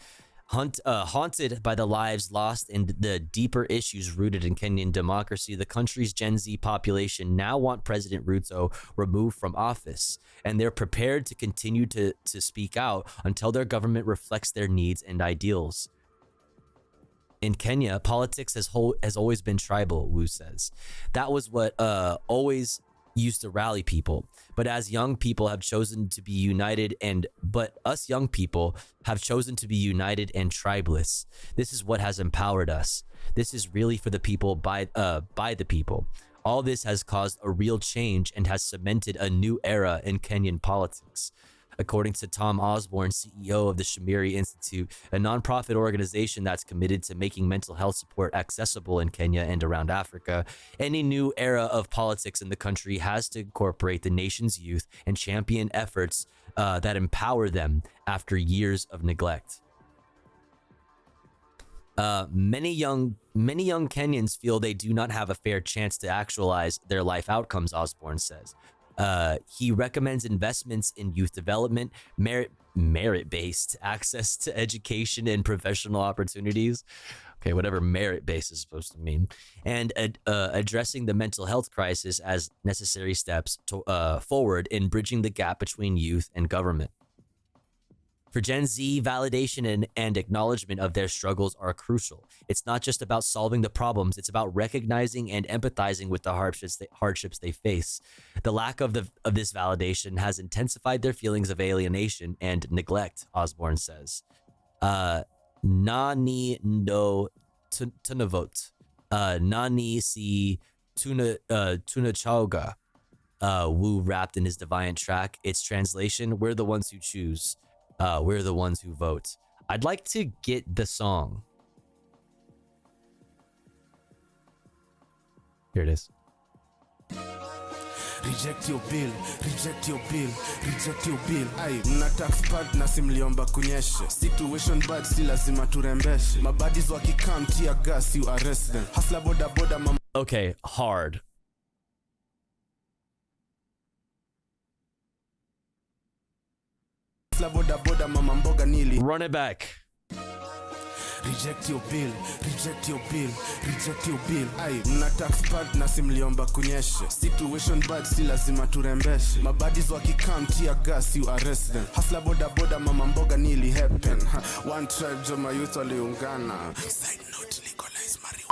Haunted by the lives lost and the deeper issues rooted in Kenyan democracy, the country's Gen Z population now want President Ruto removed from office, and they're prepared to continue to speak out until their government reflects their needs and ideals. In Kenya, politics has always been tribal, Wu says. That was what always used to rally people. But as young people have chosen to be united us young people have chosen to be united and tribeless. This is what has empowered us. This is really for the people by the people. All this has caused a real change and has cemented a new era in Kenyan politics. According to Tom Osborne, CEO of the Shamiri Institute, a nonprofit organization that's committed to making mental health support accessible in Kenya and around Africa, any new era of politics in the country has to incorporate the nation's youth and champion efforts that empower them after years of neglect. Many young Kenyans feel they do not have a fair chance to actualize their life outcomes, Osborne says. He recommends investments in youth development, merit-based access to education and professional opportunities. Okay, whatever merit-based is supposed to mean, and addressing the mental health crisis as necessary steps forward in bridging the gap between youth and government. For Gen Z, validation and acknowledgement of their struggles are crucial. It's not just about solving the problems, it's about recognizing and empathizing with the hardships they face. The lack of this validation has intensified their feelings of alienation and neglect, Osborne says. Nani no tunavot. Nani si tunachauga. Wu rapped in his Defiant track. Its translation, we're the ones who choose. We're the ones who vote. I'd like to get the song. Here it is. Reject your bill, reject your bill, reject your bill. Ay, mna tax pad na simliomba kunyeshe. Situation bad si lazima turembeshe. Mabadis wakikam tia gas you arrest them. Hustler boda boda mama. Okay, hard. Run it back. Reject your bill, reject your bill, reject your bill. Ay, mna tax pad na simliomba kunyeshe. Situation bad si lazima turembeshe. Mabadis wakikam tia gas you arrest them. Hustler boda boda mama mboga nili happen. One tribe joma youth waliungana. Side note, legalize marijuana.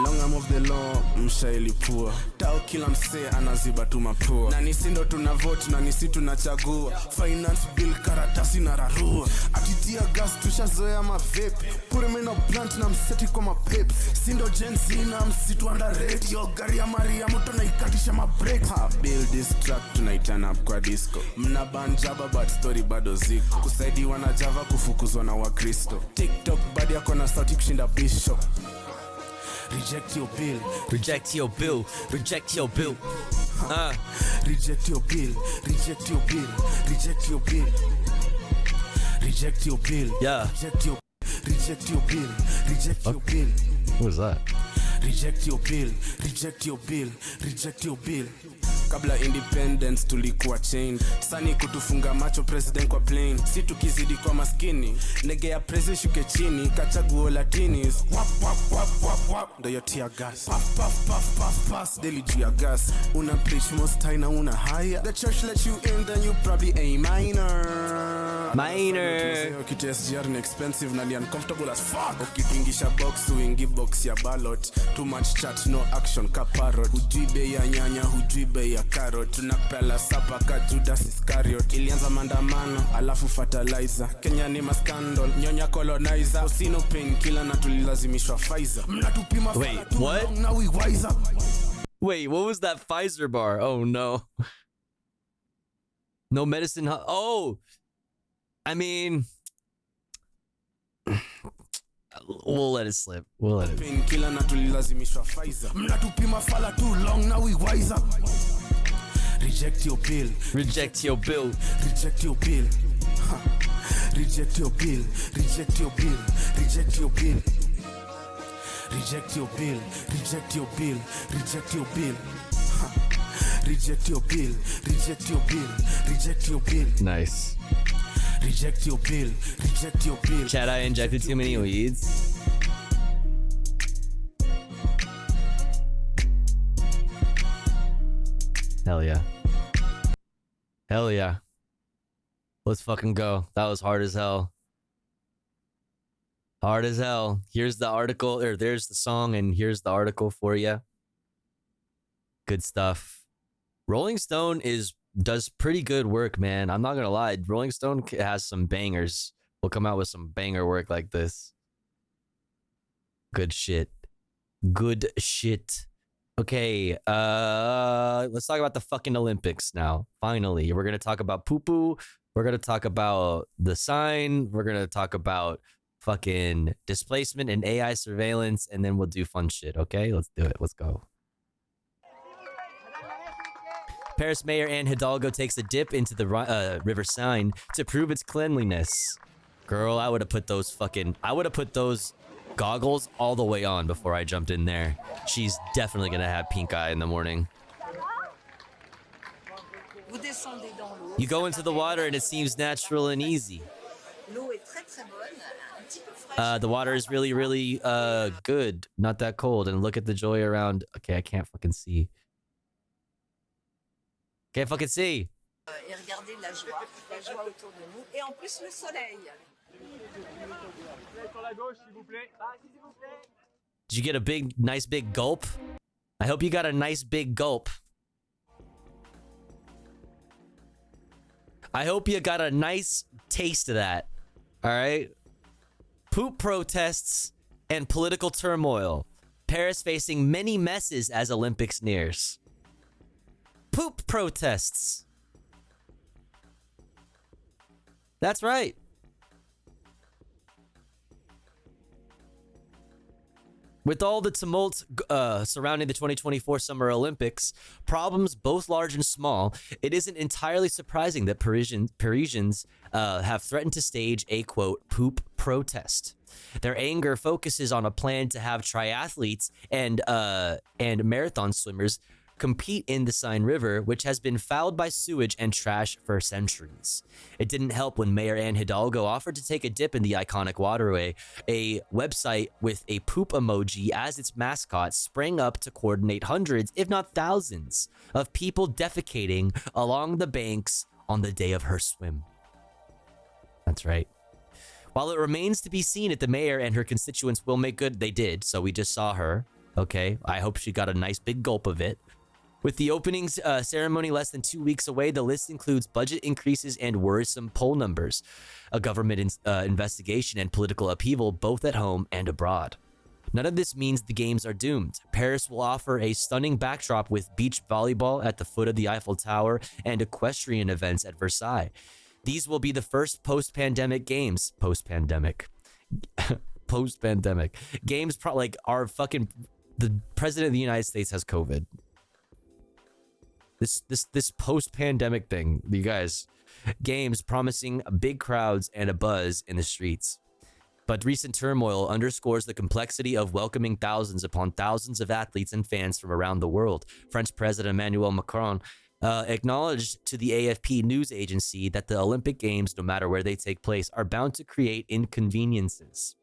Long arm of the law, mshailipua. Tao kila msee anaziba tu mapua. Na nisindo tunavote na nisi tunachagua. Finance bill karatasi na rarua. Atitia gas tushazoea mavepe. Puremeno plant na mseti kwa mapepe. Sindo Gen Z na msitu underrate. Yo gari ya Maria muto na ikatisha mabrake. Ha, build this track tunaitana up kwa disco. Mna banjaba but story bado ziko. Kusaidi wana Java kufukuzwa na wakristo. TikTok badi yako na sauti kushinda bishop. Reject your bill. Reject your bill. Reject your bill. Reject your bill. Reject your bill. Reject your bill. Reject your bill. Yeah. Reject your bill. Reject your bill. What was that? Reject your bill. Reject your bill. Reject your bill. Kabla independence tulikuwa chain. Sani kutufunga macho president kwa plane. Si tukizidi kwa maskini. Negea prezi shuke chini. Kachaguo latinis. Wap wap wap wap wap. Ndo yo tear gas. Puff puff puff puff puff. Daily tear gas. Una preach most time na una higher. The church let you in then you probably a minor. Minor. KTSGR ni expensive na ni uncomfortable as fuck. Ukitingisha box uingi box ya ballot. Too much chat no action ka parrot. Hujui bei ya nyanya hujui bei ya carrot. Tunapela sapa ka Judas Iscariot. Ilianza mandamano alafu fertilizer. Kenya ni maskandal nyonya colonizer. Usino pain killer na tulilazimishwa Pfizer. Mnatupima Wait, what? Now we wise up. Wait, what was that Pfizer bar? Oh no. No medicine. Oh, I mean, we'll let it slip. We'll let it. Painkiller na tulilazimishwa Pfizer. Mnatupima fala too long, now we wise up. Reject your bill. Reject your bill. Reject your bill. Reject your bill. Reject your bill. Reject your bill. Reject your bill. Reject your bill. Reject your bill. Reject your bill. Reject your bill. Reject your bill. Nice. Reject your bill, reject your bill. Chad, I injected too many weeds. Hell yeah. Hell yeah. Let's fucking go. That was hard as hell. Hard as hell. Here's the article, or there's the song, and here's the article for you. Good stuff. Rolling Stone does pretty good work, man. I'm not gonna lie. Rolling Stone has some bangers. We'll come out with some banger work like this. Good shit. Good shit. Okay, let's talk about the fucking Olympics now. Finally, we're gonna talk about poo-poo. We're gonna talk about the sign. We're gonna talk about fucking displacement and AI surveillance, and then we'll do fun shit. Okay, let's do it. Let's go. Paris Mayor Anne Hidalgo takes a dip into the River Seine to prove its cleanliness. Girl, I would have put those goggles all the way on before I jumped in there. She's definitely gonna have pink eye in the morning. You go into the water and it seems natural and easy. The water is really, really good. Not that cold. And look at the joy around. Okay, I can't fucking see. Can't fucking see. Did you get a nice big gulp? I hope you got a nice big gulp. I hope you got a nice taste of that. All right. Poop protests and political turmoil. Paris facing many messes as Olympics nears. Poop protests. That's right. With all the tumult surrounding the 2024 Summer Olympics, problems both large and small, it isn't entirely surprising that Parisians have threatened to stage a, quote, poop protest. Their anger focuses on a plan to have triathletes and marathon swimmers compete in the Seine River, which has been fouled by sewage and trash for centuries. It didn't help when Mayor Anne Hidalgo offered to take a dip in the iconic waterway. A website with a poop emoji as its mascot sprang up to coordinate hundreds, if not thousands, of people defecating along the banks on the day of her swim. That's right. While it remains to be seen if the mayor and her constituents will make good, they did, so we just saw her. Okay, I hope she got a nice big gulp of it. With the opening ceremony less than 2 weeks away, the list includes budget increases and worrisome poll numbers, a government investigation, and political upheaval both at home and abroad. None of this means the games are doomed. Paris will offer a stunning backdrop with beach volleyball at the foot of the Eiffel Tower and equestrian events at Versailles. These will be the first post-pandemic games. Post-pandemic. Post-pandemic. Games are fucking... The president of the United States has COVID. This post-pandemic thing, you guys, games promising big crowds and a buzz in the streets. But recent turmoil underscores the complexity of welcoming thousands upon thousands of athletes and fans from around the world. French President Emmanuel Macron acknowledged to the AFP news agency that the Olympic Games, no matter where they take place, are bound to create inconveniences.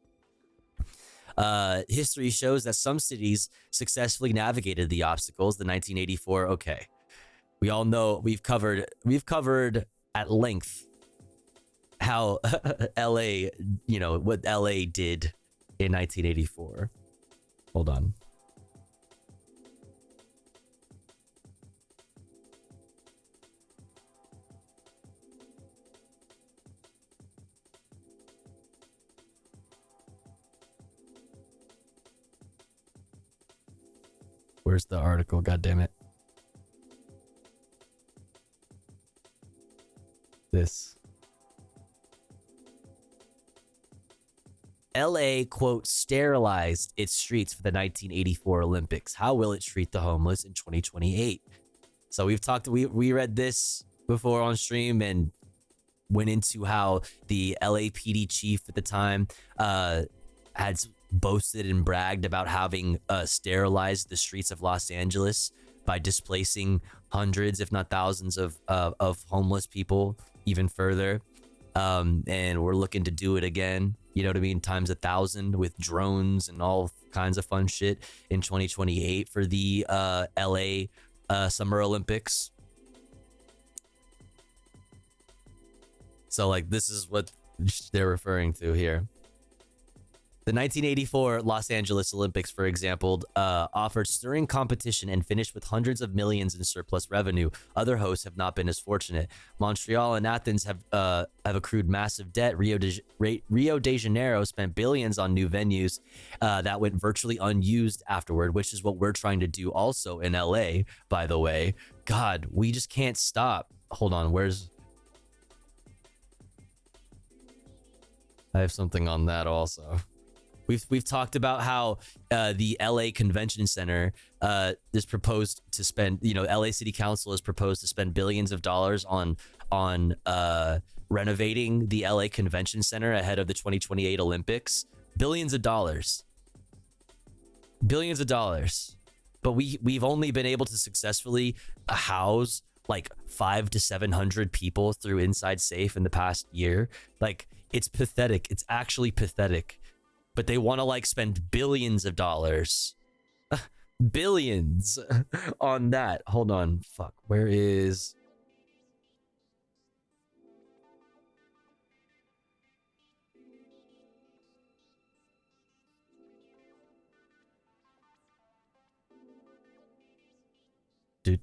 History shows that some cities successfully navigated the obstacles. The 1984, okay. We all know we've covered at length how LA, what LA did in 1984. Hold on. Where's the article? God damn it. This. LA, quote, sterilized its streets for the 1984 Olympics. How will it treat the homeless in 2028? So we read this before on stream and went into how the LAPD chief at the time had boasted and bragged about having sterilized the streets of Los Angeles by displacing hundreds, if not thousands, of homeless people even further. And we're looking to do it again. You know what I mean? Times 1,000 with drones and all kinds of fun shit in 2028 for the LA Summer Olympics. So like this is what they're referring to here. The 1984 Los Angeles Olympics, for example, offered stirring competition and finished with hundreds of millions in surplus revenue. Other hosts have not been as fortunate. Montreal and Athens have accrued massive debt. Rio de Janeiro spent billions on new venues that went virtually unused afterward, which is what we're trying to do also in LA, by the way. God, we just can't stop. Hold on, where's... I have something on that also. We've talked about how the LA Convention Center is proposed to spend, LA City Council has proposed to spend billions of dollars on renovating the LA Convention Center ahead of the 2028 Olympics. Billions of dollars. Billions of dollars. But we've only been able to successfully house like 500 to 700 people through Inside Safe in the past year. Like, it's pathetic. It's actually pathetic. But they want to like spend billions of dollars, billions on that. Hold on. Fuck. Where is... Here.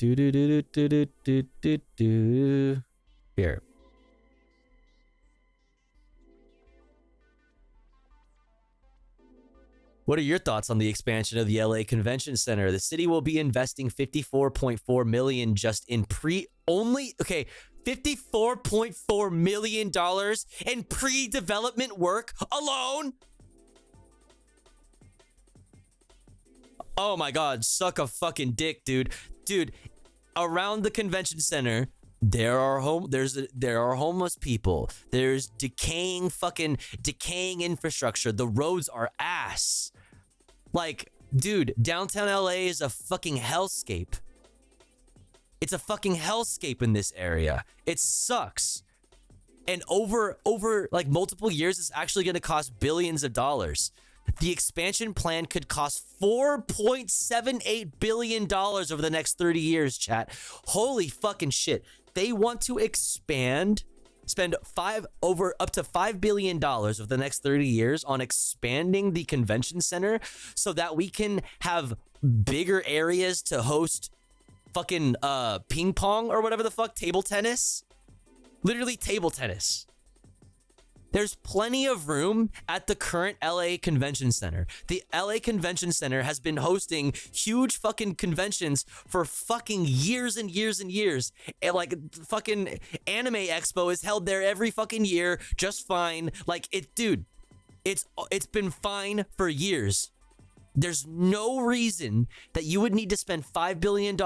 What are your thoughts on the expansion of the LA Convention Center? The city will be investing $54.4 million just in $54.4 million in pre-development work alone. Oh my God, suck a fucking dick, dude. Dude, around the convention center, there are homeless people. There's decaying infrastructure. The roads are ass. Like, dude, downtown LA is a fucking hellscape. It's a fucking hellscape in this area. It sucks. And over like multiple years, it's actually going to cost billions of dollars. The expansion plan could cost $4.78 billion over the next 30 years, chat. Holy fucking shit. They want to spend up to $5 billion over the next 30 years on expanding the convention center so that we can have bigger areas to host fucking ping pong or whatever the fuck, table tennis. Literally table tennis. There's plenty of room at the current LA Convention Center. The LA Convention Center has been hosting huge fucking conventions for fucking years and years and years. And like fucking Anime Expo is held there every fucking year just fine. Like dude, it's been fine for years. There's no reason that you would need to spend $5 billion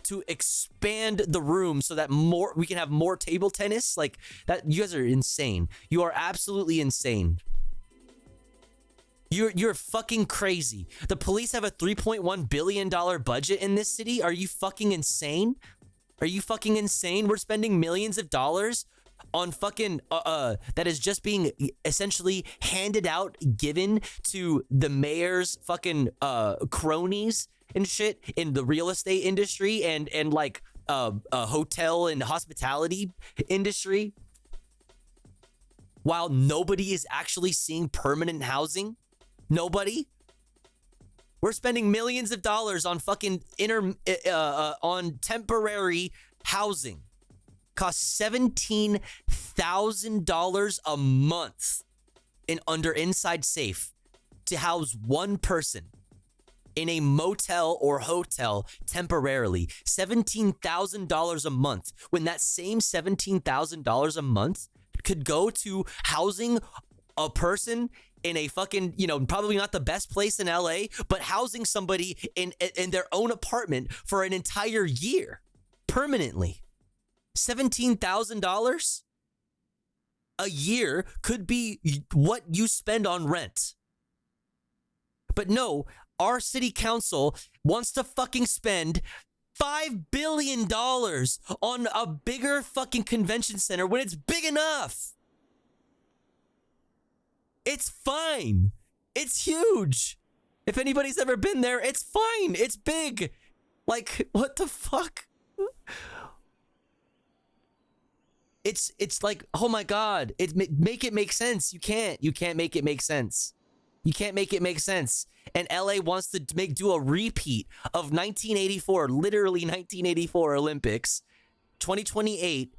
to expand the room so that we can have more table tennis. Like that, you guys are insane. You are absolutely insane. You're fucking crazy. The police have a $3.1 billion budget in this city. Are you fucking insane? Are you fucking insane? We're spending millions of dollars on fucking that is just being essentially handed out, given to the mayor's fucking cronies and shit in the real estate industry and like hotel and hospitality industry, while nobody is actually seeing permanent housing. Nobody. We're spending millions of dollars on fucking on temporary housing. Costs $17,000 a month under Inside Safe to house one person in a motel or hotel temporarily. $17,000 a month, when that same $17,000 a month could go to housing a person in a fucking, probably not the best place in LA, but housing somebody in their own apartment for an entire year permanently. $17,000 a year could be what you spend on rent. But no, our city council wants to fucking spend $5 billion on a bigger fucking convention center when it's big enough. It's fine. It's huge. If anybody's ever been there, it's fine. It's big. Like, what the fuck? It's like, oh my God, make it make sense. You can't make it make sense. You can't make it make sense. And LA wants to do a repeat of 1984, literally 1984 Olympics, 2028,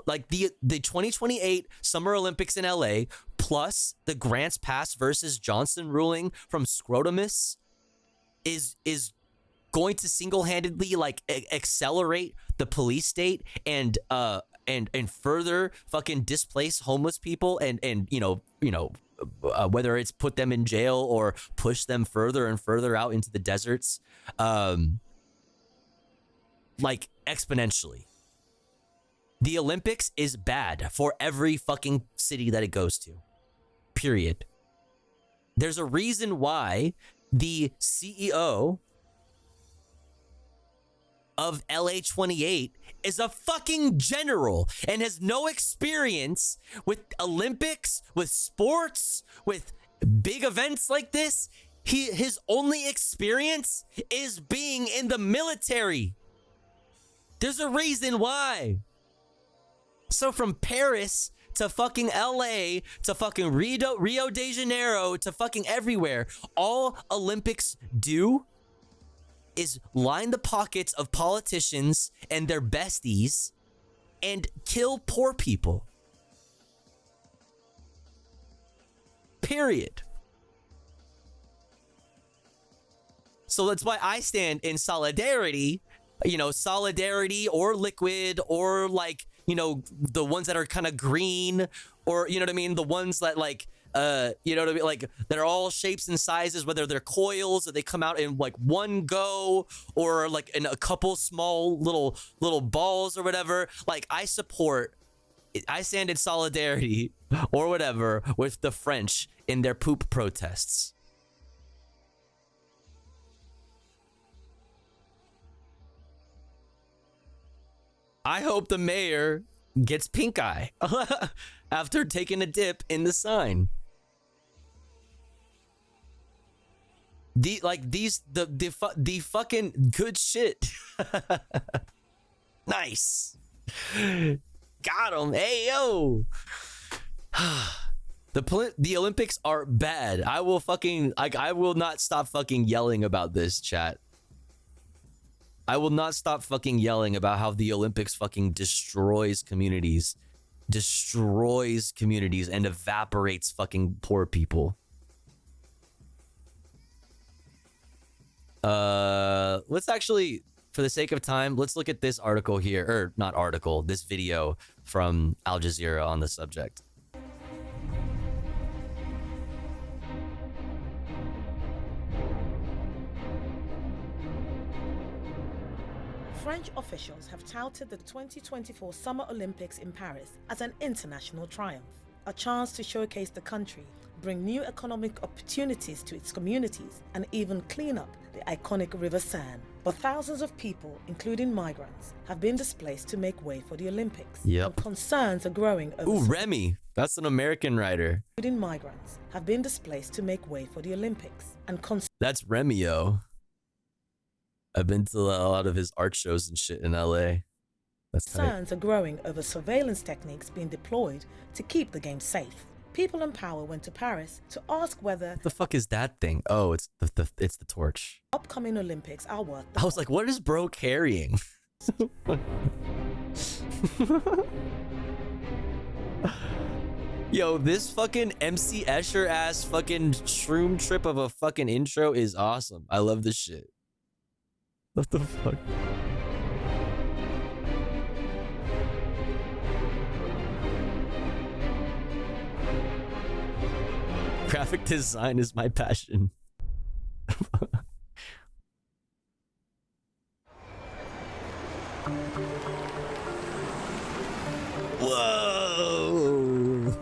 like the 2028 Summer Olympics in LA, plus the Grants Pass versus Johnson ruling from Scrotumus is going to single-handedly like accelerate the police state and further fucking displace homeless people and whether it's put them in jail or push them further and further out into the deserts, like exponentially. The Olympics is bad for every fucking city that it goes to. Period. There's a reason why the CEO of LA28 is a fucking general and has no experience with Olympics, with sports, with big events like this. His only experience is being in the military. There's a reason why. So from Paris to fucking LA to fucking Rio de Janeiro to fucking everywhere, all Olympics do is line the pockets of politicians and their besties and kill poor people. Period. So that's why I stand in solidarity, solidarity or liquid or like, the ones that are kind of green or, you know what I mean? The ones that like, you know what I mean? Like they're all shapes and sizes, whether they're coils or they come out in like one go or like in a couple small little balls or whatever. Like I stand in solidarity or whatever with the French in their poop protests. I hope the mayor gets pink eye after taking a dip in the sign. The fucking good shit. Nice. Got him. Hey yo. The Olympics are bad. I will not stop fucking yelling about this, chat. I will not stop fucking yelling about how the Olympics fucking destroys communities and evaporates fucking poor people. Let's actually, for the sake of time, let's look at this article here, or not article, this video from Al Jazeera on the subject. French officials have touted the 2024 Summer Olympics in Paris as an international triumph, a chance to showcase the country, bring new economic opportunities to its communities, and even clean up the iconic River Seine. But thousands of people, including migrants, have been displaced to make way for the Olympics. Yep. And concerns are growing over... Ooh, Remy. That's an American writer. Including migrants have been displaced to make way for the Olympics. And that's Remio. I've been to a lot of his art shows and shit in LA. That's concerns are growing over surveillance techniques being deployed to keep the game safe. People in power went to Paris to ask whether... What the fuck is that thing? Oh, it's the torch. Upcoming Olympics are worth the... I was like, what is bro carrying? Yo, this fucking MC Escher ass fucking shroom trip of a fucking intro is awesome. I love this shit. What the fuck? Graphic design is my passion. Whoa!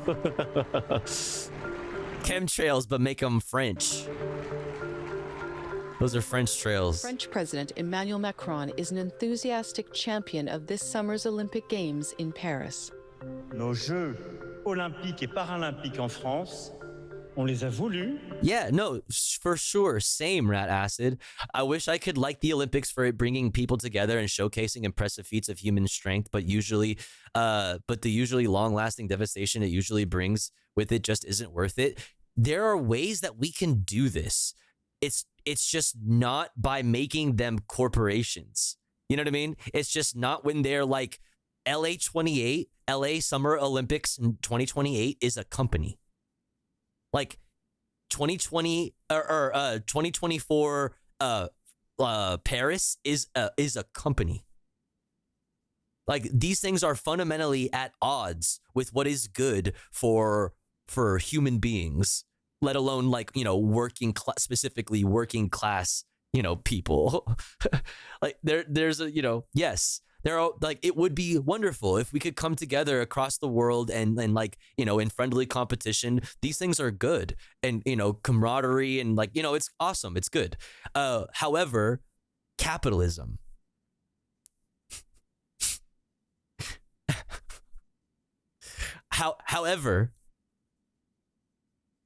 Chemtrails, but make them French. Those are French trails. French President Emmanuel Macron is an enthusiastic champion of this summer's Olympic Games in Paris. Nos Jeux olympiques et paralympiques en France. On les a voulu. Yeah, no, for sure. Same, Rat Acid. I wish I could like the Olympics for it bringing people together and showcasing impressive feats of human strength, but the usually long-lasting devastation it usually brings with it just isn't worth it. There are ways that we can do this. It's just not by making them corporations. You know what I mean? It's just not when they're like LA Summer Olympics in 2028 is a company. Like 2020 or 2024 Paris is a company. Like these things are fundamentally at odds with what is good for human beings, let alone like, you know, specifically working class, you know, people. Like there's a, you know, yes. There are like, it would be wonderful if we could come together across the world and like, you know, in friendly competition. These things are good, and, you know, camaraderie and like, you know, it's awesome. It's good. However, capitalism. However,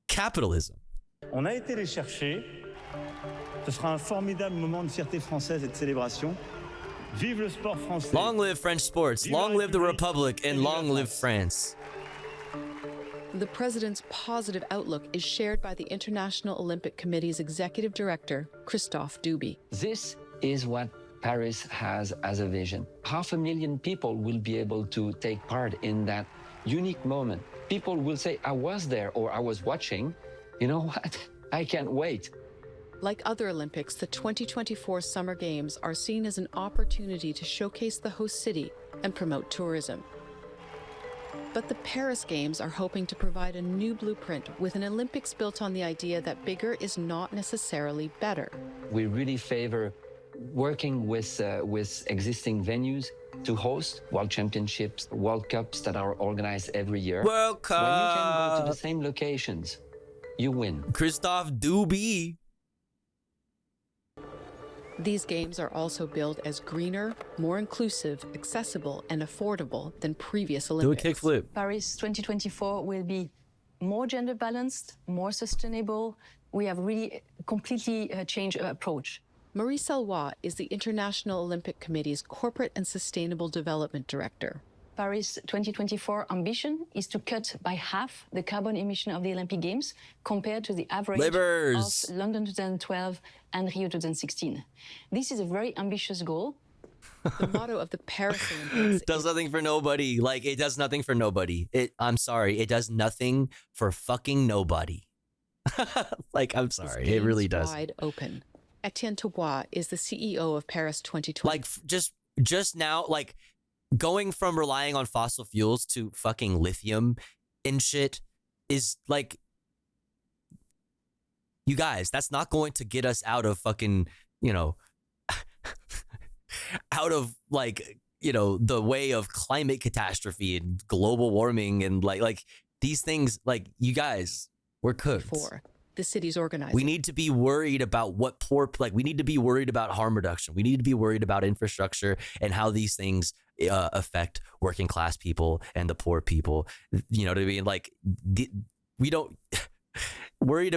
capitalism. On a été les chercher. Ce sera un formidable moment de fierté française et de célébration. Vive le sport français. Long live French sports. Long live the Republic, and long live France. The president's positive outlook is shared by the International Olympic Committee's executive director, Christophe Duby. This is what Paris has as a vision. 500,000 people will be able to take part in that unique moment. People will say, I was there, or I was watching. You know what? I can't wait. Like other Olympics, the 2024 Summer Games are seen as an opportunity to showcase the host city and promote tourism. But the Paris Games are hoping to provide a new blueprint with an Olympics built on the idea that bigger is not necessarily better. We really favor working with existing venues to host World Championships, World Cups that are organized every year. World Cup! When you can go to the same locations, you win. Christophe Duby. These games are also billed as greener, more inclusive, accessible, and affordable than previous Olympics. Do a kickflip. Paris 2024 will be more gender balanced, more sustainable. We have really completely changed our approach. Marie Salwa is the International Olympic Committee's Corporate and Sustainable Development Director. Paris 2024 ambition is to cut by half the carbon emission of the Olympic Games compared to the average of London 2012 and Rio 2016. This is a very ambitious goal. The motto of the Paris Olympics does nothing for nobody. Like, it does nothing for nobody. I'm sorry. It does nothing for fucking nobody. Like, I'm sorry. It really does. Wide open. Etienne Taubois is the CEO of Paris 2020. Like, just now, like, going from relying on fossil fuels to fucking lithium and shit is like, you guys, that's not going to get us out of fucking, you know, out of like, you know, the way of climate catastrophe and global warming and like these things. Like, you guys, we're cooked. The city's organizing. We need to be worried about we need to be worried about harm reduction. We need to be worried about infrastructure and how these things affect working class people and the poor people. You know what I mean? Like, we don't worrying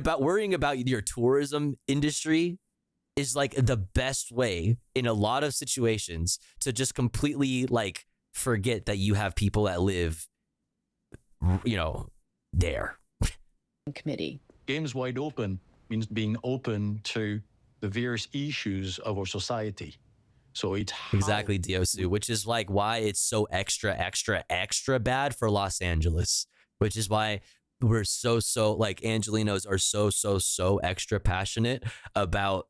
about your tourism industry is like the best way in a lot of situations to just completely like forget that you have people that live, you know, there. Committee. Games wide open means being open to the various issues of our society. So it's exactly, Diosu, which is like why it's so extra bad for Los Angeles, which is why we're so like Angelinos are so extra passionate about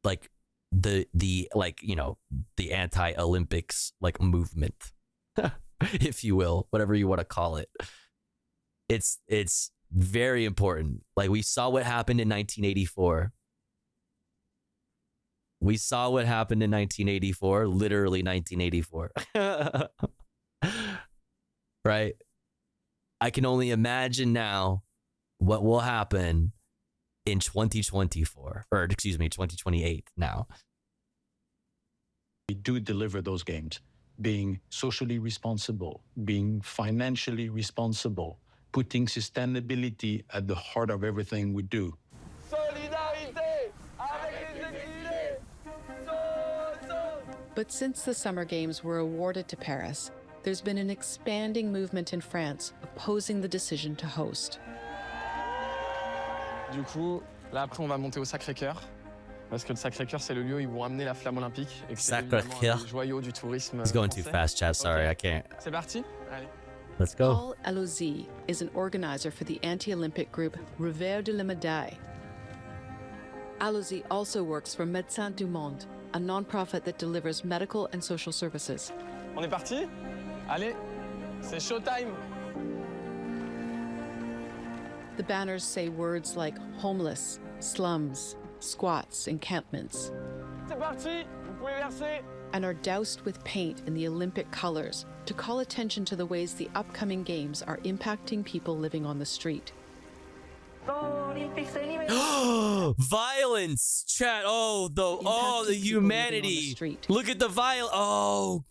like the like, you know, the anti-Olympics like movement, if you will, whatever you want to call it. It's very important. Like, we saw what happened in 1984. We saw what happened in 1984, literally 1984. Right? I can only imagine now what will happen in 2024, or excuse me, 2028 now. We do deliver those games. being socially responsible, being financially responsible, putting sustainability at the heart of everything we do. But since the Summer Games were awarded to Paris, there's been an expanding movement in France opposing the decision to host. Du coup, là après on va monter au Sacré-Cœur. Parce que le Sacré-Cœur, c'est le lieu où ils vont amener la flamme olympique. Et que c'est évidemment un des joyaux du tourisme. It's going too fast, chat. Sorry, I can't. C'est parti? Allez. Let's go. Paul Alozi is an organizer for the anti-Olympic group Revers de la Médaille. Alozi also works for Médecins du Monde, a non-profit that delivers medical and social services. On est parti? Allez, c'est showtime! The banners say words like homeless, slums, squats, encampments. C'est parti! Vous pouvez verser! And are doused with paint in the Olympic colors to call attention to the ways the upcoming games are impacting people living on the street. Violence, chat. Oh, the humanity. Look at the violence. Oh,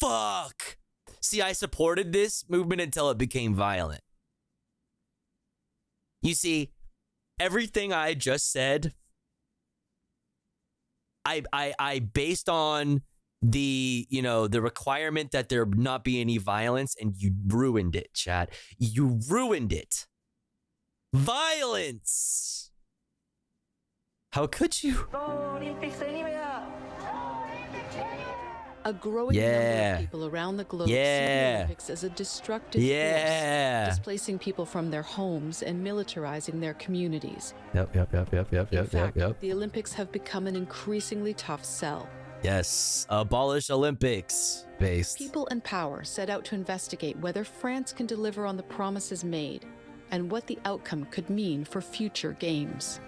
fuck. See, I supported this movement until it became violent. You see, everything I just said, I based on the requirement that there not be any violence, and you ruined it, chat. You ruined it. Violence. How could you? A growing number of people around the globe see the Olympics as a destructive force, displacing people from their homes and militarizing their communities. Yep. In fact, the Olympics have become an increasingly tough sell. Yes, abolish Olympics. Based. People in power set out to investigate whether France can deliver on the promises made and what the outcome could mean for future games.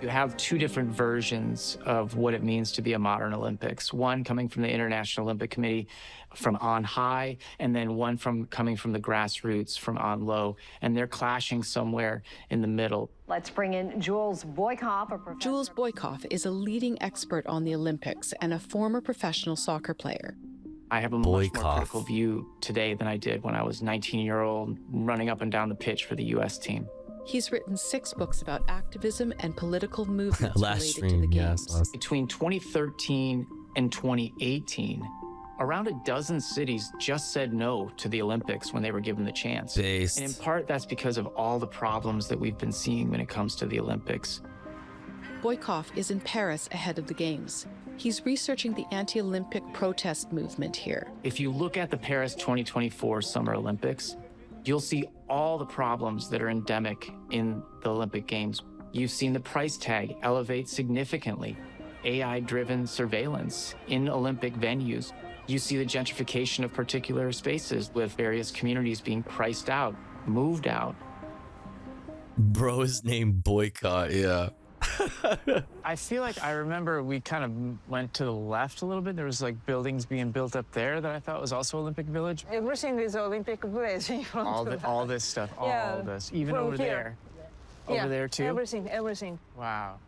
You have two different versions of what it means to be a modern Olympics. One coming from the International Olympic Committee from on high, and then one coming from the grassroots from on low. And they're clashing somewhere in the middle. Let's bring in Jules Boykoff. Jules Boykoff is a leading expert on the Olympics and a former professional soccer player. I have a much more critical view today than I did when I was 19-year-old running up and down the pitch for the U.S. team. He's written 6 books about activism and political movements related to the games. Between 2013 and 2018, around a dozen cities just said no to the Olympics when they were given the chance. And in part, that's because of all the problems that we've been seeing when it comes to the Olympics. Boykoff is in Paris ahead of the games. He's researching the anti-Olympic protest movement here. If you look at the Paris 2024 Summer Olympics, you'll see all the problems that are endemic in the Olympic Games. You've seen the price tag elevate significantly, AI-driven surveillance in Olympic venues. You see the gentrification of particular spaces with various communities being priced out, moved out. Bro is named Boycott, yeah. I feel like I remember we kind of went to the left a little bit. There was like buildings being built up there that I thought was also Olympic Village. Everything is Olympic Village in front of all this stuff, all this, even over there. Over there too? Everything. Wow.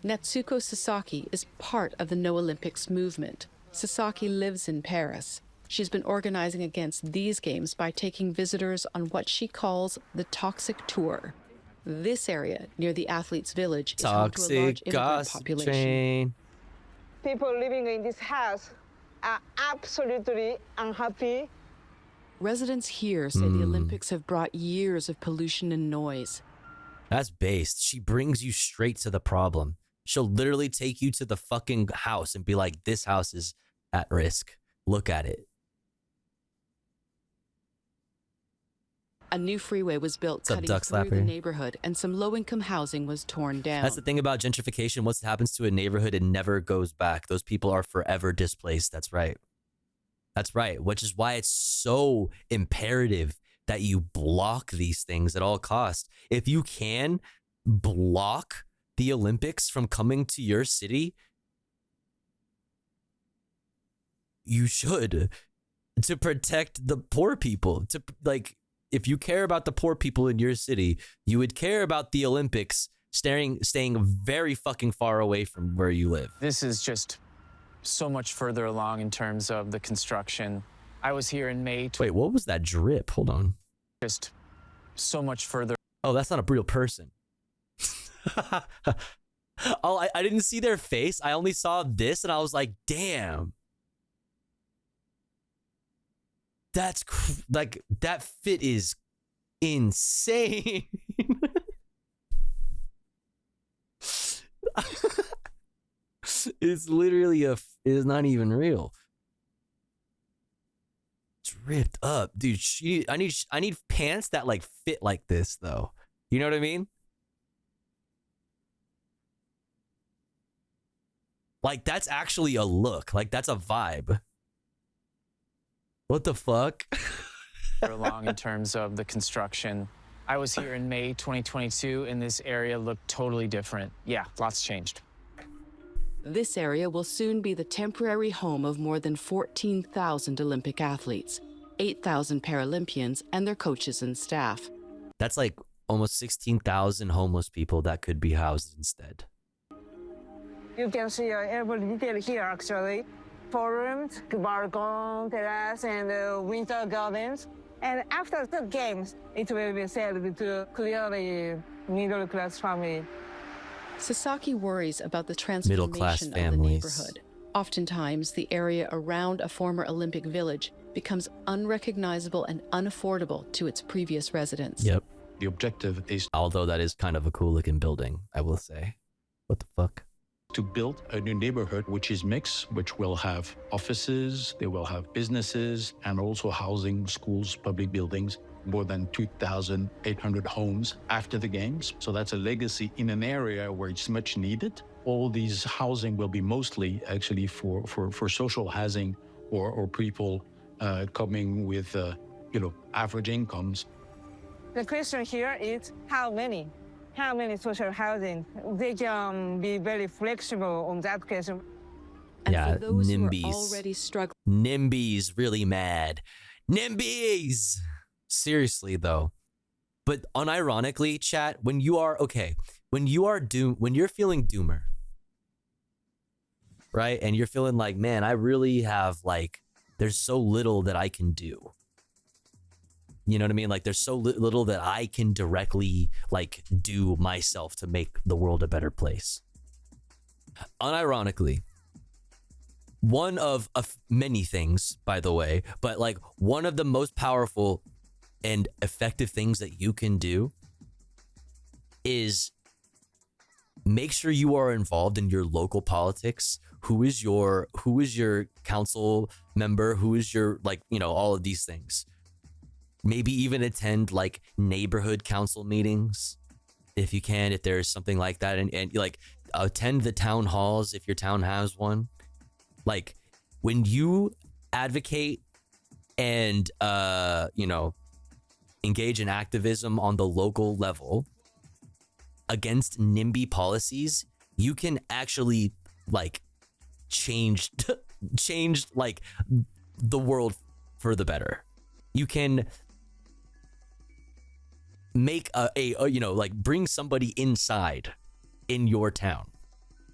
Natsuko Sasaki is part of the No Olympics movement. Sasaki lives in Paris. She's been organizing against these games by taking visitors on what she calls the toxic tour. This area near the athletes' village is home to a large immigrant population. People living in this house are absolutely unhappy. Residents here say the Olympics have brought years of pollution and noise. That's based. She brings you straight to the problem. She'll literally take you to the fucking house and be like, this house is at risk. Look at it. A new freeway was built cutting through the neighborhood, and some low-income housing was torn down. That's the thing about gentrification. Once it happens to a neighborhood, it never goes back. Those people are forever displaced. That's right. That's right. Which is why it's so imperative that you block these things at all costs. If you can block the Olympics from coming to your city, you should, to protect the poor people. To like, if you care about the poor people in your city, you would care about the Olympics staying very fucking far away from where you live. This is just so much further along in terms of the construction. I was here in May. Wait, what was that drip? Hold on. Just so much further. Oh, that's not a real person. Oh, I didn't see their face. I only saw this and I was like, damn. That's like, that fit is insane. It's literally it's not even real. It's ripped up, dude. I need pants that like fit like this though. You know what I mean? Like that's actually a look. Like that's a vibe. What the fuck? Along in terms of the construction. I was here in May 2022 and this area looked totally different. Yeah, lots changed. This area will soon be the temporary home of more than 14,000 Olympic athletes, 8,000 Paralympians, and their coaches and staff. That's like almost 16,000 homeless people that could be housed instead. You can see every detail here, actually. Forums, balcony, terrace, and winter gardens. And after the games, it will be sold to clearly middle-class family. Sasaki worries about the transformation of the neighborhood. Oftentimes, the area around a former Olympic village becomes unrecognizable and unaffordable to its previous residents. Yep. The objective is... Although that is kind of a cool looking building, I will say. What the fuck? To build a new neighborhood which is mixed, which will have offices, they will have businesses, and also housing, schools, public buildings, more than 2,800 homes after the games. So that's a legacy in an area where it's much needed. All these housing will be mostly actually for social housing or people coming with, average incomes. The question here is how many social housing? They can be very flexible on that question. And yeah, for those NIMBYs. who are already struggling. NIMBYs really mad. NIMBYs! Seriously though. But unironically, chat, when you're feeling doomer, right? And you're feeling like, man, I really have like, there's so little that I can do. You know what I mean? Like there's so little that I can directly like do myself to make the world a better place. Unironically, one of many things, by the way, but like one of the most powerful and effective things that you can do is make sure you are involved in your local politics. Who is your council member? Who is your, like, all of these things. Maybe even attend like neighborhood council meetings if you can, if there's something like that, and like attend the town halls if your town has one. Like when you advocate and engage in activism on the local level against NIMBY policies, you can actually like change like the world for the better. You can make bring somebody inside in your town.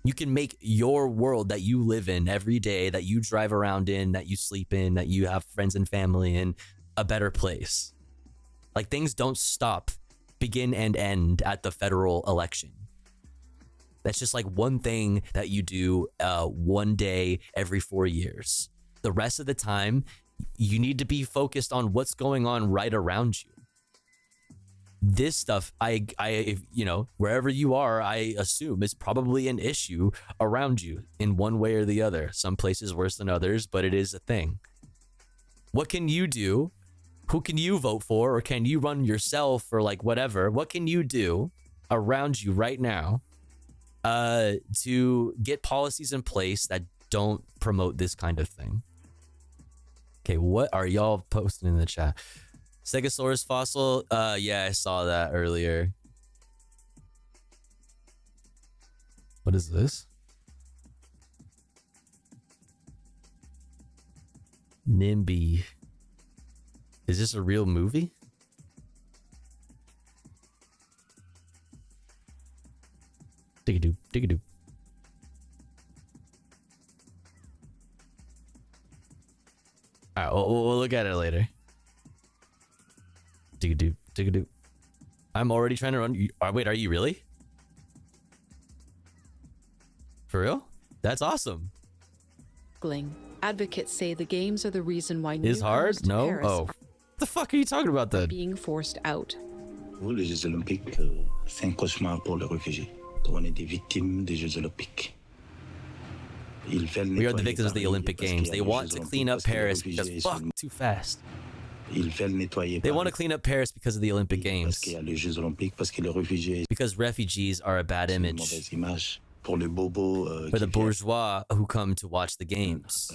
You can make your world that you live in every day, that you drive around in, that you sleep in, that you have friends and family in, a better place. Like things don't stop, begin and end at the federal election. That's just like one thing that you do one day every 4 years. The rest of the time, you need to be focused on what's going on right around you. This stuff, wherever you are, I assume is probably an issue around you in one way or the other. Some places worse than others, but it is a thing. What can you do? Who can you vote for? Or can you run yourself or like whatever? What can you do around you right now to get policies in place that don't promote this kind of thing? Okay, what are y'all posting in the chat? Stegosaurus fossil? Yeah, I saw that earlier. What is this? NIMBY. Is this a real movie? Dig-a-doo, dig-a-doo. All right, we'll look at it later. Dig-a-doo. I'm already trying to run. Wait, are you really? For real? That's awesome. Advocates say the games are the reason why Is hard? No? Paris Oh. What the fuck are you talking about then? being forced out. Les Jeux Olympiques, c'est un cauchemar pour les réfugiés. On est des victimes des Jeux Olympiques. We are the victims of the Olympic Games. They want to clean up Paris because fuck, too fast. They want to clean up Paris because of the Olympic Games. Because refugees are a bad image. For the bourgeois who come to watch the games.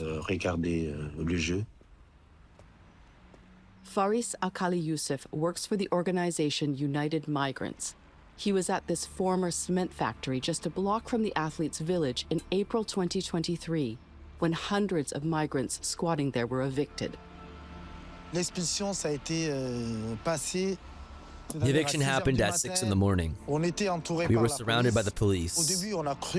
Faris Akali Youssef works for the organization United Migrants. He was at this former cement factory just a block from the athletes' village in April 2023, when hundreds of migrants squatting there were evicted. L'expulsion, ça a été passé. The eviction happened at 6 in the morning. We were surrounded by the police.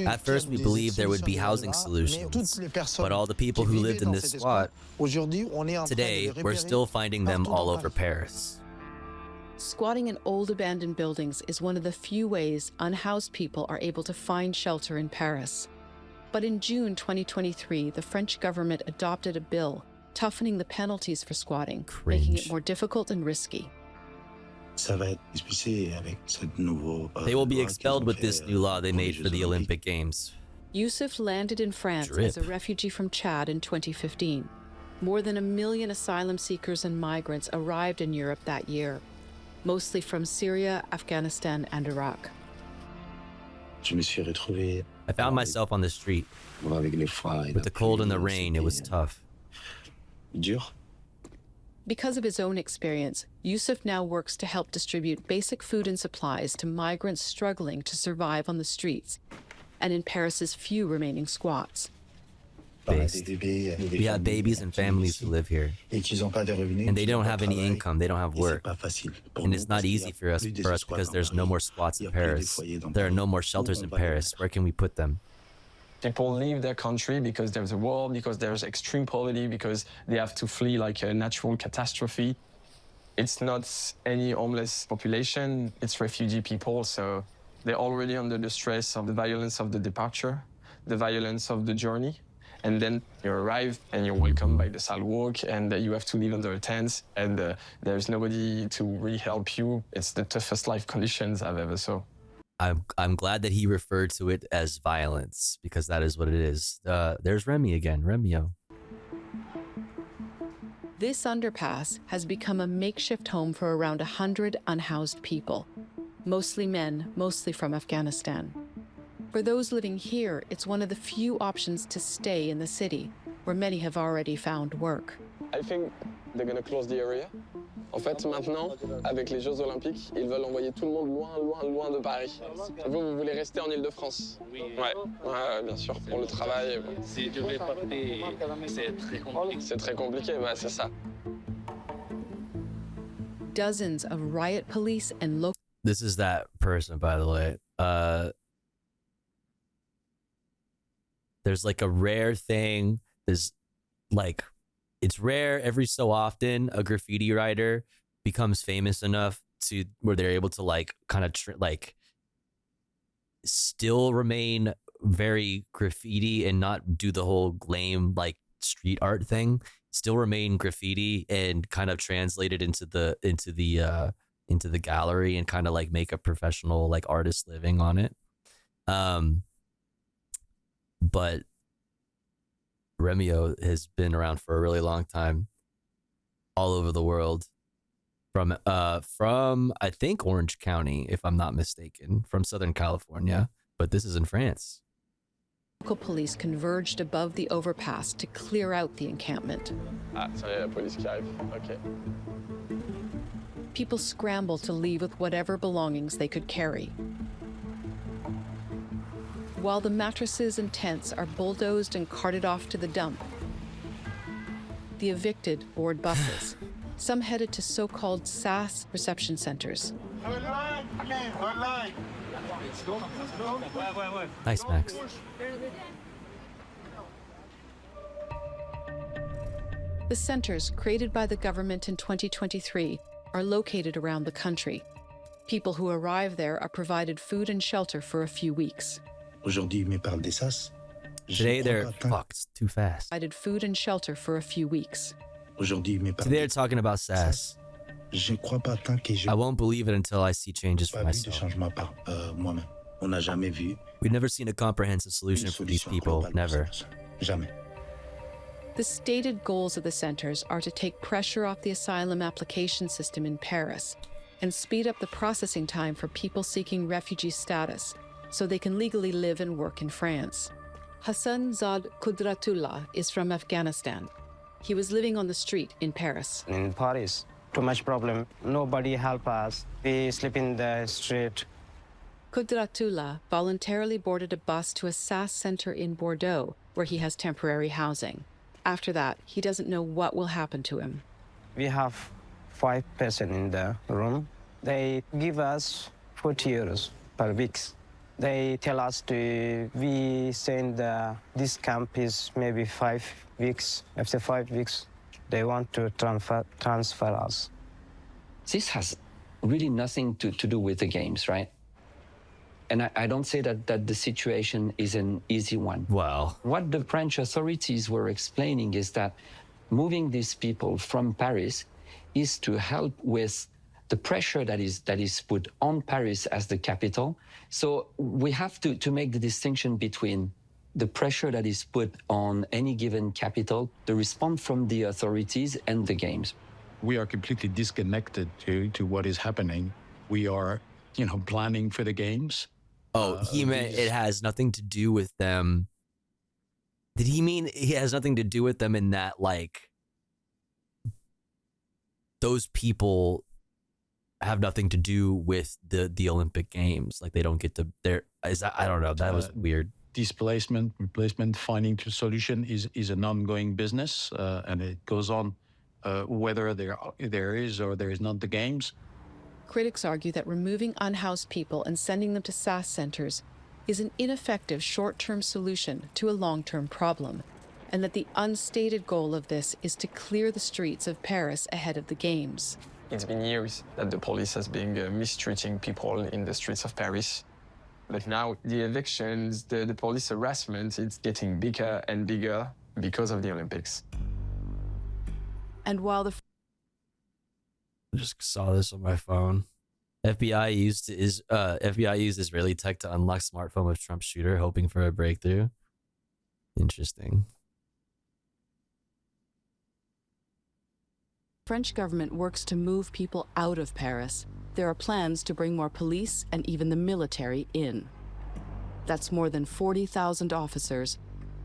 At first, we believed there would be housing solutions, but all the people who lived in this squat, today, we're still finding them all over Paris. Squatting in old abandoned buildings is one of the few ways unhoused people are able to find shelter in Paris. But in June 2023, the French government adopted a bill toughening the penalties for squatting, making it more difficult and risky. They will be expelled with this new law they made for the Olympic Games. Youssef landed in France as a refugee from Chad in 2015. More than 1 million asylum seekers and migrants arrived in Europe that year, mostly from Syria, Afghanistan, and Iraq. I found myself on the street. With the cold and the rain, it was tough. Because of his own experience, Youssef now works to help distribute basic food and supplies to migrants struggling to survive on the streets and in Paris's few remaining squats. We have babies and families who live here, and they don't have any income, they don't have work, and it's not easy for us because there's no more squats in Paris. There are no more shelters in Paris. Where can we put them? People leave their country because there's a war, because there's extreme poverty, because they have to flee like a natural catastrophe. It's not any homeless population, it's refugee people, so they're already under the stress of the violence of the departure, the violence of the journey. And then you arrive and you're welcomed by the sidewalk and you have to live under a tent and there's nobody to really help you. It's the toughest life conditions I've ever saw. I'm glad that he referred to it as violence because that is what it is. There's Remy again, Remio. This underpass has become a makeshift home for around 100 unhoused people, mostly men, mostly from Afghanistan. For those living here, it's one of the few options to stay in the city, where many have already found work. I think they're going to close the area. En fait, maintenant, avec les Jeux Olympiques, ils veulent envoyer tout le monde loin, loin, loin de Paris. Vous voulez rester en Île-de-France? Oui. Ouais, bien sûr, pour le travail. Si tu veux partir, c'est très compliqué. C'est très compliqué, c'est ça. Dozens of riot police and local... This is that person, by the way. There's like a rare thing. There's like, it's rare every so often a graffiti writer becomes famous enough to where they're able to like kind of like still remain very graffiti and not do the whole lame like street art thing. Still remain graffiti and kind of translate it into the gallery and kind of like make a professional like artist living on it. But Remio has been around for a really long time, all over the world, from I think Orange County, if I'm not mistaken, from Southern California, but this is in France. Local police converged above the overpass to clear out the encampment. Ah, ça y est, la police qui arrive. Okay. People scrambled to leave with whatever belongings they could carry. While the mattresses and tents are bulldozed and carted off to the dump, the evicted board buses. Some headed to so-called SAS reception centers. Nice, Max. The centers created by the government in 2023 are located around the country. People who arrive there are provided food and shelter for a few weeks. Today they're fucked too fast. Provided food and shelter for a few weeks. Today they're talking about SAS. I won't believe it until I see changes for myself. We've never seen a comprehensive solution for these people. Never. The stated goals of the centers are to take pressure off the asylum application system in Paris and speed up the processing time for people seeking refugee status so they can legally live and work in France. Hassan Zad Kudratullah is from Afghanistan. He was living on the street in Paris. In Paris, too much problem. Nobody help us. We sleep in the street. Kudratullah voluntarily boarded a bus to a SAS center in Bordeaux, where he has temporary housing. After that, he doesn't know what will happen to him. We have 5 persons in the room. They give us 40 euros per week. They tell us we send this camp is maybe 5 weeks. After 5 weeks, they want to transfer us. This has really nothing to do with the games, right? And I don't say that the situation is an easy one. Wow. What the French authorities were explaining is that moving these people from Paris is to help with the pressure that is put on Paris as the capital. So we have to make the distinction between the pressure that is put on any given capital, the response from the authorities, and the games. We are completely disconnected to what is happening. We are, planning for the games. Oh, he meant it has nothing to do with them. Did he mean it has nothing to do with them in that, like, those people have nothing to do with the Olympic Games? Like, they don't get to, I don't know, that was weird. Displacement, replacement, finding a solution is an ongoing business, and it goes on whether there is or there is not the games. Critics argue that removing unhoused people and sending them to SAS centers is an ineffective short-term solution to a long-term problem, and that the unstated goal of this is to clear the streets of Paris ahead of the Games. It's been years that the police has been mistreating people in the streets of Paris. But now the evictions, the police harassment, it's getting bigger and bigger because of the Olympics. And while the I just saw this on my phone. FBI used Israeli tech to unlock smartphone of Trump shooter, hoping for a breakthrough. Interesting. French government works to move people out of Paris, there are plans to bring more police and even the military in. That's more than 40,000 officers,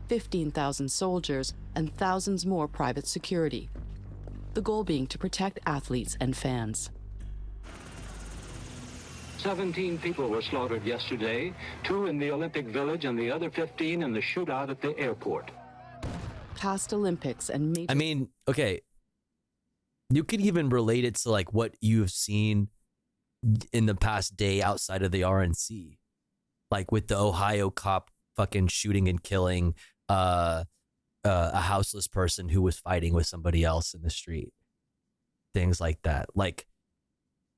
15,000 soldiers, and thousands more private security. The goal being to protect athletes and fans. 17 people were slaughtered yesterday, 2 in the Olympic Village and the other 15 in the shootout at the airport. Past Olympics and major... I mean, okay. You could even relate it to like what you've seen in the past day outside of the RNC. Like with the Ohio cop fucking shooting and killing a houseless person who was fighting with somebody else in the street. Things like that. Like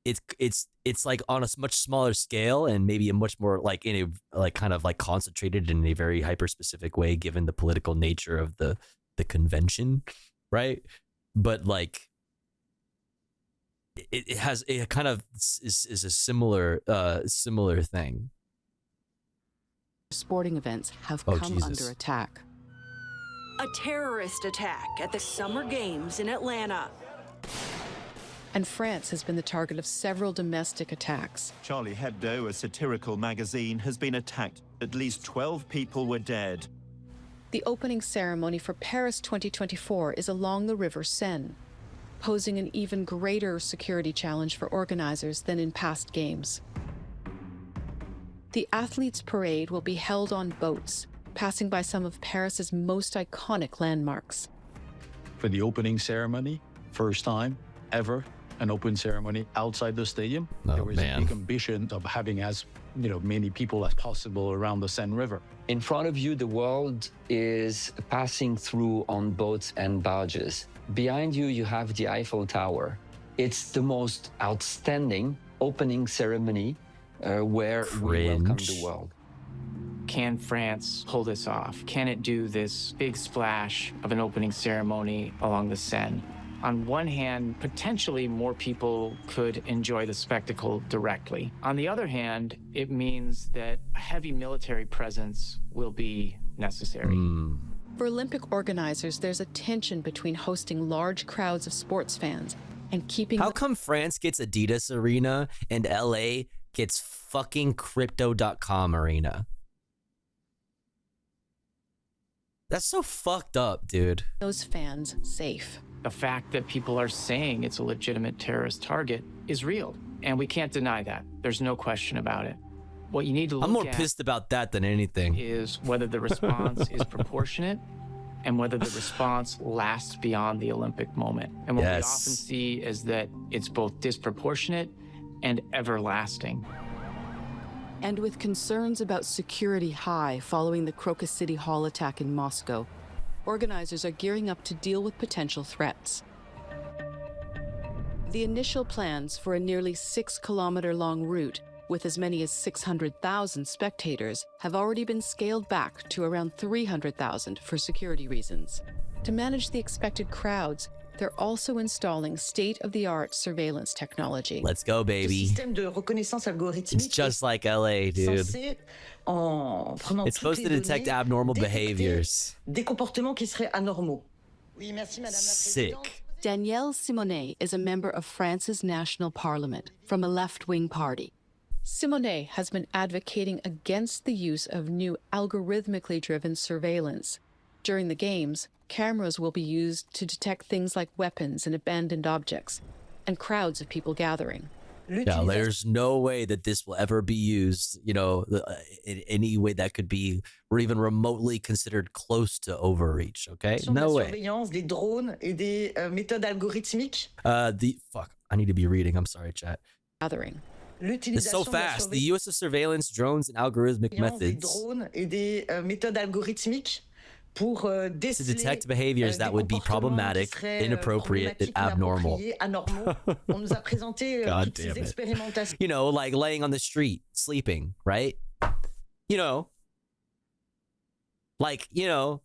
it's like on a much smaller scale and maybe a much more like in a like kind of like concentrated in a very hyper specific way given the political nature of the convention, right? But like it has a kind of is a similar thing. Sporting events have come under attack. A terrorist attack at the Summer Games in Atlanta. And France has been the target of several domestic attacks. Charlie Hebdo, a satirical magazine, has been attacked. At least 12 people were dead. The opening ceremony for Paris 2024 is along the River Seine, posing an even greater security challenge for organizers than in past games. The athletes' parade will be held on boats, passing by some of Paris's most iconic landmarks. For the opening ceremony, first time ever, an open ceremony outside the stadium. Oh, there was man. a big ambition of having as many people as possible around the Seine River. In front of you, the world is passing through on boats and barges. Behind you, you have the Eiffel Tower. It's the most outstanding opening ceremony where we welcome the world. Can France pull this off? Can it do this big splash of an opening ceremony along the Seine? On one hand, potentially more people could enjoy the spectacle directly. On the other hand, it means that a heavy military presence will be necessary. For Olympic organizers, there's a tension between hosting large crowds of sports fans and keeping... How come France gets Adidas Arena and LA gets fucking Crypto.com Arena? That's so fucked up, dude. Those fans safe. The fact that people are saying it's a legitimate terrorist target is real, and we can't deny that. There's no question about it. What you need to look at... I'm more pissed about that than anything. ...is whether the response is proportionate and whether the response lasts beyond the Olympic moment. And what we often see is that it's both disproportionate and everlasting. And with concerns about security high following the Crocus City Hall attack in Moscow, organizers are gearing up to deal with potential threats. The initial plans for a nearly 6-kilometer-long route with as many as 600,000 spectators have already been scaled back to around 300,000 for security reasons. To manage the expected crowds, they're also installing state-of-the-art surveillance technology. Let's go, baby. It's just like LA, dude. It's supposed to detect abnormal behaviors. Sick. Danielle Simonet is a member of France's national parliament from a left-wing party. Simonet has been advocating against the use of new algorithmically driven surveillance. During the games, cameras will be used to detect things like weapons and abandoned objects, and crowds of people gathering. Yeah, there's no way that this will ever be used, in any way that could be or even remotely considered close to overreach, okay? No way. Fuck, I need to be reading. I'm sorry, chat. Gathering. It's so fast. The use of surveillance, drones, and algorithmic methods to detect behaviors that would be problematic, inappropriate, and abnormal. God damn it. Like laying on the street, sleeping, right?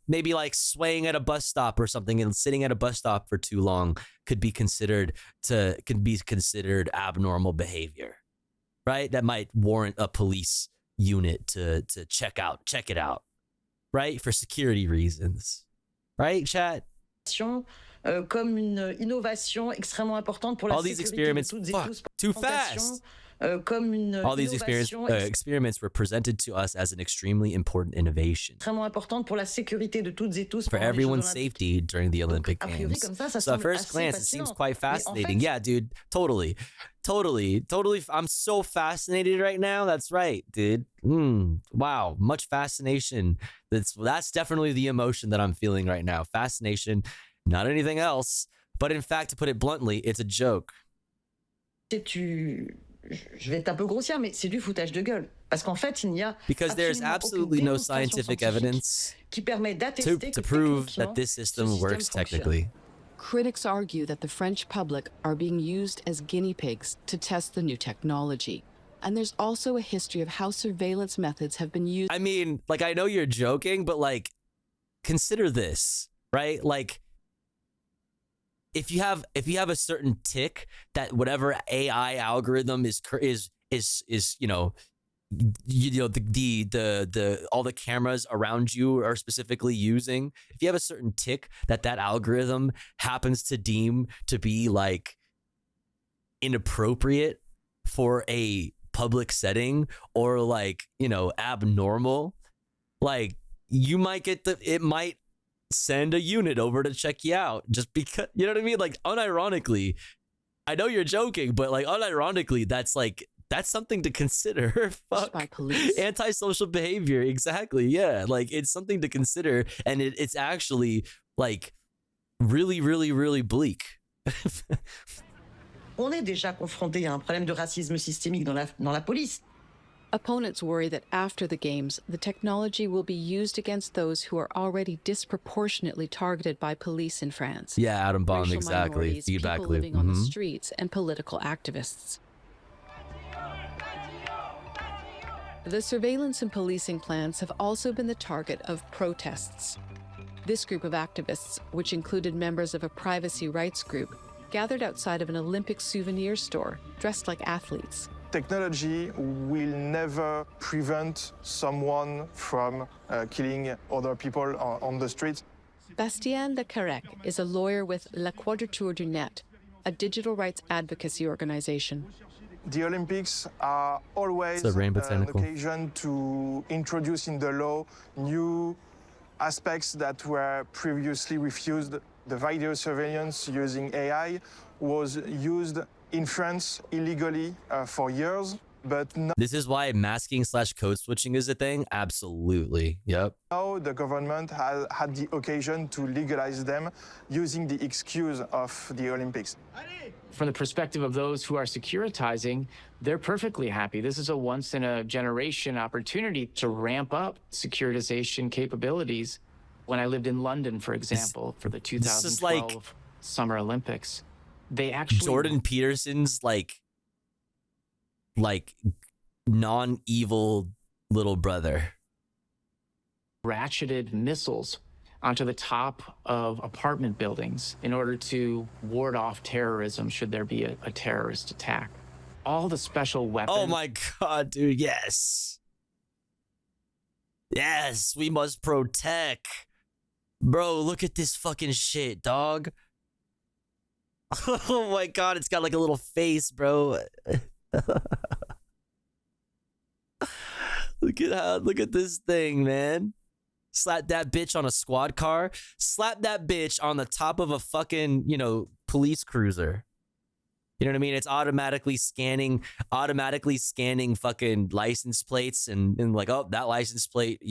Maybe like swaying at a bus stop or something and sitting at a bus stop for too long could be considered abnormal behavior, right? That might warrant a police unit to check it out. Right? For security reasons. Right, chat? Comme une innovation extrêmement importante pour la All these experiments, too fast. All these experiments were presented to us as an extremely important innovation extrêmement importante pour la sécurité de toutes et tous for everyone's safety during the Olympic Games. So at first glance, it seems quite fascinating. Yeah, dude, totally. I'm so fascinated right now. That's right, dude. Wow, much fascination. That's definitely the emotion that I'm feeling right now. Fascination, not anything else. But in fact, to put it bluntly, it's a joke. Je vais être un peu grossière, mais c'est du foutage de gueule. Parce qu'en fait, il n'y a because there's absolutely no scientific evidence qui permet d'attester to prove that this system works technically. Critics argue that the French public are being used as guinea pigs to test the new technology. And there's also a history of how surveillance methods have been used. I mean, I know you're joking, but consider this, right? If you have a certain tick that whatever AI algorithm is all the cameras around you are specifically using, if you have a certain tick that algorithm happens to deem to be inappropriate for a public setting or abnormal, you might get it might send a unit over to check you out just because, you know what I mean? Unironically, I know you're joking, but unironically, that's something to consider. Fuck. By police. Antisocial behavior. Exactly. Yeah. It's something to consider. And it's actually really, really, really bleak. On est déjà confronté à un problème de racisme systémique dans la police. Opponents worry that after the games, the technology will be used against those who are already disproportionately targeted by police in France. Yeah, Adam Bomb, Racial exactly. minorities, Feedback people loop. living on the streets, and political activists. The surveillance and policing plans have also been the target of protests. This group of activists, which included members of a privacy rights group, gathered outside of an Olympic souvenir store, dressed like athletes. Technology will never prevent someone from killing other people on the streets. Bastien Le Carrec is a lawyer with La Quadrature du Net, a digital rights advocacy organization. The Olympics are always an occasion to introduce in the law new aspects that were previously refused. The video surveillance using AI was used in France illegally for years, but now This is why masking / code switching is a thing? Absolutely. Yep. the government has had the occasion to legalize them using the excuse of the Olympics. From the perspective of those who are securitizing, they're perfectly happy. This is a once-in-a-generation opportunity to ramp up securitization capabilities. When I lived in London, for example, for the 2012 Summer Olympics, they actually... Jordan Peterson's like non-evil little brother. ratcheted missiles onto the top of apartment buildings in order to ward off terrorism should there be a terrorist attack. All the special weapons... Oh my God, dude, yes. Yes, we must protect. Bro, look at this fucking shit, dog. Oh my God, it's got like a little face, bro. Look at this thing, man. Slap that bitch on a squad car. Slap that bitch on the top of a fucking, police cruiser. You know what I mean? It's automatically scanning fucking license plates and like, oh, that license plate,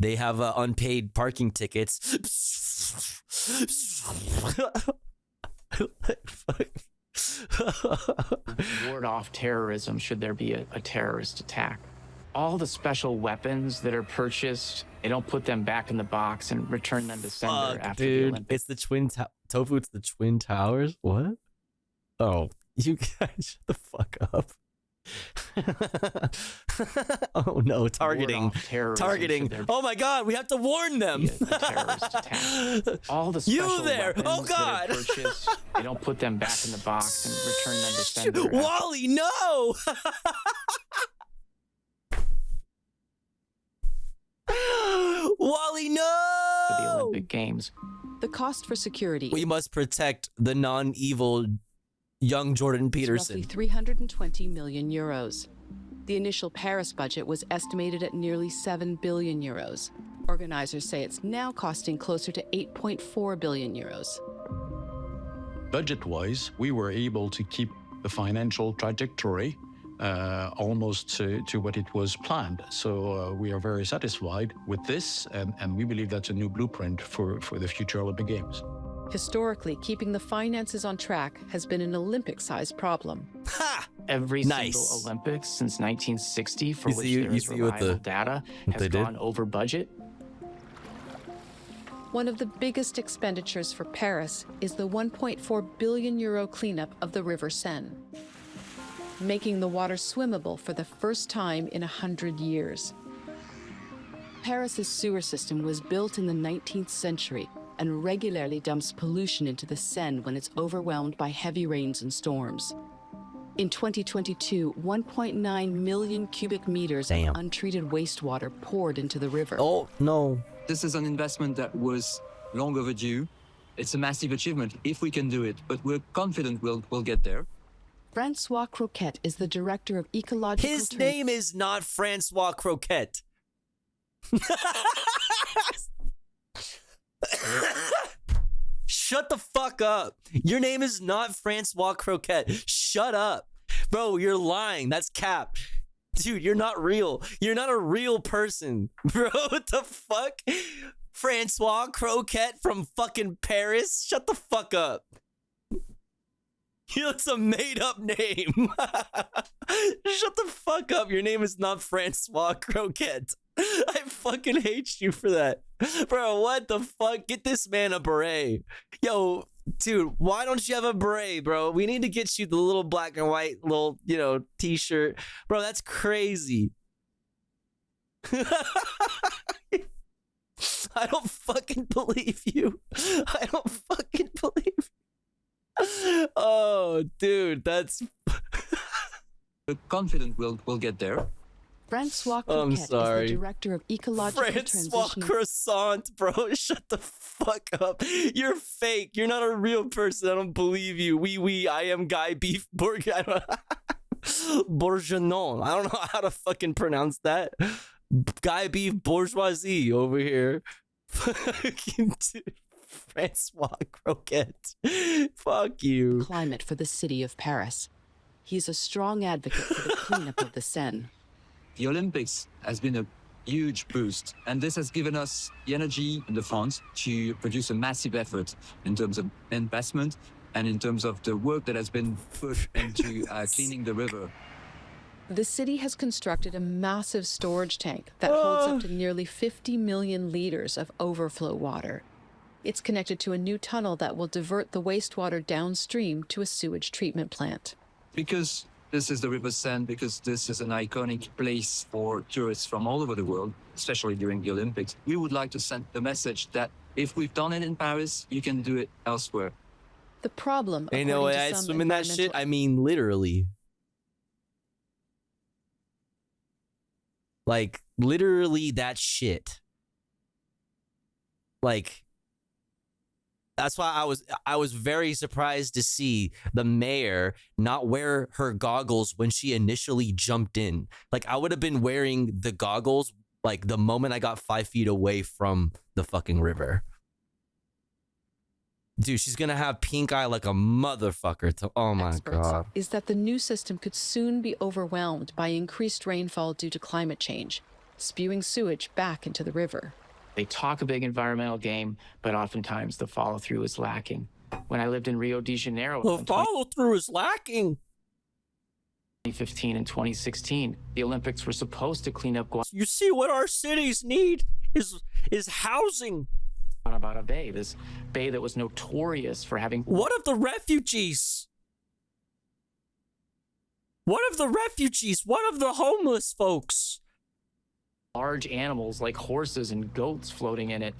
they have unpaid parking tickets. Ward off terrorism should there be a terrorist attack. All the special weapons that are purchased, they don't put them back in the box and return them to sender after the Olympics. It's the Tofu, it's the Twin Towers? What? Oh, you guys, shut the fuck up. Oh no, targeting. Oh my God, we have to warn them. All the special you there? Oh God. Purchased, they don't put them back in the box and return them to sender. Wally, no. Wally, no. For the Olympic Games. The cost for security. We must protect the non-evil young Jordan Peterson. Roughly 320 million euros. The initial Paris budget was estimated at nearly 7 billion euros. Organizers say it's now costing closer to 8.4 billion euros. Budget-wise, we were able to keep the financial trajectory almost to what it was planned. So we are very satisfied with this, and we believe that's a new blueprint for the future Olympic Games. Historically, keeping the finances on track has been an Olympic-sized problem. Ha! Every single Olympics since 1960, for which there is reliable data, has gone over budget. One of the biggest expenditures for Paris is the 1.4 billion euro cleanup of the River Seine, making the water swimmable for the first time in 100 years. Paris's sewer system was built in the 19th century and regularly dumps pollution into the Seine when it's overwhelmed by heavy rains and storms. In 2022, 1.9 million cubic meters of untreated wastewater poured into the river. Oh, no. This is an investment that was long overdue. It's a massive achievement if we can do it, but we're confident we'll get there. Francois Croquette is the director of ecological... His name is not Francois Croquette. Shut the fuck up. Your name is not Francois Croquette. Shut up. Bro, you're lying. That's cap. Dude, you're not real. You're not a real person. Bro, what the fuck? Francois Croquette from fucking Paris? Shut the fuck up. That's a made-up name. Shut the fuck up. Your name is not Francois Croquette. I fucking hate you for that. Bro, what the fuck? Get this man a beret. Yo, dude, why don't you have a beret, bro? We need to get you the little black and white little, t-shirt. Bro, that's crazy. I don't fucking believe you. I don't fucking believe you. Oh, dude, that's... Confident we'll get there. Francois Croquette is the director of ecological Francois transition. Croissant, bro. Shut the fuck up. You're fake. You're not a real person. I don't believe you. I am Guy Beef Bourgeois. Bourgeois. I don't know how to fucking pronounce that. Guy Beef Bourgeoisie over here. Fucking Francois Croquette. Fuck you. Climate for the city of Paris. He's a strong advocate for the cleanup of the Seine. The Olympics has been a huge boost, and this has given us the energy and the funds to produce a massive effort in terms of investment and in terms of the work that has been put into cleaning the river. The city has constructed a massive storage tank that holds up to nearly 50 million liters of overflow water. It's connected to a new tunnel that will divert the wastewater downstream to a sewage treatment plant. Because this is the River Seine, because this is an iconic place for tourists from all over the world, especially during the Olympics, we would like to send the message that if we've done it in Paris, you can do it elsewhere. The problem, ain't no way I swim in that shit. I mean, literally. Like, literally that shit. Like, that's why I was very surprised to see the mayor not wear her goggles when she initially jumped in. Like, I would have been wearing the goggles like the moment I got 5 feet away from the fucking river. Dude, she's gonna have pink eye like a motherfucker. Oh my God. Is that the new system could soon be overwhelmed by increased rainfall due to climate change, spewing sewage back into the river. They talk a big environmental game, but oftentimes the follow-through is lacking. When I lived in Rio de Janeiro... The follow-through is lacking. 2015 and 2016, the Olympics were supposed to clean up... You see what our cities need is housing. Guanabara Bay, this bay that was notorious for having... What of the refugees? What of the refugees? What of the homeless folks? Large animals like horses and goats floating in it.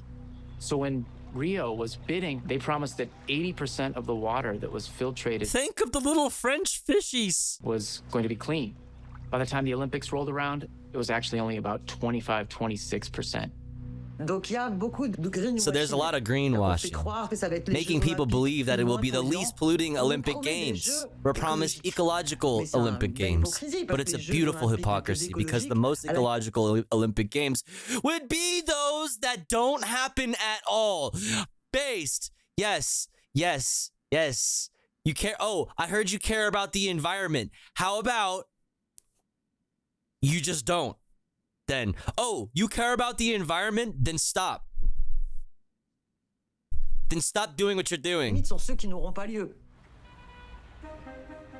So when Rio was bidding, they promised that 80% of the water that was filtrated... Think of the little French fishies! ...was going to be clean. By the time the Olympics rolled around, it was actually only about 26%. So there's a lot of greenwashing, making people believe that it will be the least polluting Olympic Games. We're promised ecological Olympic Games, but it's a beautiful hypocrisy because the most ecological Olympic Games would be those that don't happen at all. Based, yes. You care. Oh, I heard you care about the environment. How about you just don't? Then, oh, you care about the environment? Then stop. Then stop doing what you're doing.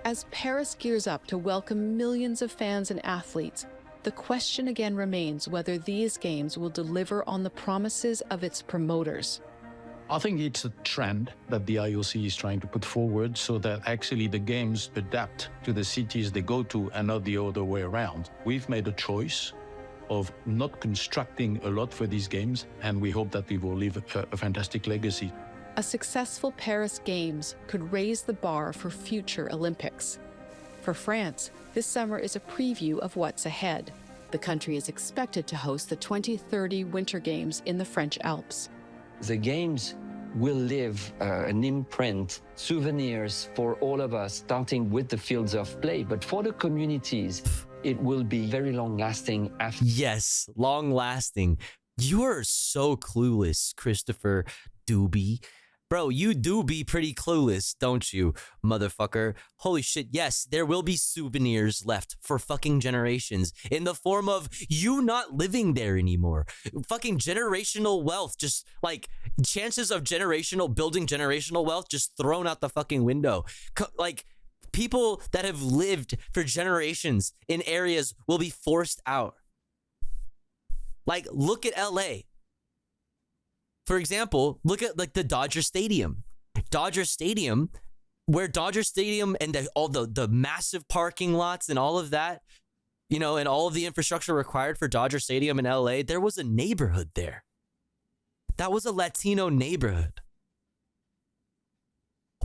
As Paris gears up to welcome millions of fans and athletes, the question again remains whether these games will deliver on the promises of its promoters. I think it's a trend that the IOC is trying to put forward so that actually the games adapt to the cities they go to and not the other way around. We've made a choice of not constructing a lot for these games, and we hope that we will leave a fantastic legacy. A successful Paris Games could raise the bar for future Olympics. For France, this summer is a preview of what's ahead. The country is expected to host the 2030 Winter Games in the French Alps. The Games will leave an imprint, souvenirs for all of us, starting with the fields of play, but for the communities, it will be very long-lasting after. Yes, long-lasting. You are so clueless, Christopher Doobie. Bro, you do be pretty clueless, don't you, motherfucker? Holy shit, yes, there will be souvenirs left for fucking generations in the form of you not living there anymore. Fucking generational wealth, just like chances of building generational wealth just thrown out the fucking window. Like people that have lived for generations in areas will be forced out. Like look at LA. For example, look at like the Dodger Stadium. Dodger Stadium, where Dodger Stadium and all the massive parking lots and all of that, you know, and all of the infrastructure required for Dodger Stadium in LA, there was a neighborhood there. That was a Latino neighborhood.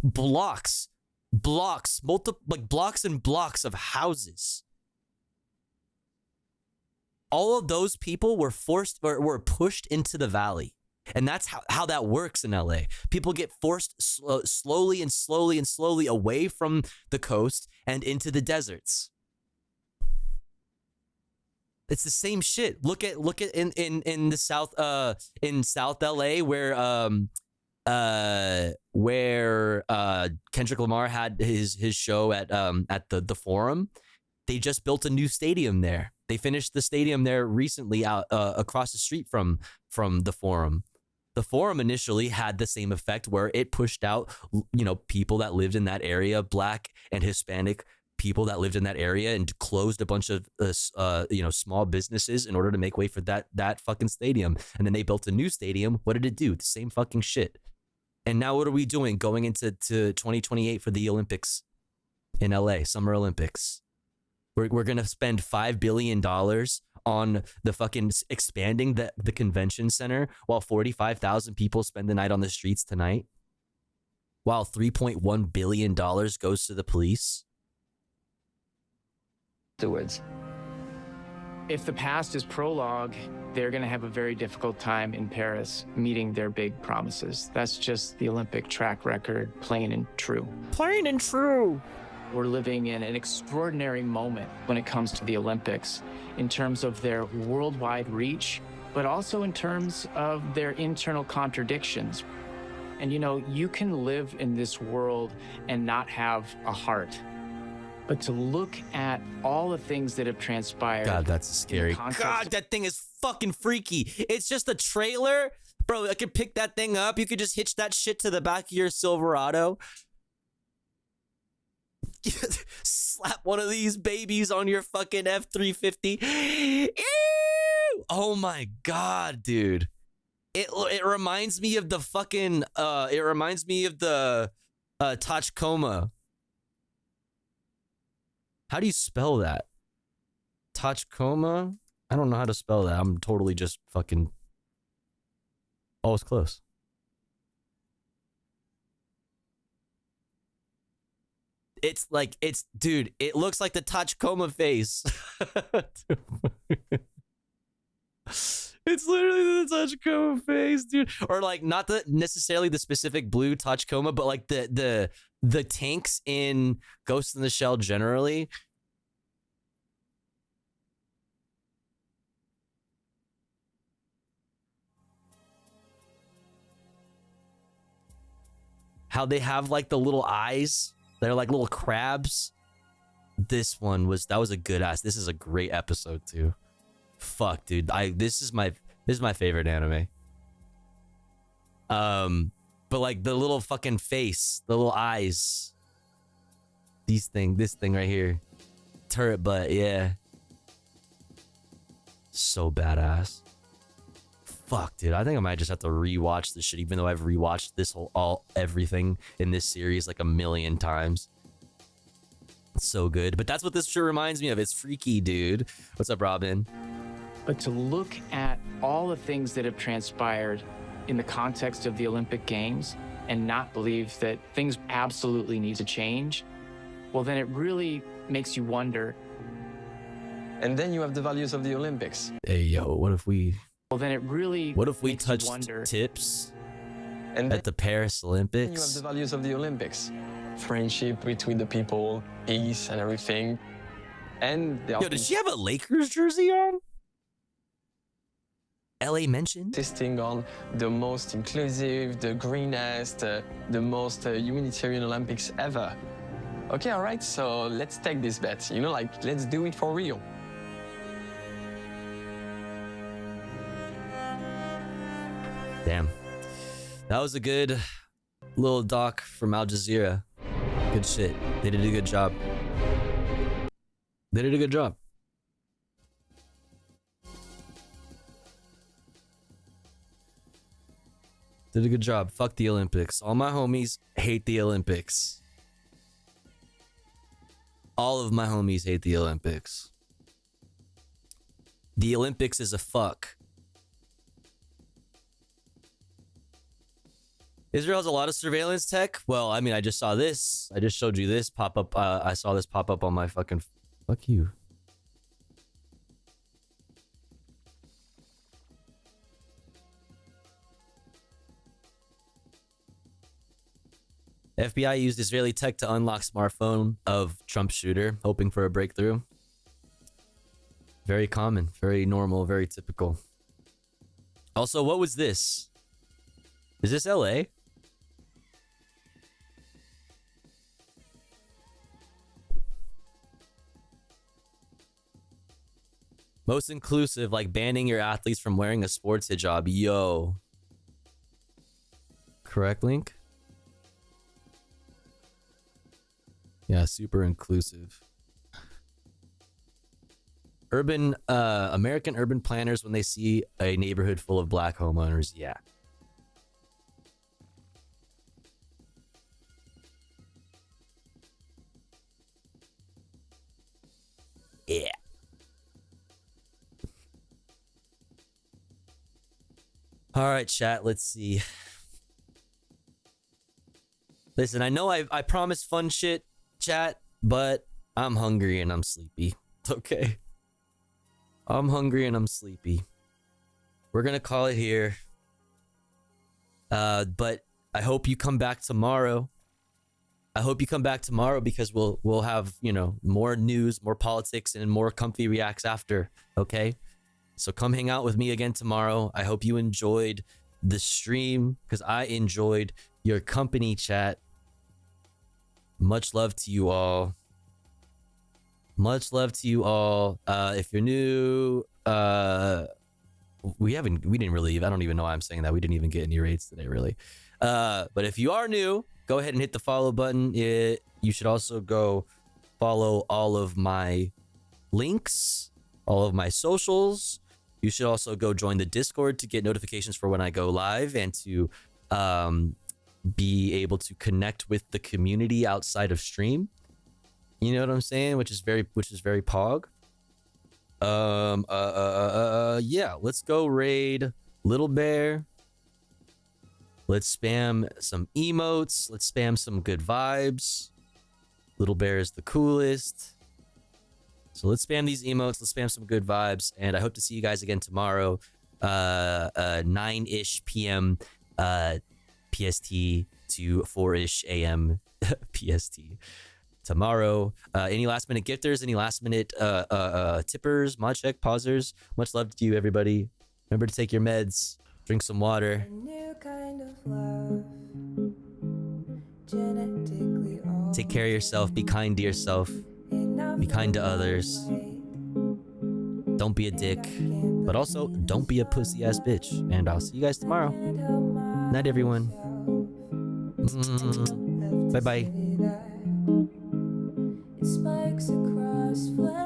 Blocks and blocks of houses. All of those people were forced or were pushed into the valley. And that's how that works in LA. People get forced slowly away from the coast and into the deserts. It's the same shit. Look at in the South in South LA where Kendrick Lamar had his show at the Forum. They just built a new stadium there. They finished the stadium there recently out across the street from the Forum. The Forum initially had the same effect where it pushed out, you know, people that lived in that area, Black and Hispanic people that lived in that area, and closed a bunch of small businesses in order to make way for that fucking stadium. And then they built a new stadium. What did it do? The same fucking shit. And now what are we doing going into 2028 for the Olympics in LA, Summer Olympics? We're going to spend $5 billion on the fucking expanding the convention center while 45,000 people spend the night on the streets tonight, while $3.1 billion goes to the police. Afterwards. If the past is prologue, they're going to have a very difficult time in Paris meeting their big promises. That's just the Olympic track record, plain and true. Plain and true. We're living in an extraordinary moment when it comes to the Olympics in terms of their worldwide reach, but also in terms of their internal contradictions. And you know, you can live in this world and not have a heart. But to look at all the things that have transpired. God, that's scary. God, that thing is fucking freaky. It's just a trailer. Bro, I could pick that thing up. You could just hitch that shit to the back of your Silverado. Slap one of these babies on your fucking F-350. Ew! Oh my God, dude. It reminds me of the fucking Tachkoma. How do you spell that? Tachkoma? I don't know how to spell that. I'm totally just fucking... Oh, it's close. Dude, it looks like the Tachkoma face. It's literally the Tachkoma face, dude. Or like not necessarily the specific blue Tachkoma, but like the tanks in Ghost in the Shell generally. How they have like the little eyes. They're like little crabs. This was a good ass. This is a great episode too. Fuck, dude. This is my favorite anime. But like the little fucking face, the little eyes. This thing right here. Turret butt, yeah. So badass. Fuck, dude. I think I might just have to rewatch this shit, even though I've rewatched this everything in this series like a million times. It's so good. But that's what this shit reminds me of. It's freaky, dude. What's up, Robin? But to look at all the things that have transpired in the context of the Olympic Games and not believe that things absolutely need to change, well, then it really makes you wonder. And then you have the values of the Olympics. Hey, yo, what if we... Well, then it really What if we makes touched you wonder. tips And at the Paris Olympics? you have the values of the Olympics. Friendship between the people, peace and everything. And Yo, did she have a Lakers jersey on? LA mentioned? Insisting on the most inclusive, the greenest, the most humanitarian Olympics ever. Okay, all right, so let's take this bet. You know, like, let's do it for real. Damn. That was a good little doc from Al Jazeera. Good shit. They did a good job. They did a good job. Did a good job. Fuck the Olympics. All my homies hate the Olympics. All of my homies hate the Olympics. The Olympics is a fuck. Israel has a lot of surveillance tech. Well, I mean, I just saw this. I just showed you this pop up. I saw this pop up on my fucking... Fuck you. FBI used Israeli tech to unlock smartphone of Trump shooter, hoping for a breakthrough. Very common, very normal, very typical. Also, what was this? Is this LA? Most inclusive, like banning your athletes from wearing a sports hijab. Yo. Correct link? Yeah, super inclusive. American urban planners, when they see a neighborhood full of black homeowners, yeah. Yeah. All right, chat, let's see. Listen, I know I promised fun shit, chat, but I'm hungry and I'm sleepy. Okay. I'm hungry and I'm sleepy. We're gonna call it here. But I hope you come back tomorrow. I hope you come back tomorrow because we'll have, you know, more news, more politics, and more comfy reacts after. Okay? So come hang out with me again tomorrow. I hope you enjoyed the stream because I enjoyed your company, chat. Much love to you all. Much love to you all. If you're new, we didn't really, I don't even know why I'm saying that. We didn't even get any rates today, really. But if you are new, go ahead and hit the follow button. You should also go follow all of my links, all of my socials. You should also go join the Discord to get notifications for when I go live and to be able to connect with the community outside of stream. You know what I'm saying? Which is very pog. Yeah, let's go raid Little Bear. Let's spam some emotes. Let's spam some good vibes. Little Bear is the coolest. So let's spam these emotes. Let's spam some good vibes. And I hope to see you guys again tomorrow. 9-ish p.m. PST to 4-ish a.m. PST. Tomorrow. Any last minute gifters? Any last minute tippers? Mod check? Pausers? Much love to you, everybody. Remember to take your meds. Drink some water. Take care of yourself. Be kind to yourself. Be kind to others. Don't be a dick. But also, don't be a pussy ass bitch. And I'll see you guys tomorrow. Night, everyone. Bye bye. It spikes across flesh.